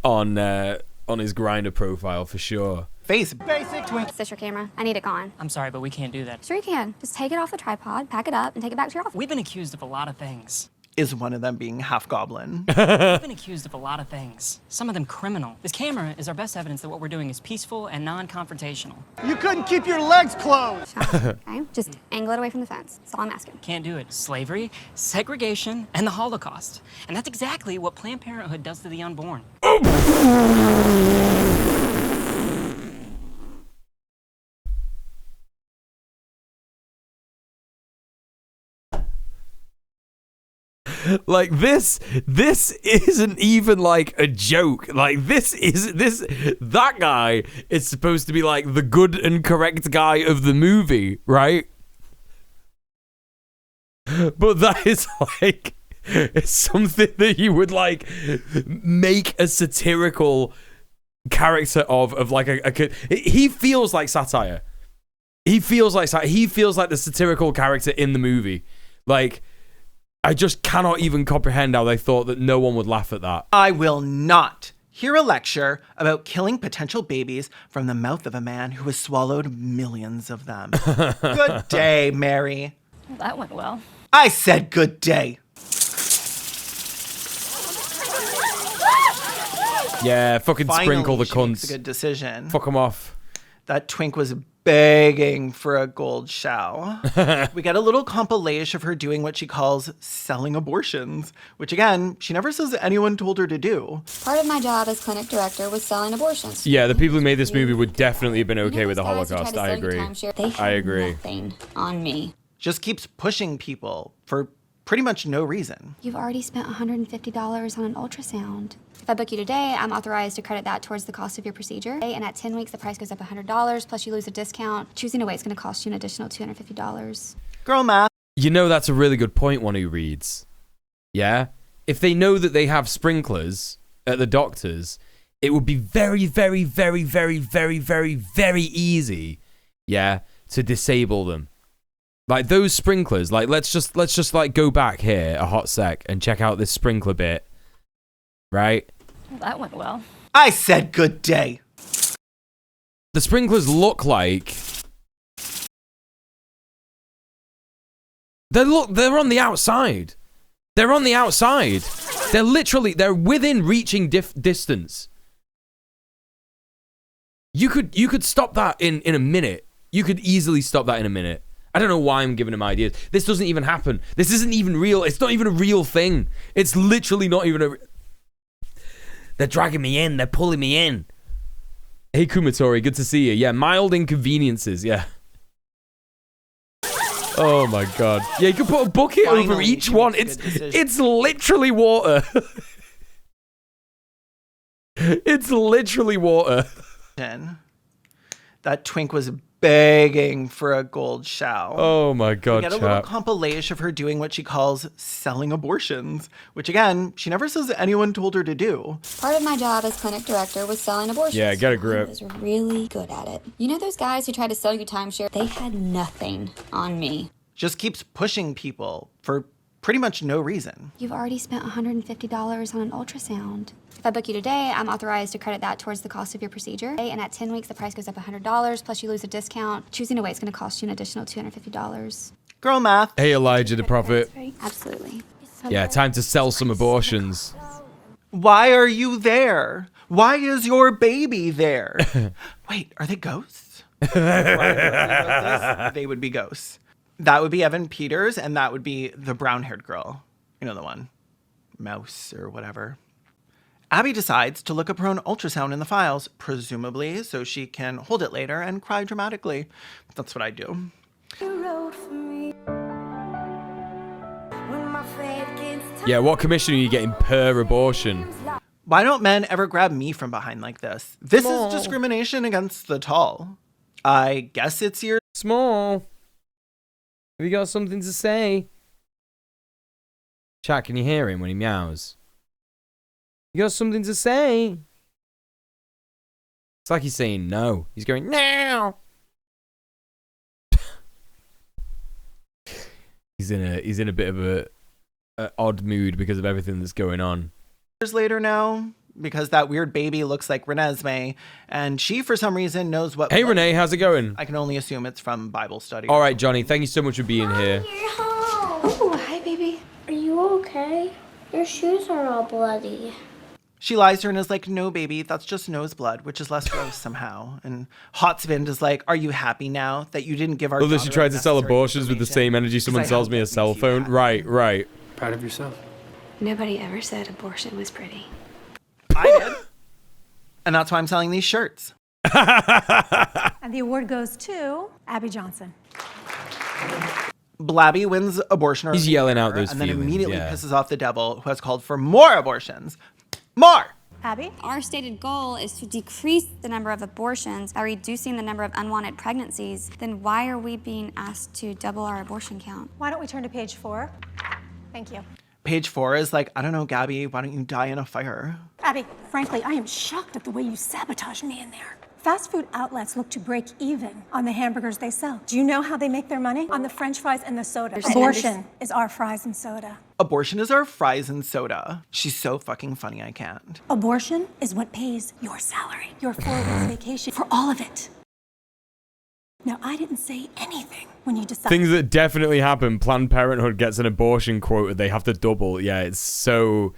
on his Grindr profile, for sure. Face. Basic twink. Is this your camera? I need it gone. I'm sorry, but we can't do that. Sure you can. Just take it off the tripod, pack it up, and take it back to your office. We've been accused of a lot of things. Is one of them being half goblin? We've been accused of a lot of things. Some of them criminal. This camera is our best evidence that what we're doing is peaceful and non-confrontational. You couldn't keep your legs closed. Okay? Just angle it away from the fence. That's all I'm asking. Can't do it. Slavery, segregation, and the Holocaust. And that's exactly what Planned Parenthood does to the unborn. Like, this isn't even like a joke. Like, that guy is supposed to be like the good and correct guy of the movie, right? But that is like, it's something that you would like make a satirical character of like a kid. He feels like satire. He feels like the satirical character in the movie. Like, I just cannot even comprehend how they thought that no one would laugh at that. I will not Hear a lecture about killing potential babies from the mouth of a man who has swallowed millions of them. Good day, Mary. Well, that went well. I said good day. Yeah, fucking sprinkle the Finally, she makes a cunts. good decision. Fuck them off. That twink was begging for a gold shower. We get a little compilation of her doing what she calls selling abortions, which again, she never says anyone told her to do. Part of my job as clinic director was selling abortions. Yeah, the people who made this movie would definitely have been okay with the Guys who tried Holocaust. to I sell you agree. timeshare, they had I agree. nothing on me. Just keeps pushing people for pretty much no reason. You've already spent $150 on an ultrasound. If I book you today, I'm authorized to credit that towards the cost of your procedure. And at 10 weeks, the price goes up $100, plus you lose a discount. Choosing to wait is going to cost you an additional $250. Girl math. You know, that's a really good point, one who reads. Yeah? If they know that they have sprinklers at the doctor's, it would be very, very, very, very, very, very, very easy, yeah, to disable them. Like those sprinklers, like let's just like go back here a hot sec and check out this sprinkler bit. Right? Well, that went well. I said good day. The sprinklers look like they're on the outside. They're on the outside. They're within reaching distance. You could stop that in a minute. You could easily stop that in a minute. I don't know why I'm giving him ideas. This doesn't even happen. This isn't even real. It's not even a real thing. It's literally not even a... They're dragging me in. They're pulling me in. Hey, Kumatori, good to see you. Yeah, mild inconveniences, yeah. Oh my god. Yeah, you can put a bucket over each one. It's literally water. It's literally water. That twink was begging for a gold shower. Oh my god, We get a little compilation of her doing what she calls selling abortions, which again, she never says anyone told her to do. Part of my job as clinic director was selling abortions. Yeah, get a grip. I was really good at it. You know those guys who tried to sell you timeshare? They had nothing on me. Just keeps pushing people for pretty much no reason. You've already spent $150 on an ultrasound. If I book you today, I'm authorized to credit that towards the cost of your procedure. And at 10 weeks, the price goes up $100, plus you lose a discount. Choosing to wait is going to cost you an additional $250. Girl math. Hey, Elijah the Prophet. Absolutely. Yeah, time to sell some abortions. Why are you there? Why is your baby there? Wait, are they ghosts? They would be ghosts. That would be Evan Peters, and that would be the brown-haired girl. You know the one. Mouse or whatever. Abby decides to look up her own ultrasound in the files, presumably so she can hold it later and cry dramatically. That's what I do. Yeah, what commission are you getting per abortion? Why don't men ever grab me from behind like this? This is discrimination against the tall. I guess it's your... Small. Have you got something to say? Chat, can you hear him when he meows? You got something to say? It's like he's saying no. He's going, no! He's in a bit of a odd mood because of everything that's going on. Years later now, because that weird baby looks like Renesmee, and she, for some reason, knows what... Hey, Renee, how's it going? I can only assume it's from Bible study. All right, Johnny, thank you so much for being here. Oh, hi, baby. Are you okay? Your shoes are all bloody. She lies to her and is like, no, baby, that's just nose blood, which is less gross somehow. And Hotsvind is like, are you happy now that you didn't give our Although she tried to sell abortions with the same energy someone sells me a cell phone. Right, right. Proud of yourself. Nobody ever said abortion was pretty. I did. And that's why I'm selling these shirts. And the award goes to Abby Johnson. Blabby wins abortion. He's yelling out those and then feelings, immediately yeah. pisses off the devil, who has called for more abortions. More! Abby? Our stated goal is to decrease the number of abortions by reducing the number of unwanted pregnancies. Then why are we being asked to double our abortion count? Why don't we turn to page 4? Thank you. Page 4 is like, I don't know, Gabby, why don't you die in a fire? Abby, frankly, I am shocked at the way you sabotaged me in there. Fast food outlets look to break even on the hamburgers they sell. Do you know how they make their money? On the French fries and the soda. Abortion is our fries and soda. Abortion is our fries and soda. She's so fucking funny, I can't. Abortion is what pays your salary, your 4 weeks vacation, for all of it. Now, I didn't say anything when you decided. Things that definitely happen. Planned Parenthood gets an abortion quota. They have to double. Yeah, it's so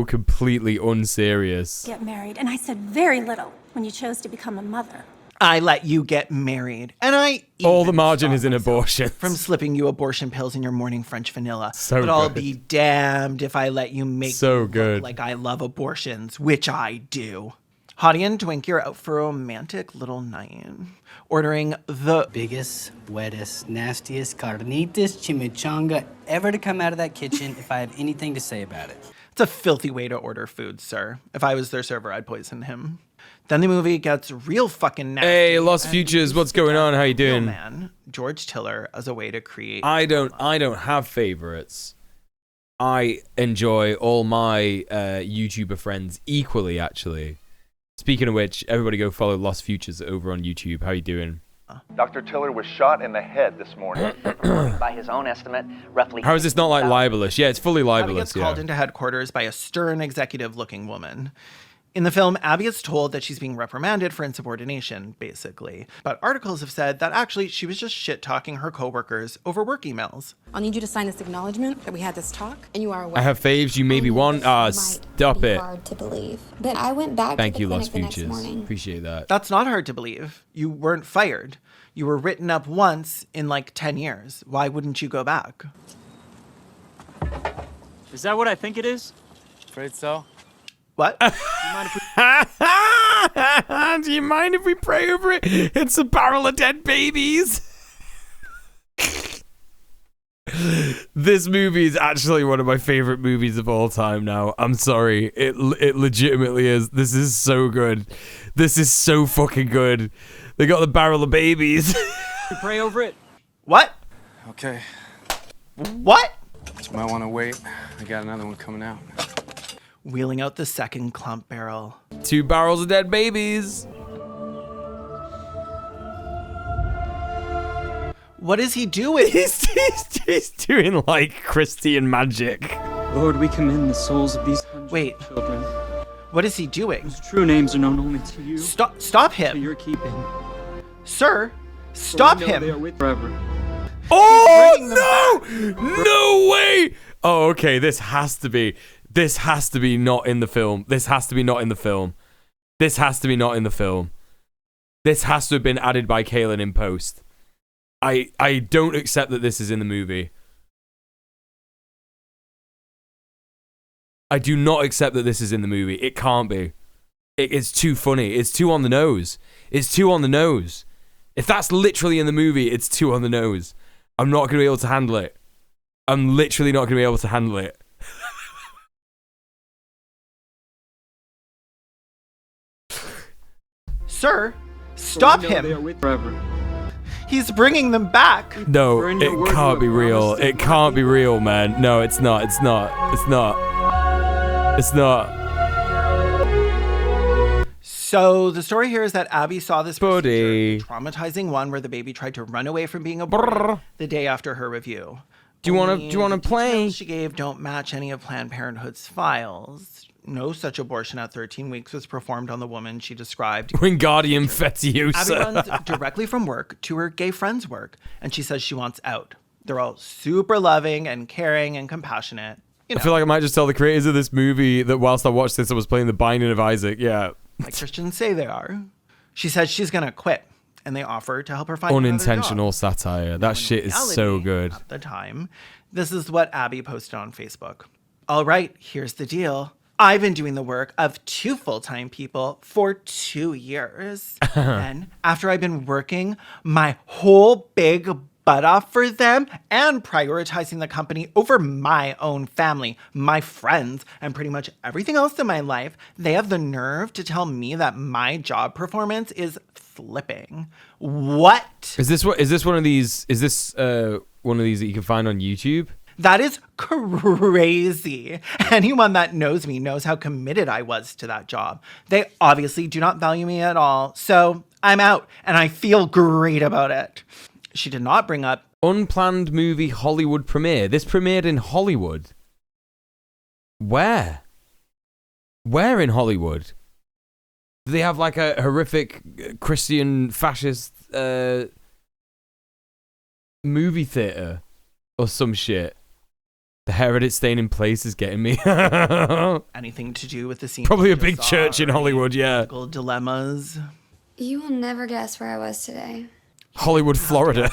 completely unserious. Get married, and I said very little when you chose to become a mother. I let you get married, and I all the margin is in abortion. From slipping you abortion pills in your morning French vanilla. So but I'll good. be damned if I let you make So me good. look like I love abortions, which I do. Hottie and Twinkie are out for a romantic little night, ordering the biggest, wettest, nastiest carnitas chimichanga ever to come out of that kitchen if I have anything to say about it. It's a filthy way to order food, sir. If I was their server, I'd poison him. Then the movie gets real fucking nasty. Hey, Lost Futures, what's going on? How you doing? Man, George Tiller as a way to create. I don't have favorites. I enjoy all my YouTuber friends equally, actually. Speaking of which, everybody go follow Lost Futures over on YouTube. How you doing? Dr. Tiller was shot in the head this morning. By his own estimate, roughly... How is this not like libelous? Yeah, it's fully Abby libelous, gets called yeah. into headquarters by a stern executive-looking woman. In the film, Abby is told that she's being reprimanded for insubordination, basically. But articles have said that actually she was just shit-talking her coworkers over work emails. I'll need you to sign this acknowledgement that we had this talk, and you are aware. I have faves, you maybe one. Stop it. Hard to believe, but I went back Thank to the you, clinic Lost the next Futures. morning. Appreciate that. That's not hard to believe. You weren't fired. You were written up once in like 10 years. Why wouldn't you go back? Is that what I think it is? Afraid so. What? Do you mind if we pray over it? It's a barrel of dead babies. This movie is actually one of my favorite movies of all time now. I'm sorry. It legitimately is. This is so good. This is so fucking good. They got the barrel of babies. We pray over it. What? Okay. What? You might want to wait. I got another one coming out. Wheeling out the second clump barrel. 2 barrels of dead babies. What is he doing? He's doing like Christian magic. Lord, we commend the souls of these Wait. children. What is he doing? Whose true names are known only to you. Stop him. To your keeping. Sir, stop For we know him. They are with forever. Oh, no! No way! Oh, okay, this has to be not in the film. This has to be not in the film. This has to be not in the film. This has to have been added by Kaylin in post. I don't accept that this is in the movie. I do not accept that this is in the movie. It can't be. It's too funny. It's too on the nose. It's too on the nose. If that's literally in the movie, it's too on the nose. I'm not going to be able to handle it. I'm literally not going to be able to handle it. Sir, stop For we know him. They are with forever. He's bringing them back. No, it can't be real. It can't be real, man. No, it's not. It's not. It's not. It's not. So the story here is that Abby saw this Buddy. traumatizing one where the baby tried to run away from being aborted the day after her review. Do you want to play? She gave don't match any of Planned Parenthood's files. No such abortion at 13 weeks was performed on the woman she described. Wingardium Abby Fetiosa. runs directly from work to her gay friend's work, and she says she wants out. They're all super loving and caring and compassionate. You know, I feel like I might just tell the creators of this movie that whilst I watched this, I was playing The Binding of Isaac. Yeah. like Christians say they are. She says she's going to quit, and they offer to help her find Unintentional another job. satire. That shit is so Reality, good. At the time, this is what Abby posted on Facebook. All right, here's the deal. I've been doing the work of 2 full-time people for 2 years. Then, after I've been working my whole big butt off for them and prioritizing the company over my own family, my friends, and pretty much everything else in my life, they have the nerve to tell me that my job performance is flipping. What? Is this one of these? Is this one of these that you can find on YouTube? That is crazy. Anyone that knows me knows how committed I was to that job. They obviously do not value me at all. So I'm out and I feel great about it. She did not bring up unplanned movie Hollywood premiere. This premiered in Hollywood. Where? Where in Hollywood? Do they have like a horrific Christian fascist movie theater or some shit? The hair edit staying in place is getting me. anything to do with the scene. Probably a big church in Hollywood, yeah. Dilemmas. You will never guess where I was today. Hollywood, Florida.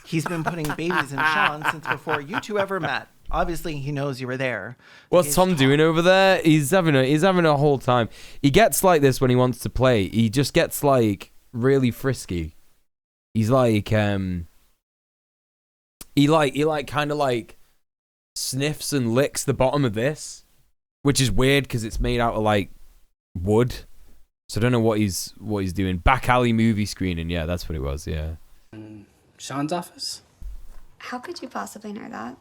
He's been putting babies in Sean since before you two ever met. Obviously, he knows you were there. What's Tom doing over there? He's having a whole time. He gets like this when he wants to play. He just gets like really frisky. He's like kind of like sniffs and licks the bottom of this, which is weird because it's made out of like wood. So I don't know what he's doing. Back alley movie screening. Yeah, that's what it was. Yeah. Sean's office? How could you possibly know that?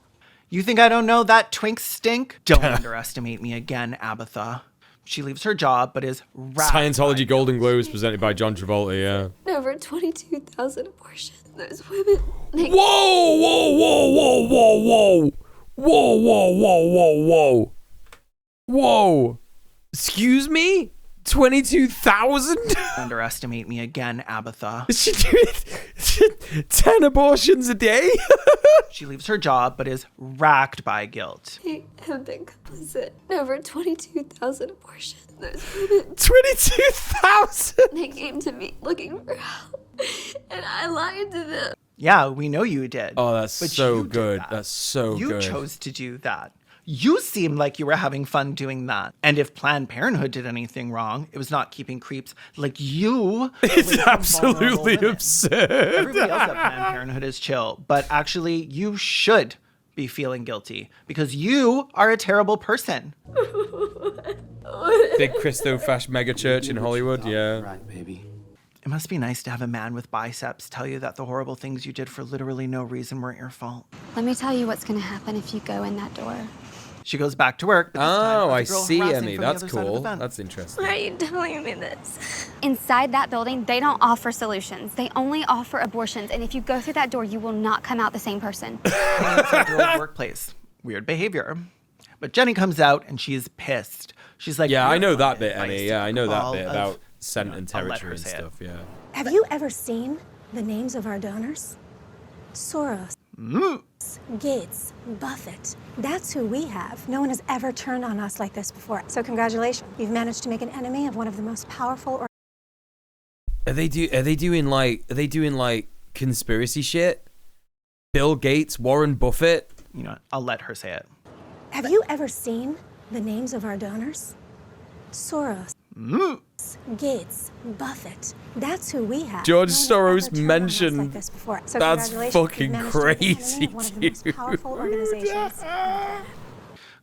You think I don't know that twink stink? Don't underestimate me again, Abatha. She leaves her job, but is Scientology Golden Globes presented by John Travolta, yeah. Over 22,000 abortions. Those women. Whoa, whoa, whoa, whoa, whoa, whoa. Whoa, whoa, whoa, whoa, whoa. Whoa. Excuse me? 22,000? Underestimate me again, Abatha. Is she doing 10 abortions a day? She leaves her job, but is racked by guilt. They have been complicit in over 22,000 abortions. Those women. 22,000? They came to me looking for help, and I lied to them. Yeah, we know you did. Oh, that's but so good. That's so you good. You chose to do that. You seem like you were having fun doing that. And if Planned Parenthood did anything wrong, it was not keeping creeps like you. It's absolutely absurd. Everybody else at Planned Parenthood is chill, but actually you should be feeling guilty because you are a terrible person. Big Christo Fash mega church in Hollywood, yeah. Right, baby. It must be nice to have a man with biceps tell you that the horrible things you did for literally no reason weren't your fault. Let me tell you what's going to happen if you go in that door. She goes back to work. But oh, I see, Emmy. That's cool. That's interesting. Why are you telling me this? Inside that building, they don't offer solutions. They only offer abortions. And if you go through that door, you will not come out the same person. It's a girl's workplace. Weird behavior. But Jenny comes out and she's pissed. She's like, yeah, I know that bit, Emmy. Yeah, I know that bit about scent and territory and stuff. Yeah. Have you ever seen the names of our donors? Soros, Gates, Buffett. That's who we have. No one has ever turned on us like this before. So congratulations. You've managed to make an enemy of one of the most powerful. Are they doing like conspiracy shit? Bill Gates, Warren Buffett. You know, I'll let her say it. Have you ever seen the names of our donors? Soros, Gates, Buffett. That's who we have. George Soros mentioned. Like this before. So that's fucking crazy, dude.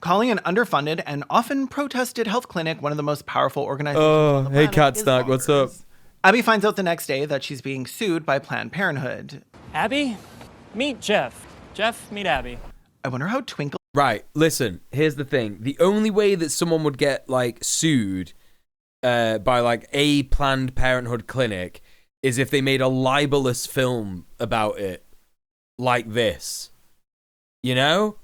Calling an underfunded and often protested health clinic one of the most powerful organizations. Oh, hey, Cat Stack, what's up? Abby finds out the next day that she's being sued by Planned Parenthood. Abby, meet Jeff. Jeff, meet Abby. I wonder how Twinkle. Right, listen, here's the thing. The only way that someone would get, like, sued by, like, a Planned Parenthood clinic is if they made a libelous film about it like this. You know?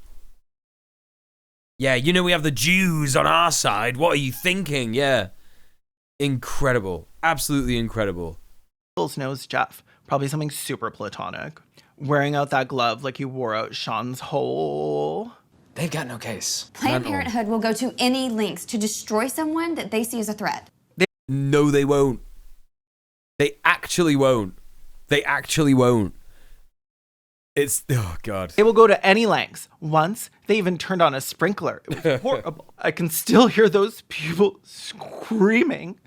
Yeah, you know we have the Jews on our side. What are you thinking? Yeah. Incredible. Absolutely incredible. Knows Jeff. Probably something super platonic. Wearing out that glove like he wore out Sean's hole. They've got no case. Planned Parenthood will go to any lengths to destroy someone that they see as a threat. No, they won't. They actually won't. They actually won't. It's, oh, God. They will go to any lengths. Once, they even turned on a sprinkler. It was horrible. I can still hear those people screaming.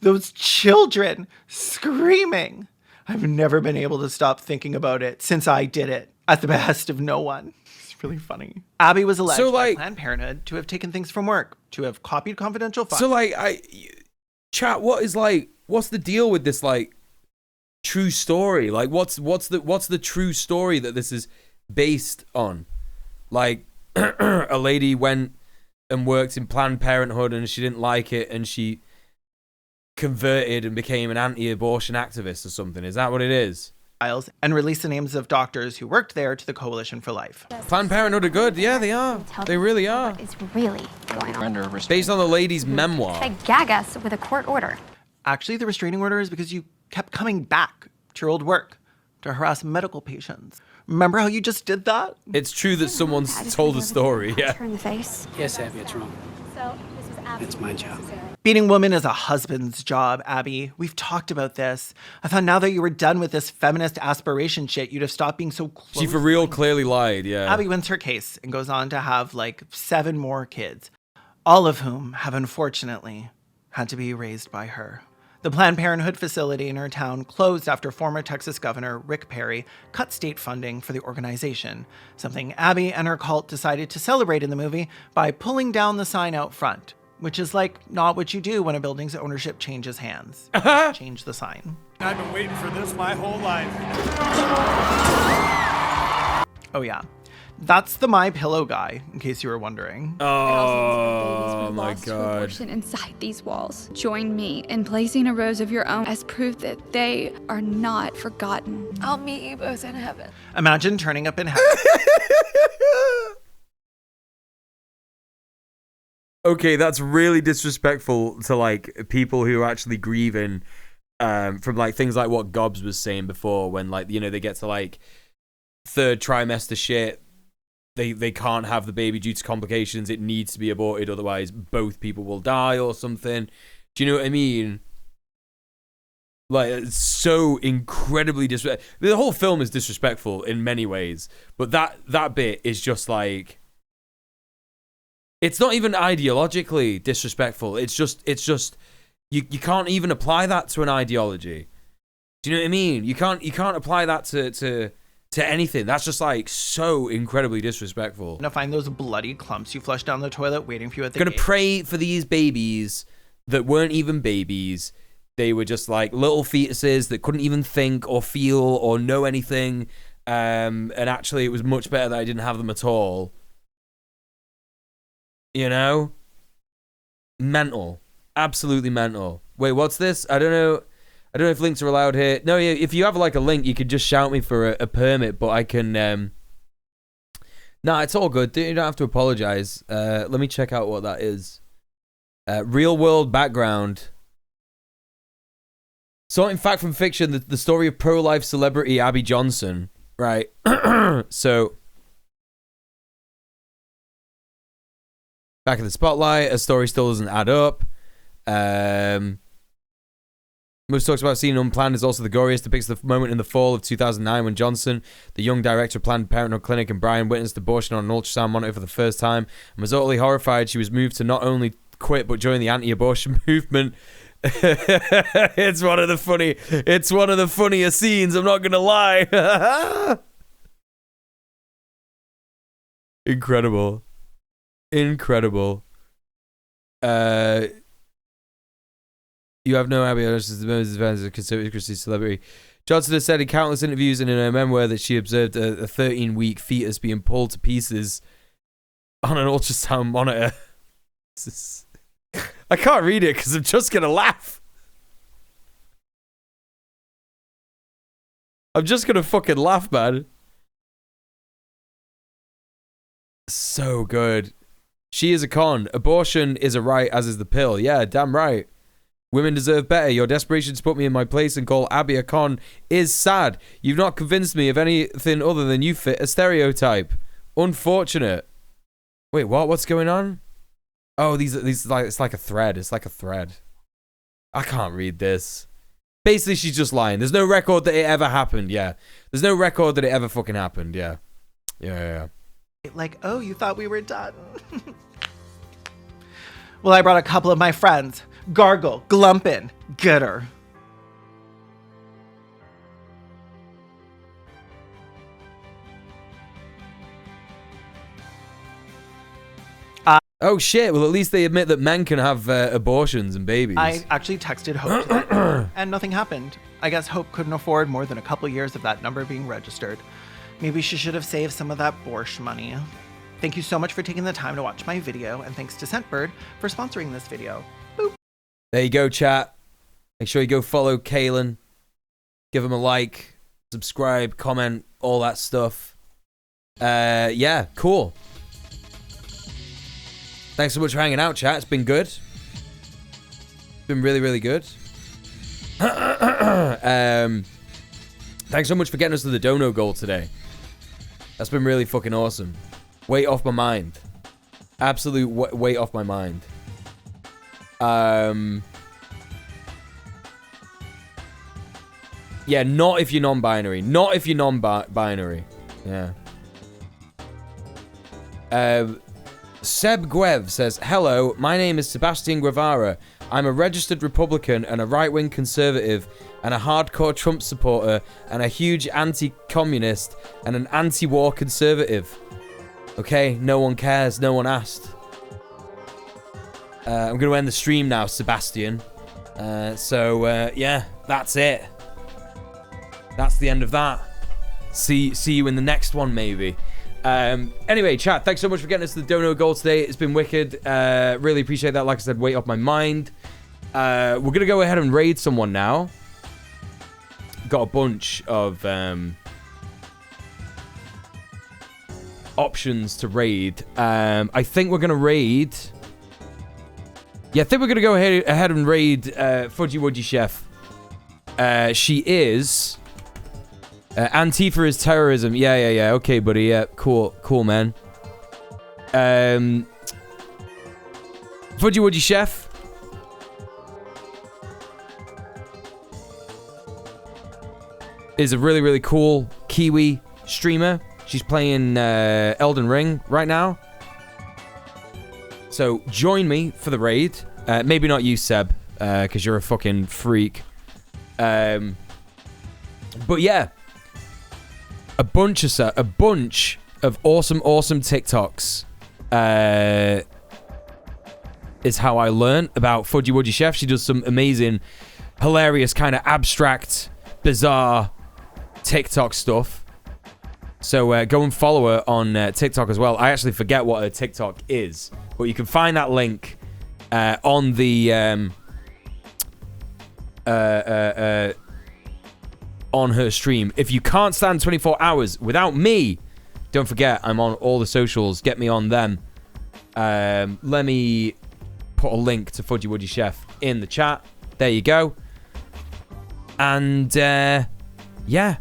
Those children screaming. I've never been able to stop thinking about it since I did it at the behest of no one. It's really funny. Abby was alleged by Planned Parenthood to have taken things from work, to have copied confidential files. So, like, chat, what's the deal with this, like, true story? Like, what's the true story that this is based on? Like, a lady went and worked in Planned Parenthood and she didn't like it and she converted and became an anti-abortion activist or something. Is that what it is? And release the names of doctors who worked there to the Coalition for Life. Planned Parenthood are good. Yeah, they are. They really are. What is really going on? Based on the lady's memoir. They gag us with a court order. Actually, the restraining order is because you kept coming back to your old work to harass medical patients. Remember how you just did that? It's true that someone's told a story, yeah. Turn the face. Yes, Abby, it's wrong. So, this was Abby. It's my job. Beating women is a husband's job, Abby. We've talked about this. I thought now that you were done with this feminist aspiration shit, you'd have stopped being so close. She for real clearly lied, yeah. Abby wins her case and goes on to have like 7 more kids, all of whom have unfortunately had to be raised by her. The Planned Parenthood facility in her town closed after former Texas Governor Rick Perry cut state funding for the organization, something Abby and her cult decided to celebrate in the movie by pulling down the sign out front, which is like not what you do when a building's ownership changes hands. Change the sign. I've been waiting for this my whole life. Oh yeah. That's the My Pillow guy, in case you were wondering. Oh my god. Abortion inside these walls. Join me in placing a rose of your own as proof that they are not forgotten. I'll meet you both in heaven. Imagine turning up in heaven. Okay, that's really disrespectful to like people who are actually grieving from like things like what Gobs was saying before, when like, you know, they get to like 3rd trimester shit. They can't have the baby due to complications. It needs to be aborted, otherwise both people will die or something. Do you know what I mean? Like, it's so incredibly disrespectful. The whole film is disrespectful in many ways, but that bit is just like, it's not even ideologically disrespectful. It's just you can't even apply that to an ideology. Do you know what I mean? You can't apply that to anything. That's just like so incredibly disrespectful. Gonna find those bloody clumps you flushed down the toilet waiting for you at the gonna gate. Pray for these babies that weren't even babies. They were just like little fetuses that couldn't even think or feel or know anything. And actually it was much better that I didn't have them at all. You know? Mental. Absolutely mental. Wait, what's this? I don't know if links are allowed here. No, yeah, if you have like a link, you could just shout me for a permit, but I can... Nah, it's all good. You don't have to apologize. Let me check out what that is. Real world background. So, in fact, from fiction, the story of pro-life celebrity Abby Johnson, right? So, back in the spotlight, a story still doesn't add up. Most talks about scene unplanned is also the goriest. Depicts the moment in the fall of 2009 when Johnson, the young director of Planned Parenthood Clinic, and Brian witnessed abortion on an ultrasound monitor for the first time and was utterly horrified. She was moved to not only quit but join the anti-abortion movement. It's one of the funnier scenes, I'm not gonna lie. Incredible. You have no idea as a conspiracy celebrity. Johnson has said in countless interviews and in her memoir that she observed a 13-week fetus being pulled to pieces on an ultrasound monitor. I can't read it because I'm just going to laugh. I'm just going to fucking laugh, man. So good. She is a con. Abortion is a right, as is the pill. Yeah, damn right. Women deserve better. Your desperation to put me in my place and call Abby a con is sad. You've not convinced me of anything other than you fit a stereotype. Unfortunate. Wait, what? What's going on? Oh, these like it's like a thread. It's like a thread. I can't read this. Basically, she's just lying. There's no record that it ever happened. Yeah. There's no record that it ever fucking happened. Yeah. Yeah. Like, oh, you thought we were done. Well, I brought a couple of my friends. Gargle, Glumpin, Gooder. Oh shit, well at least they admit that men can have abortions and babies. I actually texted Hope to that and nothing happened. I guess Hope couldn't afford more than a couple years of that number being registered. Maybe she should have saved some of that Borscht money. Thank you so much for taking the time to watch my video, and thanks to Scentbird for sponsoring this video. Boop. There you go, chat. Make sure you go follow Kalen. Give him a like, subscribe, comment, all that stuff. Yeah, cool. Thanks so much for hanging out, chat. It's been good. It's been really, really good. Thanks so much for getting us to the dono goal today. That's been really fucking awesome. Weight off my mind. Absolute weight off my mind. Yeah, not if you're non-binary. Not if you're non-binary. Yeah. Seb Guev says, hello, my name is Sebastian Guevara. I'm a registered Republican and a right-wing conservative and a hardcore Trump supporter and a huge anti-communist and an anti-war conservative. Okay, no one cares. No one asked. I'm going to end the stream now, Sebastian. Yeah, that's it. That's the end of that. See you in the next one, maybe. Anyway, chat, thanks so much for getting us to the dono goal today. It's been wicked. Really appreciate that. Like I said, weight off my mind. We're going to go ahead and raid someone now. Got a bunch of options to raid. I think we're going to raid... Yeah, I think we're going to go ahead and raid Fudgy Wudgy Chef. She is... Antifa is terrorism. Yeah. Okay, buddy. Yeah, cool, man. Fudgy Wudgy Chef. Is a really, really cool Kiwi streamer. She's playing Elden Ring right now. So join me for the raid. Maybe not you, Seb, because you're a fucking freak. But yeah. A bunch of awesome TikToks is how I learned about Fudgy Wudgy Chef. She does some amazing, hilarious, kind of abstract, bizarre TikTok stuff. So go and follow her on TikTok as well. I actually forget what her TikTok is, but you can find that link on the on her stream. If you can't stand 24 hours without me, don't forget I'm on all the socials. Get me on them. Let me put a link to Fudgy Wudgy Chef in the chat. There you go. And yeah,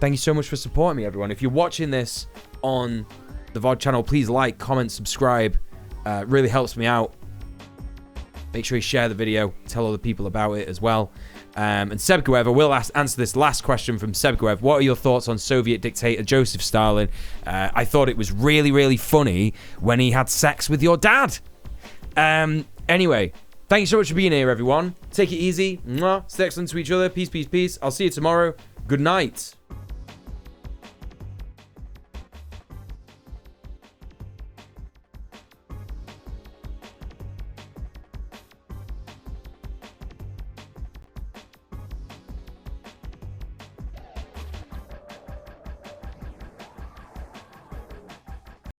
thank you so much for supporting me, everyone. If you're watching this on the VOD channel, please like, comment, subscribe. Really helps me out. Make sure you share the video, tell other people about it as well. And Seb Guev, I will answer this last question from Seb Guev. What are your thoughts on Soviet dictator Joseph Stalin? I thought it was really, really funny when he had sex with your dad. Anyway, thank you so much for being here, everyone. Take it easy. Mwah. Stay excellent to each other. Peace, peace, peace. I'll see you tomorrow. Good night.